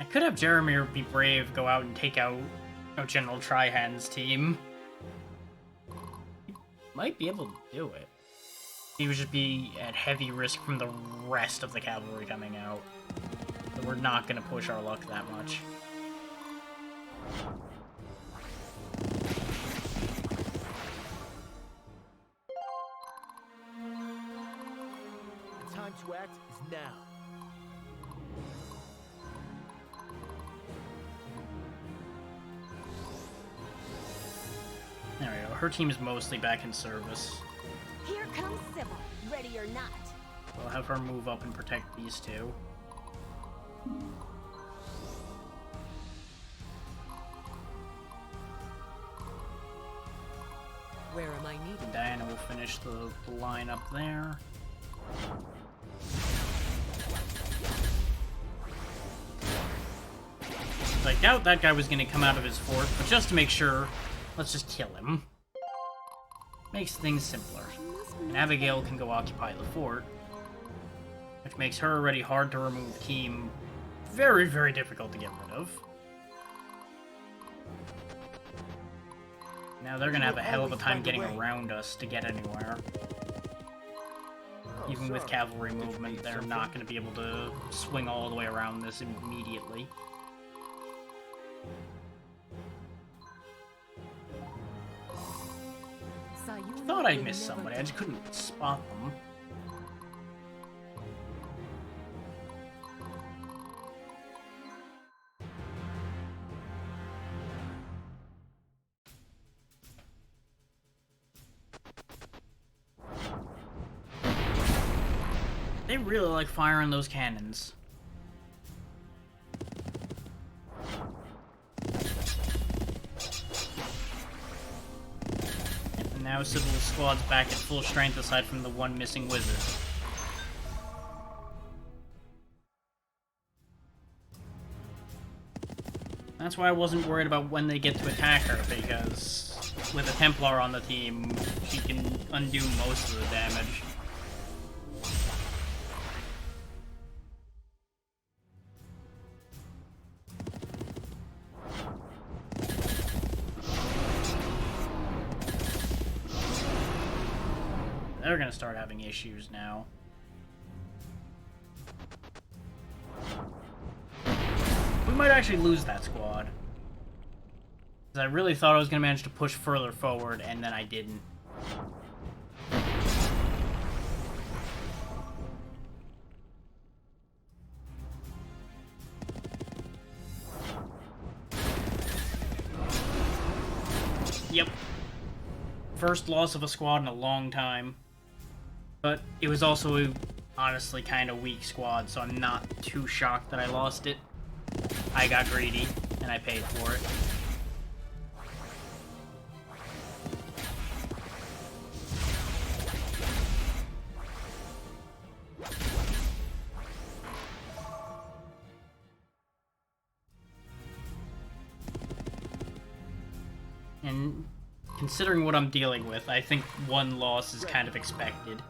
I could have Jeremy be brave, go out and take out General Trihan's team. He might be able to do it. He would just be at heavy risk from the rest of the cavalry coming out. So we're not going to push our luck that much. The time to act is now. There we go. Her team is mostly back in service. Here comes Sybil, ready or not. We'll have her move up and protect these two. Where am I needed? And Diana will finish the line up there. So I doubt that guy was going to come out of his fort, but just to make sure, let's just kill him. Makes things simpler. And Abigail can go occupy the fort, which makes her already hard to remove Keem very, very difficult to get rid of. Now they're gonna have a hell of a time getting around us to get anywhere. Even with cavalry movement, they're not gonna be able to swing all the way around this immediately. I thought I missed somebody, I just couldn't spot them. They really like firing those cannons. And now Sybil's squad's back at full strength aside from the one missing wizard. That's why I wasn't worried about when they get to attack her, because with a Templar on the team, she can undo most of the damage. They're gonna start having issues now. We might actually lose that squad. Because I really thought I was gonna manage to push further forward, and then I didn't. Yep. First loss of a squad in a long time. But it was also a honestly kind of weak squad, so I'm not too shocked that I lost it. I got greedy, and I paid for it. And considering what I'm dealing with, I think one loss is kind of expected.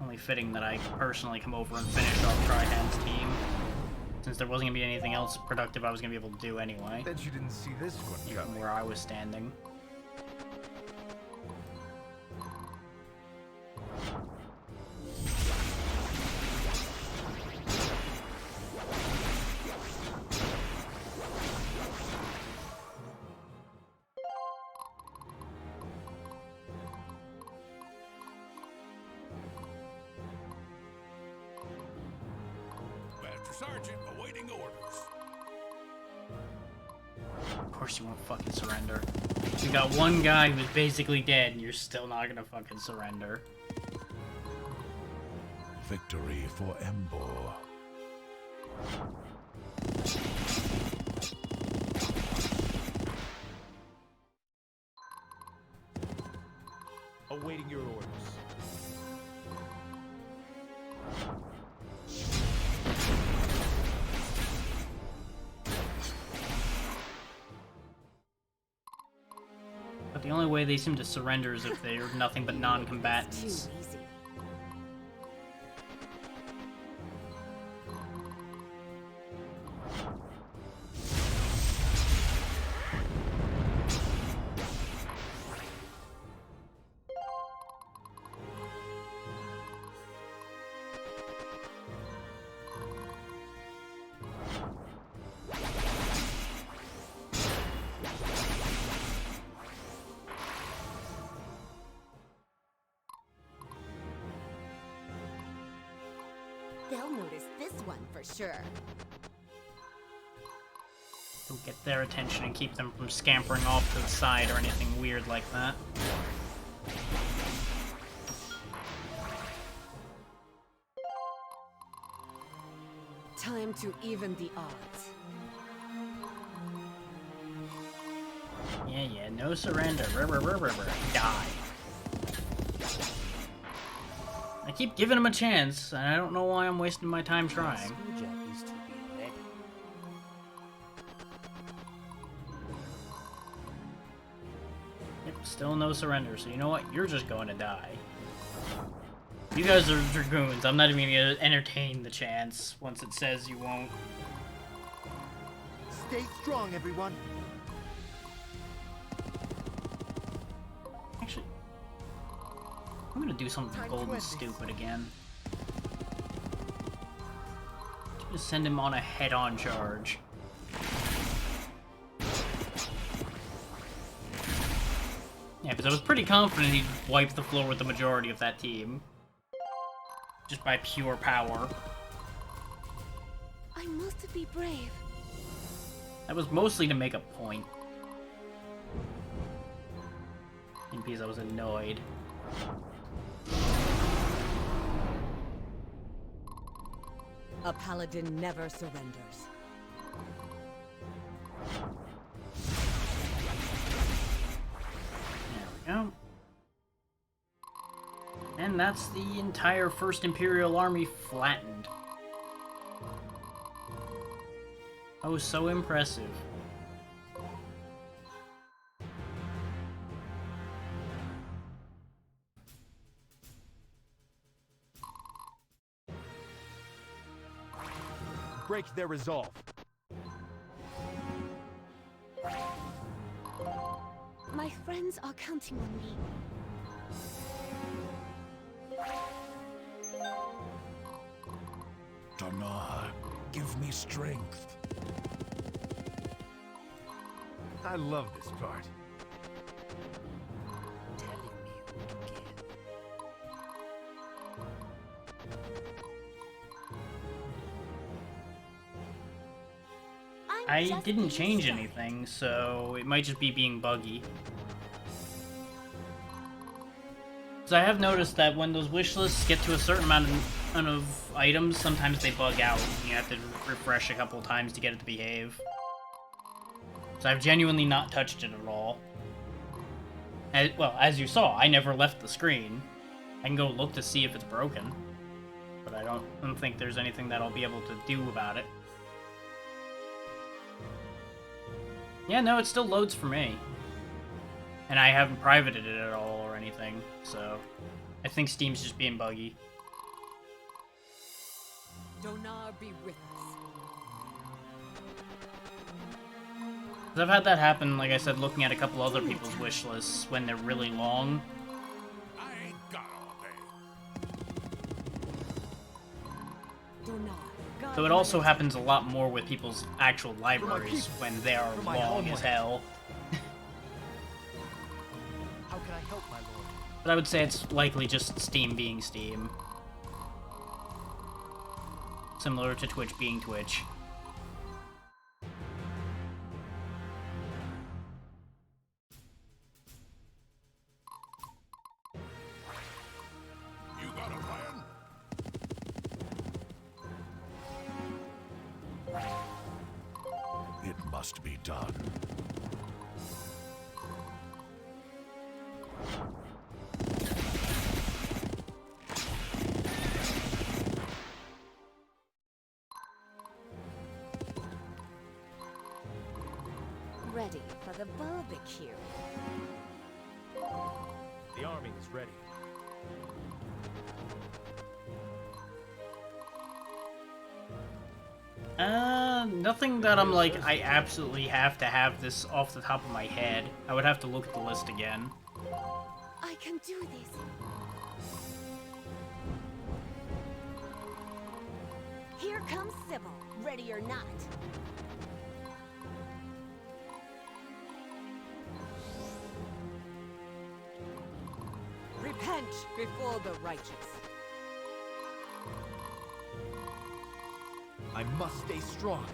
Only fitting that I personally come over and finish off Trihan's team, since there wasn't going to be anything else productive I was going to be able to do anyway. Bet you didn't see this one Even coming. where I was standing. Master Sergeant awaiting orders. Of course you won't fucking surrender. You got one guy who's basically dead, and you're still not gonna fucking surrender. Victory for Embor. awaiting your orders. But the only way they seem to surrender is if they're nothing but non-combatants. Too easy. They'll notice this one for sure. To get their attention and keep them from scampering off to the side or anything weird like that. Time to even the odds. Yeah, no surrender. Die. I keep giving him a chance, and I don't know why I'm wasting my time trying. Screwjack is to be ready. Yep, still no surrender, so you know what? You're just going to die. You guys are Dragoons. I'm not even gonna entertain the chance once it says you won't. Stay strong, everyone. Actually, I'm gonna do something golden stupid again. Just send him on a head-on charge. Yeah, because I was pretty confident he'd wipe the floor with the majority of that team. Just by pure power. I must be brave. That was mostly to make a point. In because I was annoyed. A paladin never surrenders. There we go. And that's the entire First Imperial Army flattened. Oh, so impressive. Break their resolve. My friends are counting on me. Danar, give me strength. I love this part. Telling me who to kill. I just didn't getting change started. anything, so it might just be being buggy. So I have noticed that when those wish lists get to a certain amount of items, sometimes they bug out. You have to refresh a couple of times to get it to behave. So I've genuinely not touched it at all. Well, as you saw, I never left the screen. I can go look to see if it's broken, but I don't think there's anything that I'll be able to do about it. Yeah, no, it still loads for me. And I haven't privated it at all or anything, so I think Steam's just being buggy. Donar be with us. 'Cause I've had that happen, like I said, looking at a couple other people's wish lists when they're really long. I ain't got all day. Donar. So it also happens a lot more with people's actual libraries people, when they are for my long as homeland. hell. How can I help, my lord? But I would say it's likely just Steam being Steam. Similar to Twitch being Twitch. You got a plan? It must be done. ready for the barbecue. The army is ready. Nothing that I'm like, I absolutely have to have this off the top of my head. I would have to look at the list again. I can do this. Here comes Sybil, ready or not. Repent before the righteous. I must stay strong.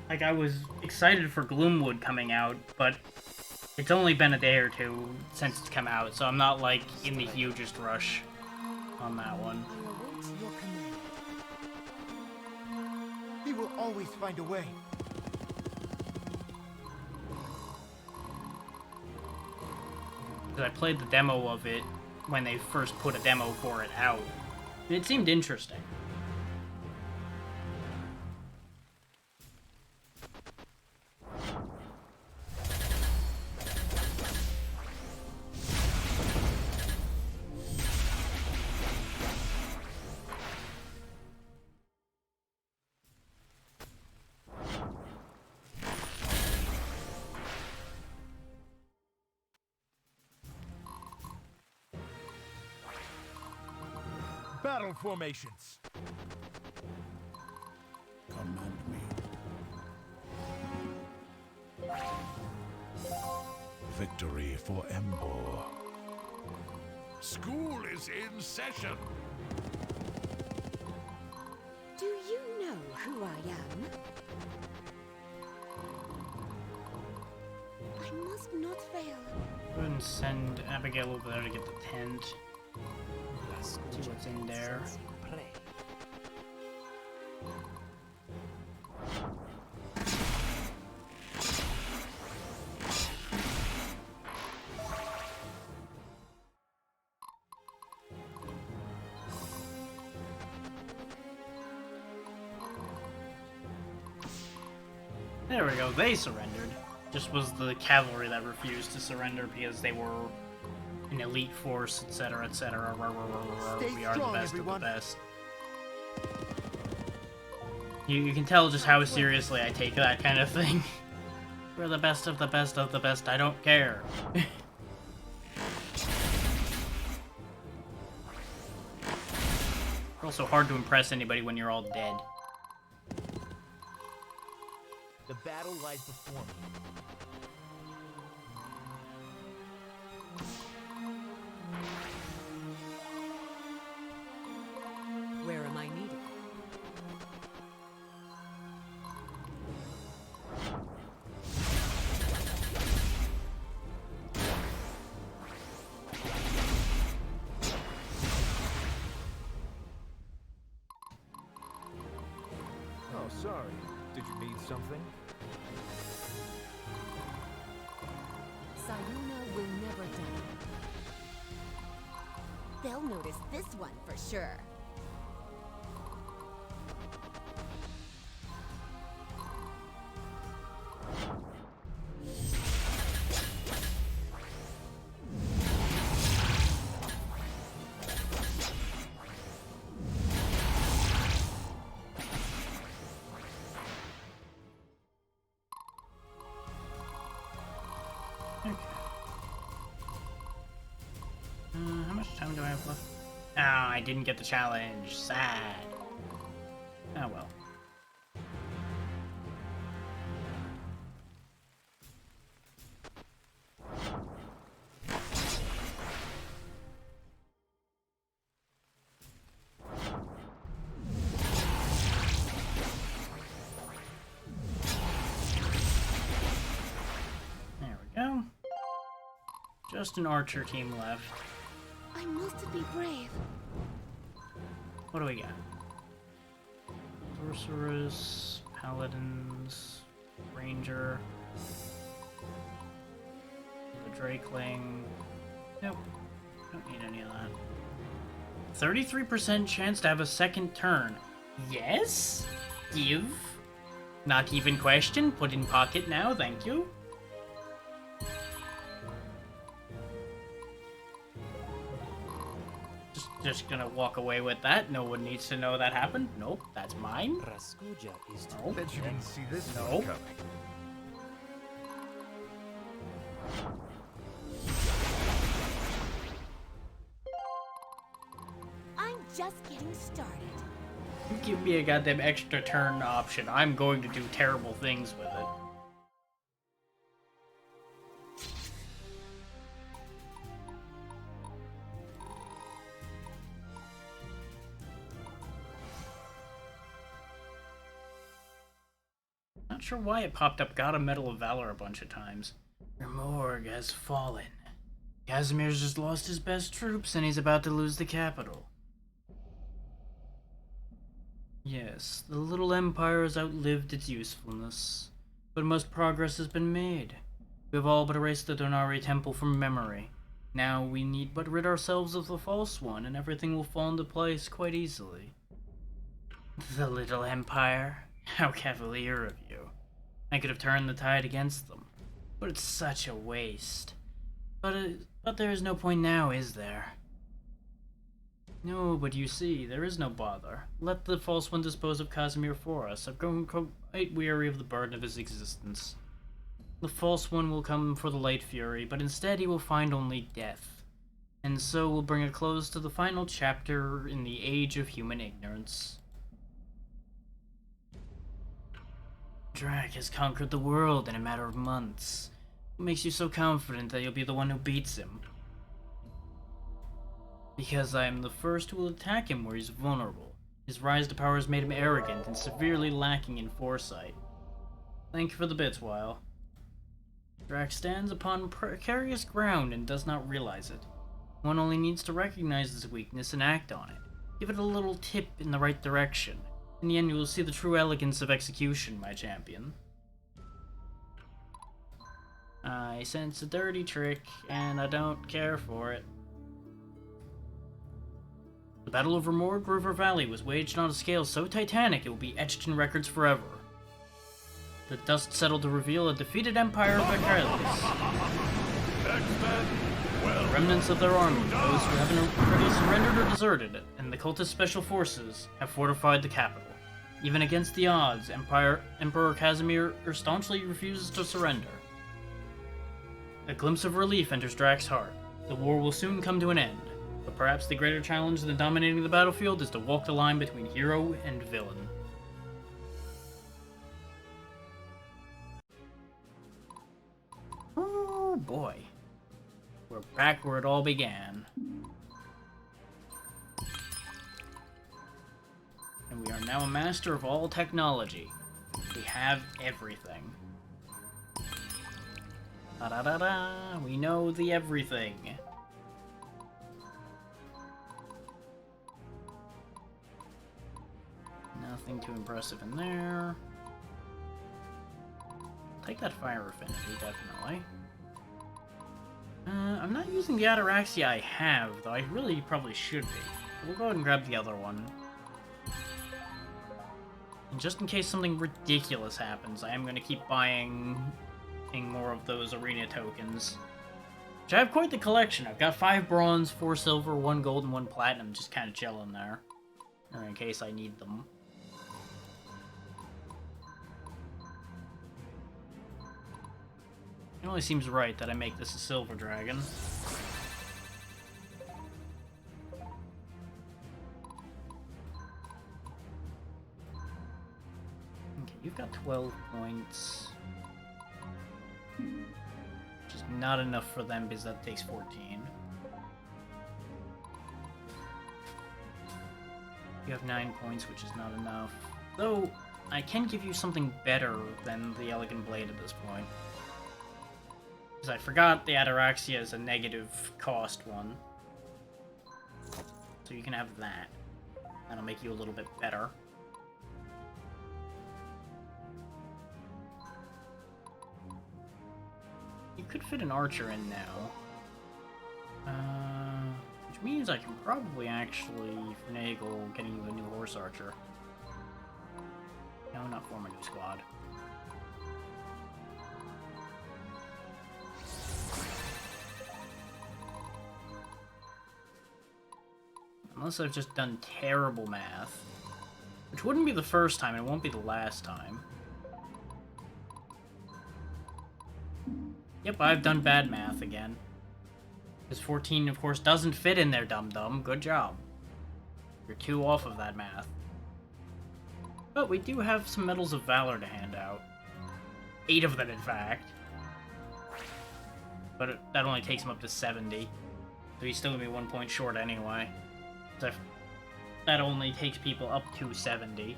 Like, I was excited for Gloomwood coming out, but it's only been a day or two since it's come out, so I'm not, like, in the hugest rush on that one. I await your command. He will always find a way. Because I played the demo of it when they first put a demo for it out. And it seemed interesting. Battle formations. Command me. Victory for Embor. School is in session. Do you know who I am? I must not fail. Go ahead and send Abigail over there to get the tent. See what's in there. Play. There we go, they surrendered. Just was the cavalry that refused to surrender because they were an elite force, etc., etc. Stay We are the strong, best everyone. of the best. You can tell just how seriously I take that kind of thing. We're the best of the best of the best, I don't care. Also hard to impress anybody when you're all dead. The battle lies before me. Where am I needed? Oh, sorry. Did you need something? Sayuna will never die. They'll notice this one for sure. How much time do I have left? Ah, I didn't get the challenge. Sad. Oh well. There we go. Just an archer team left. I must be brave. What do we got? Sorcerers, Paladins, Ranger, the Drakeling. Nope, don't need any of that. 33% chance to have a second turn. Yes? Give? Not even question. Put in pocket now, thank you. Just gonna walk away with that. No one needs to know that happened. Nope, that's mine. Raskuja is to No. Bet you didn't see this No. one coming. I'm just getting started. You give me a goddamn extra turn option, I'm going to do terrible things with it. Not sure why it popped up got a Medal of Valor a bunch of times. Your morgue has fallen. Casimir's just lost his best troops and he's about to lose the capital. Yes, the little empire has outlived its usefulness, but most progress has been made. We have all but erased the Donari Temple from memory. Now we need but rid ourselves of the false one, and everything will fall into place quite easily. The little empire? How cavalier of you. I could have turned the tide against them, but it's such a waste. But there is no point now, is there? No, but you see, there is no bother. Let the false one dispose of Casimir for us. I've grown quite weary of the burden of his existence. The false one will come for the Light Fury, but instead he will find only death. And so will bring a close to the final chapter in the age of human ignorance. Drac has conquered the world in a matter of months. What makes you so confident that you'll be the one who beats him? Because I am the first who will attack him where he's vulnerable. His rise to power has made him arrogant and severely lacking in foresight. Thank you for the bits, Weil. Drac stands upon precarious ground and does not realize it. One only needs to recognize his weakness and act on it. Give it a little tip in the right direction. In the end, you will see the true elegance of execution, my champion. I sense a dirty trick, and I don't care for it. The Battle of Remorge River Valley was waged on a scale so titanic it will be etched in records forever. The dust settled to reveal a defeated empire of Akrailis. The remnants of their army, those who haven't already surrendered or deserted it, and the cultist special forces have fortified the capital. Even against the odds, Emperor Casimir staunchly refuses to surrender. A glimpse of relief enters Drac's heart. The war will soon come to an end. But perhaps the greater challenge than dominating the battlefield is to walk the line between hero and villain. Oh boy. We're back where it all began. And we are now a master of all technology. We have everything. Da-da-da-da! We know the everything. Nothing too impressive in there. Take that fire affinity, definitely. I'm not using the Ataraxia I have, though I really probably should be. We'll go ahead and grab the other one. And just in case something ridiculous happens, I am going to keep buying more of those arena tokens. Which I have quite the collection. I've got 5 bronze, 4 silver, 1 gold, and 1 platinum, just kind of chilling there. Or in case I need them. It only seems right that I make this a silver dragon. Okay, you've got 12 points. Which is not enough for them because that takes 14. You have 9 points, which is not enough. Though, I can give you something better than the Elegant Blade at this point. Because I forgot the Ataraxia is a negative cost one. So you can have that. That'll make you a little bit better. You could fit an archer in now. Which means I can probably actually finagle getting you a new horse archer. Now No, not form a new squad. Unless I've just done terrible math. Which wouldn't be the first time, and it won't be the last time. Yep, I've done bad math again. Because 14, of course, doesn't fit in there, dum-dum. Good job. You're 2 off of that math. But we do have some Medals of Valor to hand out. 8 of them, in fact. But that only takes him up to 70. So he's still gonna be 1 point short anyway. So that only takes people up to 70.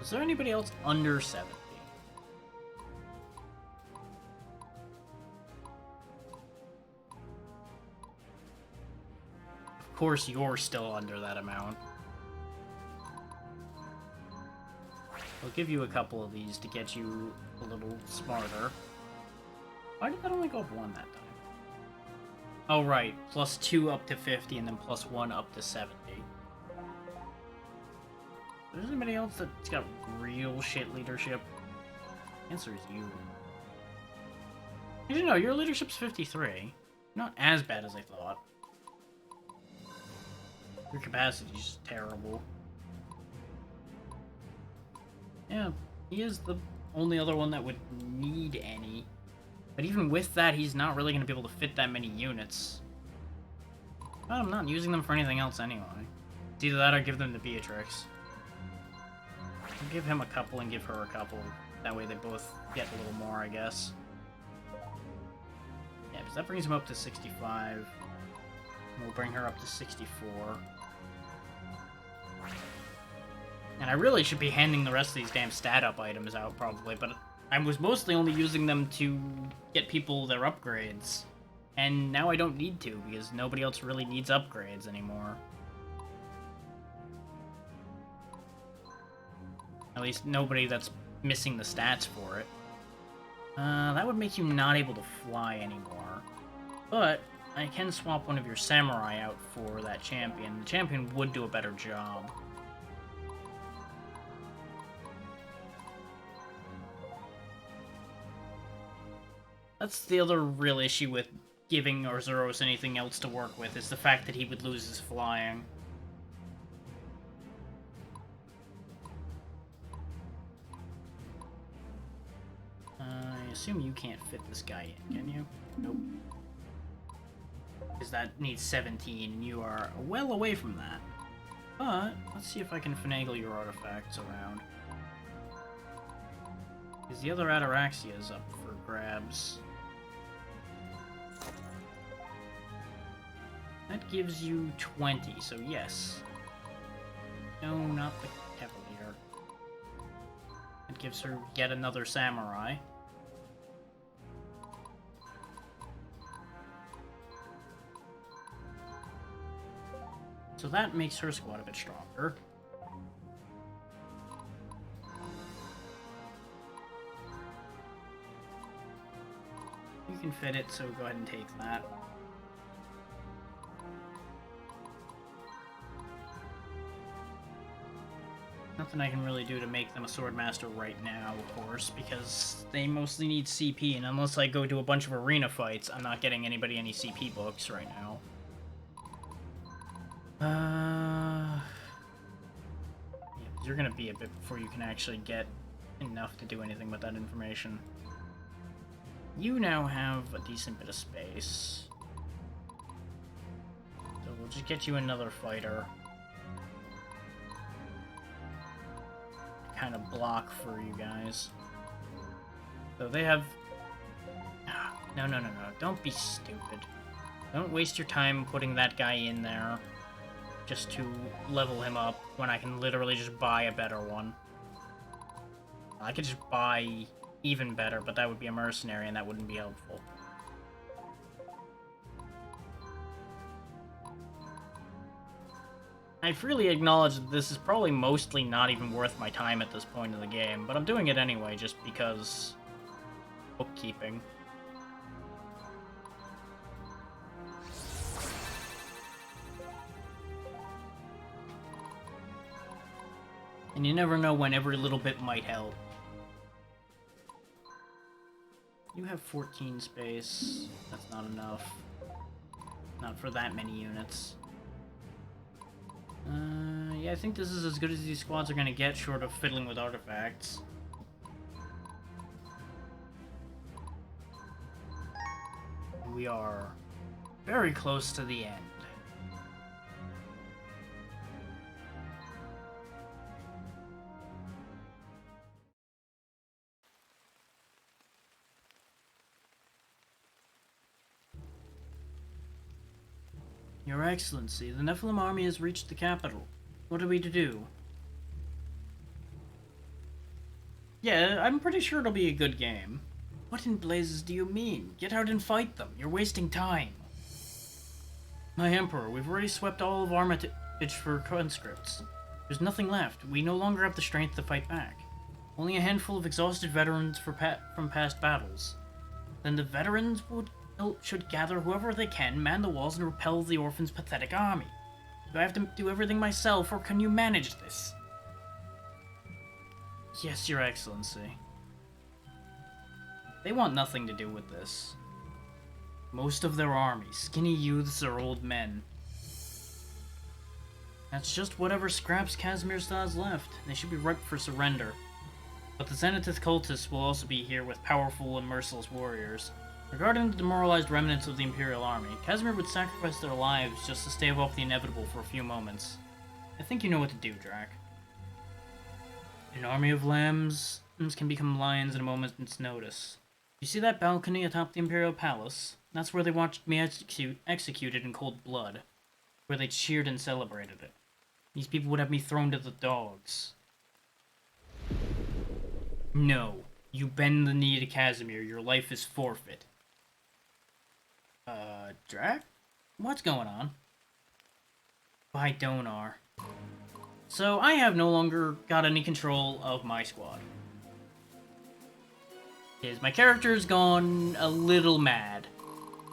Is there anybody else under 70? Of course, you're still under that amount. I'll give you a couple of these to get you a little smarter. Why did that only go up 1 that time? Oh, right. +2 up to 50, and then +1 up to 70. Is there anybody else that's got real shit leadership? The answer is you. You know, your leadership's 53. Not as bad as I thought. Your capacity's terrible. Yeah, he is the only other one that would need any. But even with that, he's not really going to be able to fit that many units. Well, I'm not using them for anything else anyway. It's either that or give them to Beatrix. I'll give him a couple and give her a couple. That way they both get a little more, I guess. Yeah, because that brings him up to 65. We'll bring her up to 64. And I really should be handing the rest of these damn stat-up items out, probably, but I was mostly only using them to get people their upgrades. And now I don't need to, because nobody else really needs upgrades anymore. At least nobody that's missing the stats for it. That would make you not able to fly anymore. But I can swap one of your samurai out for that champion. The champion would do a better job. That's the other real issue with giving Arzuros anything else to work with, is the fact that he would lose his flying. I assume you can't fit this guy in, can you? Nope. Because that needs 17, and you are well away from that. But, let's see if I can finagle your artifacts around. Because the other Ataraxia is up for grabs. That gives you 20, so yes. No, not the Cavalier. It gives her yet another samurai. So that makes her squad a bit stronger. You can fit it, so go ahead and take that. Nothing I can really do to make them a Swordmaster right now, of course, because they mostly need CP, and unless I go to a bunch of arena fights, I'm not getting anybody any CP books right now. Yeah, you're gonna be a bit before you can actually get enough to do anything with that information. You now have a decent bit of space. So we'll just get you another fighter. Kind of block for you guys. So they have... No. Don't be stupid. Don't waste your time putting that guy in there just to level him up when I can literally just buy a better one. I could just buy even better, but that would be a mercenary and that wouldn't be helpful. I freely acknowledge that this is probably mostly not even worth my time at this point in the game, but I'm doing it anyway just because... bookkeeping. And you never know when every little bit might help. You have 14 space. That's not enough. Not for that many units. Yeah, I think this is as good as these squads are gonna get, short of fiddling with artifacts. We are very close to the end. Your Excellency, the Nephilim army has reached the capital. What are we to do? Yeah, I'm pretty sure it'll be a good game. What in blazes do you mean? Get out and fight them. You're wasting time. My Emperor, we've already swept all of Armitage for conscripts. There's nothing left. We no longer have the strength to fight back. Only a handful of exhausted veterans from past battles. Then the veterans should gather whoever they can, man the walls, and repel the orphans' pathetic army. Do I have to do everything myself, or can you manage this? Yes, Your Excellency. They want nothing to do with this. Most of their army, skinny youths or old men. That's just whatever scraps Casimir still has left. They should be ripe for surrender. But the Zenithith cultists will also be here with powerful and merciless warriors. Regarding the demoralized remnants of the Imperial army, Casimir would sacrifice their lives just to stave off the inevitable for a few moments. I think you know what to do, Drac. An army of lambs can become lions in a moment's notice. You see that balcony atop the Imperial Palace? That's where they watched me executed in cold blood. Where they cheered and celebrated it. These people would have me thrown to the dogs. No. You bend the knee to Casimir, your life is forfeit. Drac? What's going on? By Donar. So, I have no longer got any control of my squad. My character's gone a little mad.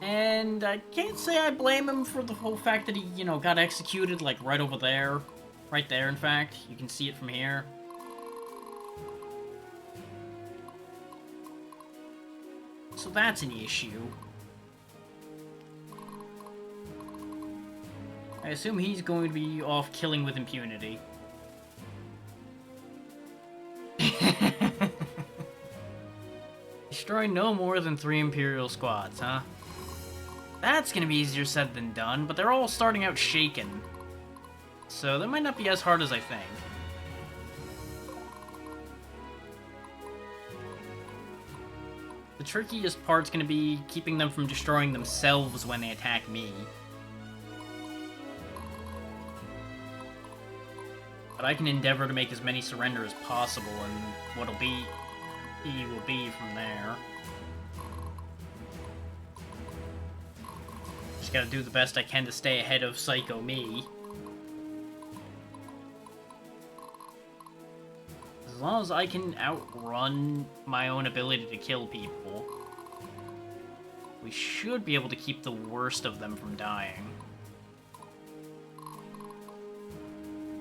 And I can't say I blame him for the whole fact that he, got executed, like, right over there. Right there, in fact. You can see it from here. So that's an issue. I assume he's going to be off killing with impunity. Destroy no more than 3 Imperial squads, huh? That's gonna be easier said than done, but they're all starting out shaken. So that might not be as hard as I think. The trickiest part's gonna be keeping them from destroying themselves when they attack me. But I can endeavor to make as many surrender as possible, and what'll be, he will be from there. Just gotta do the best I can to stay ahead of Psycho Me. As long as I can outrun my own ability to kill people, we should be able to keep the worst of them from dying.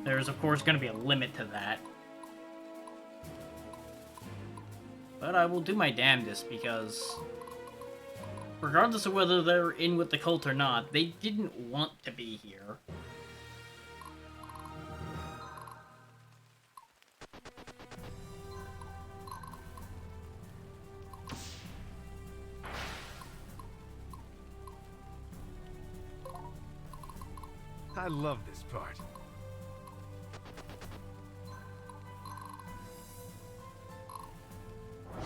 There's, of course, going to be a limit to that. But I will do my damnedest, because regardless of whether they're in with the cult or not, they didn't want to be here. I love this part.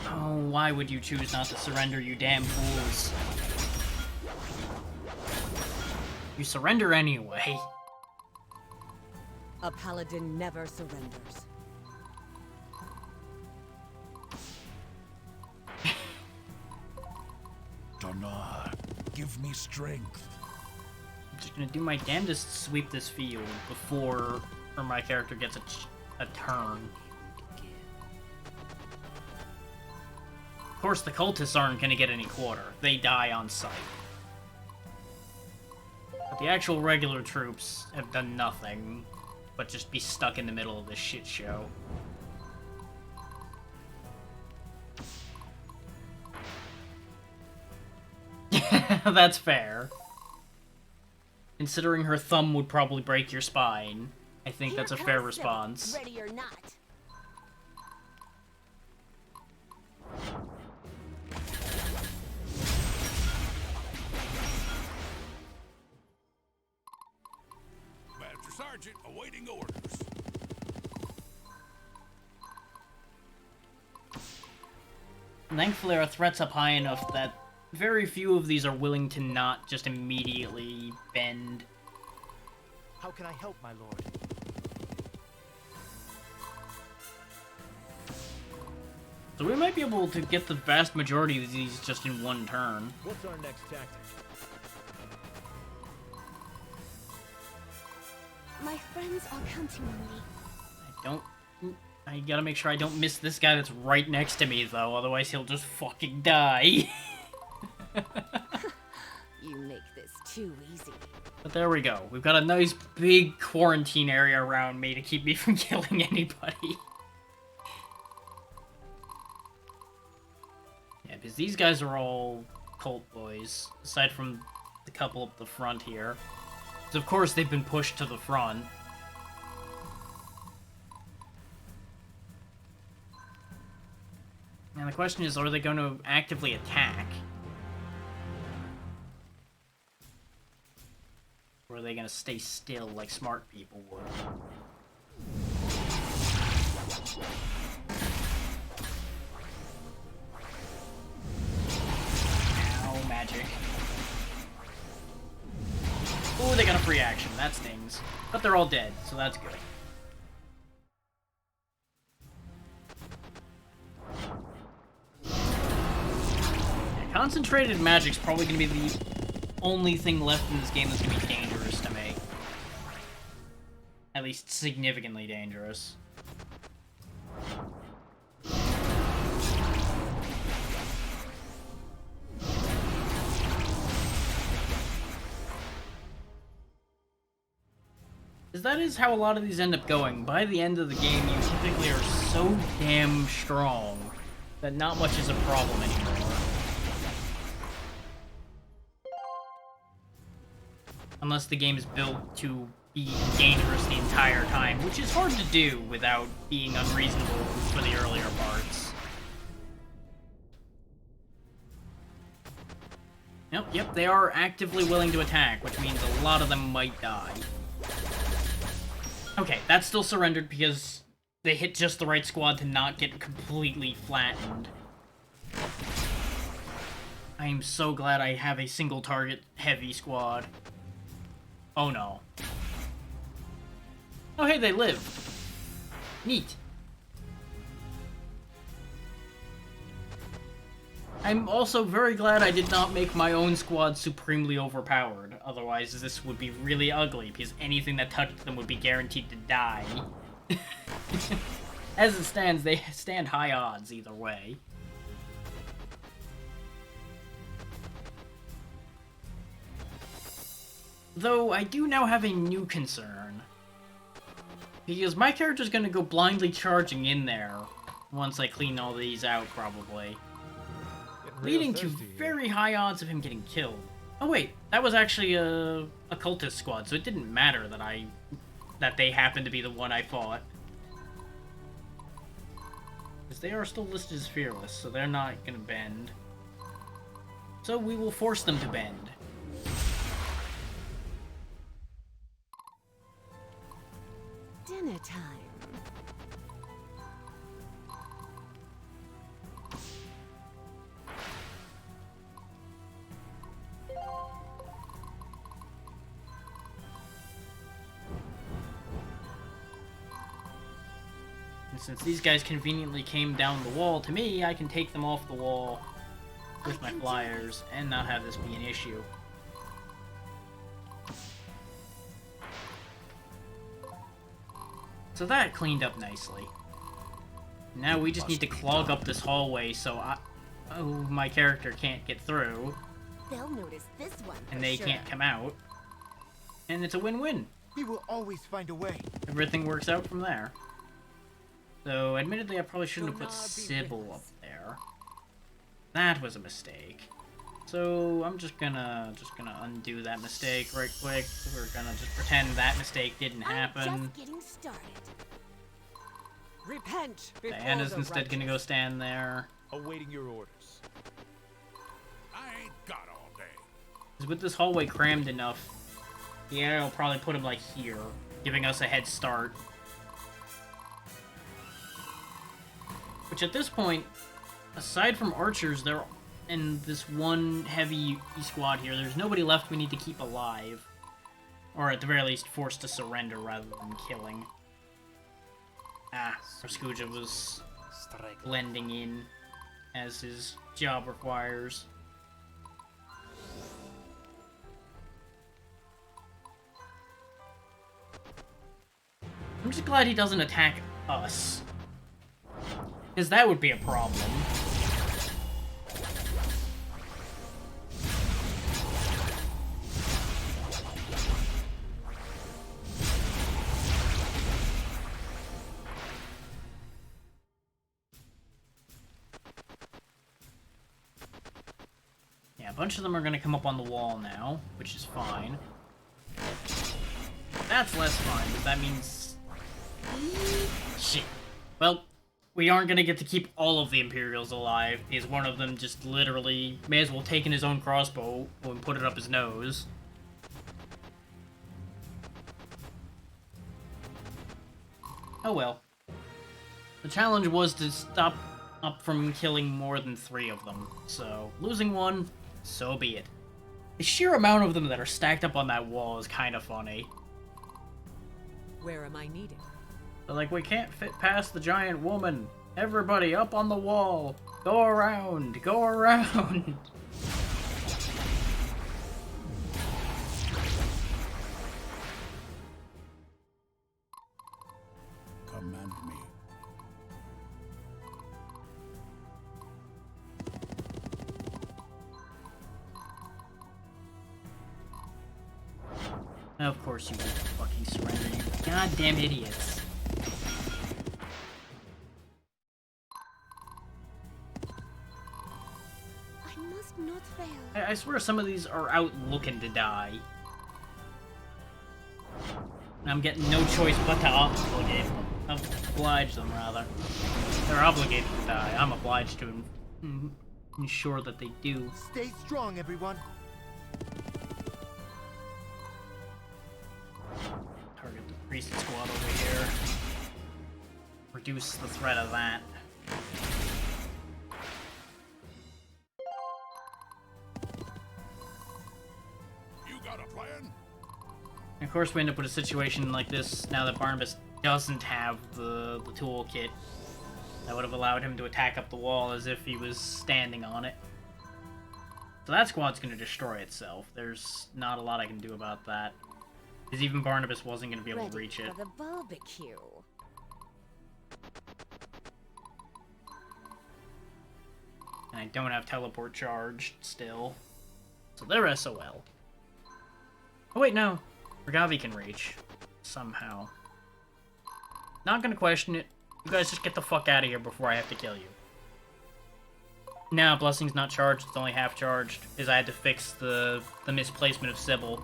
Oh, why would you choose not to surrender, you damn fools? You surrender anyway. A paladin never surrenders. Donar, give me strength. I'm just gonna do my damnedest to sweep this field before my character gets a turn. Of course, the cultists aren't gonna get any quarter. They die on sight. But the actual regular troops have done nothing. but just be stuck in the middle of this shit show. That's fair. Considering her thumb would probably break your spine, I think that's a fair response. Ready or not. Master Sergeant awaiting orders. Thankfully, our threat's up high enough that very few of these are willing to not just immediately bend. How can I help, my lord? So we might be able to get the vast majority of these just in one turn. What's our next tactic? My friends are counting on me. I gotta make sure I don't miss this guy that's right next to me, though, otherwise he'll just fucking die. You make this too easy. But there we go. We've got a nice big quarantine area around me to keep me from killing anybody. Yeah, because these guys are all cult boys, aside from the couple up the front here. So of course they've been pushed to the front. And the question is, are they going to actively attack? Or are they going to stay still like smart people would? Ow, magic. Ooh, they got a free action. That stings. But they're all dead, so that's good. Concentrated magic's probably going to be the only thing left in this game that's going to be dangerous to me. At least significantly dangerous. Because that is how a lot of these end up going. By the end of the game, you typically are so damn strong that not much is a problem anymore. Unless the game is built to be dangerous the entire time, which is hard to do without being unreasonable for the earlier parts. Yep, they are actively willing to attack, which means a lot of them might die. Okay, that's still surrendered because they hit just the right squad to not get completely flattened. I am so glad I have a single target heavy squad. Oh no. Oh hey, they live. Neat. I'm also very glad I did not make my own squad supremely overpowered. Otherwise, this would be really ugly, because anything that touched them would be guaranteed to die. As it stands, they stand high odds either way. Though, I do now have a new concern. Because my character's gonna go blindly charging in there once I clean all these out, probably. Leading to very high odds of him getting killed. Oh wait, that was actually a cultist squad, so it didn't matter that they happened to be the one I fought. Because they are still listed as fearless, so they're not gonna bend. So we will force them to bend. Dinner time. And since these guys conveniently came down the wall to me, I can take them off the wall with my flyers and not have this be an issue. So that cleaned up nicely. Now we just need to clog up this hallway so my character can't get through. They'll notice this one And they can't come out. And it's a win-win. He will always find a way. Everything works out from there. So, admittedly, I probably shouldn't have put Don't be Sybil up there. That was a mistake. So, I'm just gonna undo that mistake right quick. We're gonna just pretend that mistake didn't happen. I'm just getting started. Repent before Diana's the instead gonna go stand there. Awaiting your orders. I ain't got all day. 'Cause with this hallway crammed enough, the area will probably put him like here, giving us a head start. Which at this point, aside from archers, there and this one heavy squad here, there's nobody left we need to keep alive. Or at the very least, forced to surrender rather than killing. Ah, Raskuja was Strike. blending in as his job requires. I'm just glad he doesn't attack us. Because that would be a problem. Yeah, a bunch of them are going to come up on the wall now, which is fine. That's less fine, but that means... Shit. Well, we aren't going to get to keep all of the Imperials alive, because one of them just literally may as well taken his own crossbow and put it up his nose. Oh well. The challenge was to stop up from killing more than 3 of them, so losing one, so be it. The sheer amount of them that are stacked up on that wall is kind of funny. Where am I needed? They're like, we can't fit past the giant woman. Everybody up on the wall. Go around. Go around. Command me. Of course you would fucking surrender, you goddamn idiots. I must not fail. I swear some of these are out looking to die. And I'm getting no choice but to oblige them, rather. They're obligated to die. I'm obliged to ensure that they do. Stay strong, everyone. Target the priest squad over here. Reduce the threat of that. You got a plan? And of course, we end up with a situation like this now that Barnabas doesn't have the toolkit that would have allowed him to attack up the wall as if he was standing on it. So that squad's going to destroy itself. There's not a lot I can do about that. Because even Barnabas wasn't going to be able to reach it. For the barbecue. And I don't have teleport charged still. So they're SOL. Oh wait, no. Ragavi can reach. Somehow. Not gonna question it. You guys just get the fuck out of here before I have to kill you. Now, Blessing's not charged, it's only half charged, because I had to fix the misplacement of Sybil.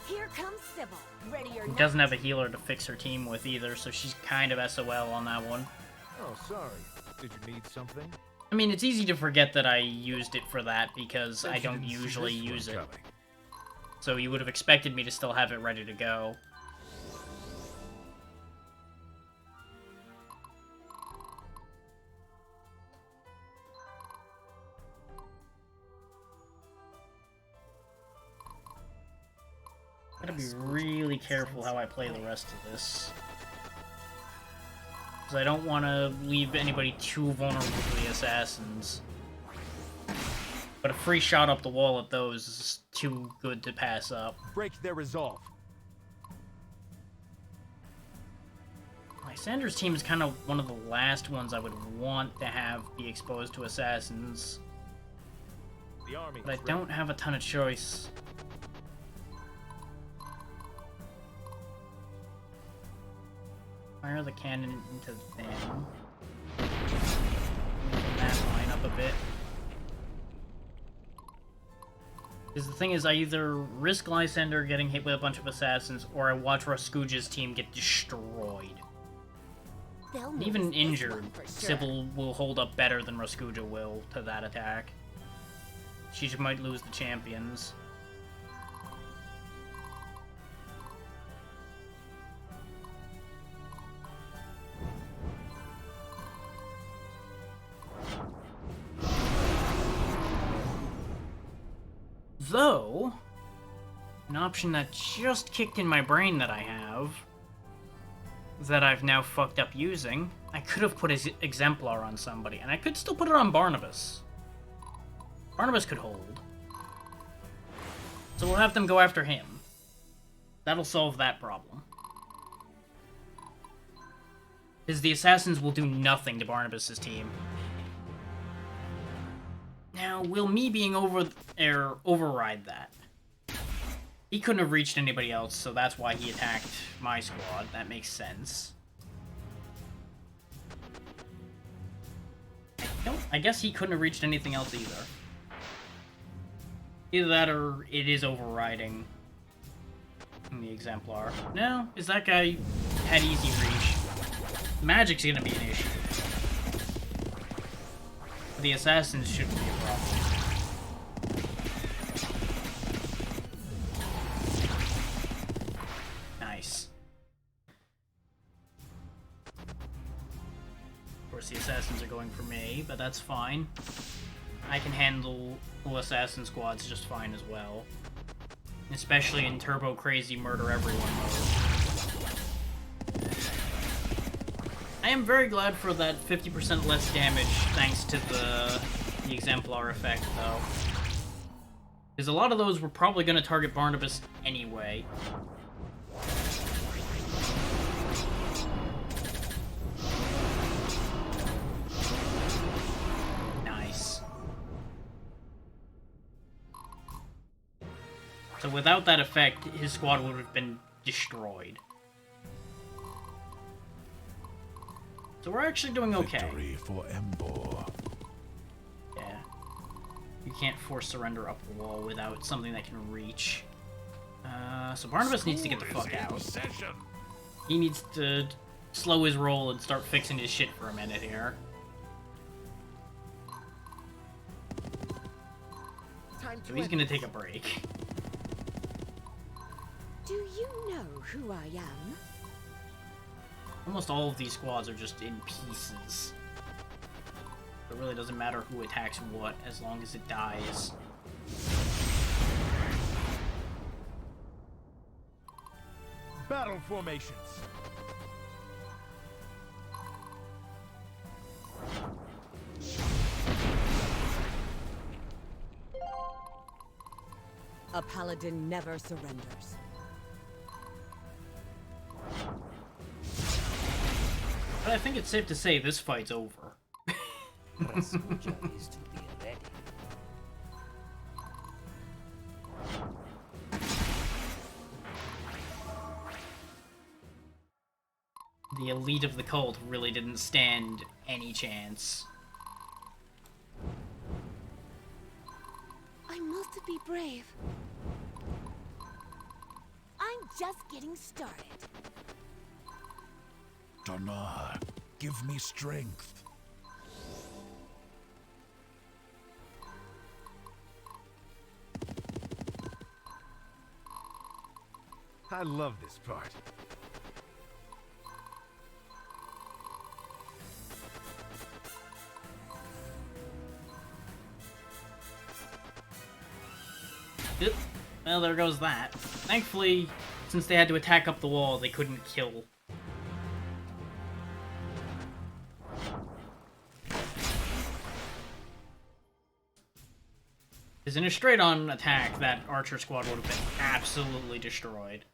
Here comes Sybil. Ready or He not. doesn't have a healer to fix her team with either, so she's kind of SOL on that one. Oh, sorry. Did you need something? I mean, it's easy to forget that I used it for that, because Bet I you don't didn't see usually this one use it. coming. So you would have expected me to still have it ready to go. Gotta be really careful how I play the rest of this. Because I don't want to leave anybody too vulnerable to the assassins. But a free shot up the wall at those is too good to pass up. Break their resolve. Lysander's team is kind of one of the last ones I would want to have be exposed to assassins. The army. But I is ready. don't have a ton of choice. Fire the cannon into them. Move that line up a bit. Because the thing is, I either risk Lysander getting hit with a bunch of assassins, or I watch Raskuja's team get destroyed. They'll And even notice this injured, one for sure. Sybil will hold up better than Raskuja will to that attack. She just might lose the champions. Though, an option that just kicked in my brain that I have, that I've now fucked up using, I could have put his Exemplar on somebody, and I could still put it on Barnabas. Barnabas could hold. So we'll have them go after him. That'll solve that problem. Because the assassins will do nothing to Barnabas' team. Now, will me being override that? He couldn't have reached anybody else, so that's why he attacked my squad. That makes sense. I guess he couldn't have reached anything else either. Either that or it is overriding the Exemplar. No, is that guy had easy reach? Magic's gonna be an issue. The assassins shouldn't be a problem. Nice. Of course, the assassins are going for me, but that's fine. I can handle full assassin squads just fine as well. Especially in Turbo Crazy Murder Everyone mode. I am very glad for that 50% less damage thanks to the Exemplar effect, though. Because a lot of those were probably going to target Barnabas anyway. Nice. So without that effect, his squad would have been destroyed. So we're actually doing okay. Victory for Embor. Yeah. You can't force surrender up the wall without something that can reach. So Barnabas needs to get the fuck out. Session. He needs to slow his roll and start fixing his shit for a minute here. Time So to he's end gonna this. take a break. Do you know who I am? Almost all of these squads are just in pieces. It really doesn't matter who attacks what, as long as it dies. Battle formations. A paladin never surrenders. But I think it's safe to say this fight's over. Rasputia is to be ready. The elite of the cult really didn't stand any chance. I must be brave. I'm just getting started. Donar, give me strength. I love this part. Yep. Well, there goes that. Thankfully, since they had to attack up the wall, they couldn't kill. Because in a straight-on attack, that archer squad would have been absolutely destroyed.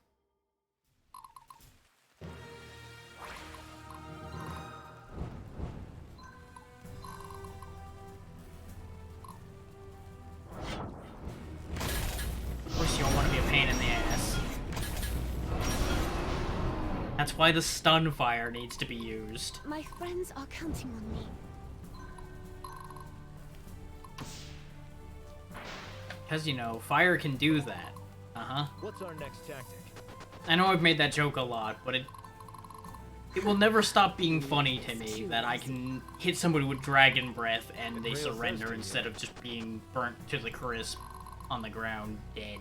That's why the stun fire needs to be used. My friends are counting on me. Because, you know, fire can do that. Uh-huh. What's our next tactic? I know I've made that joke a lot, but it will never stop being funny to me that I can hit somebody with dragon breath and they surrender instead of just being burnt to the crisp on the ground, dead.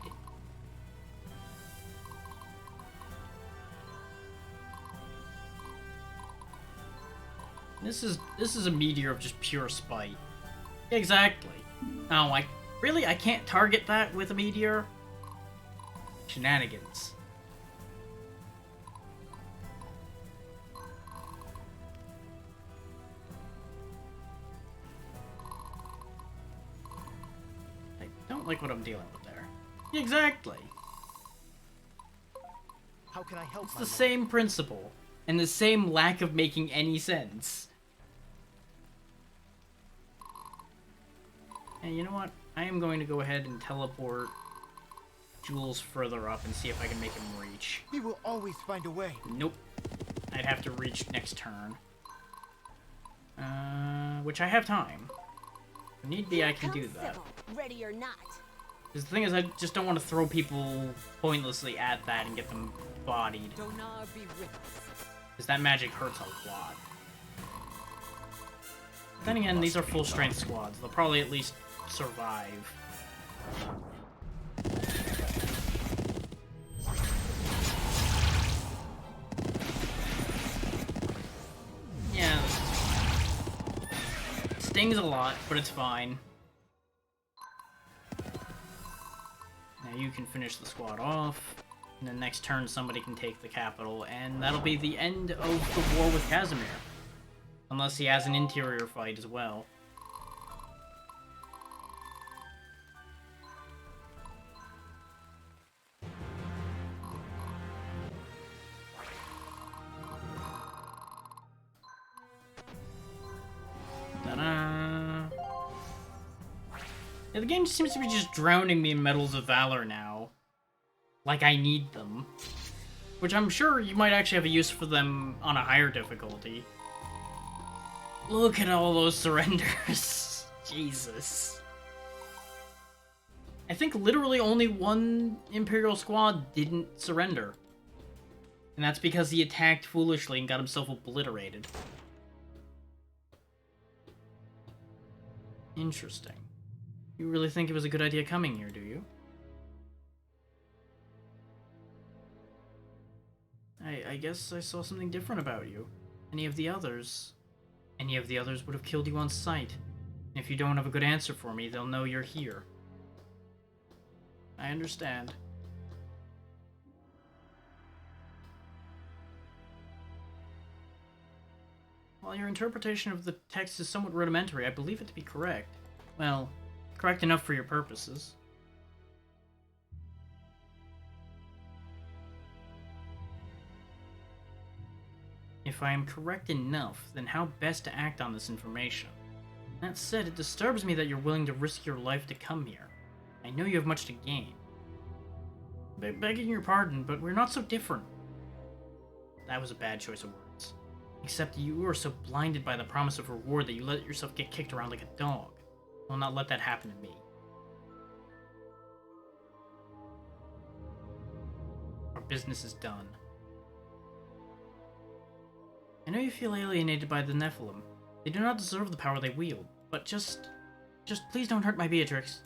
This is a meteor of just pure spite. Exactly. Oh, really? I can't target that with a meteor? Shenanigans. I don't like what I'm dealing with there. Exactly. How can I help? It's the same principle, and the same lack of making any sense. And you know what? I am going to go ahead and teleport Jules further up and see if I can make him reach. He will always find a way. Nope. I'd have to reach next turn. Which I have time. If need be, I can do that. Ready or not. Because the thing is, I just don't want to throw people pointlessly at that and get them bodied. Donar be with us. Because that magic hurts a lot. Then again, these are full-strength squads. They'll probably at least survive. Yeah, this is fine. Stings a lot, but it's fine. Now you can finish the squad off, and then next turn somebody can take the capital, and that'll be the end of the war with Casimir. Unless he has an interior fight as well. Ta-da! Yeah, the game seems to be just drowning me in Medals of Valor now. Like I need them. Which I'm sure you might actually have a use for them on a higher difficulty. Look at all those surrenders. Jesus. I think literally only one Imperial squad didn't surrender. And that's because he attacked foolishly and got himself obliterated. Interesting. You really think it was a good idea coming here, do you? I guess I saw something different about you. Any of the others would have killed you on sight. And if you don't have a good answer for me, they'll know you're here. I understand. While your interpretation of the text is somewhat rudimentary, I believe it to be correct. Well, correct enough for your purposes. If I am correct enough, then how best to act on this information? That said, it disturbs me that you're willing to risk your life to come here. I know you have much to gain. Begging your pardon, but we're not so different. That was a bad choice of words. Except you were so blinded by the promise of reward that you let yourself get kicked around like a dog. I'll not let that happen to me. Our business is done. I know you feel alienated by the Nephilim. They do not deserve the power they wield, but just please don't hurt my Beatrix.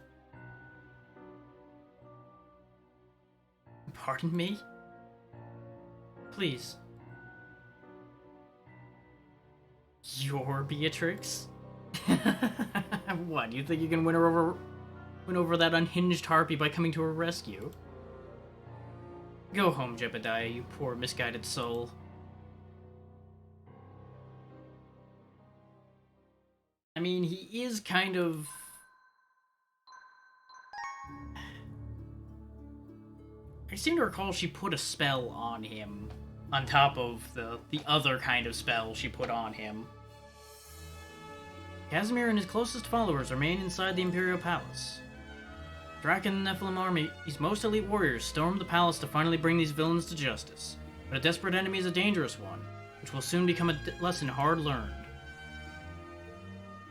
Pardon me? Please. Your Beatrix? What, you think you can win over that unhinged harpy by coming to her rescue? Go home, Jebediah, you poor misguided soul. I mean, he is kind of... I seem to recall she put a spell on him, on top of the other kind of spell she put on him. Casimir and his closest followers remain inside the Imperial Palace. Draken and the Nephilim army, these most elite warriors, stormed the palace to finally bring these villains to justice. But a desperate enemy is a dangerous one, which will soon become a lesson hard learned.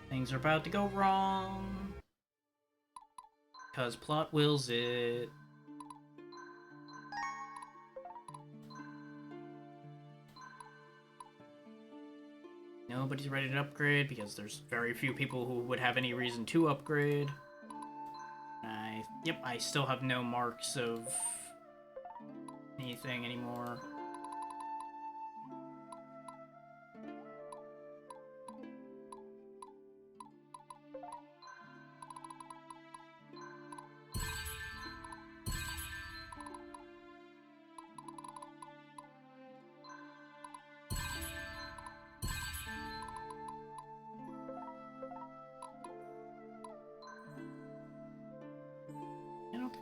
Things are about to go wrong. 'Cause plot wills it. Nobody's ready to upgrade because there's very few people who would have any reason to upgrade. Yep, I still have no marks of anything anymore.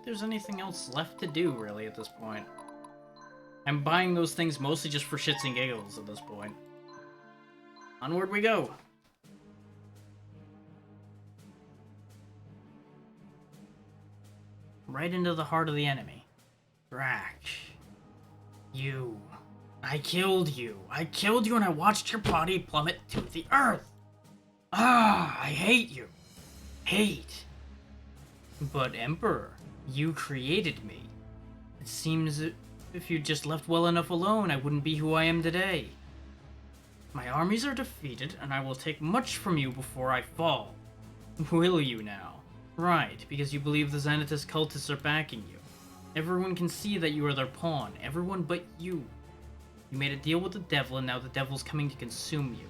There's anything else left to do, really, at this point. I'm buying those things mostly just for shits and giggles at this point. Onward we go! Right into the heart of the enemy. Drac. You. I killed you. I killed you and I watched your body plummet to the earth! Ah, I hate you. Hate. But Emperor, you created me. It seems if you just left well enough alone, I wouldn't be who I am today. My armies are defeated, and I will take much from you before I fall. Will you now? Right, because you believe the Xanatus cultists are backing you. Everyone can see that you are their pawn, everyone but you. You made a deal with the devil, and now the devil's coming to consume you.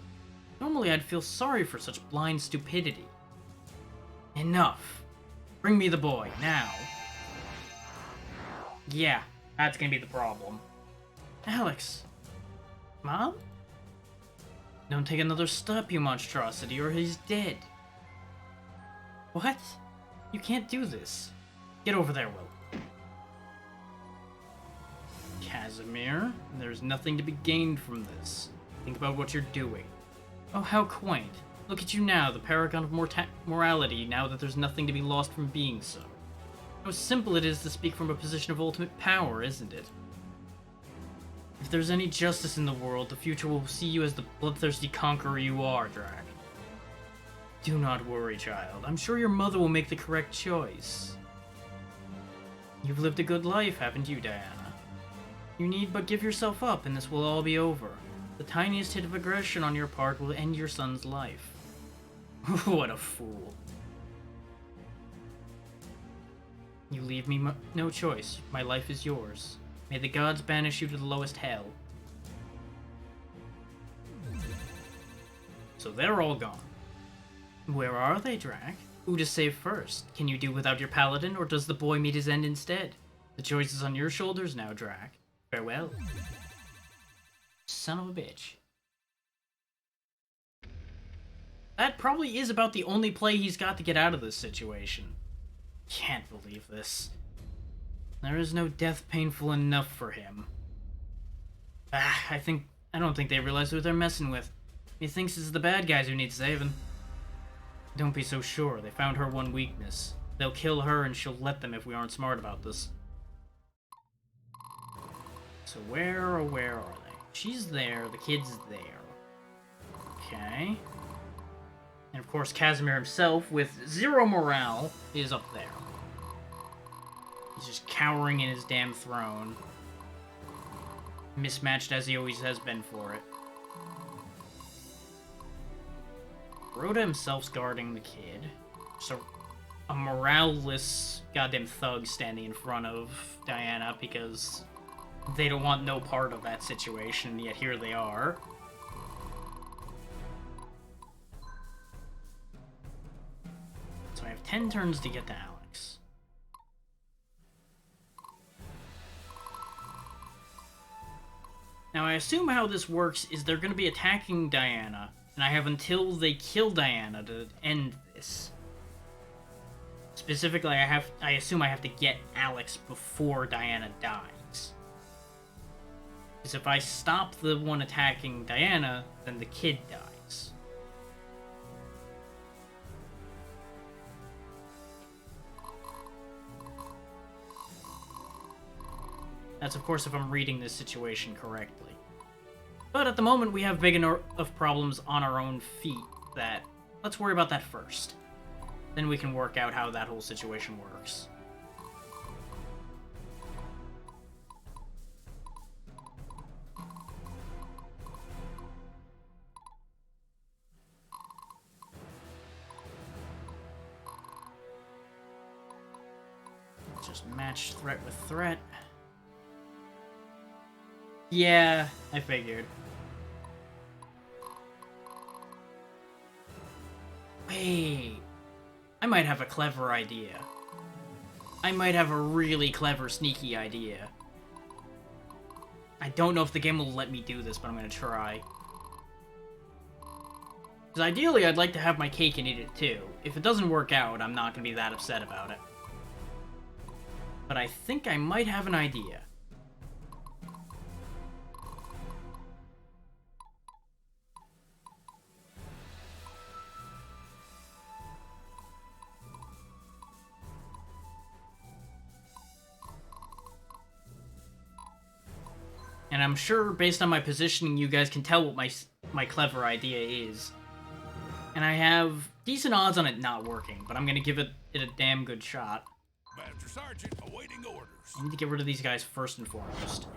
Normally I'd feel sorry for such blind stupidity. Enough. Bring me the boy, now. Yeah, that's gonna be the problem. Alex. Mom? Don't take another step, you monstrosity, or he's dead. What? You can't do this. Get over there, Will. Casimir, there's nothing to be gained from this. Think about what you're doing. Oh, how quaint. Look at you now, the paragon of morality, now that there's nothing to be lost from being so. How simple it is to speak from a position of ultimate power, isn't it? If there's any justice in the world, the future will see you as the bloodthirsty conqueror you are, Drac. Do not worry, child. I'm sure your mother will make the correct choice. You've lived a good life, haven't you, Diana? You need but give yourself up, and this will all be over. The tiniest hit of aggression on your part will end your son's life. What a fool. You leave me no choice. My life is yours. May the gods banish you to the lowest hell. So they're all gone. Where are they, Drac? Who to save first? Can you do without your paladin, or does the boy meet his end instead? The choice is on your shoulders now, Drac. Farewell. Son of a bitch. That probably is about the only play he's got to get out of this situation. Can't believe this. There is no death painful enough for him. I don't think they realize who they're messing with. He thinks it's the bad guys who need saving. Don't be so sure. They found her one weakness. They'll kill her and she'll let them if we aren't smart about this. So where are they? She's there, the kid's there. Okay. And of course Casimir himself, with 0 morale, is up there. He's just cowering in his damn throne. Mismatched as he always has been for it. Rhoda himself's guarding the kid. So a morale-less goddamn thug standing in front of Diana because they don't want no part of that situation, yet here they are. So I have 10 turns to get to Alex. Now I assume how this works is they're going to be attacking Diana, and I have until they kill Diana to end this. Specifically, I assume I have to get Alex before Diana dies. Because if I stop the one attacking Diana, then the kid dies. That's, of course, if I'm reading this situation correctly. But at the moment, we have big enough problems on our own feet that... let's worry about that first. Then we can work out how that whole situation works. Just match threat with threat. Yeah, I figured. Wait. I might have a clever idea. I might have a really clever, sneaky idea. I don't know if the game will let me do this, but I'm gonna try. Because ideally, I'd like to have my cake and eat it too. If it doesn't work out, I'm not gonna be that upset about it. But I think I might have an idea. And I'm sure, based on my positioning, you guys can tell what my clever idea is. And I have decent odds on it not working, but I'm gonna give it a damn good shot. Master Sergeant, awaiting orders. I need to get rid of these guys first and foremost.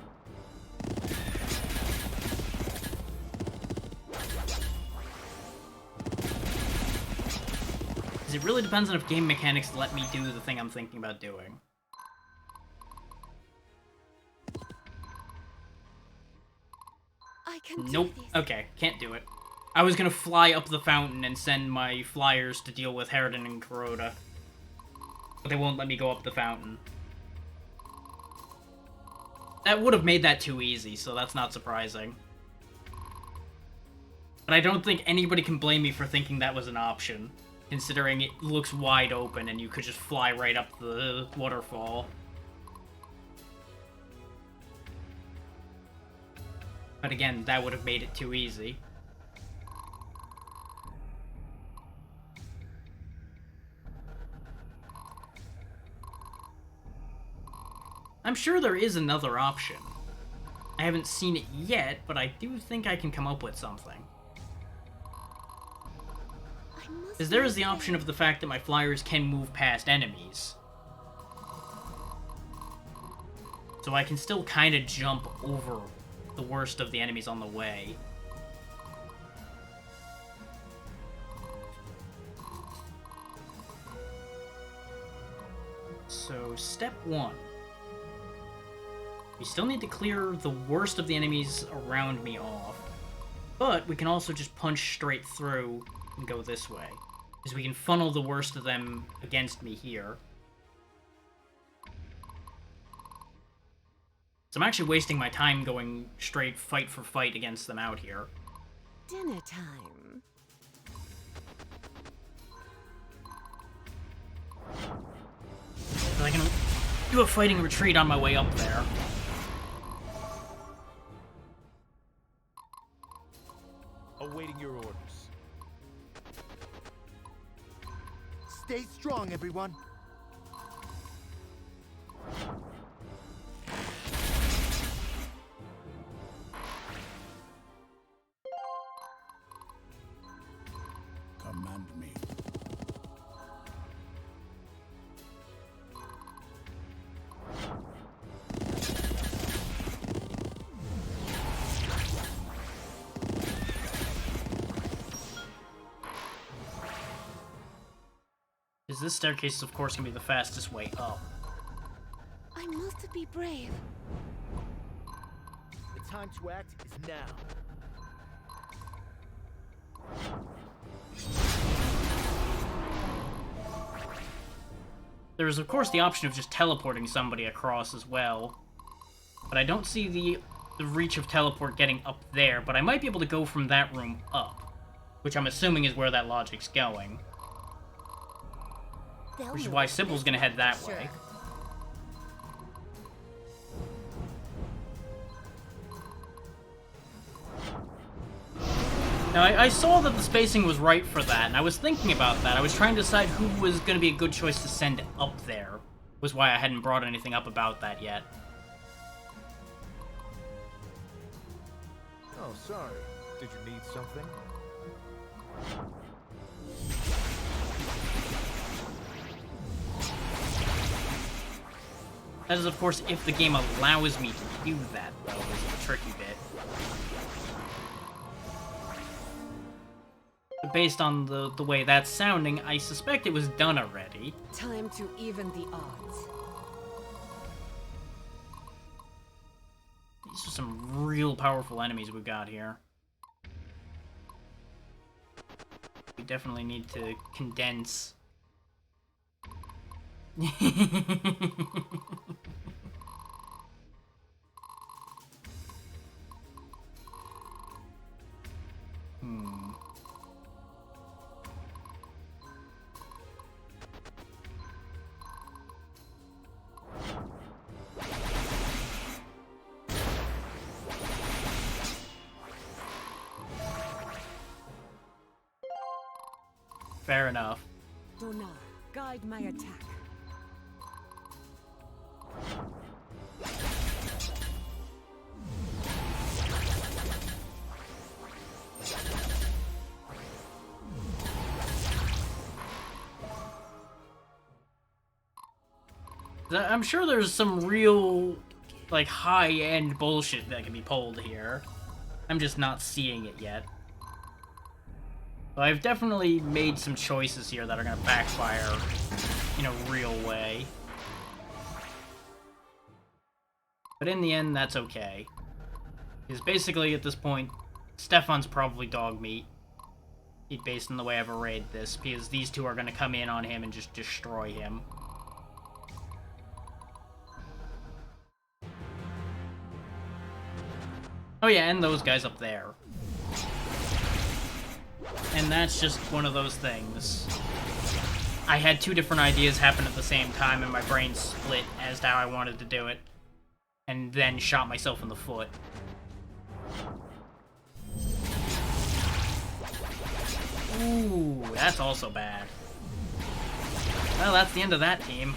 Because it really depends on if game mechanics let me do the thing I'm thinking about doing. I can Nope. do this. Okay, can't do it. I was gonna fly up the fountain and send my flyers to deal with Harridan and Kuroda. But they won't let me go up the fountain. That would have made that too easy, so that's not surprising. But I don't think anybody can blame me for thinking that was an option, considering it looks wide open and you could just fly right up the waterfall. But again, that would have made it too easy. I'm sure there is another option. I haven't seen it yet, but I do think I can come up with something. Because there is the option of the fact that my flyers can move past enemies. So I can still kind of jump over the worst of the enemies on the way. So, step 1. We still need to clear the worst of the enemies around me off. But we can also just punch straight through and go this way. Because we can funnel the worst of them against me here. So I'm actually wasting my time going straight fight for fight against them out here. Dinner time. So I can do a fighting retreat on my way up there. Awaiting your orders. Stay strong, everyone. Command me. Because this staircase is, of course, going to be the fastest way up. I must be brave. The time to act is now. There is, of course, the option of just teleporting somebody across as well. But I don't see the reach of teleport getting up there, but I might be able to go from that room up. Which I'm assuming is where that logic's going. Which is why Sybil's gonna head that way. Now, I saw that the spacing was right for that, and I was thinking about that. I was trying to decide who was going to be a good choice to send up there. Was why I hadn't brought anything up about that yet. Oh, sorry. Did you need something? That is, of course, if the game allows me to do that, though, is the tricky bit. But based on the way that's sounding, I suspect it was done already. Time to even the odds. These are some real powerful enemies we've got here. We definitely need to condense. Fair enough. Donar, guide my attack. I'm sure there's some real, like, high-end bullshit that can be pulled here. I'm just not seeing it yet. But I've definitely made some choices here that are gonna backfire in a real way. But in the end, that's okay. Because basically, at this point, Stefan's probably dog meat. Based on the way I've arrayed this, because these two are gonna come in on him and just destroy him. Oh yeah, and those guys up there. And that's just one of those things. I had two different ideas happen at the same time, and my brain split as to how I wanted to do it. And then shot myself in the foot. Ooh, that's also bad. Well, that's the end of that team.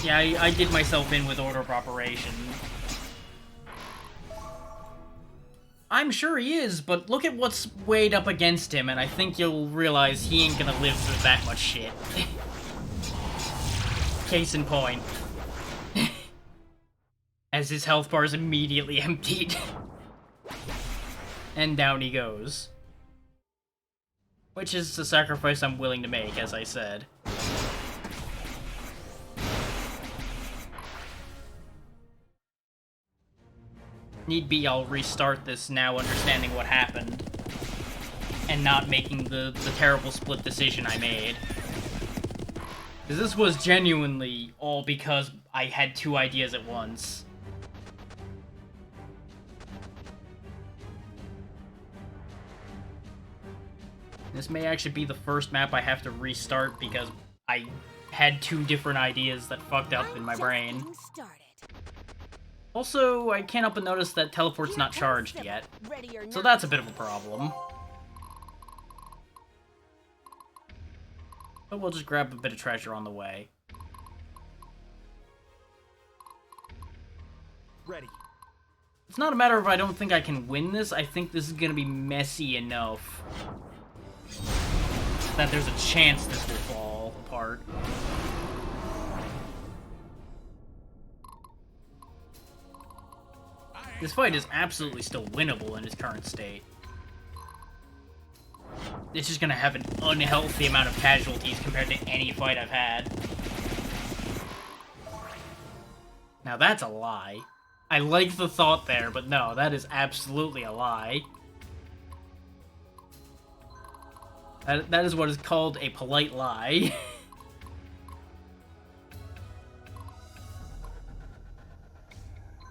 Yeah, I did myself in with order of operation. I'm sure he is, but look at what's weighed up against him, and I think you'll realize he ain't gonna live through that much shit. Case in point. As his health bar is immediately emptied. And down he goes. Which is a sacrifice I'm willing to make, as I said. Need be, I'll restart this now understanding what happened. And not making the terrible split decision I made. Because this was genuinely all because I had two ideas at once. This may actually be the first map I have to restart because I had two different ideas that fucked up in my brain. Also, I can't help but notice that teleport's not charged yet, so that's a bit of a problem. But we'll just grab a bit of treasure on the way. Ready. It's not a matter of I don't think I can win this, I think this is gonna be messy enough that there's a chance this will fall apart. This fight is absolutely still winnable in its current state. It's just gonna have an unhealthy amount of casualties compared to any fight I've had. Now that's a lie. I like the thought there, but no, that is absolutely a lie. That is what is called a polite lie.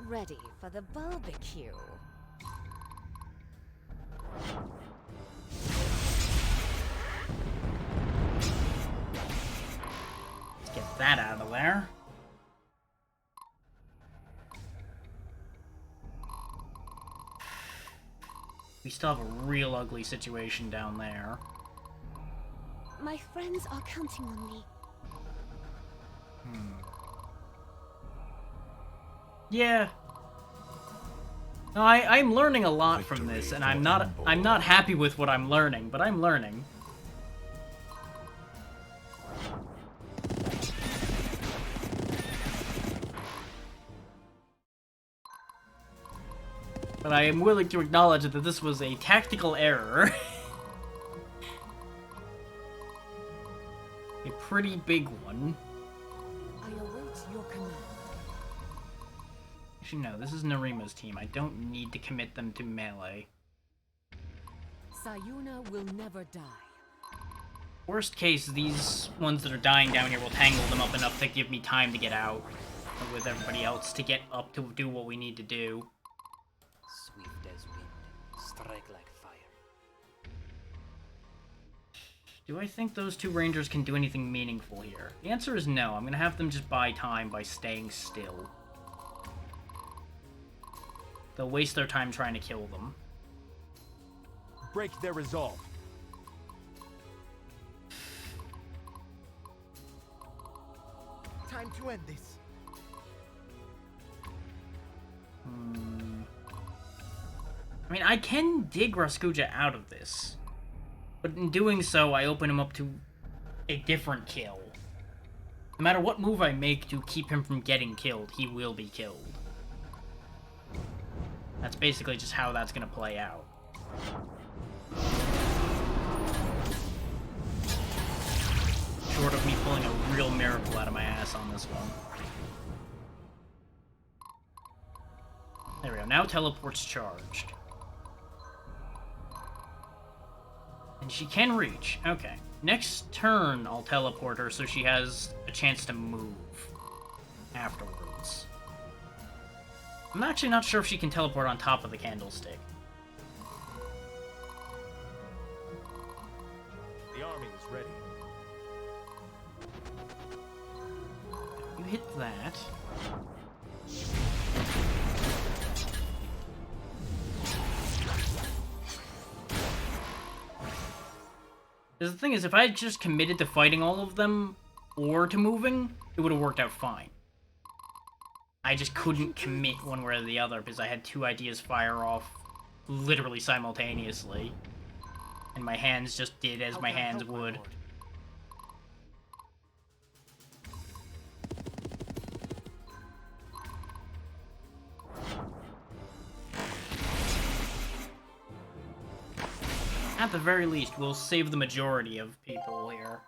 Ready for the barbecue. Let's get that out of there. We still have a real ugly situation down there. My friends are counting on me. Yeah. No, I'm learning a lot from this, and I'm not happy with what I'm learning, but I'm learning. But I am willing to acknowledge that this was a tactical error. A pretty big one. I await your command. Actually, no, this is Narima's team. I don't need to commit them to melee. Sayuna will never die. Worst case, these ones that are dying down here will tangle them up enough to give me time to get out. With everybody else to get up to do what we need to do. Swift as wind, strike like fire. Do I think those two rangers can do anything meaningful here? The answer is no. I'm gonna have them just buy time by staying still. They'll waste their time trying to kill them. Break their resolve. Time to end this. I mean, I can dig Raskuja out of this. But in doing so, I open him up to a different kill. No matter what move I make to keep him from getting killed, he will be killed. That's basically just how that's gonna play out. Short of me pulling a real miracle out of my ass on this one. There we go, now teleport's charged. And she can reach, okay. Next turn, I'll teleport her so she has a chance to move afterwards. I'm actually not sure if she can teleport on top of the candlestick. The army is ready. You hit that. Because the thing is, if I had just committed to fighting all of them, or to moving, it would have worked out fine. I just couldn't commit one way or the other, because I had two ideas fire off literally simultaneously. And my hands just did as my hands would. At the very least, we'll save the majority of people here.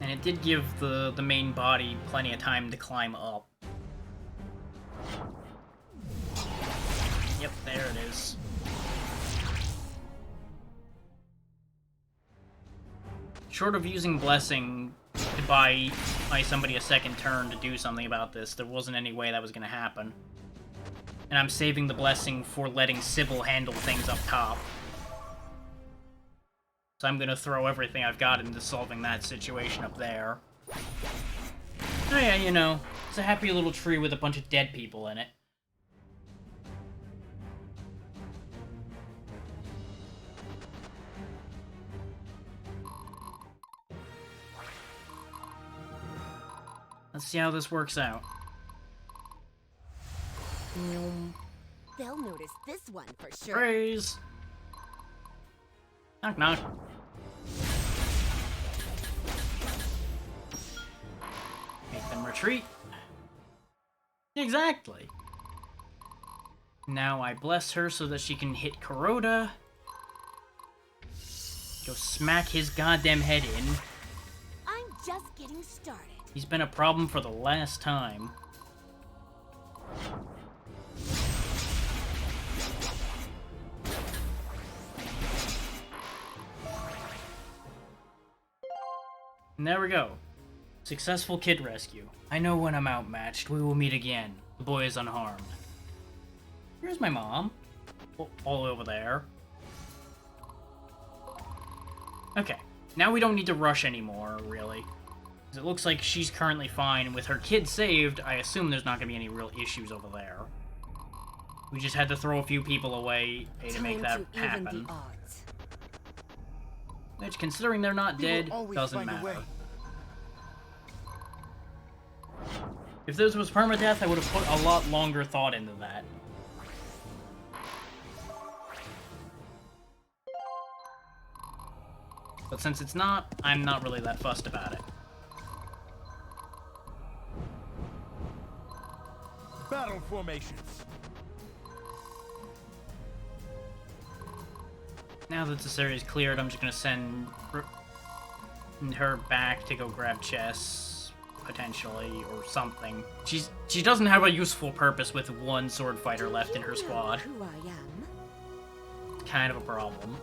And it did give the main body plenty of time to climb up. Yep, there it is. Short of using Blessing to buy somebody a second turn to do something about this, there wasn't any way that was going to happen. And I'm saving the Blessing for letting Sybil handle things up top. So I'm going to throw everything I've got into solving that situation up there. Oh yeah, you know, it's a happy little tree with a bunch of dead people in it. Let's see how this works out. They'll notice this one for sure. Praise! Knock knock. Make them retreat. Exactly. Now I bless her so that she can hit Kuroda. Go smack his goddamn head in. I'm just getting started. He's been a problem for the last time. And there we go. Successful kid rescue. I know when I'm outmatched, we will meet again. The boy is unharmed. Here's my mom. All over there. Okay. Now we don't need to rush anymore, really. 'Cause it looks like she's currently fine. With her kid saved, I assume there's not going to be any real issues over there. We just had to throw a few people away to make that happen. Which, considering they're not dead, doesn't matter. If this was permadeath, I would have put a lot longer thought into that. But since it's not, I'm not really that fussed about it. Battle formations. Now that this area is cleared, I'm just gonna send her back to go grab Chess, potentially, or something. She doesn't have a useful purpose with one sword fighter left in her squad. Who I am? It's kind of a problem.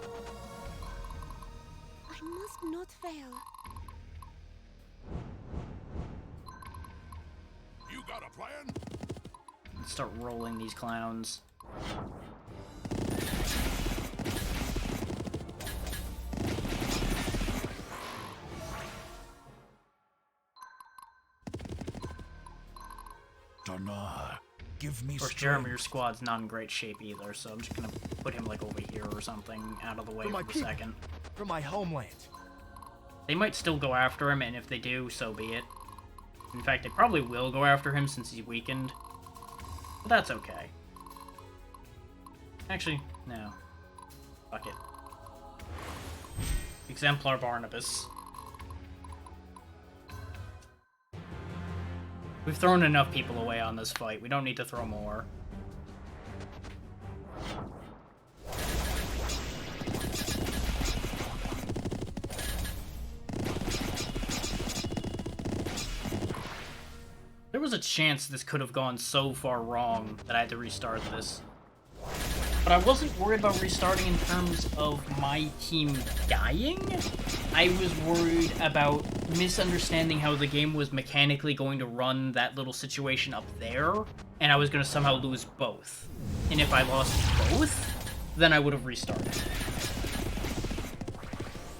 I must not fail. You got a plan? Let's start rolling these clowns. Dana, give me Of course, Jeremy, your squad's not in great shape either, so I'm just gonna put him, like, over here or something, out of the way for the second. From my homeland. They might still go after him, and if they do, so be it. In fact, they probably will go after him since he's weakened. But that's okay. Actually, no. Fuck it. Exemplar Barnabas. We've thrown enough people away on this fight. We don't need to throw more. There was a chance this could have gone so far wrong that I had to restart this. But I wasn't worried about restarting in terms of my team dying. I was worried about misunderstanding how the game was mechanically going to run that little situation up there, and I was going to somehow lose both. And if I lost both, then I would have restarted.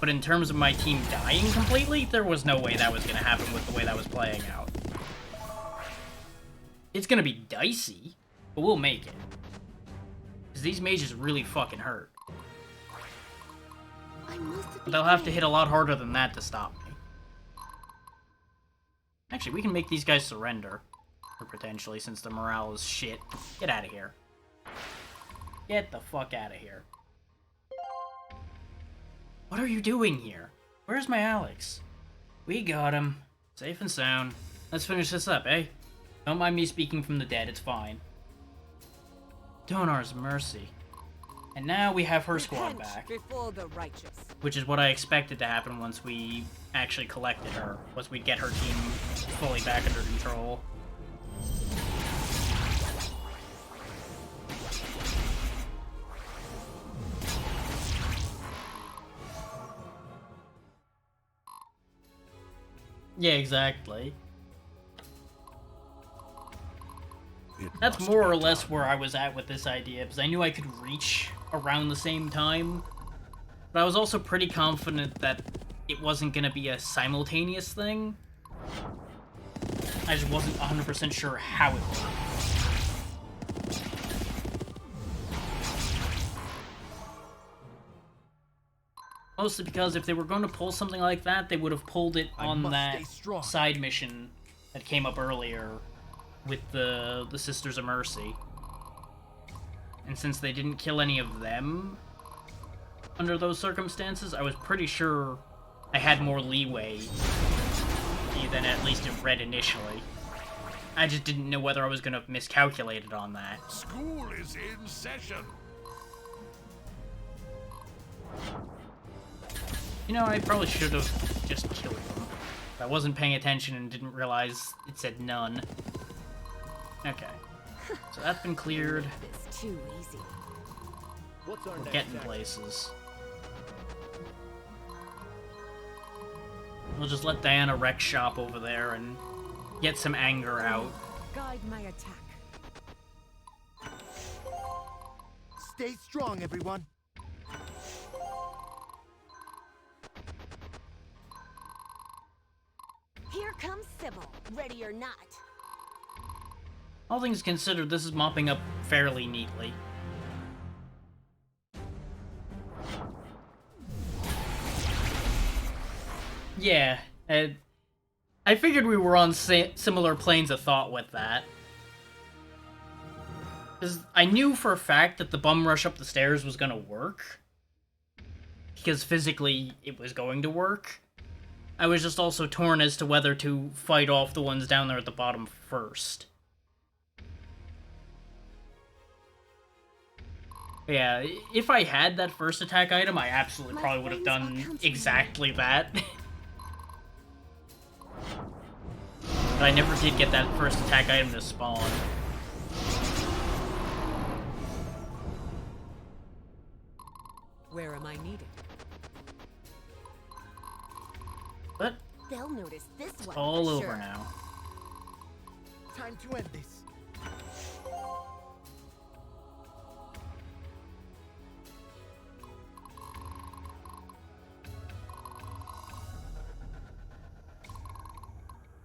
But in terms of my team dying completely, there was no way that was going to happen with the way that was playing out. It's going to be dicey, but we'll make it. Because these mages really fucking hurt. But they'll have to hit a lot harder than that to stop me. Actually, we can make these guys surrender. Or potentially, since the morale is shit. Get out of here. Get the fuck out of here. What are you doing here? Where's my Alex? We got him. Safe and sound. Let's finish this up, eh? Don't mind me speaking from the dead, it's fine. Donar's mercy. And now we have her squad back. Before the righteous. Which is what I expected to happen once we actually collected her. Was we'd get her team fully back under control. Yeah, exactly. That's more or less where I was at with this idea, because I knew I could reach around the same time. But I was also pretty confident that it wasn't going to be a simultaneous thing. I just wasn't 100% sure how it would. Mostly because if they were going to pull something like that, they would have pulled it on that side mission that came up earlier with the Sisters of Mercy. And since they didn't kill any of them under those circumstances, I was pretty sure I had more leeway than at least it read initially. I just didn't know whether I was going to have miscalculated on that. School is in session. You know, I probably should have just killed them. I wasn't paying attention and didn't realize it said none. Okay. So that's been cleared. It's too easy. What's our We're next getting action? places. We'll just let Diana wreck shop over there and get some anger out. Guide my attack. Stay strong, everyone. Here ready or not. All things considered, this is mopping up fairly neatly. Yeah, I figured we were on similar planes of thought with that. Because I knew for a fact that the bum rush up the stairs was gonna work. Because physically, it was going to work. I was just also torn as to whether to fight off the ones down there at the bottom first. Yeah, if I had that first attack item, I absolutely probably would have done exactly that. But I never did get that first attack item to spawn. Where am I needed? But They'll notice this it's one all for over sure. now. Time to end this.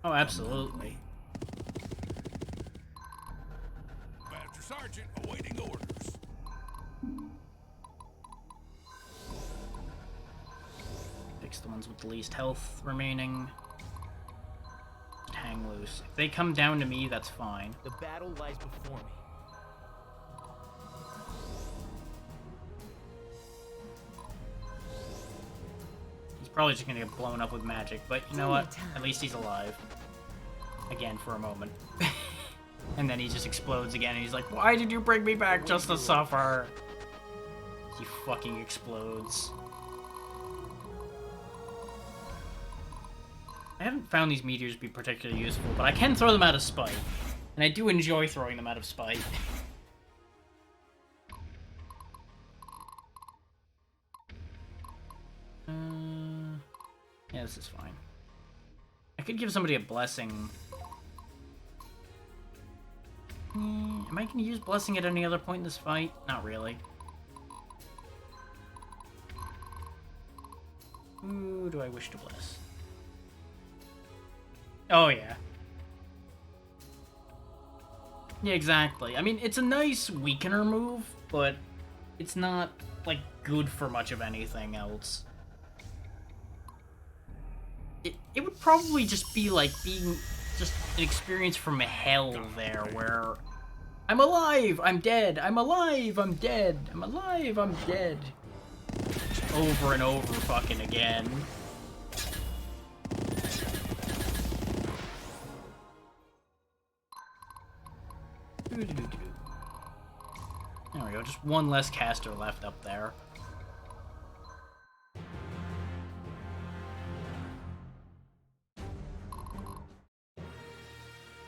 Oh, absolutely. Master Sergeant awaiting orders. Fix the ones with the least health remaining. Just hang loose. If they come down to me, that's fine. The battle lies before me. He's probably just gonna get blown up with magic, but you know what? At least he's alive. Again, for a moment. And then he just explodes again, and he's like, why did you bring me back just to suffer? He fucking explodes. I haven't found these meteors to be particularly useful, but I can throw them out of spite. And I do enjoy throwing them out of spite. Yeah, this is fine. I could give somebody a blessing. Am I going to use blessing at any other point in this fight? Not really. Who do I wish to bless? Oh, yeah. Yeah, exactly. I mean, it's a nice weakener move, but it's not, like, good for much of anything else. It would probably just be like being just an experience from hell there, where I'm alive, I'm dead, I'm alive, I'm dead, I'm alive, I'm dead. Just over and over fucking again. There we go, just one less caster left up there.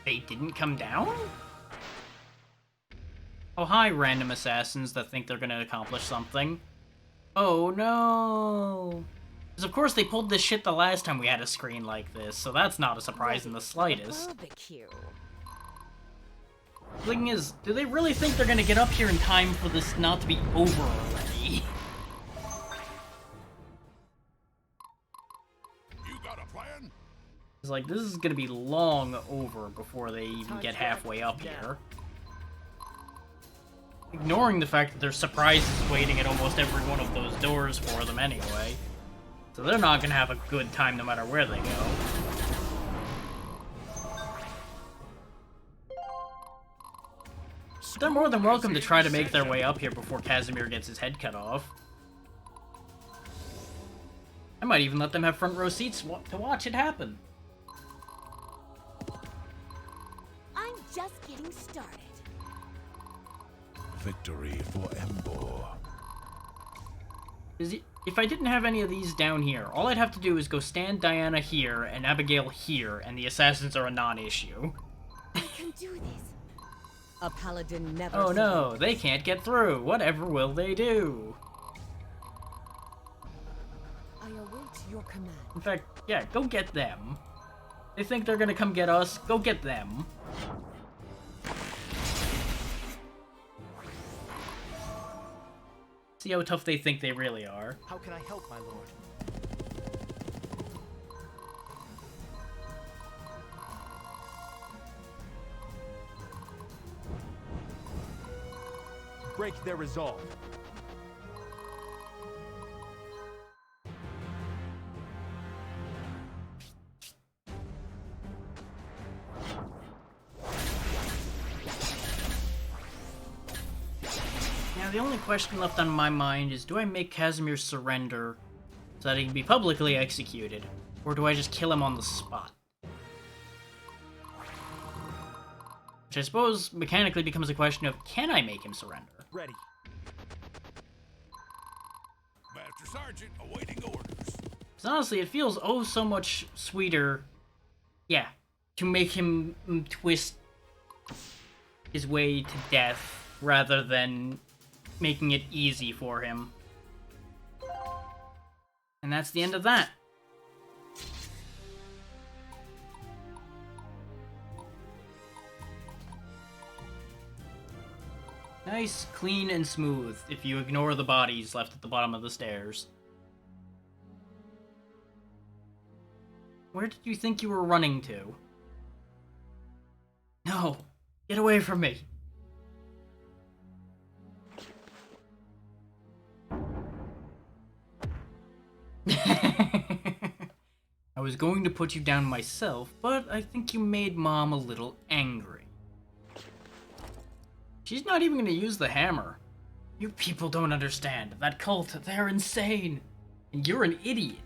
They didn't come down? Oh, hi, random assassins that think they're gonna accomplish something. Oh, no. Because of course they pulled this shit the last time we had a screen like this, so that's not a surprise in the slightest. Barbecue. The thing is, do they really think they're gonna get up here in time for this not to be over already? You got a plan? It's like, this is gonna be long over before they even get halfway up here. Ignoring the fact that there's surprises waiting at almost every one of those doors for them anyway. So they're not gonna have a good time no matter where they go. They're more than welcome to try to make their way up here before Casimir gets his head cut off. I might even let them have front row seats to watch it happen. I'm just getting started. Victory for Embor. If I didn't have any of these down here, all I'd have to do is go stand Diana here and Abigail here, and the assassins are a non-issue. I can do this. A paladin never. Oh no, they can't get through. Whatever will they do? I await your command. In fact, yeah, go get them. They think they're gonna come get us, go get them. See how tough they think they really are. How can I help, my lord? break their resolve. Now, the only question left on my mind is, do I make Casimir surrender so that he can be publicly executed, or do I just kill him on the spot? Which I suppose mechanically becomes a question of, can I make him surrender? Ready. Master Sergeant, awaiting orders. Because honestly, it feels oh so much sweeter, yeah, to make him twist his way to death rather than making it easy for him. And that's the end of that. Nice, clean, and smooth, if you ignore the bodies left at the bottom of the stairs. Where did you think you were running to? No! Get away from me! I was going to put you down myself, but I think you made Mom a little angry. She's not even going to use the hammer. You people don't understand. That cult, they're insane. And you're an idiot.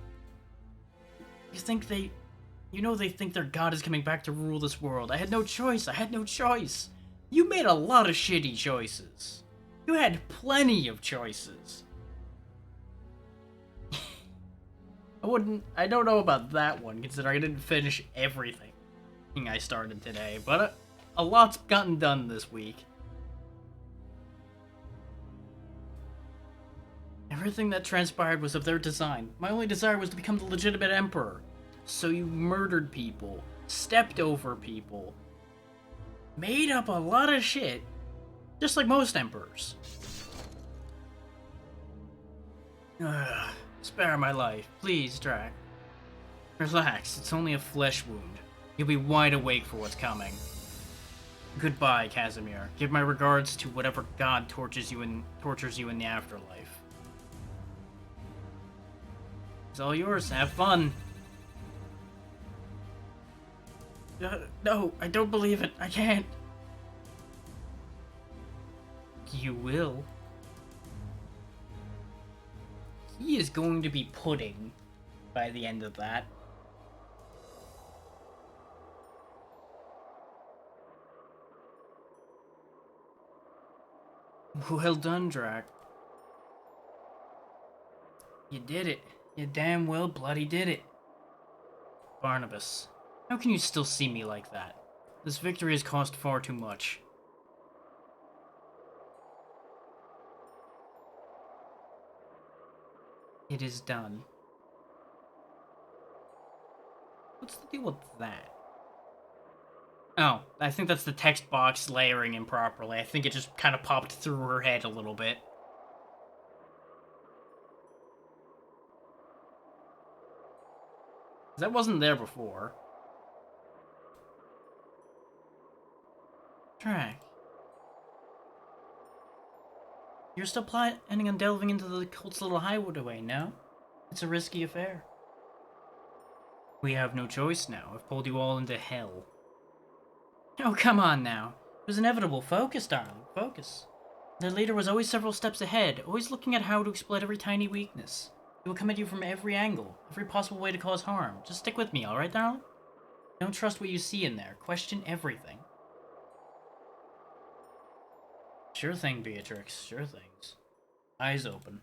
You think they... You know they think their god is coming back to rule this world. I had no choice. I had no choice. You made a lot of shitty choices. You had plenty of choices. I don't know about that one, considering I didn't finish everything I started today, but a lot's gotten done this week. Everything that transpired was of their design. My only desire was to become the legitimate emperor. So you murdered people, stepped over people, made up a lot of shit, just like most emperors. Ugh. Spare my life, please, Drac. Relax, it's only a flesh wound. You'll be wide awake for what's coming. Goodbye, Casimir. Give my regards to whatever god tortures you in the afterlife. It's all yours. Have fun. No, I don't believe it. I can't. You will. He is going to be pudding by the end of that. Well done, Drac. You did it. You damn well bloody did it. Barnabas, how can you still see me like that? This victory has cost far too much. It is done. What's the deal with that? Oh, I think that's the text box layering improperly. I think it just kind of popped through her head a little bit. That wasn't there before. Drac. You're still planning on delving into the cult's little hideaway, no? It's a risky affair. We have no choice now. I've pulled you all into hell. Oh, come on now. It was inevitable. Focus, darling. Focus. Their leader was always several steps ahead, always looking at how to exploit every tiny weakness. He will come at you from every angle, every possible way to cause harm. Just stick with me, alright, darling? Don't trust what you see in there. Question everything. Sure thing, Beatrix. Sure things. Eyes open.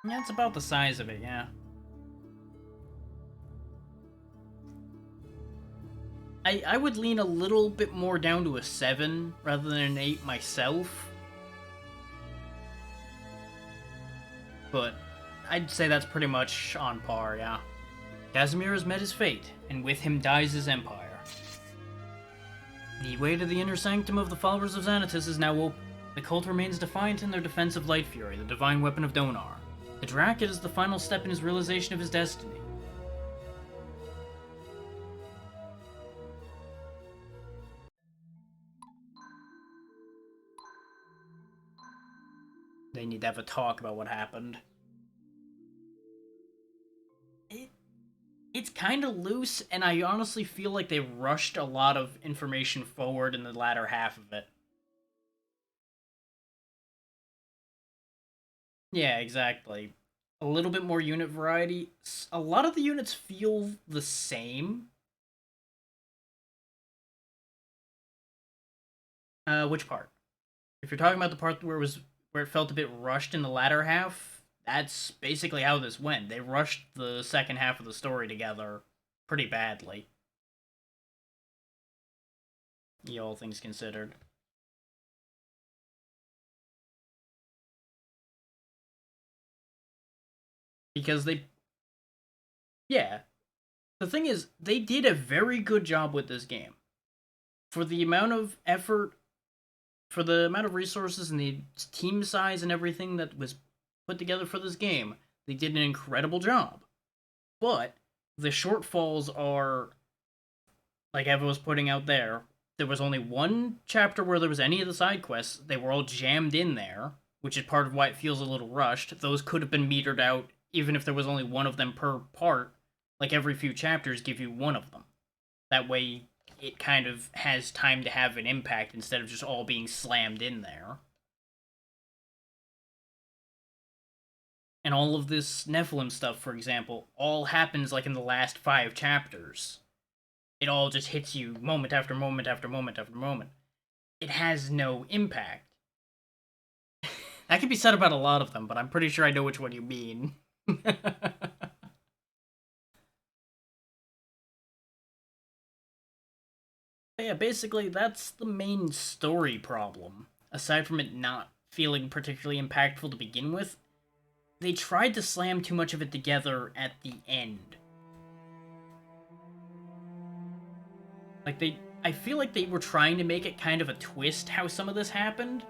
Yeah, it's about the size of it, yeah. I would lean a little bit more down to a 7 rather than an 8 myself. But I'd say that's pretty much on par, yeah. Casimir has met his fate, and with him dies his empire. The way to the inner sanctum of the followers of Xanatus is now open. The cult remains defiant in their defense of Light Fury, the divine weapon of Donar. The Drac is the final step in his realization of his destiny. need to have a talk about what happened. It's kind of loose, and I honestly feel like they rushed a lot of information forward in the latter half of it. Yeah, exactly. A little bit more unit variety. A lot of the units feel the same. Which part? If you're talking about the part where it felt a bit rushed in the latter half, that's basically how this went. They rushed the second half of the story together pretty badly. Yeah, all things considered. Because yeah. The thing is, they did a very good job with this game. For the amount of effort, for the amount of resources and the team size and everything that was put together for this game, they did an incredible job. But the shortfalls are, like Eva was putting out there was only one chapter where there was any of the side quests. They were all jammed in there, which is part of why it feels a little rushed. Those could have been metered out, even if there was only one of them per part. Like, every few chapters give you one of them. That way, it kind of has time to have an impact instead of just all being slammed in there. And all of this Nephilim stuff, for example, all happens like in the last 5 chapters. It all just hits you moment after moment after moment after moment. It has no impact. That could be said about a lot of them, but I'm pretty sure I know which one you mean. Yeah, basically, that's the main story problem. Aside from it not feeling particularly impactful to begin with, they tried to slam too much of it together at the end. Like, I feel like they were trying to make it kind of a twist how some of this happened,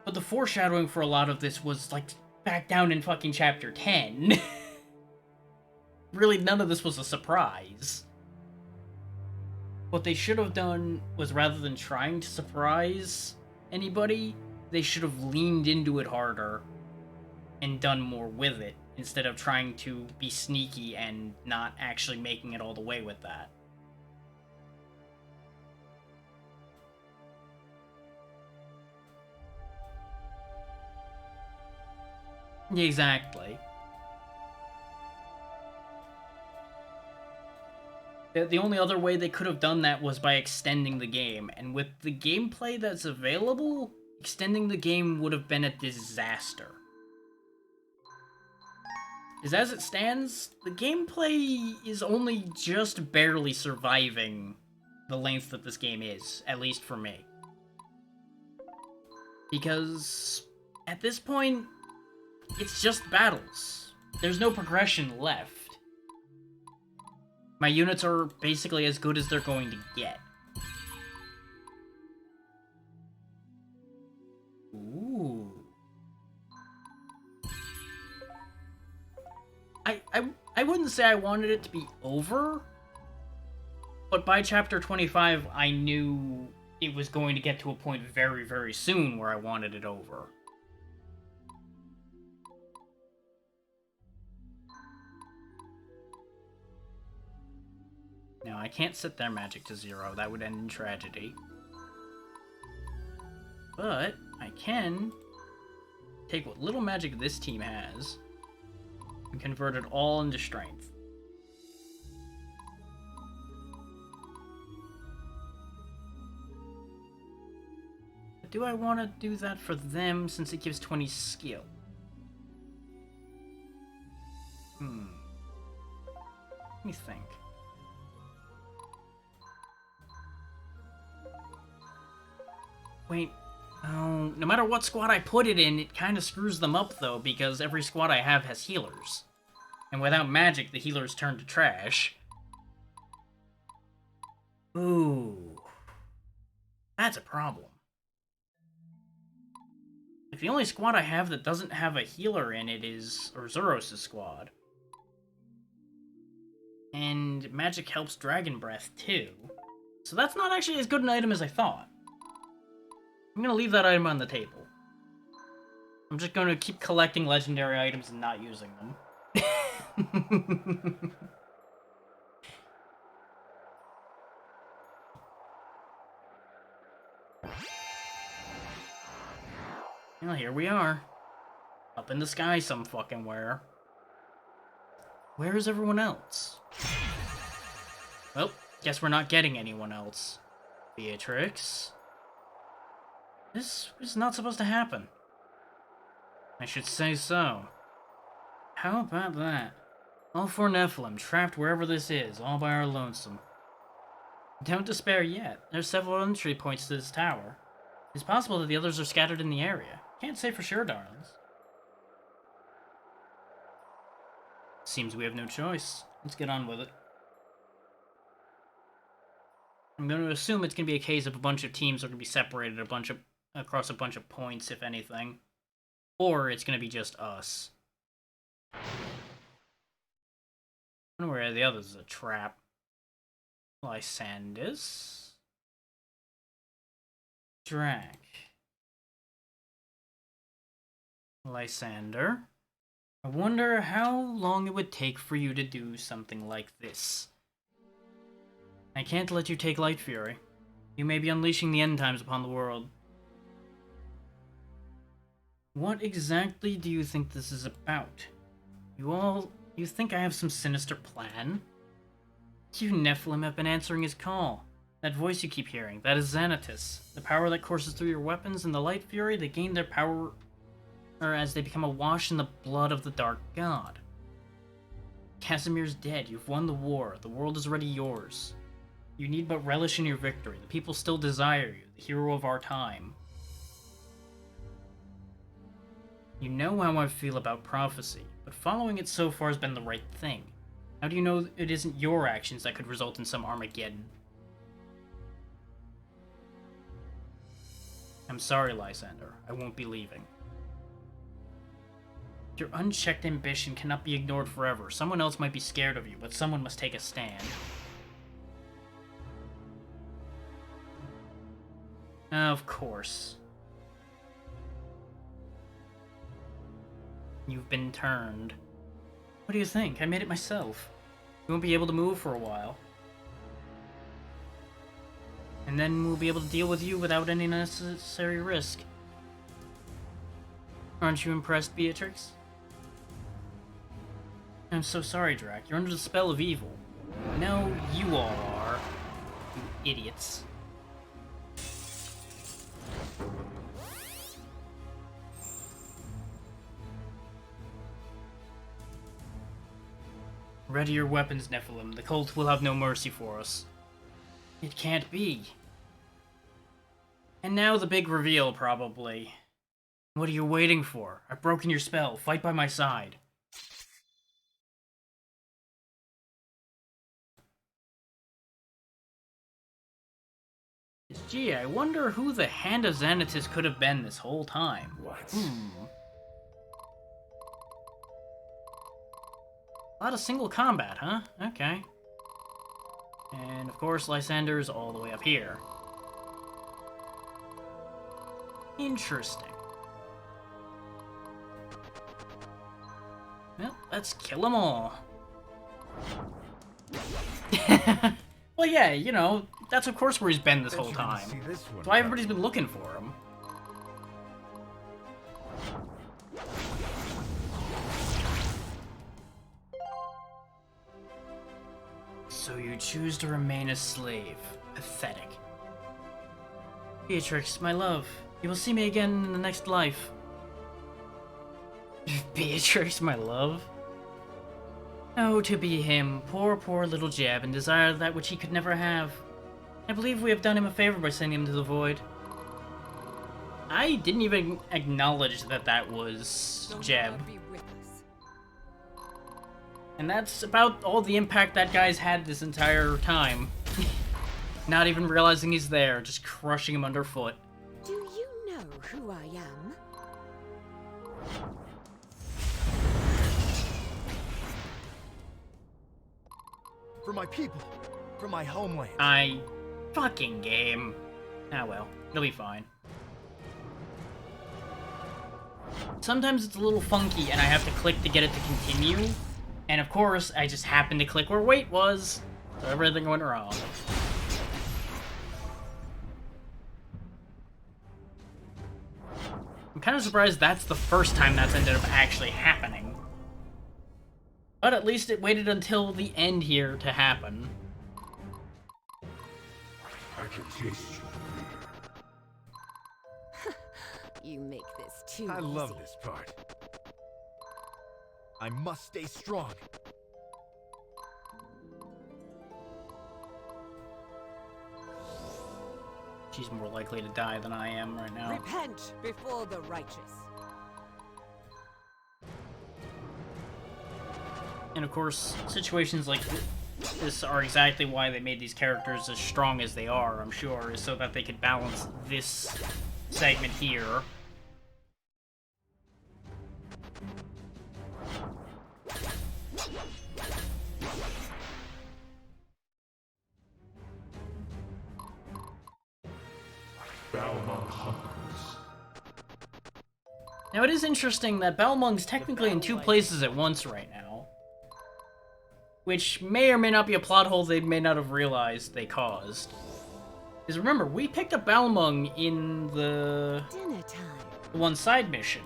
but the foreshadowing for a lot of this was, like, back down in fucking chapter 10. Really, none of this was a surprise. What they should have done was, rather than trying to surprise anybody, they should have leaned into it harder and done more with it, instead of trying to be sneaky and not actually making it all the way with that. Exactly. The only other way they could have done that was by extending the game, and with the gameplay that's available, extending the game would have been a disaster. Because as it stands, the gameplay is only just barely surviving the length that this game is, at least for me. Because at this point, it's just battles. There's no progression left. My units are basically as good as they're going to get. Ooh. I wouldn't say I wanted it to be over, but by chapter 25, I knew it was going to get to a point very, very soon where I wanted it over. No, I can't set their magic to 0. That would end in tragedy. But I can take what little magic this team has and convert it all into strength. But do I want to do that for them since it gives 20 skill? Let me think. Wait, oh, no matter what squad I put it in, it kind of screws them up, though, because every squad I have has healers. And without magic, the healers turn to trash. Ooh. That's a problem. Like, the only squad I have that doesn't have a healer in it is Orzuros' squad. And magic helps Dragon Breath, too. So that's not actually as good an item as I thought. I'm gonna leave that item on the table. I'm just gonna keep collecting legendary items and not using them. Well, here we are. Up in the sky some fucking where. Where is everyone else? Well, guess we're not getting anyone else. Beatrix? This was not supposed to happen. I should say so. How about that? All four Nephilim trapped wherever this is, all by our lonesome. Don't despair yet. There's several entry points to this tower. It's possible that the others are scattered in the area. Can't say for sure, darlings. Seems we have no choice. Let's get on with it. I'm going to assume it's going to be a case of a bunch of teams are going to be separated across a bunch of points, if anything. Or it's going to be just us. I wonder where the others are a trap. Lysandus. Drac. Lysander. I wonder how long it would take for you to do something like this. I can't let you take Light Fury. You may be unleashing the end times upon the world. What exactly do you think this is about? You think I have some sinister plan? You Nephilim have been answering his call. That voice you keep hearing, that is Xanatus. The power that courses through your weapons and the Light Fury, they gain their power as they become awash in the blood of the Dark God. Casimir's dead, you've won the war, the world is already yours. You need but relish in your victory, the people still desire you, the hero of our time. You know how I feel about prophecy, but following it so far has been the right thing. How do you know it isn't your actions that could result in some Armageddon? I'm sorry, Lysander. I won't be leaving. Your unchecked ambition cannot be ignored forever. Someone else might be scared of you, but someone must take a stand. Of course. You've been turned. What do you think? I made it myself. You won't be able to move for a while. And then we'll be able to deal with you without any necessary risk. Aren't you impressed, Beatrix? I'm so sorry, Drac. You're under the spell of evil. No, you all are. You idiots. Ready your weapons, Nephilim. The cult will have no mercy for us. It can't be. And now the big reveal, probably. What are you waiting for? I've broken your spell. Fight by my side. Gee, I wonder who the Hand of Xanatus could have been this whole time. What? A lot of single combat, huh? Okay. And of course, Lysander's all the way up here. Interesting. Well, let's kill them all. Well, yeah, you know, that's of course where he's been this whole time. That's why everybody's been looking for him. So you choose to remain a slave. Pathetic. Beatrix, my love, you will see me again in the next life. Beatrix, my love? Oh, to be him, poor, poor little Jeb, and desire that which he could never have. I believe we have done him a favor by sending him to the void. I didn't even acknowledge that that was Jeb. And that's about all the impact that guy's had this entire time. Not even realizing he's there, just crushing him underfoot. Do you know who I am? For my people, for my homeland. Fucking game. Ah well, it'll be fine. sometimes it's a little funky and I have to click to get it to continue. And of course, I just happened to click where wait was, so everything went wrong. I'm kind of surprised that's the first time that's ended up actually happening. But at least it waited until the end here to happen. I can taste you. You make this too I love easy. this part. I must stay strong. She's more likely to die than I am right now. Repent before the righteous. And of course, situations like this are exactly why they made these characters as strong as they are, I'm sure, is so that they could balance this segment here. Balmung hungers. Now it is interesting that Balmung's technically in two places at once right now. Which may or may not be a plot hole they may not have realized they caused. Because remember, we picked up Balmung in the Dinner time. one side mission.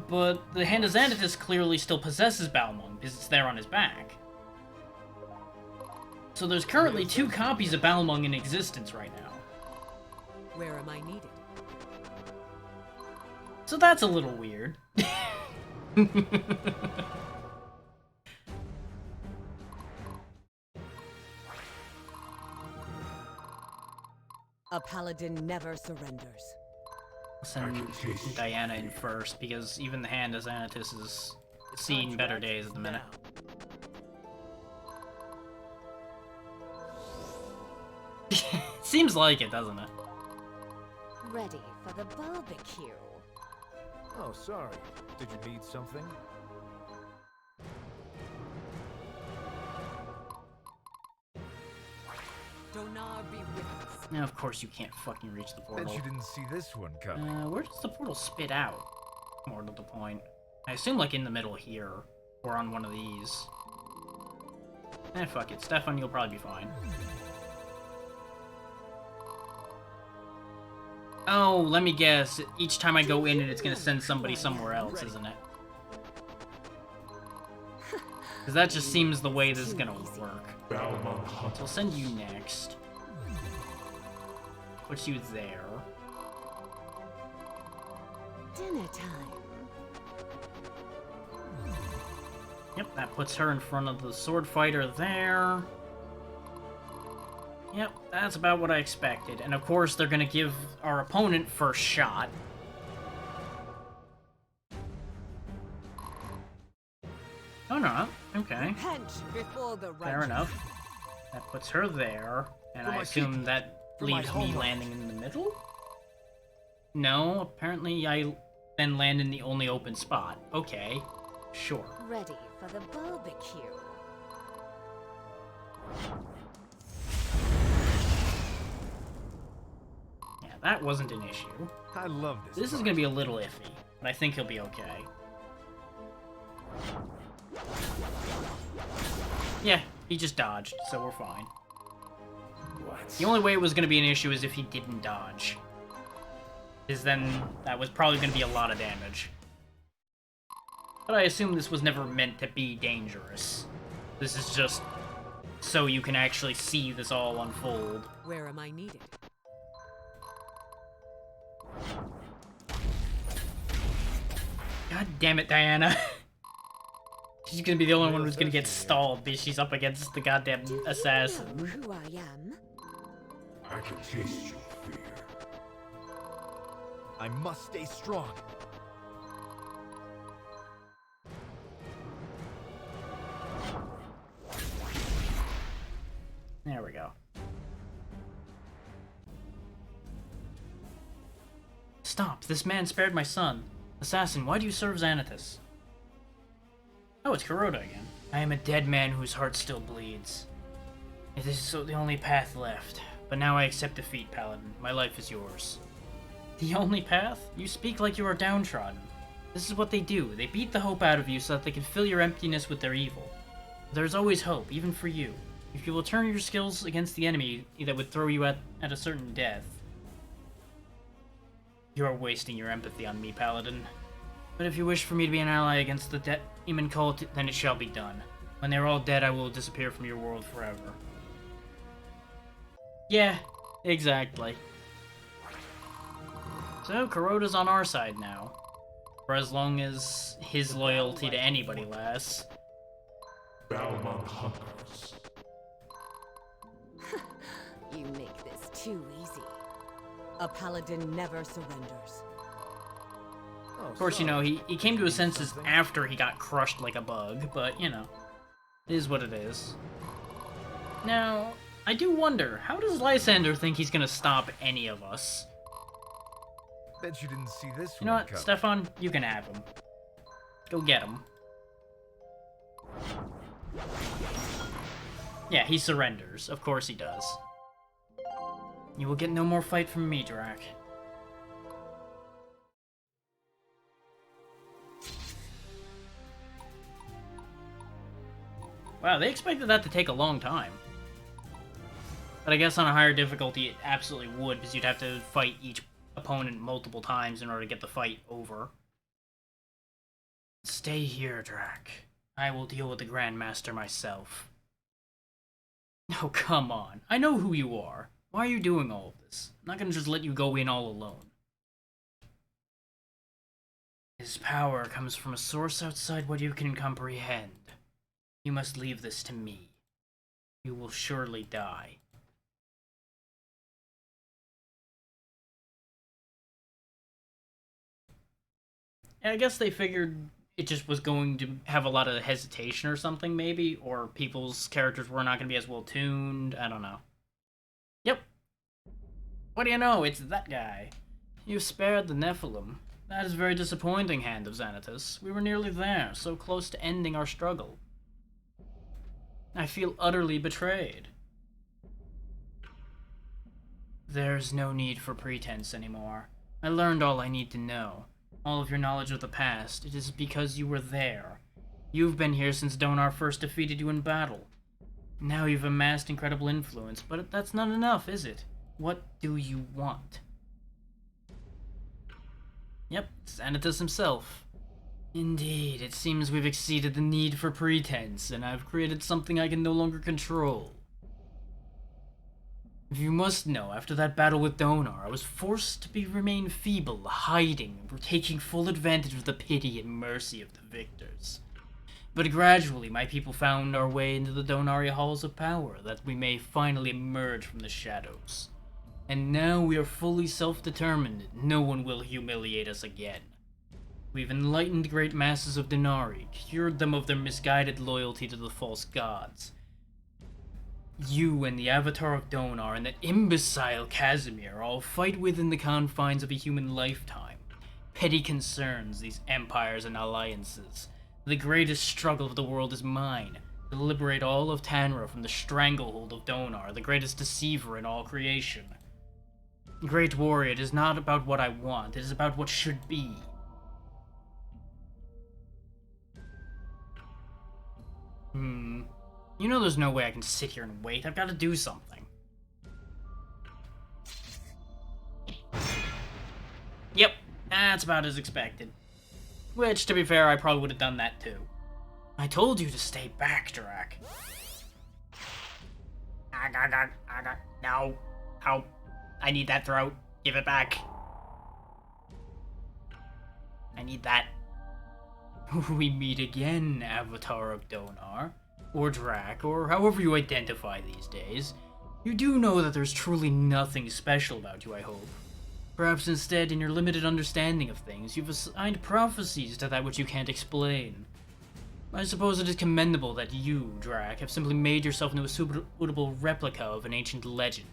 But the Hand of Xanathus clearly still possesses Balmung, because it's there on his back. So there's currently two copies of Balmung in existence right now. Where am I needed? So that's a little weird. A paladin never surrenders. Send Diana in first, because even the Hand of Xanathus is seeing better days at the minute. Seems like it, doesn't it? Ready for the barbecue. Oh, sorry. Did you need something? Donar be with us. Now, of course, you can't fucking reach the Bet portal. you didn't see this one coming. Where does the portal spit out? More to the point. I assume, like, in the middle here. Or on one of these. Fuck it. Stefan, you'll probably be fine. Oh, let me guess. Each time I go in it's gonna send somebody somewhere else, isn't it? Because that just seems the way this is gonna work. Balmung So hungers. I'll send you next. Put you there. Dinner time. Yep, that puts her in front of the sword fighter there. Yep, that's about what I expected. And of course, they're gonna give our opponent first shot. Oh no, okay. Repent before the righteous. Fair enough. That puts her there, and For I my assume people. that For my leaves me homeland. landing in the middle? No, apparently I then land in the only open spot. Okay, sure. Ready for the barbecue. Yeah, that wasn't an issue. I love this. This is part. gonna be a little iffy, but I think he'll be okay. Yeah, he just dodged, so we're fine. The only way it was gonna be an issue is if he didn't dodge. Because then that was probably gonna be a lot of damage. But I assume this was never meant to be dangerous. This is just so you can actually see this all unfold. Where am I needed? God damn it, Diana. She's gonna be the only one who's gonna get stalled because she's up against the goddamn Do you know assassin. who I am? I can taste your fear. I must stay strong. There we go. Stop! This man spared my son. Assassin, why do you serve Xanathus? Oh, it's Kuroda again. I am a dead man whose heart still bleeds. It is so the only path left. But now I accept defeat, Paladin. My life is yours. The only path? You speak like you are downtrodden. This is what they do. They beat the hope out of you so that they can fill your emptiness with their evil. There's always hope, even for you. If you will turn your skills against the enemy that would throw you at a certain death. You are wasting your empathy on me, Paladin. But if you wish for me to be an ally against the demon cult, then it shall be done. When they are all dead, I will disappear from your world forever. Yeah, exactly. So, Kuroda's on our side now. For as long as his loyalty to anybody lasts. Balmont Hunters. You make this too easy. A paladin never surrenders. Of course, you know, he came to his senses after he got crushed like a bug, but, you know, it is what it is. Now, I do wonder, how does Lysander think he's gonna stop any of us? Bet you didn't see this You know one what, coming. Stefan? You can have him. Go get him. Yeah, he surrenders. Of course he does. You will get no more fight from me, Drac. Wow, they expected that to take a long time. But I guess on a higher difficulty it absolutely would, because you'd have to fight each opponent multiple times in order to get the fight over. Stay here, Drac. I will deal with the Grandmaster myself. Oh, come on. I know who you are. Why are you doing all of this? I'm not gonna just let you go in all alone. His power comes from a source outside what you can comprehend. You must leave this to me. You will surely die. And I guess they figured it just was going to have a lot of hesitation or something, maybe, or people's characters were not going to be as well tuned. I don't know. Yep. What do you know? It's that guy. You spared the Nephilim. That is very disappointing, Hand of Xanatos. We were nearly there, so close to ending our struggle. I feel utterly betrayed. There's no need for pretense anymore. I learned all I need to know. All of your knowledge of the past. It is because you were there. You've been here since Donar first defeated you in battle. Now you've amassed incredible influence, but that's not enough, is it? What do you want? Yep, Xanatos himself. Indeed, it seems we've exceeded the need for pretense, and I've created something I can no longer control. If you must know, after that battle with Donar, I was forced to remain feeble, hiding, and taking full advantage of the pity and mercy of the victors. But gradually, my people found our way into the Donaria halls of power, that we may finally emerge from the shadows. And now we are fully self-determined, no one will humiliate us again. We've enlightened great masses of Denari, cured them of their misguided loyalty to the false gods. You and the Avatar of Donar and that imbecile Casimir all fight within the confines of a human lifetime. Petty concerns, these empires and alliances. The greatest struggle of the world is mine, to liberate all of Tanra from the stranglehold of Donar, the greatest deceiver in all creation. Great warrior, it is not about what I want, it is about what should be. You know there's no way I can sit here and wait. I've got to do something. Yep, that's about as expected. Which, to be fair, I probably would have done that too. I told you to stay back, Drac. No. Ow. I need that throat. Give it back. I need that. We meet again, Avatar of Donar. Or Drac, or however you identify these days. You do know that there's truly nothing special about you, I hope. Perhaps instead, in your limited understanding of things, you've assigned prophecies to that which you can't explain. I suppose it is commendable that you, Drac, have simply made yourself into a suitable replica of an ancient legend.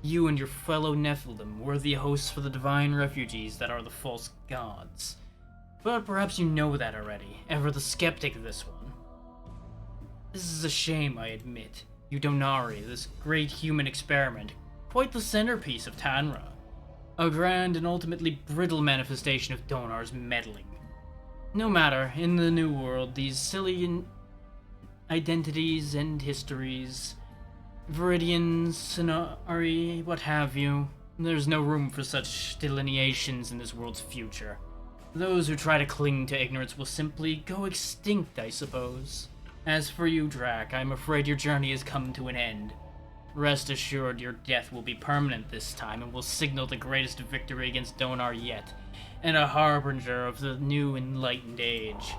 You and your fellow Nephilim, worthy hosts for the divine refugees that are the false gods. But perhaps you know that already, ever the skeptic of this one. This is a shame, I admit. You Donari, this great human experiment, quite the centerpiece of Tanra. A grand and ultimately brittle manifestation of Donar's meddling. No matter, in the new world, these silly identities and histories, Viridians, Sonari, what have you, there's no room for such delineations in this world's future. Those who try to cling to ignorance will simply go extinct, I suppose. As for you, Drac, I'm afraid your journey has come to an end. Rest assured your death will be permanent this time and will signal the greatest victory against Donar yet, and a harbinger of the new enlightened age.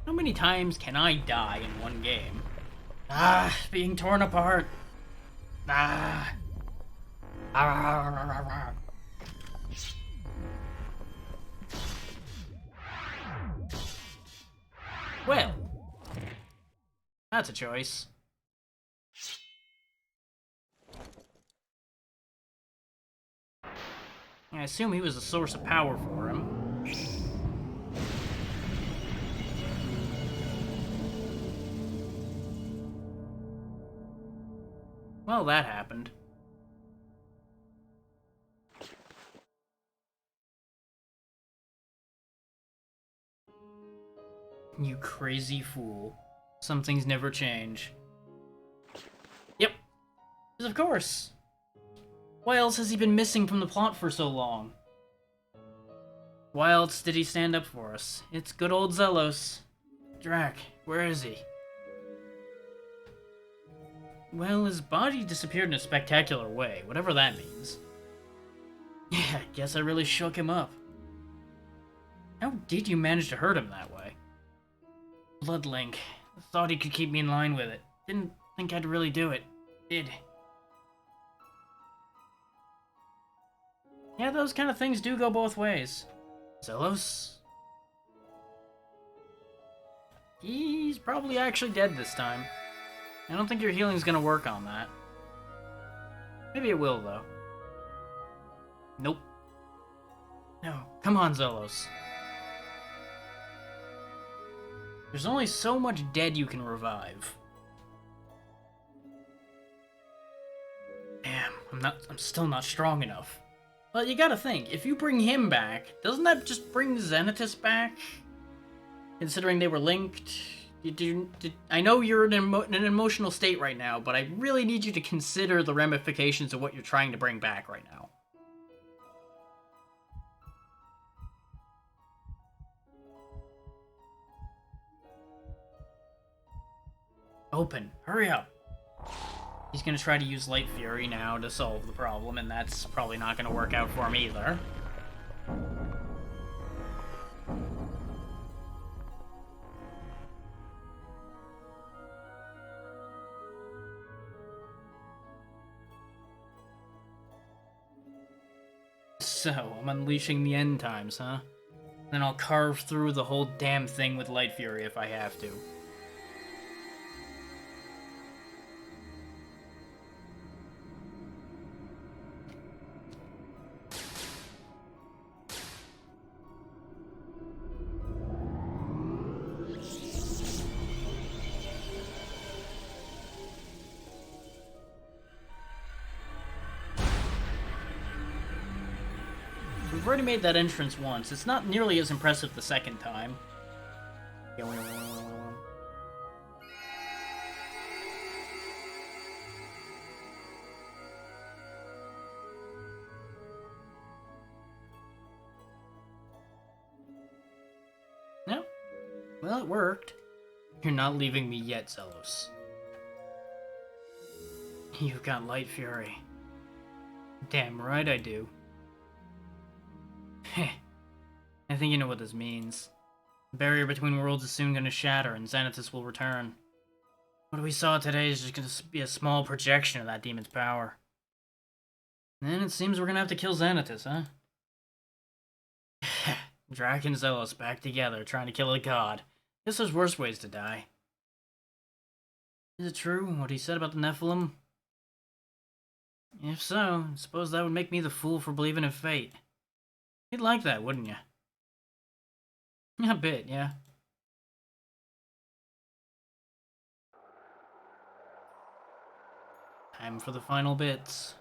How many times can I die in one game? Being torn apart. Well, that's a choice. I assume he was a source of power for him. Well, that happened. You crazy fool. Some things never change. Yep. Of course. Why else has he been missing from the plot for so long? Why else did he stand up for us? It's good old Zelos. Drac, where is he? Well, his body disappeared in a spectacular way, whatever that means. Yeah, guess I really shook him up. How did you manage to hurt him that way? Bloodlink. Thought he could keep me in line with it. Didn't think I'd really do it. Did. Yeah, those kind of things do go both ways. Zelos? He's probably actually dead this time. I don't think your healing's gonna work on that. Maybe it will, though. Nope. No, come on, Zelos. There's only so much dead you can revive. Damn, I'm still not strong enough. Well, you gotta think, if you bring him back, doesn't that just bring Xanatus back? Considering they were linked? I know you're in an emotional state right now, but I really need you to consider the ramifications of what you're trying to bring back right now. Open. Hurry up. He's gonna try to use Light Fury now to solve the problem, and that's probably not gonna work out for him either. So, I'm unleashing the end times, huh? Then I'll carve through the whole damn thing with Light Fury if I have to. We've already made that entrance once. It's not nearly as impressive the second time. No. Well, it worked. You're not leaving me yet, Zelos. You've got Light Fury. Damn right I do. Heh. I think you know what this means. The barrier between worlds is soon gonna shatter and Xanatus will return. What we saw today is just gonna be a small projection of that demon's power. And then it seems we're gonna have to kill Xanatus, huh? Drac and Zelos back together, trying to kill a god. Guess there's worse ways to die. Is it true, what he said about the Nephilim? If so, I suppose that would make me the fool for believing in fate. You'd like that, wouldn't you? A bit, yeah. Time for the final bits.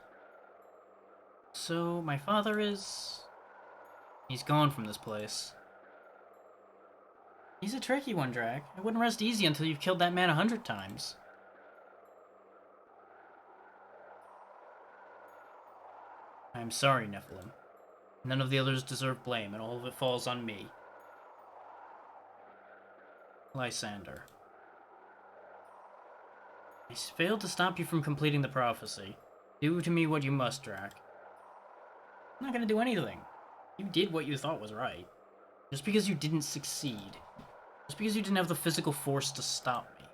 So, my father is... He's gone from this place. He's a tricky one, Drac. I wouldn't rest easy until you've killed that man 100 times. I am sorry, Nephilim. None of the others deserve blame, and all of it falls on me. Lysander. I failed to stop you from completing the prophecy. Do to me what you must, Drac. I'm not gonna do anything. You did what you thought was right. Just because you didn't succeed, just because you didn't have the physical force to stop me,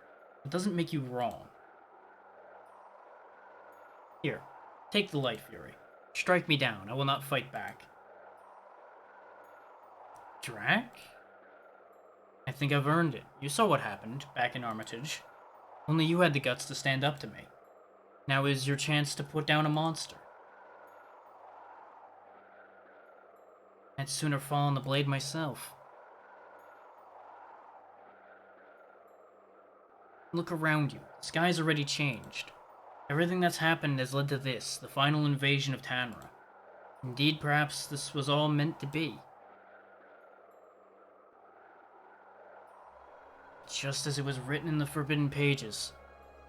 it doesn't make you wrong. Here, take the Light Fury. Strike me down. I will not fight back. Drac? I think I've earned it. You saw what happened back in Armitage. Only you had the guts to stand up to me. Now is your chance to put down a monster. I'd sooner fall on the blade myself. Look around you. The sky's already changed. Everything that's happened has led to this, the final invasion of Tanra. Indeed, perhaps this was all meant to be. Just as it was written in the Forbidden Pages,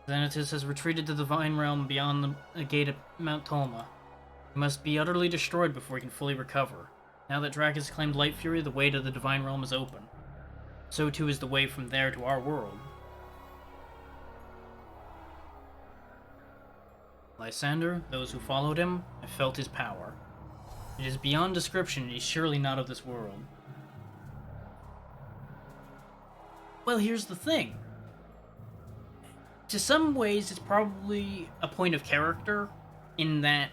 Xanatus has retreated to the Divine Realm beyond the gate of Mount Tolma. He must be utterly destroyed before he can fully recover. Now that Drac has claimed Light Fury, the way to the Divine Realm is open. So too is the way from there to our world. Lysander, those who followed him, have felt his power. It is beyond description, and he's surely not of this world. Well, here's the thing. To some ways, it's probably a point of character, in that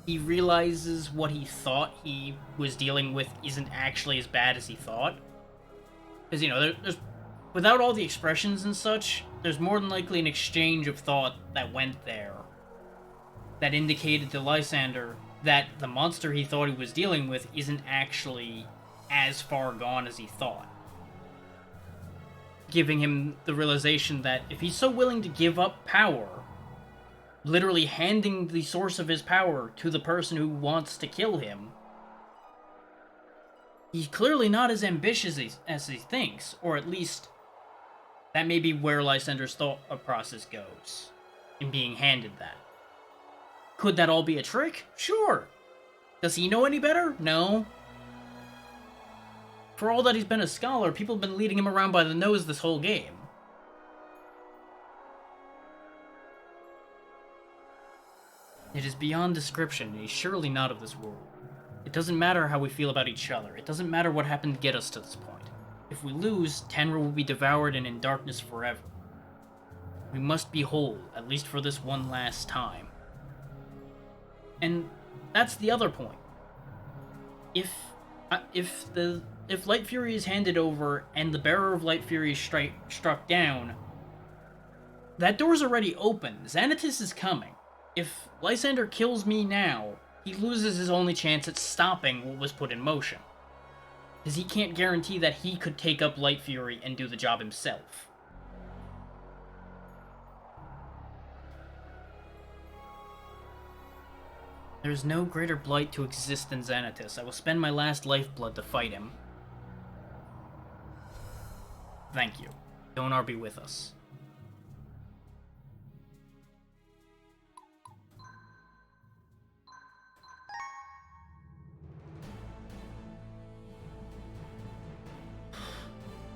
he realizes what he thought he was dealing with isn't actually as bad as he thought. Because, you know, there's without all the expressions and such, there's more than likely an exchange of thought that went there that indicated to Lysander that the monster he thought he was dealing with isn't actually as far gone as he thought. Giving him the realization that if he's so willing to give up power, literally handing the source of his power to the person who wants to kill him, he's clearly not as ambitious as he thinks, or at least that may be where Lysander's thought process goes, in being handed that. Could that all be a trick? Sure. Does he know any better? No. For all that he's been a scholar, people have been leading him around by the nose this whole game. It is beyond description, and he's surely not of this world. It doesn't matter how we feel about each other. It doesn't matter what happened to get us to this point. If we lose, Tanra will be devoured and in darkness forever. We must be whole, at least for this one last time. And that's the other point. If Light Fury is handed over and the bearer of Light Fury is struck down, that door's already open. Xanatus is coming. If Lysander kills me now, he loses his only chance at stopping what was put in motion. Because he can't guarantee that he could take up Light Fury and do the job himself. There is no greater blight to exist than Xanatus. I will spend my last lifeblood to fight him. Thank you. Donar be with us.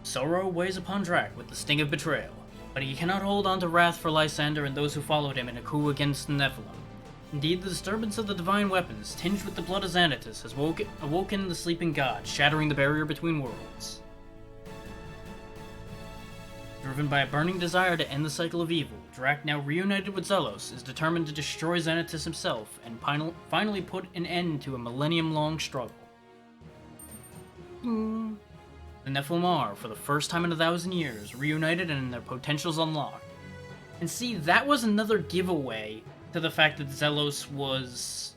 Sorrow weighs upon Drac with the sting of betrayal, but he cannot hold on to wrath for Lysander and those who followed him in a coup against the Nephilim. Indeed, the disturbance of the divine weapons, tinged with the blood of Xanatus, has awoken the sleeping god, shattering the barrier between worlds. Driven by a burning desire to end the cycle of evil, Drac, now reunited with Zelos, is determined to destroy Xanatus himself and finally put an end to a millennium-long struggle. The Nephilim are, for the first time in 1,000 years, reunited and their potentials unlocked. And see, that was another giveaway to the fact that Zelos was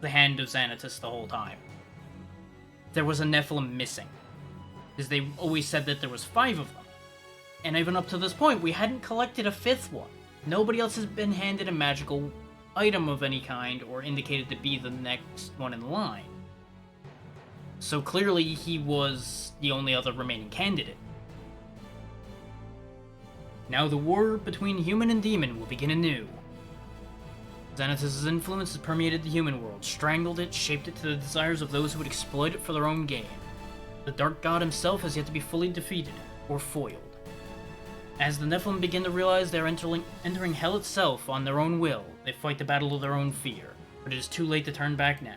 the hand of Xanatus the whole time. There was a Nephilim missing. Because they always said that there was 5 of them. And even up to this point, we hadn't collected a 5th one. Nobody else has been handed a magical item of any kind or indicated to be the next one in line. So clearly he was the only other remaining candidate. Now the war between human and demon will begin anew. Xanathus' influence has permeated the human world, strangled it, shaped it to the desires of those who would exploit it for their own gain. The Dark God himself has yet to be fully defeated, or foiled. As the Nephilim begin to realize they are entering hell itself on their own will, they fight the battle of their own fear, but it is too late to turn back now.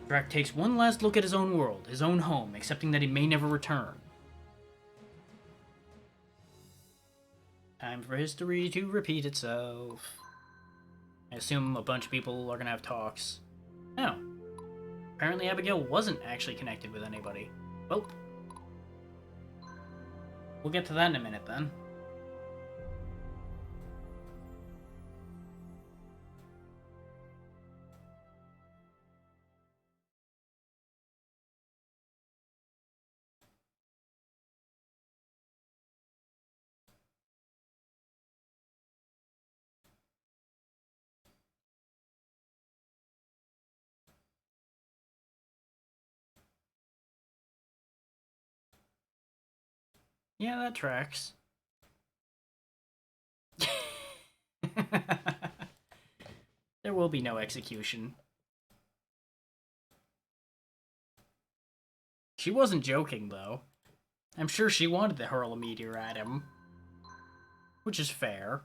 Drac takes one last look at his own world, his own home, accepting that he may never return. Time for history to repeat itself. I assume a bunch of people are gonna have talks. No. Apparently Abigail wasn't actually connected with anybody. Well, we'll get to that in a minute then. Yeah, that tracks. There will be no execution. She wasn't joking, though. I'm sure she wanted to hurl a meteor at him. Which is fair.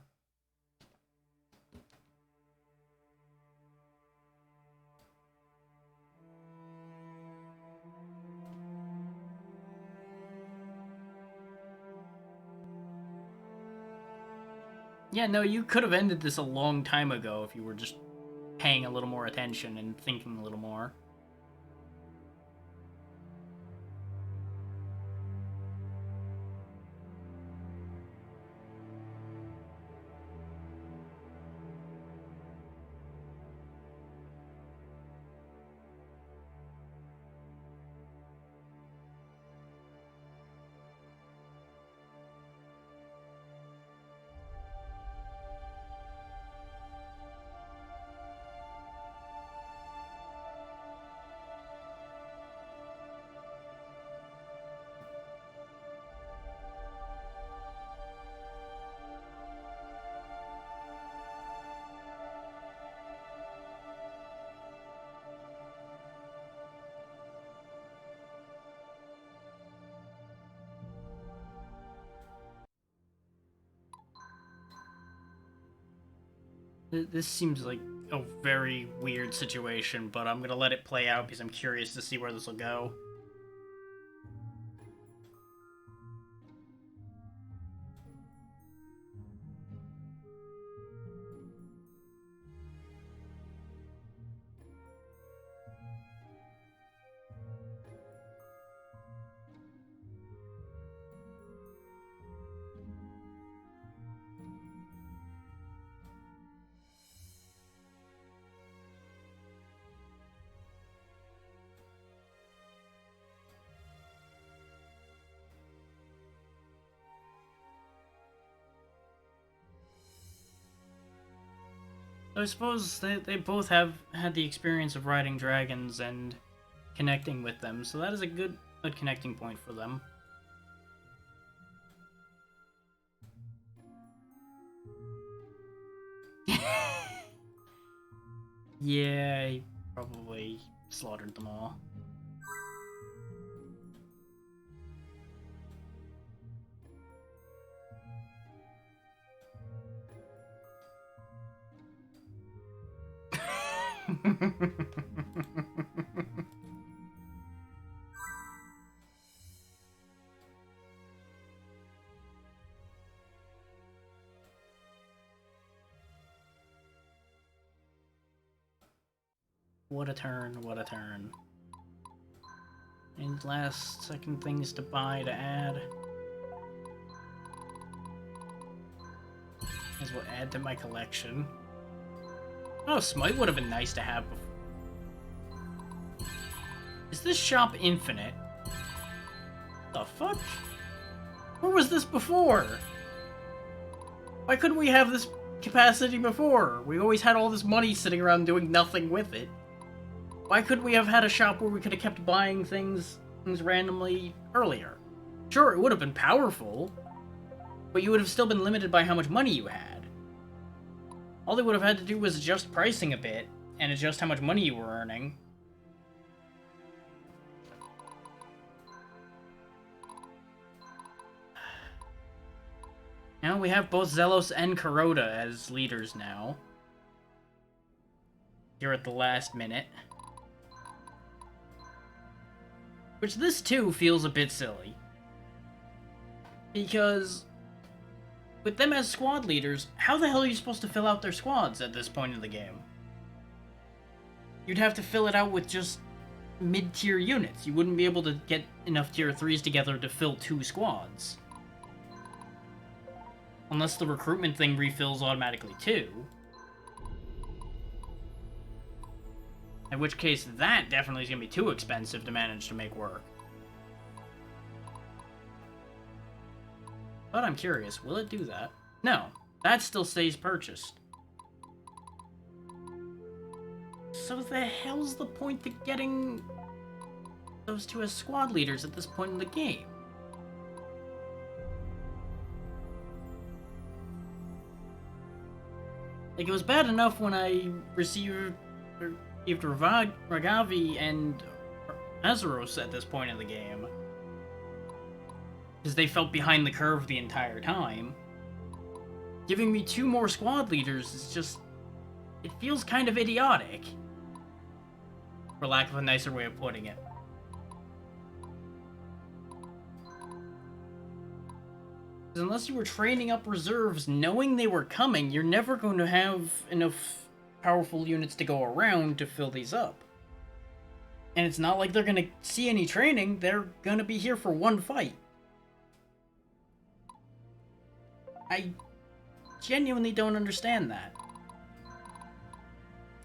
Yeah, no, you could have ended this a long time ago if you were just paying a little more attention and thinking a little more. This seems like a very weird situation, but I'm gonna let it play out because I'm curious to see where this will go. I suppose they both have had the experience of riding dragons and connecting with them, so that is a good connecting point for them. Yeah, he probably slaughtered them all. What a turn, what a turn. And last second things to buy to add. As well add to my collection. Oh, Smite would have been nice to have before. Is this shop infinite? The fuck? Where was this before? Why couldn't we have this capacity before? We always had all this money sitting around doing nothing with it. Why couldn't we have had a shop where we could have kept buying things randomly earlier? Sure, it would have been powerful, but you would have still been limited by how much money you had. All they would have had to do was adjust pricing a bit, and adjust how much money you were earning. Now we have both Zelos and Kuroda as leaders now. Here at the last minute. Which this too feels a bit silly. Because with them as squad leaders, how the hell are you supposed to fill out their squads at this point in the game? You'd have to fill it out with just mid-tier units. You wouldn't be able to get enough tier 3s together to fill 2 squads. Unless the recruitment thing refills automatically too. In which case, that definitely is going to be too expensive to manage to make work. But I'm curious, will it do that? No, that still stays purchased. So the hell's the point to getting those 2 as squad leaders at this point in the game? Like, it was bad enough when I received Ragavi and Azeros at this point in the game. Because they felt behind the curve the entire time. Giving me 2 more squad leaders is just... it feels kind of idiotic. For lack of a nicer way of putting it. Because unless you were training up reserves knowing they were coming, you're never going to have enough powerful units to go around to fill these up. And it's not like they're going to see any training, they're going to be here for one fight. I genuinely don't understand that.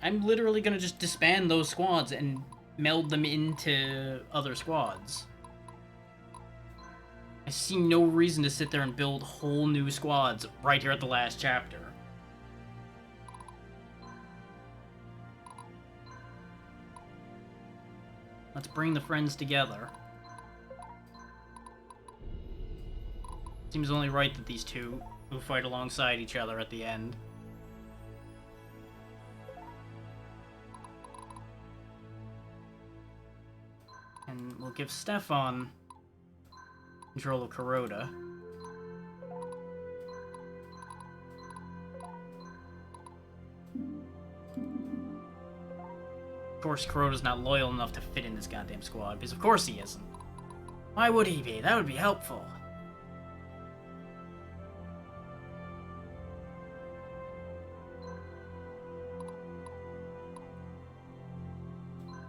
I'm literally going to just disband those squads and meld them into other squads. I see no reason to sit there and build whole new squads right here at the last chapter. Let's bring the friends together. Seems only right that these two will fight alongside each other at the end. And we'll give Stefan control of Kuroda. Of course, Kuroda's not loyal enough to fit in this goddamn squad, because of course he isn't. Why would he be? That would be helpful.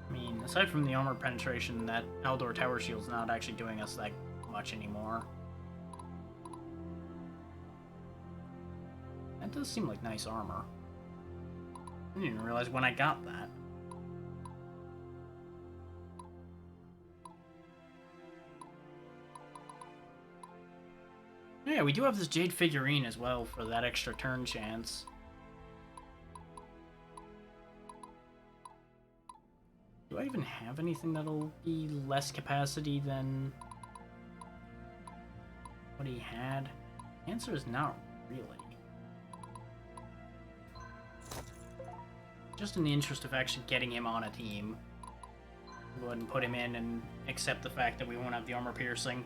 I mean, aside from the armor penetration, that Aldor Tower Shield's not actually doing us that much anymore. That does seem like nice armor. I didn't even realize when I got that. Yeah, we do have this Jade figurine as well for that extra turn chance. Do I even have anything that'll be less capacity than what he had? The answer is not really. Just in the interest of actually getting him on a team, go ahead and put him in and accept the fact that we won't have the armor piercing.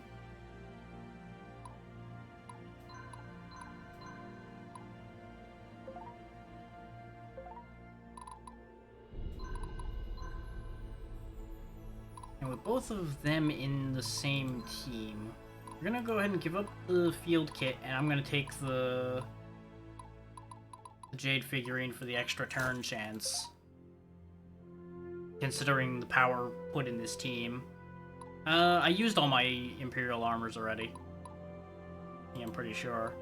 And with both of them in the same team, we're gonna go ahead and give up the field kit, and I'm gonna take the Jade figurine for the extra turn chance. Considering the power put in this team. I used all my Imperial armors already. Yeah, I'm pretty sure.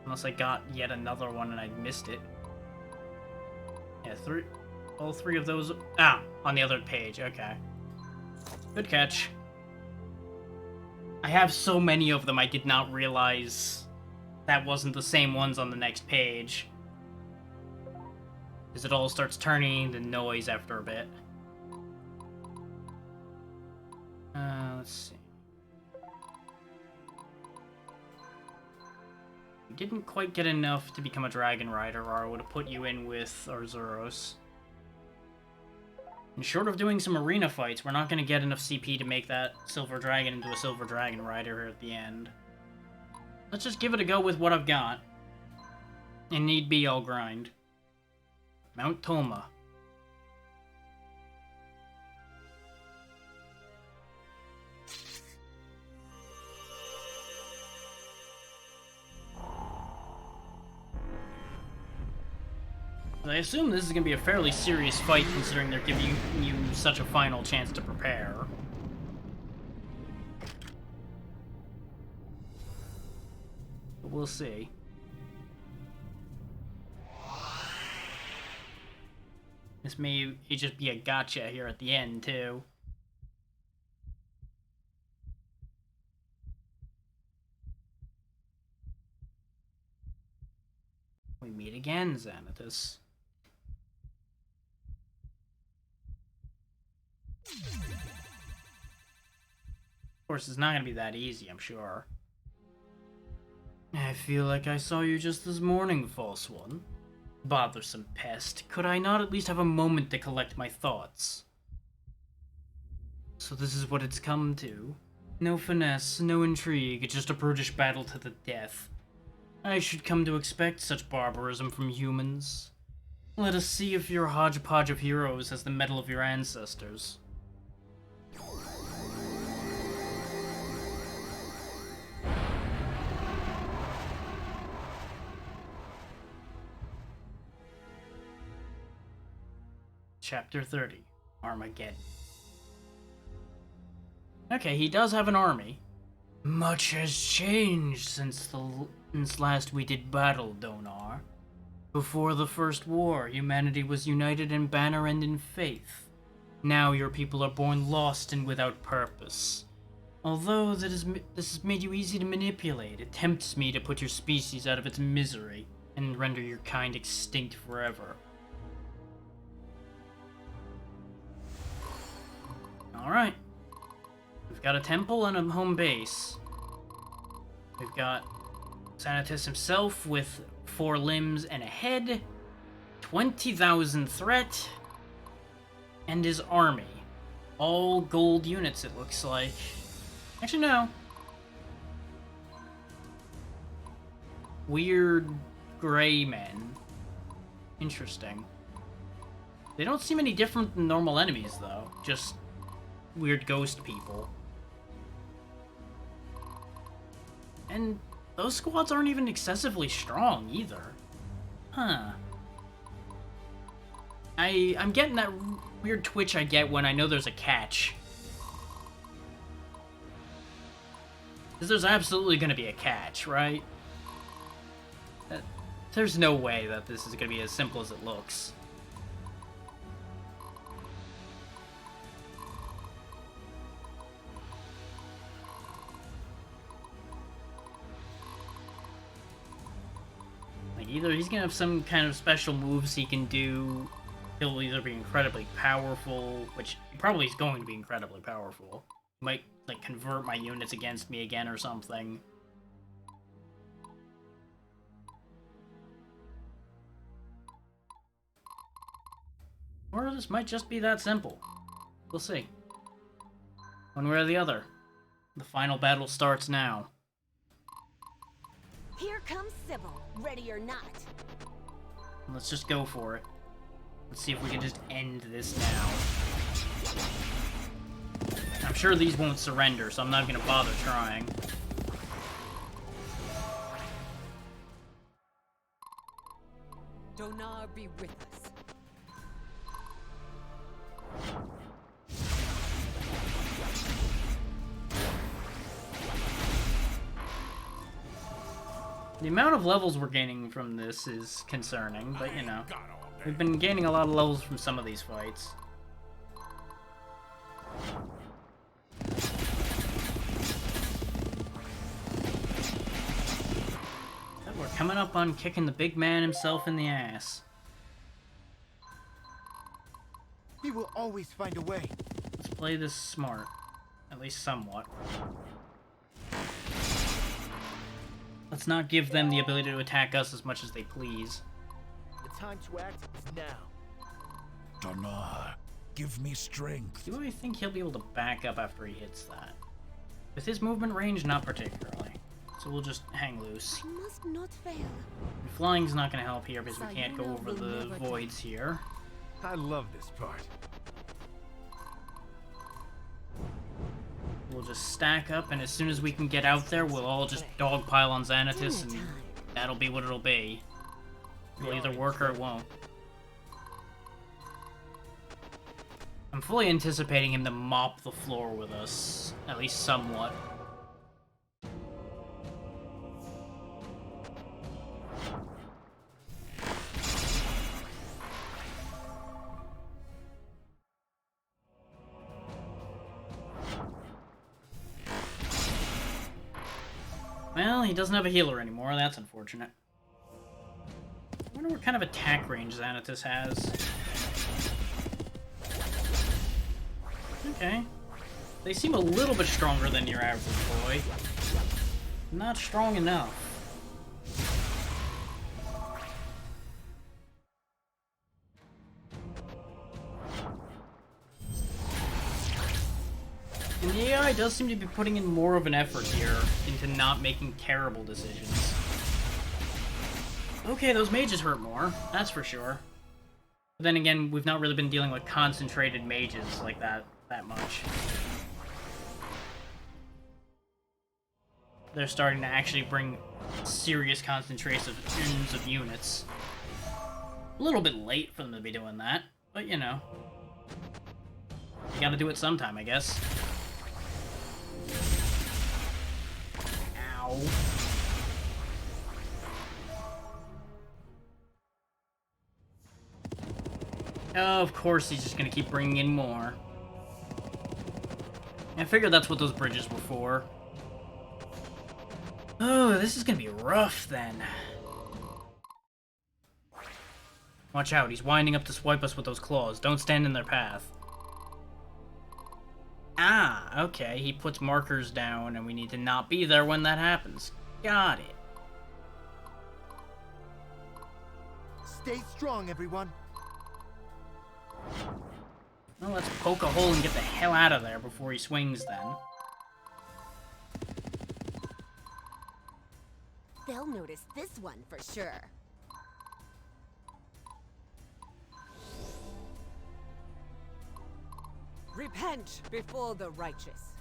Unless I got yet another one and I missed it. Yeah, all three of those... Ah, on the other page, okay. Good catch. I have so many of them I did not realize that wasn't the same ones on the next page. Because it all starts turning to noise after a bit. Let's see. You didn't quite get enough to become a Dragon Rider, or I would have put you in with Arzuros. And short of doing some arena fights, we're not going to get enough CP to make that Silver Dragon into a Silver Dragon Rider here at the end. Let's just give it a go with what I've got. And need be, I'll grind. Mount Tolma. I assume this is going to be a fairly serious fight, considering they're giving you such a final chance to prepare. But we'll see. This may just be a gotcha here at the end, too. We meet again, Xanatus. Of course, it's not going to be that easy, I'm sure. I feel like I saw you just this morning, false one. Bothersome pest. Could I not at least have a moment to collect my thoughts? So this is what it's come to. No finesse, no intrigue, just a brutish battle to the death. I should come to expect such barbarism from humans. Let us see if your hodgepodge of heroes has the mettle of your ancestors. Chapter 30, Armageddon. Okay, he does have an army. Much has changed since last we did battle, Donar. Before the First War, humanity was united in banner and in faith. Now your people are born lost and without purpose. Although this has made you easy to manipulate, it tempts me to put your species out of its misery and render your kind extinct forever. Alright. We've got a temple and a home base. We've got Xanatus himself with 4 limbs and a head, 20,000 threat, and his army. All gold units, it looks like. Actually, no. Weird gray men. Interesting. They don't seem any different than normal enemies, though. Just weird ghost people. And those squads aren't even excessively strong, either. Huh. I'm getting that weird twitch I get when I know there's a catch. Because there's absolutely going to be a catch, right? There's no way that this is going to be as simple as it looks. Either he's gonna have some kind of special moves he can do. He'll either be incredibly powerful, which he probably is going to be incredibly powerful. He might, like, convert my units against me again or something. Or this might just be that simple. We'll see. One way or the other. The final battle starts now. Here comes Sybil, ready or not. Let's just go for it. Let's see if we can just end this now. I'm sure these won't surrender, so I'm not gonna bother trying. Donar be with us. The amount of levels we're gaining from this is concerning, but you know, we've been gaining a lot of levels from some of these fights. We're coming up on kicking the big man himself in the ass. He will always find a way. Let's play this smart. At least somewhat. Let's not give them the ability to attack us as much as they please. The time to act is now. Dana, give me strength. Do I think he'll be able to back up after he hits that? With his movement range, not particularly. So we'll just hang loose. I must not fail. And flying's not going to help here because we can't go over the voids here. I love this part. We'll just stack up, and as soon as we can get out there, we'll all just dogpile on Xanatus, and that'll be what it'll be. It'll either work or it won't. I'm fully anticipating him to mop the floor with us, at least somewhat. Well, he doesn't have a healer anymore, that's unfortunate. I wonder what kind of attack range Xanatus has. Okay. They seem a little bit stronger than your average boy. Not strong enough. And the AI does seem to be putting in more of an effort here into not making terrible decisions. Okay, those mages hurt more, that's for sure. But then again, we've not really been dealing with concentrated mages like that much. They're starting to actually bring serious concentrations of units. A little bit late for them to be doing that, but you know. You gotta do it sometime, I guess. Ow. Oh, of course he's just gonna keep bringing in more. I figured that's what those bridges were for. Oh, this is gonna be rough then. Watch out, he's winding up to swipe us with those claws. Don't stand in their path. Ah, okay, he puts markers down and we need to not be there when that happens. Got it. Stay strong, everyone. Well, let's poke a hole and get the hell out of there before he swings then. They'll notice this one for sure. Repent before the righteous.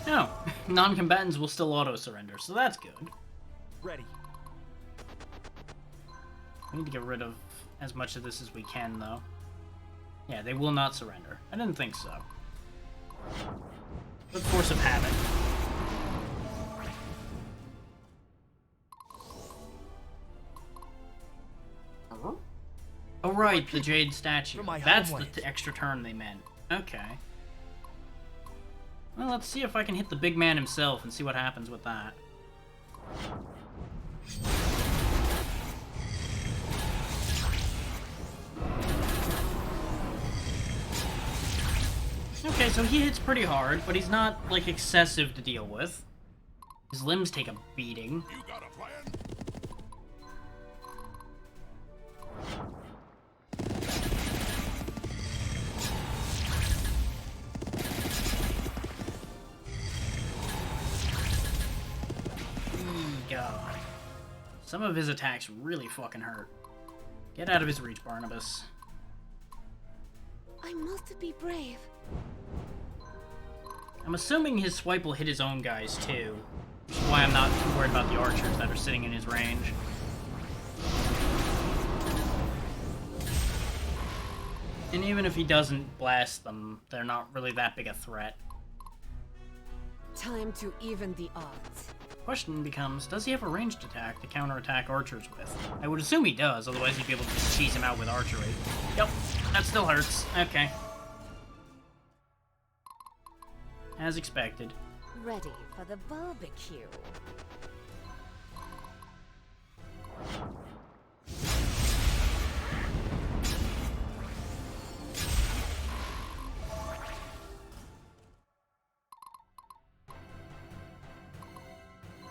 No, non-combatants will still auto-surrender, so that's good. Ready. We need to get rid of as much of this as we can, though. Yeah, they will not surrender. I didn't think so. Good force of habit. Oh right, the Jade statue. That's the extra turn they meant. Okay. Well, let's see if I can hit the big man himself and see what happens with that. Okay, so he hits pretty hard, but he's not, like, excessive to deal with. His limbs take a beating. You got a plan? God. Some of his attacks really fucking hurt. Get out of his reach, Barnabas. I must be brave. I'm assuming his swipe will hit his own guys too, which is why I'm not too worried about the archers that are sitting in his range. And even if he doesn't blast them, they're not really that big a threat. Time to even the odds. Question becomes, does he have a ranged attack to counterattack archers with? I would assume he does, otherwise he'd be able to just cheese him out with archery. Yep. That still hurts. Okay. As expected. Ready for the barbecue.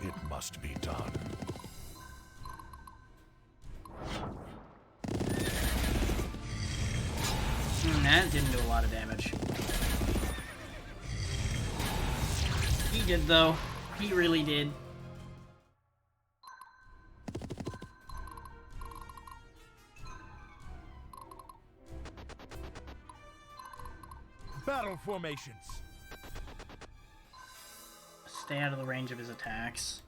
It must be done. That didn't do a lot of damage. He did, though. He really did. Battle formations. Stay out of the range of his attacks.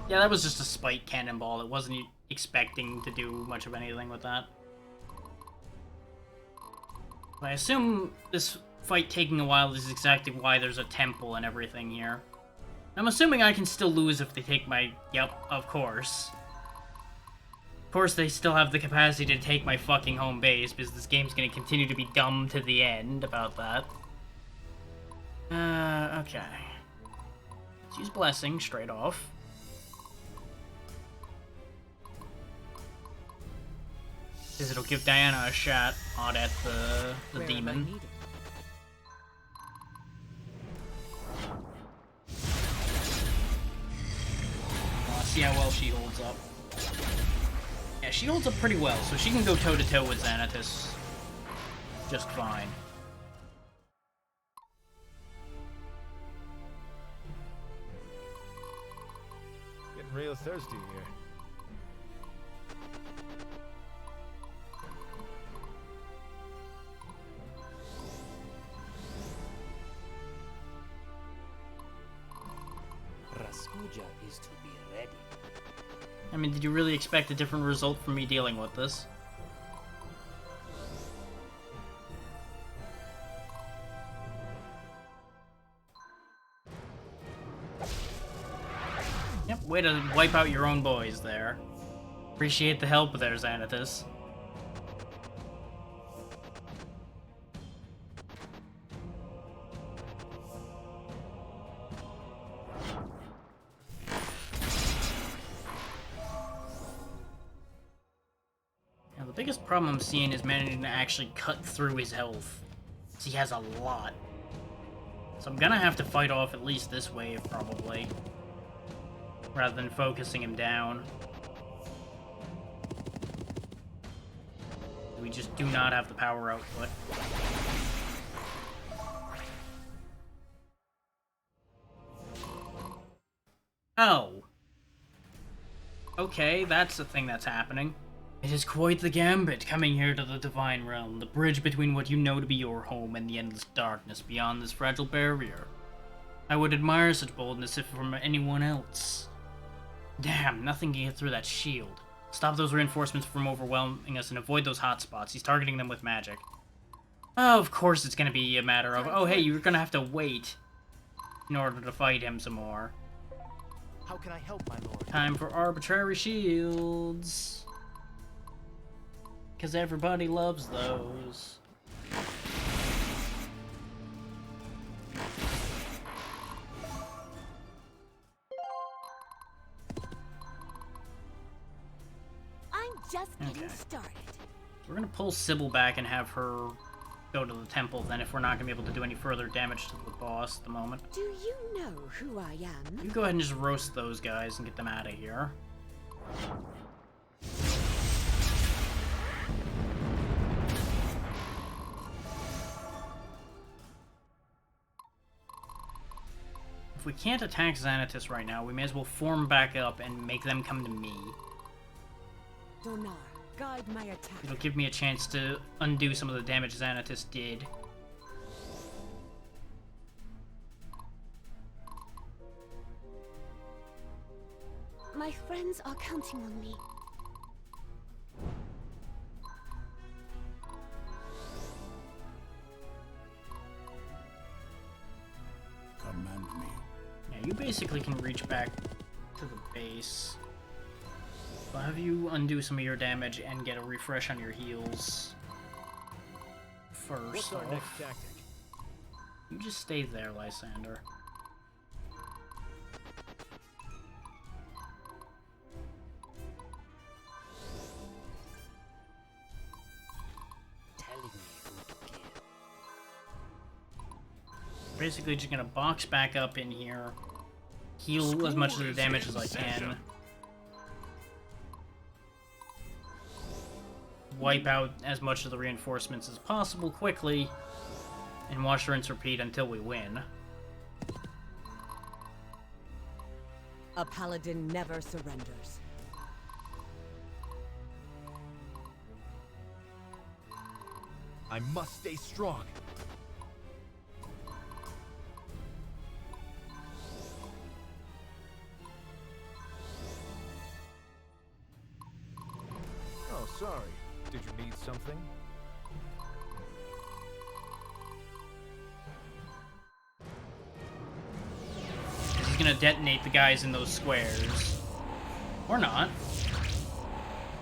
Yeah, that was just a spike cannonball. It wasn't expecting to do much of anything with that. I assume this fight taking a while is exactly why there's a temple and everything here. I'm assuming I can still lose if they take my... Yep, of course. Of course they still have the capacity to take my fucking home base, because this game's gonna continue to be dumb to the end about that. Okay. Let's use Blessing straight off. Because it'll give Diana a shot at the demon. See how well she holds up. Yeah, she holds up pretty well, so she can go toe-to-toe with Xanatus just fine. Getting real thirsty here. Rasputia is to be ready. I mean, did you really expect a different result from me dealing with this? Yep, way to wipe out your own boys there. Appreciate the help there, Xanatus. Now, the biggest problem I'm seeing is managing to actually cut through his health. He has a lot. So I'm gonna have to fight off at least this wave, probably. Rather than focusing him down. We just do not have the power output. Oh. Okay, that's the thing that's happening. It is quite the gambit coming here to the Divine Realm, the bridge between what you know to be your home and the endless darkness beyond this fragile barrier. I would admire such boldness if from anyone else. Damn, nothing can get through that shield. Stop those reinforcements from overwhelming us and avoid those hotspots. He's targeting them with magic. Oh, of course it's gonna be a matter of, oh hey, you're gonna have to wait in order to fight him some more. How can I help, my lord? Time for arbitrary shields. Because everybody loves those. I'm just getting Okay. started. We're gonna pull Sybil back and have her go to the temple then if we're not gonna be able to do any further damage to the boss at the moment. Do you know who I am? You go ahead and just roast those guys and get them out of here. If we can't attack Xanatus right now, we may as well form back up and make them come to me. Donar, guide my attack. It'll give me a chance to undo some of the damage Xanatus did. My friends are counting on me. Command me. Yeah, you basically can reach back to the base. So I'll have you undo some of your damage and get a refresh on your heals first. What's our next tactic? You just stay there, Lysander. Telling me who to kill. Basically just gonna box back up in here, heal as much of the damage as I can, wipe out as much of the reinforcements as possible quickly, and wash, rinse, repeat until we win. A paladin never surrenders. I must stay strong. Oh, sorry. Did you need something? He's gonna detonate the guys in those squares. Or not.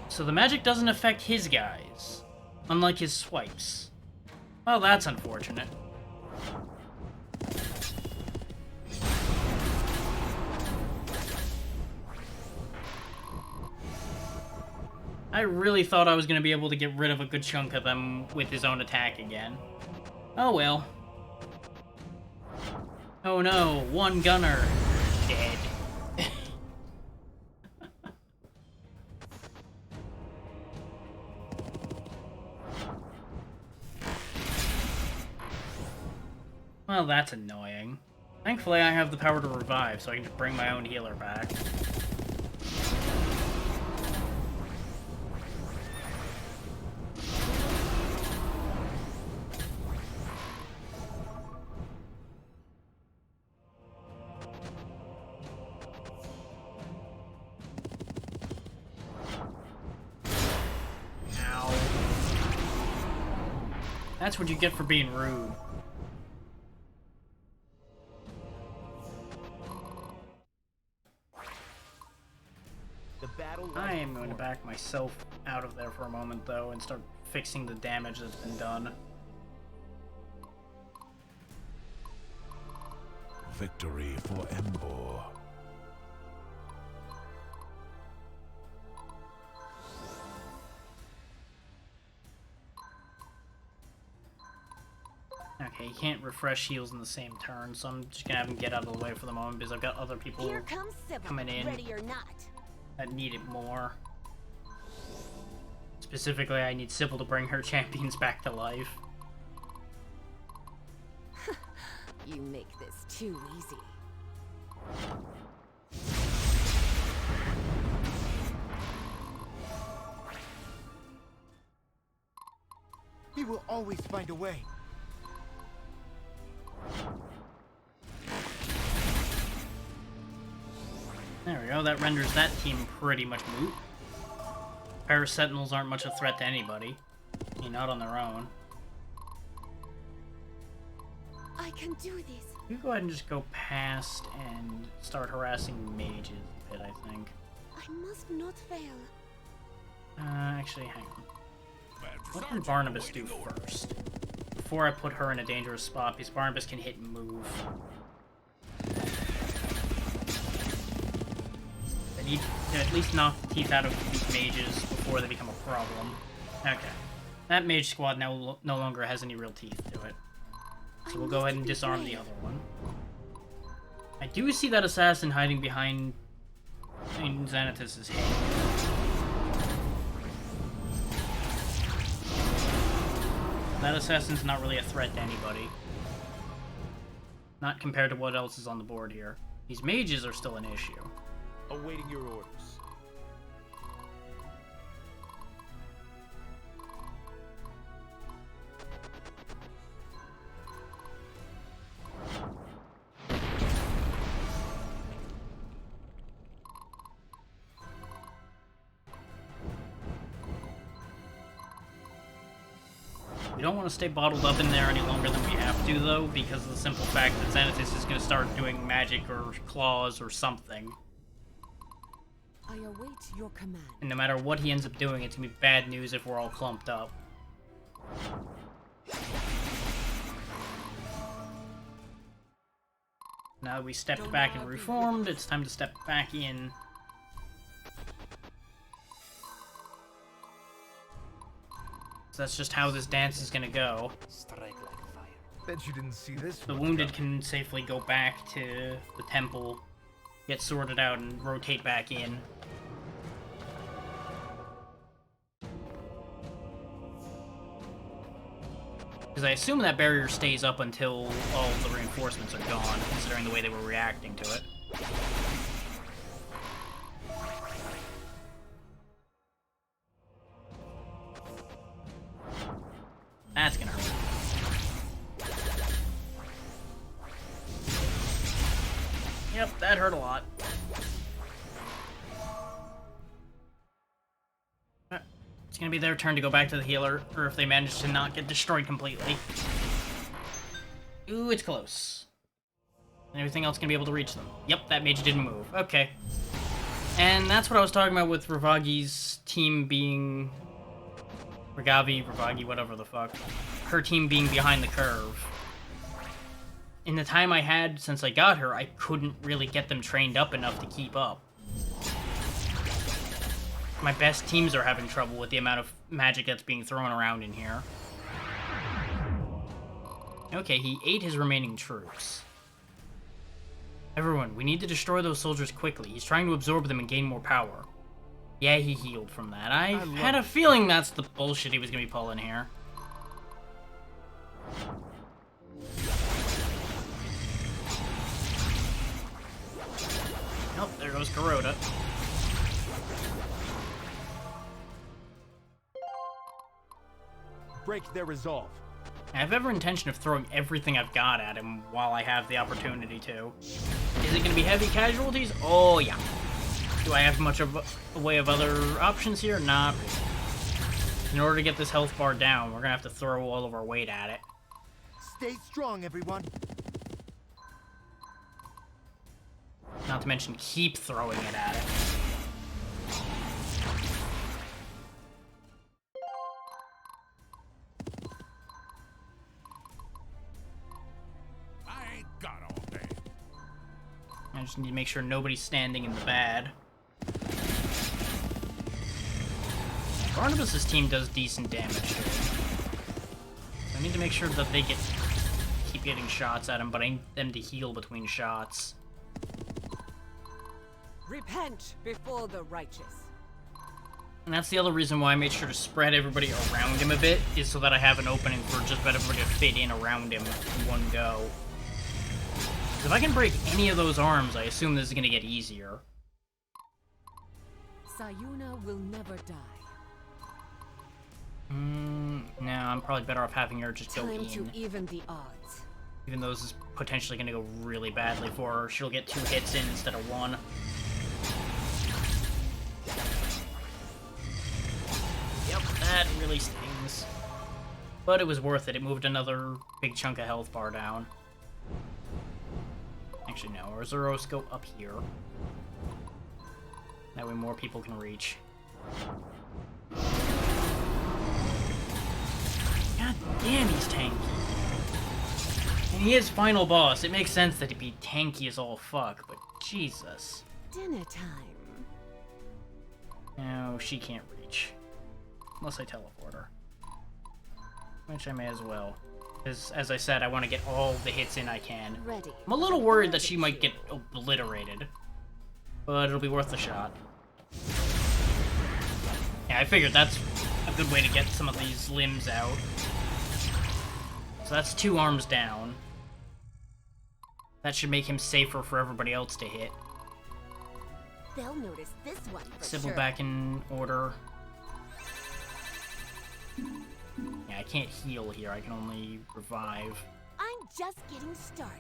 So the magic doesn't affect his guys, unlike his swipes. Well, that's unfortunate. I really thought I was going to be able to get rid of a good chunk of them with his own attack again. Oh well. Oh no, one gunner. Dead. Well, that's annoying. Thankfully, I have the power to revive, so I can just bring my own healer back. Ow. That's what you get for being rude. I am going to back myself out of there for a moment, though, and start fixing the damage that's been done. Victory for Embor. Okay, he can't refresh heals in the same turn, so I'm just gonna have him get out of the way for the moment because I've got other people Here comes Sybil, coming in ready or not. that need it more. Specifically, I need Sybil to bring her champions back to life. You make this too easy. He will always find a way. There we go, that renders that team pretty much moot. Pair of Sentinels aren't much a threat to anybody. I mean, not on their own. I can do this. You go ahead and just go past and start harassing mages a bit, I think. I must not fail. Actually, hang on. What can Barnabas do first? Before I put her in a dangerous spot, because Barnabas can hit and move. I need to at least knock the teeth out of these mages before they become a problem. Okay. That mage squad now no longer has any real teeth to it. So we'll go ahead and disarm the other one. I do see that assassin hiding behind Xanathus' head. That assassin's not really a threat to anybody. Not compared to what else is on the board here. These mages are still an issue. Awaiting your orders. We don't want to stay bottled up in there any longer than we have to, though, because of the simple fact that Xanathus is going to start doing magic or claws or something. I await your command. And no matter what he ends up doing, it's gonna be bad news if we're all clumped up. Now that we stepped back and reformed, it's time to step back in. So that's just how this dance is gonna go. Strike like fire. Bet you didn't see this The one wounded coming. can safely go back to the temple, get sorted out, and rotate back in. Because I assume that barrier stays up until all the reinforcements are gone, considering the way they were reacting to it. That's gonna hurt. Yep, that hurt a lot. It's gonna be their turn to go back to the healer, or if they manage to not get destroyed completely. Ooh, it's close. And everything else gonna be able to reach them. Yep, that mage didn't move. Okay. And that's what I was talking about with Ravagi's team being... Ravagi, whatever the fuck. Her team being behind the curve. In the time I had since I got her, I couldn't really get them trained up enough to keep up. My best teams are having trouble with the amount of magic that's being thrown around in here. Okay, he ate his remaining troops. Everyone, we need to destroy those soldiers quickly. He's trying to absorb them and gain more power. Yeah, he healed from that. I had a feeling that's the bullshit he was gonna be pulling here. Oh, there goes Kuroda. Break their resolve. I have every intention of throwing everything I've got at him while I have the opportunity to. Is it going to be heavy casualties? Oh, yeah. Do I have much of a way of other options here? Not really. In order to get this health bar down, we're going to have to throw all of our weight at it. Stay strong, everyone. Not to mention keep throwing it at it. I ain't got all day. I just need to make sure nobody's standing in the bad. Barnabas' team does decent damage here. So I need to make sure that they keep getting shots at him, but I need them to heal between shots. Repent before the righteous. And that's the other reason why I made sure to spread everybody around him a bit, is so that I have an opening for just about everybody to fit in around him in one go. 'Cause if I can break any of those arms, I assume this is going to get easier. Sayuna will never die. No, I'm probably better off having her just go Time in. to even the odds. Even though this is potentially going to go really badly for her. She'll get 2 hits in instead of 1. Yep, that really stings. But it was worth it. It moved another big chunk of health bar down. Actually, no. Or Zeros go up here. That way more people can reach. God damn, he's tanky. And he is final boss. It makes sense that he'd be tanky as all fuck, but Jesus. Dinner time. No, she can't reach. Unless I teleport her. Which I may as well. Because, as I said, I want to get all the hits in I can. Ready. I'm a little worried that she might get obliterated. But it'll be worth the shot. Yeah, I figured that's a good way to get some of these limbs out. So that's 2 arms down. That should make him safer for everybody else to hit. They'll notice this one for Sybil sure. back in order. Yeah, I can't heal here. I can only revive. I'm just getting started.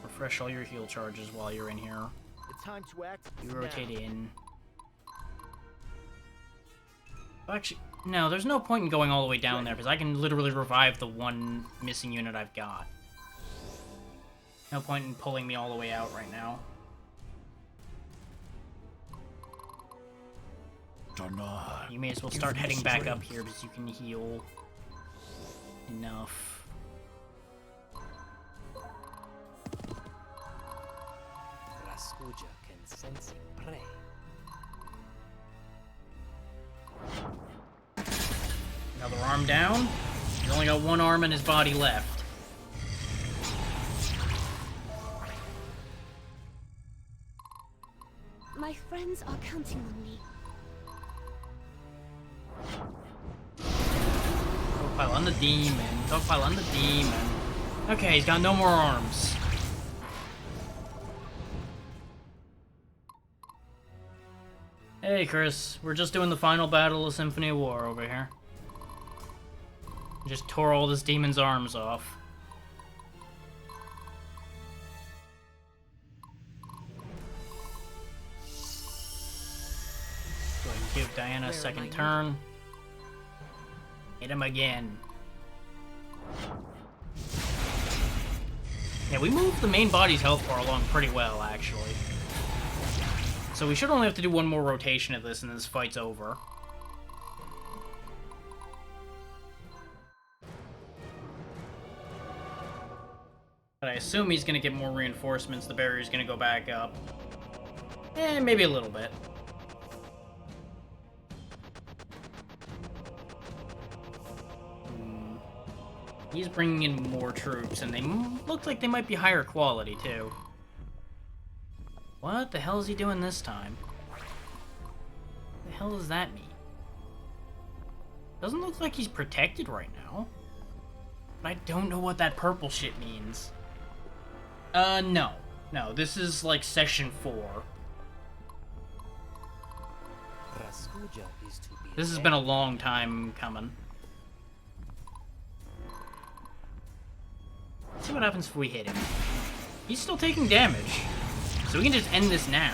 Refresh all your heal charges while you're in here. The time to act You is rotate now. in. Actually, no, there's no point in going all the way down there, because I can literally revive the 1 missing unit I've got. No point in pulling me all the way out right now. not. You may as well start heading back up here because you can heal enough. Raskuja can sense prey. Another arm down. He's only got one arm and his body left. My friends are counting on me. Dogpile on the demon. Dogpile on the demon. Okay, he's got no more arms. Hey, Chris. We're just doing the final battle of Symphony of War over here. Just tore all this demon's arms off. Go ahead and give Diana a second turn. Hit him again. Yeah, we moved the main body's health bar along pretty well, actually. So we should only have to do one more rotation of this and this fight's over. But I assume he's gonna get more reinforcements, the barrier's gonna go back up. Maybe a little bit. He's bringing in more troops, and they look like they might be higher quality, too. What the hell is he doing this time? What the hell does that mean? Doesn't look like he's protected right now. But I don't know what that purple shit means. No. No, this is like Section 4. Raskuja is to be This has been a long time coming. Let's see what happens if we hit him. He's still taking damage. So we can just end this now.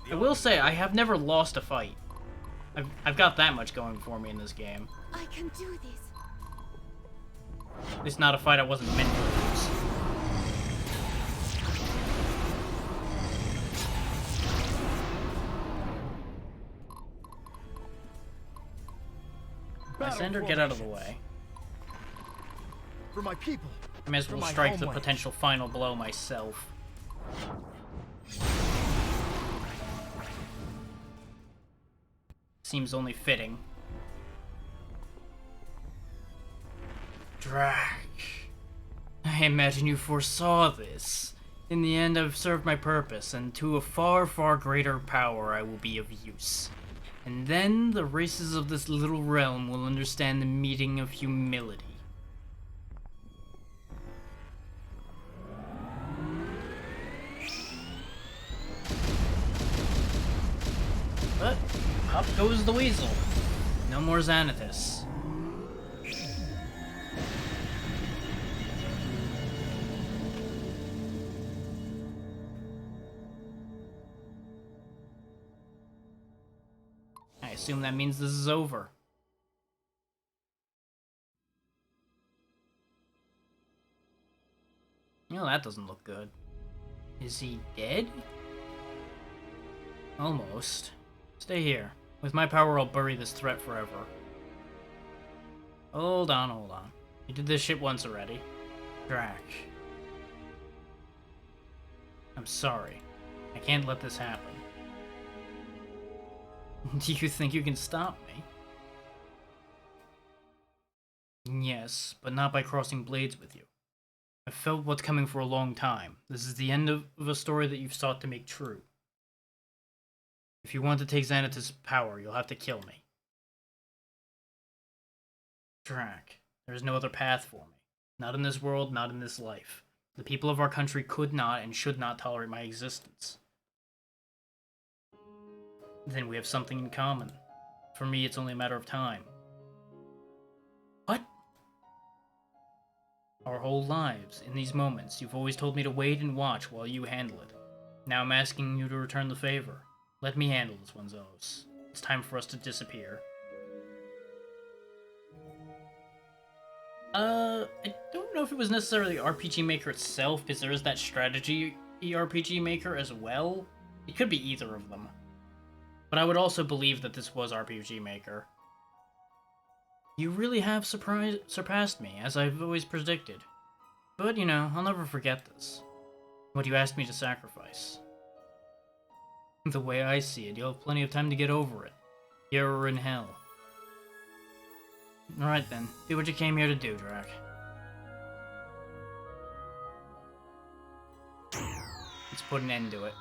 I will say, I have never lost a fight. I've got that much going for me in this game. I can do this. At least not a fight I wasn't meant to lose. Lysander, get out of the way. For my people. I may as well strike the potential final blow myself. Seems only fitting. Drac. I imagine you foresaw this. In the end, I've served my purpose, and to a far, far greater power I will be of use. And then the races of this little realm will understand the meaning of humility. But up goes the weasel. No more Xanathus. I assume that means this is over. No, that doesn't look good. Is he dead? Almost. Stay here. With my power, I'll bury this threat forever. Hold on, hold on. You did this shit once already. Drac. I'm sorry. I can't let this happen. Do you think you can stop me? Yes, but not by crossing blades with you. I've felt what's coming for a long time. This is the end of a story that you've sought to make true. If you want to take Xanathus' power, you'll have to kill me. Drac, there is no other path for me. Not in this world, not in this life. The people of our country could not and should not tolerate my existence. Then we have something in common. For me, it's only a matter of time. What? Our whole lives, in these moments, you've always told me to wait and watch while you handle it. Now I'm asking you to return the favor. Let me handle this one, Zelos. It's time for us to disappear. I don't know if it was necessarily RPG Maker itself, because there is that strategy RPG Maker as well. It could be either of them. But I would also believe that this was RPG Maker. You really have surpassed me, as I've always predicted. But, you know, I'll never forget this. What you asked me to sacrifice. The way I see it, you'll have plenty of time to get over it. Here or in hell. Alright then, do what you came here to do, Drac. Let's put an end to it.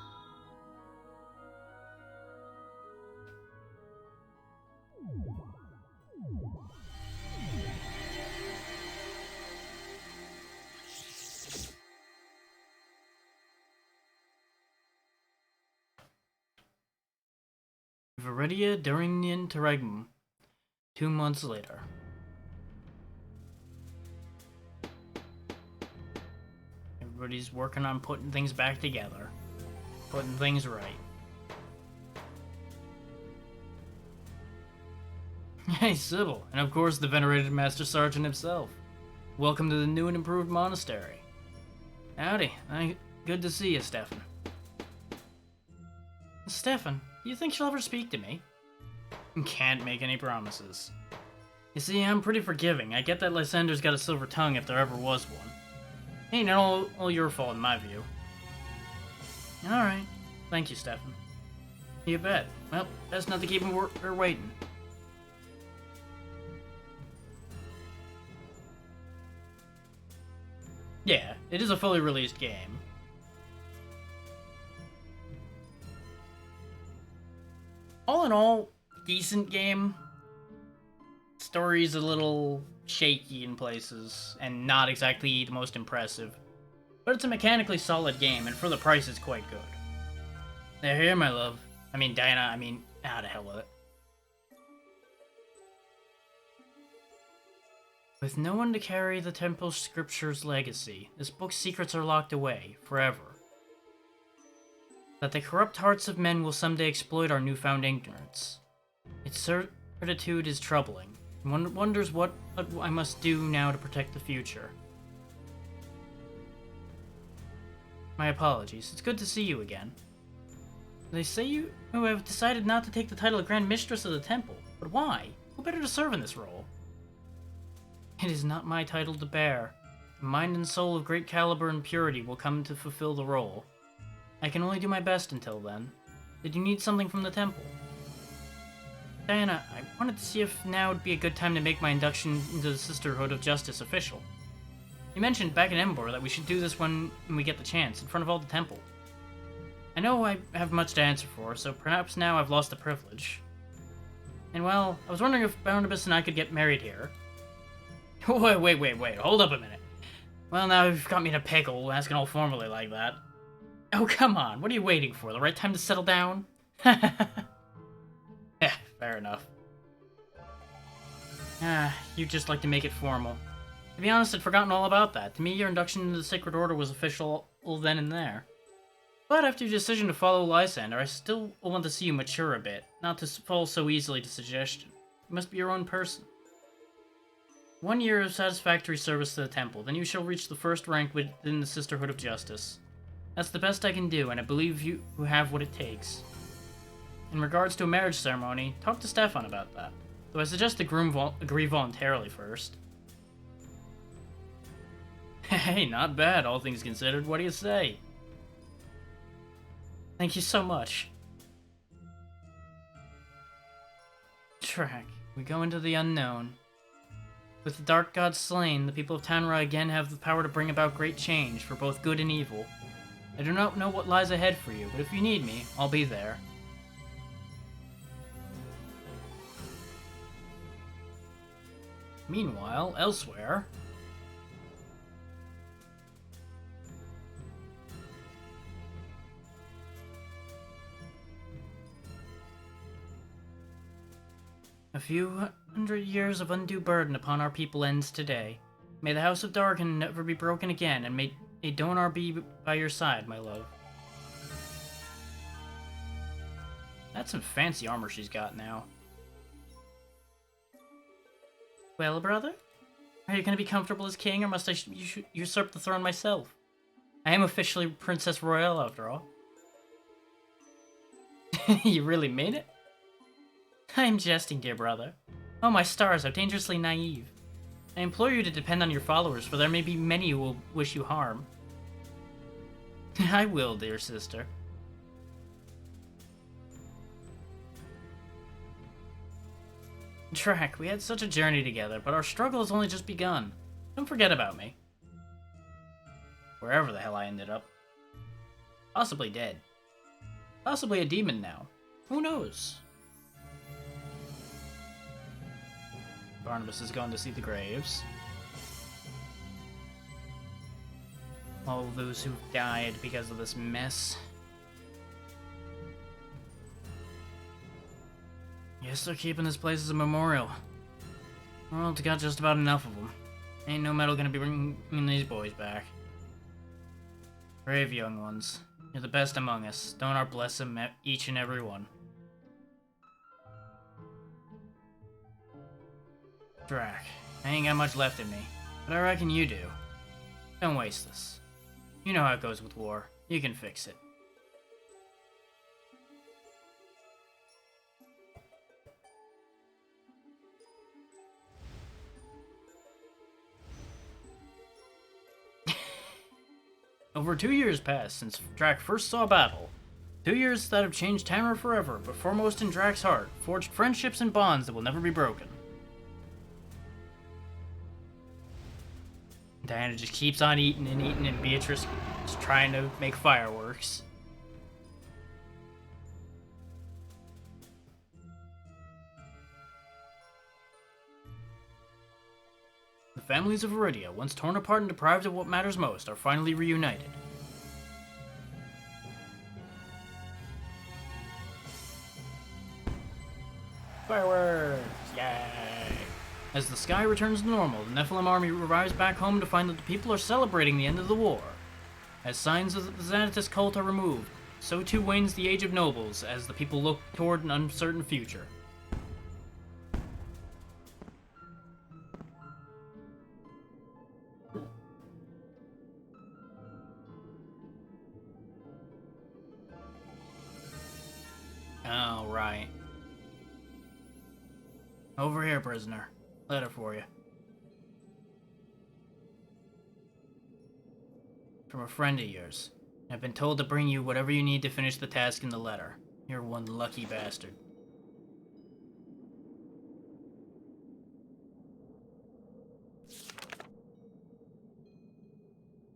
Viridia during the interregnum, 2 months later. Everybody's working on putting things back together, putting things right. Hey, Sybil, and of course the venerated Master Sergeant himself. Welcome to the new and improved monastery. Howdy, good to see you, Stefan. Stefan, do you think she'll ever speak to me? Can't make any promises. You see, I'm pretty forgiving. I get that Lysander's got a silver tongue if there ever was one. Ain't all your fault in my view. Alright. Thank you, Stefan. You bet. Well, best not to keep her waiting. Yeah, it is a fully released game. All in all, decent game. Story's a little shaky in places, and not exactly the most impressive. But it's a mechanically solid game, and for the price it's quite good. They're here, my love. I mean, Diana, to hell with it. With no one to carry the Temple Scripture's legacy, this book's secrets are locked away, forever. That the corrupt hearts of men will someday exploit our newfound ignorance. Its certitude is troubling. One wonders what I must do now to protect the future. My apologies. It's good to see you again. They say you have decided not to take the title of Grand Mistress of the Temple. But why? Who better to serve in this role? It is not my title to bear. A mind and soul of great caliber and purity will come to fulfill the role. I can only do my best until then. Did you need something from the temple? Diana, I wanted to see if now would be a good time to make my induction into the Sisterhood of Justice official. You mentioned back in Embor that we should do this when we get the chance, in front of all the temple. I know I have much to answer for, so perhaps now I've lost the privilege. And well, I was wondering if Barnabas and I could get married here. Wait, hold up a minute. Well, now you've got me in a pickle, asking all formally like that. Oh, come on, what are you waiting for? The right time to settle down? Yeah, fair enough. You'd just like to make it formal. To be honest, I'd forgotten all about that. To me, your induction into the Sacred Order was official then and there. But after your decision to follow Lysander, I still want to see you mature a bit, not to fall so easily to suggestion. You must be your own person. 1 year of satisfactory service to the temple, then you shall reach the first rank within the Sisterhood of Justice. That's the best I can do, and I believe you have what it takes. In regards to a marriage ceremony, talk to Stefan about that, though I suggest the groom agree voluntarily first. Hey, not bad, all things considered. What do you say? Thank you so much. Track, we go into the unknown. With the Dark God slain, the people of Tanra again have the power to bring about great change for both good and evil. I do not know what lies ahead for you, but if you need me, I'll be there. Meanwhile, elsewhere... A few hundred years of undue burden upon our people ends today. May the House of Dargan never be broken again, and may Donar be by your side, my love. That's some fancy armor she's got now. Well, brother? Are you going to be comfortable as king, or must I usurp the throne myself? I am officially Princess Royale after all. You really mean it? I am jesting, dear brother. Oh, my stars, how dangerously naive. I implore you to depend on your followers, for there may be many who will wish you harm. I will, dear sister. Drac, we had such a journey together, but our struggle has only just begun. Don't forget about me. Wherever the hell I ended up. Possibly dead. Possibly a demon now. Who knows? Barnabas is going to see the graves. All those who died because of this mess. Guess they're keeping this place as a memorial. World's got just about enough of them. Ain't no metal gonna be bringing these boys back. Brave young ones. You're the best among us. Don't our bless them, each and every one. Drac, I ain't got much left in me, but I reckon you do. Don't waste this. You know how it goes with war. You can fix it. Over 2 years passed since Drac first saw battle. 2 years that have changed Tamra forever, but foremost in Drac's heart, forged friendships and bonds that will never be broken. Diana just keeps on eating, and Beatrice is trying to make fireworks. The families of Iridia, once torn apart and deprived of what matters most, are finally reunited. Fireworks! Yay! As the sky returns to normal, the Nephilim army arrives back home to find that the people are celebrating the end of the war. As signs of the Xanatus cult are removed, so too wanes the Age of Nobles as the people look toward an uncertain future. Oh, right. Over here, prisoner. Letter for you. From a friend of yours. I've been told to bring you whatever you need to finish the task in the letter. You're one lucky bastard.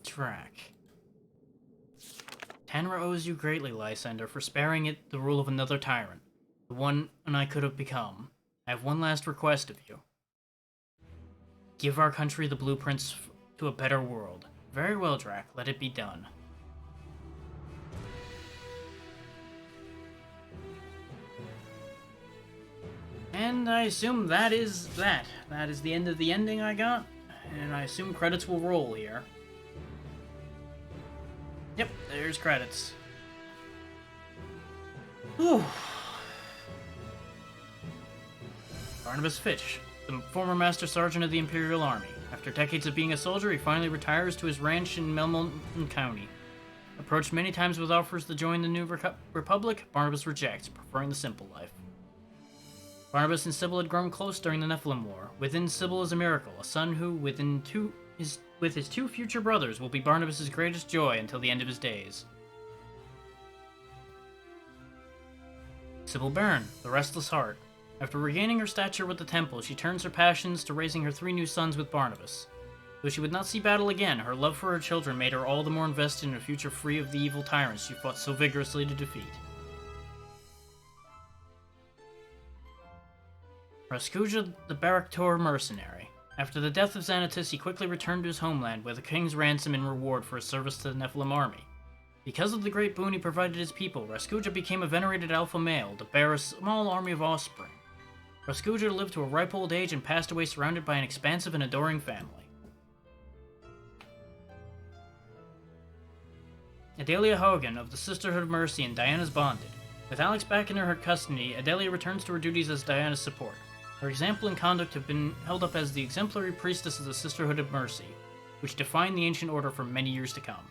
Drac. Tanra owes you greatly, Lysander, for sparing it the rule of another tyrant. The one I could have become. I have one last request of you. Give our country the blueprints to a better world. Very well, Drac. Let it be done. And I assume that is that. That is the end of the ending I got. And I assume credits will roll here. Yep, there's credits. Whew. Barnabas Fitch, the former Master Sergeant of the Imperial Army. After decades of being a soldier, he finally retires to his ranch in Melmon County. Approached many times with offers to join the new Republic, Barnabas rejects, preferring the simple life. Barnabas and Sybil had grown close during the Nephilim War. Within Sybil is a miracle, a son who, with his two future brothers, will be Barnabas' greatest joy until the end of his days. Sybil Byrne, the Restless Heart. After regaining her stature with the Temple, she turns her passions to raising her 3 new sons with Barnabas. Though she would not see battle again, her love for her children made her all the more invested in a future free of the evil tyrants she fought so vigorously to defeat. Raskuja, the Baraktor mercenary. After the death of Xanatus, he quickly returned to his homeland with a king's ransom in reward for his service to the Nephilim army. Because of the great boon he provided his people, Raskuja became a venerated alpha male to bear a small army of offspring. Raskuja lived to a ripe old age and passed away surrounded by an expansive and adoring family. Adelia Hogan of the Sisterhood of Mercy and Diana's Bonded. With Alex back in her custody, Adelia returns to her duties as Diana's support. Her example and conduct have been held up as the exemplary priestess of the Sisterhood of Mercy, which defined the ancient order for many years to come.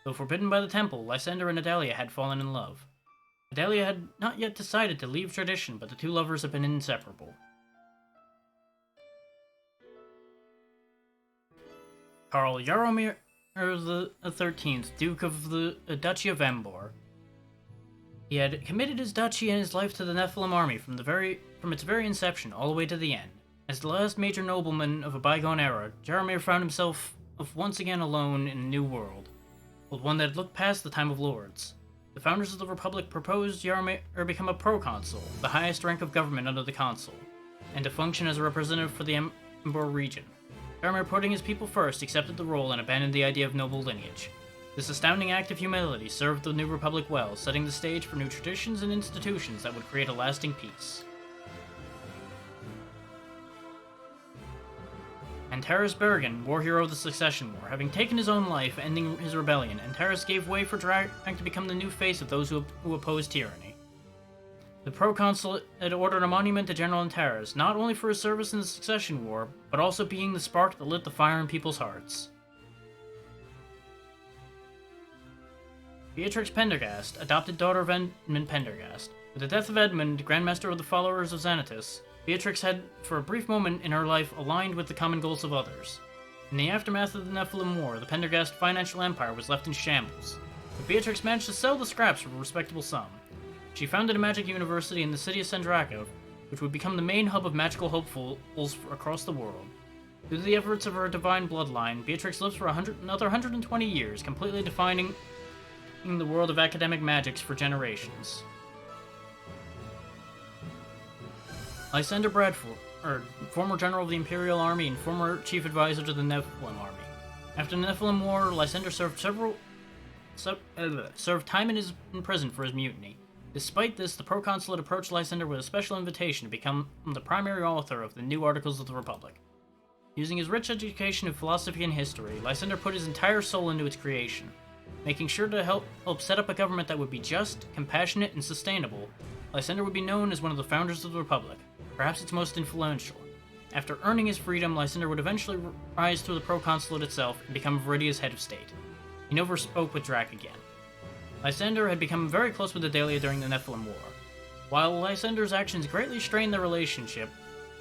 Though forbidden by the temple, Lysander and Adalia had fallen in love. Adalia had not yet decided to leave tradition, but the two lovers had been inseparable. Karl Jaromir the 13th, Duke of the Duchy of Embor. He had committed his duchy and his life to the Nephilim army from its very inception all the way to the end. As the last major nobleman of a bygone era, Jaromir found himself once again alone in a new world, but one that had looked past the time of lords. The founders of the Republic proposed Jaromir become a proconsul, the highest rank of government under the consul, and to function as a representative for the Embor region. Jaromir, putting his people first, accepted the role and abandoned the idea of noble lineage. This astounding act of humility served the new Republic well, setting the stage for new traditions and institutions that would create a lasting peace. Antares Bergen, war hero of the Succession War, having taken his own life, ending his rebellion, Antares gave way for Drag to become the new face of those who opposed tyranny. The proconsul had ordered a monument to General Antares, not only for his service in the Succession War, but also being the spark that lit the fire in people's hearts. Beatrix Pendergast, adopted daughter of Edmund Pendergast. With the death of Edmund, Grandmaster of the followers of Xanatos, Beatrix had, for a brief moment in her life, aligned with the common goals of others. In the aftermath of the Nephilim War, the Pendergast financial empire was left in shambles, but Beatrix managed to sell the scraps for a respectable sum. She founded a magic university in the city of Sandraco, which would become the main hub of magical hopefuls across the world. Due to the efforts of her divine bloodline, Beatrix lives for another 120 years, completely defining the world of academic magics for generations. Lysander Bradford, former general of the Imperial Army and former chief advisor to the Nephilim Army. After the Nephilim War, Lysander served time in prison for his mutiny. Despite this, the proconsul had approached Lysander with a special invitation to become the primary author of the new Articles of the Republic. Using his rich education in philosophy and history, Lysander put his entire soul into its creation. Making sure to help set up a government that would be just, compassionate, and sustainable, Lysander would be known as one of the founders of the Republic, perhaps its most influential. After earning his freedom, Lysander would eventually rise through the proconsulate itself and become Viridia's head of state. He never spoke with Drac again. Lysander had become very close with Adalia during the Nephilim War. While Lysander's actions greatly strained their relationship,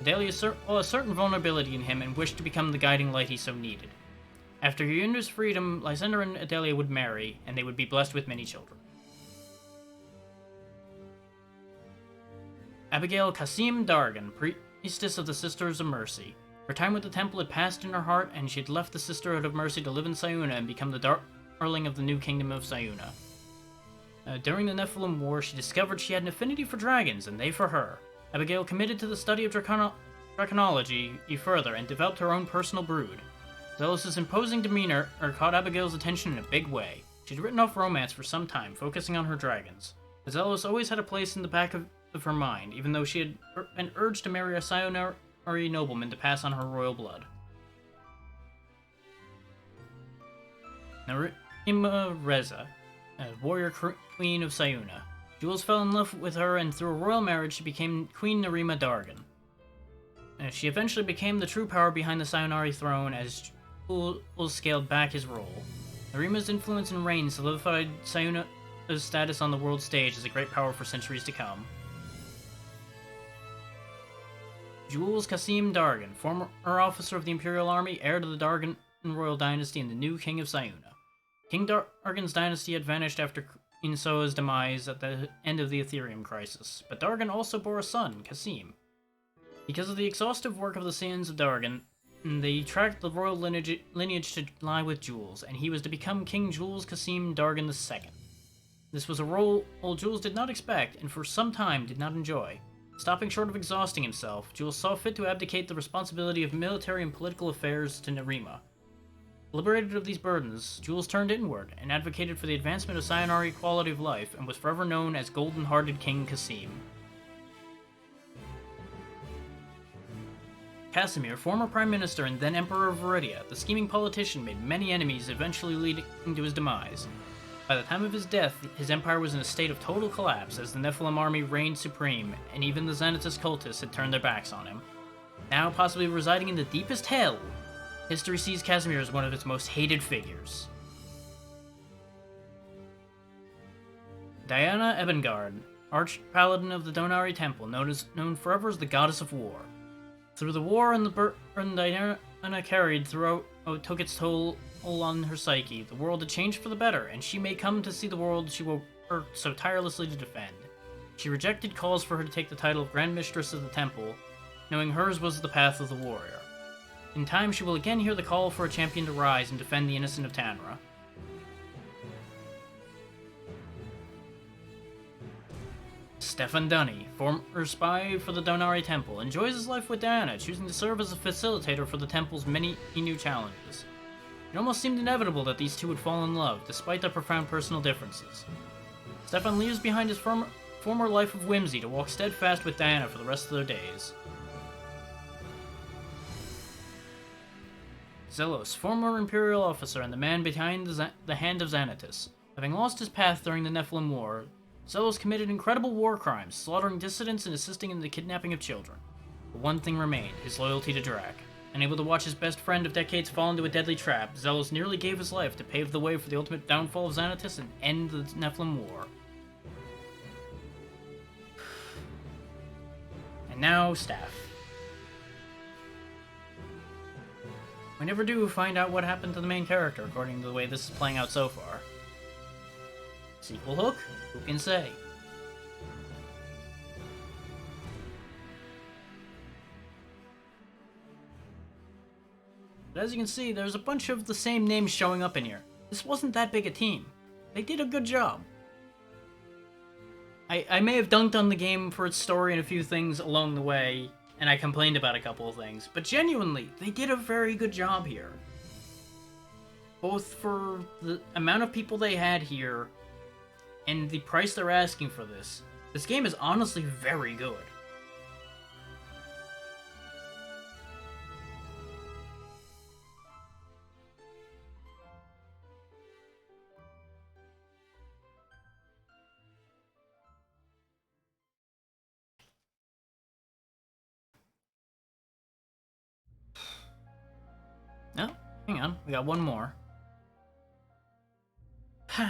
Adalia saw a certain vulnerability in him and wished to become the guiding light he so needed. After he earned his freedom, Lysander and Adalia would marry, and they would be blessed with many children. Abigail Kasim Dargan, priestess of the Sisters of Mercy. Her time with the temple had passed in her heart, and she had left the Sisterhood of Mercy to live in Sayuna and become the darling of the new kingdom of Sayuna. During the Nephilim War, she discovered she had an affinity for dragons, and they for her. Abigail committed to the study of draconology further and developed her own personal brood. Zelos' imposing demeanor caught Abigail's attention in a big way. She'd written off romance for some time, focusing on her dragons. But Zelos always had a place in the back of her mind, even though she had been urged to marry a Sayonari nobleman to pass on her royal blood. Narima Reza, warrior queen of Sayuna. Jules fell in love with her, and through a royal marriage she became Queen Narima Dargan. She eventually became the true power behind the Sayonari throne as Jules scaled back his role. Narima's influence and reign solidified Sayuna's status on the world stage as a great power for centuries to come. Jules Kasim Dargan, former officer of the Imperial Army, heir to the Dargan royal dynasty and the new king of Sayuna. King Dargan's dynasty had vanished after Queen Soa's demise at the end of the Ethereum crisis, but Dargan also bore a son, Kasim. Because of the exhaustive work of the sons of Dargan, they tracked the royal lineage to lie with Jules, and he was to become King Jules Kasim Dargan II. This was a role Jules did not expect, and for some time did not enjoy. Stopping short of exhausting himself, Jules saw fit to abdicate the responsibility of military and political affairs to Narima. Liberated of these burdens, Jules turned inward and advocated for the advancement of Sayonari quality of life and was forever known as Golden-Hearted King Kasim. Casimir, former Prime Minister and then Emperor of Viridia, the scheming politician made many enemies, eventually leading to his demise. By the time of his death, his empire was in a state of total collapse as the Nephilim army reigned supreme, and even the Xanatos cultists had turned their backs on him. Now possibly residing in the deepest hell, history sees Casimir as one of its most hated figures. Diana Ebengard, Arch-Paladin of the Donari Temple, known forever as the Goddess of War. Through the war and the burden Diana carried throughout took its toll on her psyche. The world had changed for the better, and she may come to see the world she worked so tirelessly to defend. She rejected calls for her to take the title of Grand Mistress of the Temple, knowing hers was the path of the warrior. In time, she will again hear the call for a champion to rise and defend the innocent of Tanra. Stefan Dunny, former spy for the Donari Temple, enjoys his life with Diana, choosing to serve as a facilitator for the Temple's many new challenges. It almost seemed inevitable that these two would fall in love, despite their profound personal differences. Stefan leaves behind his former life of whimsy to walk steadfast with Diana for the rest of their days. Zelos, former Imperial officer and the man behind the Hand of Xanatus. Having lost his path during the Nephilim War, Zelos committed incredible war crimes, slaughtering dissidents and assisting in the kidnapping of children. But one thing remained, his loyalty to Drac. Unable to watch his best friend of decades fall into a deadly trap, Zelos nearly gave his life to pave the way for the ultimate downfall of Xanatus and end the Nephilim War. And now, Staff. We never do find out what happened to the main character, according to the way this is playing out so far. Sequel hook? Who can say? But as you can see, there's a bunch of the same names showing up in here. This wasn't that big a team. They did a good job. I may have dunked on the game for its story and a few things along the way, and I complained about a couple of things, but genuinely, they did a very good job here. Both for the amount of people they had here, and the price they're asking for this. This game is honestly very good. No, hang on, we got one more.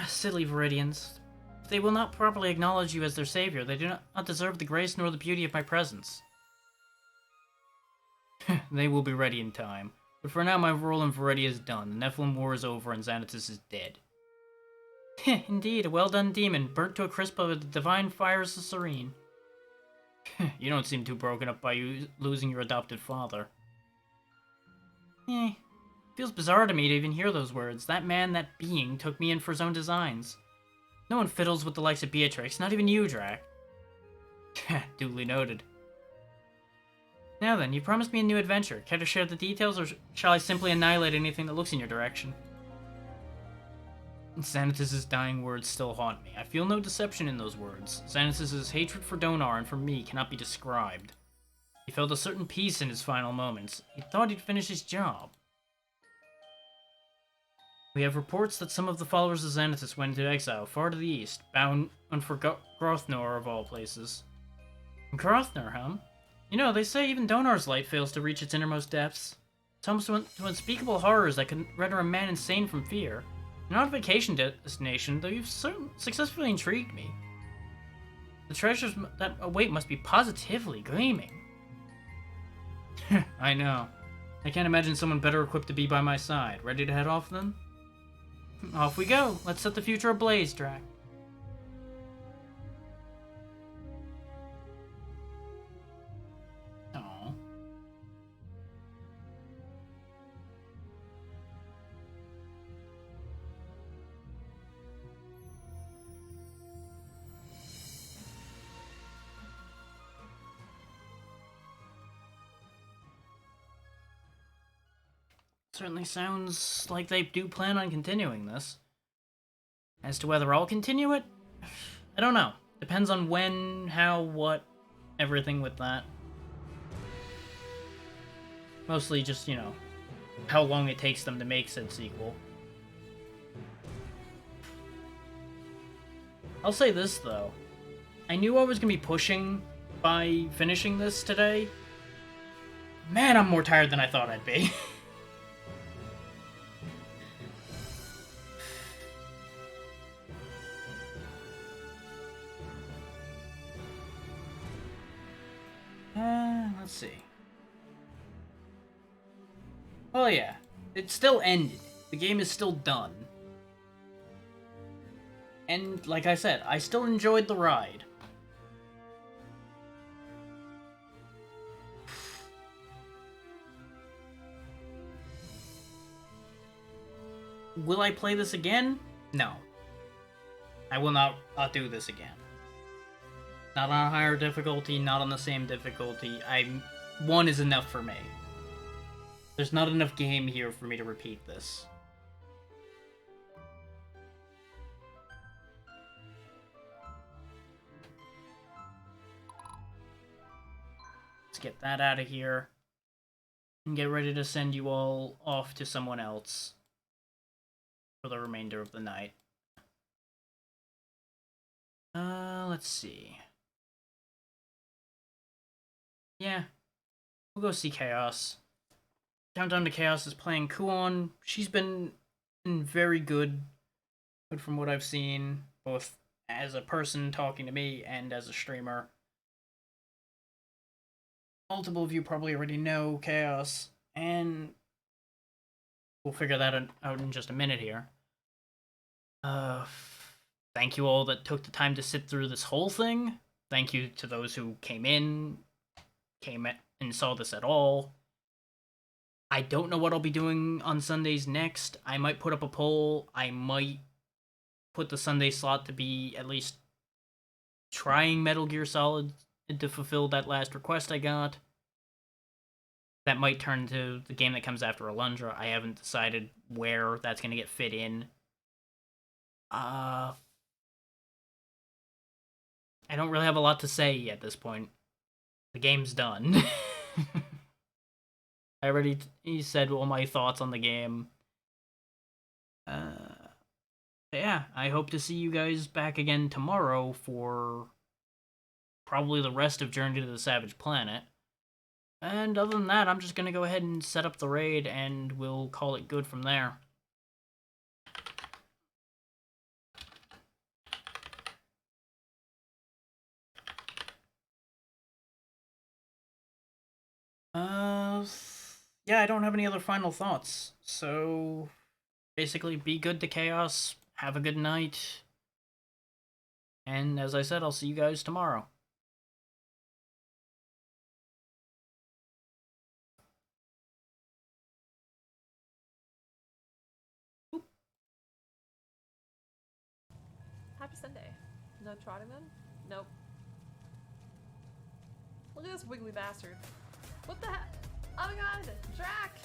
Silly Viridians. If they will not properly acknowledge you as their savior, they do not deserve the grace nor the beauty of my presence. They will be ready in time. But for now, my role in Viridia is done. The Nephilim War is over and Xanatus is dead. Indeed, a well-done demon, burnt to a crisp by the divine fires of Serene. You don't seem too broken up by you losing your adopted father. Feels bizarre to me to even hear those words. That man, that being, took me in for his own designs. No one fiddles with the likes of Beatrix, not even you, Drac. Duly noted. Now then, you promised me a new adventure. Care to share the details, or shall I simply annihilate anything that looks in your direction? Xanatus' dying words still haunt me. I feel no deception in those words. Xanatus' hatred for Donar and for me cannot be described. He felt a certain peace in his final moments. He thought he'd finish his job. We have reports that some of the followers of Xanatus went into exile far to the east, bound for Grothnor of all places. Grothnor, huh? You know, they say even Donar's light fails to reach its innermost depths. It's almost to unspeakable horrors that can render a man insane from fear. You're not a vacation destination, though you've successfully intrigued me. The treasures that await must be positively gleaming. I know. I can't imagine someone better equipped to be by my side. Ready to head off then? Off we go. Let's set the future ablaze, Drac. Aww. Certainly sounds like they do plan on continuing this. As to whether I'll continue it, I don't know. Depends on when, how, what, everything with that. Mostly just, you know, how long it takes them to make said sequel. I'll say this, though. I knew I was going to be pushing by finishing this today. Man, I'm more tired than I thought I'd be. Let's see. Oh yeah, it still ended. The game is still done. And like I said, I still enjoyed the ride. Will I play this again? No. I will not do this again. Not on a higher difficulty, not on the same difficulty. One is enough for me. There's not enough game here for me to repeat this. Let's get that out of here. And get ready to send you all off to someone else for the remainder of the night. Let's see. Yeah, we'll go see Chaos. Countdown to Chaos is playing Kuon. She's been very good from what I've seen, both as a person talking to me and as a streamer. Multiple of you probably already know Chaos, and we'll figure that out in just a minute here. Thank you all that took the time to sit through this whole thing. Thank you to those who came and saw this at all. I don't know what I'll be doing on Sundays next. I might put up a poll. I might put the Sunday slot to be at least trying Metal Gear Solid to fulfill that last request I got. That might turn to the game that comes after Alundra. I haven't decided where that's going to get fit in. I don't really have a lot to say at this point. The game's done. I already said all my thoughts on the game. Yeah, I hope to see you guys back again tomorrow for probably the rest of Journey to the Savage Planet. And other than that, I'm just going to go ahead and set up the raid, and we'll call it good from there. Yeah, I don't have any other final thoughts. So, basically, be good to Chaos, have a good night, and as I said, I'll see you guys tomorrow. Happy Sunday. No trotting then? Nope. Look at this wiggly bastard. What the heck? Oh my god! Drac!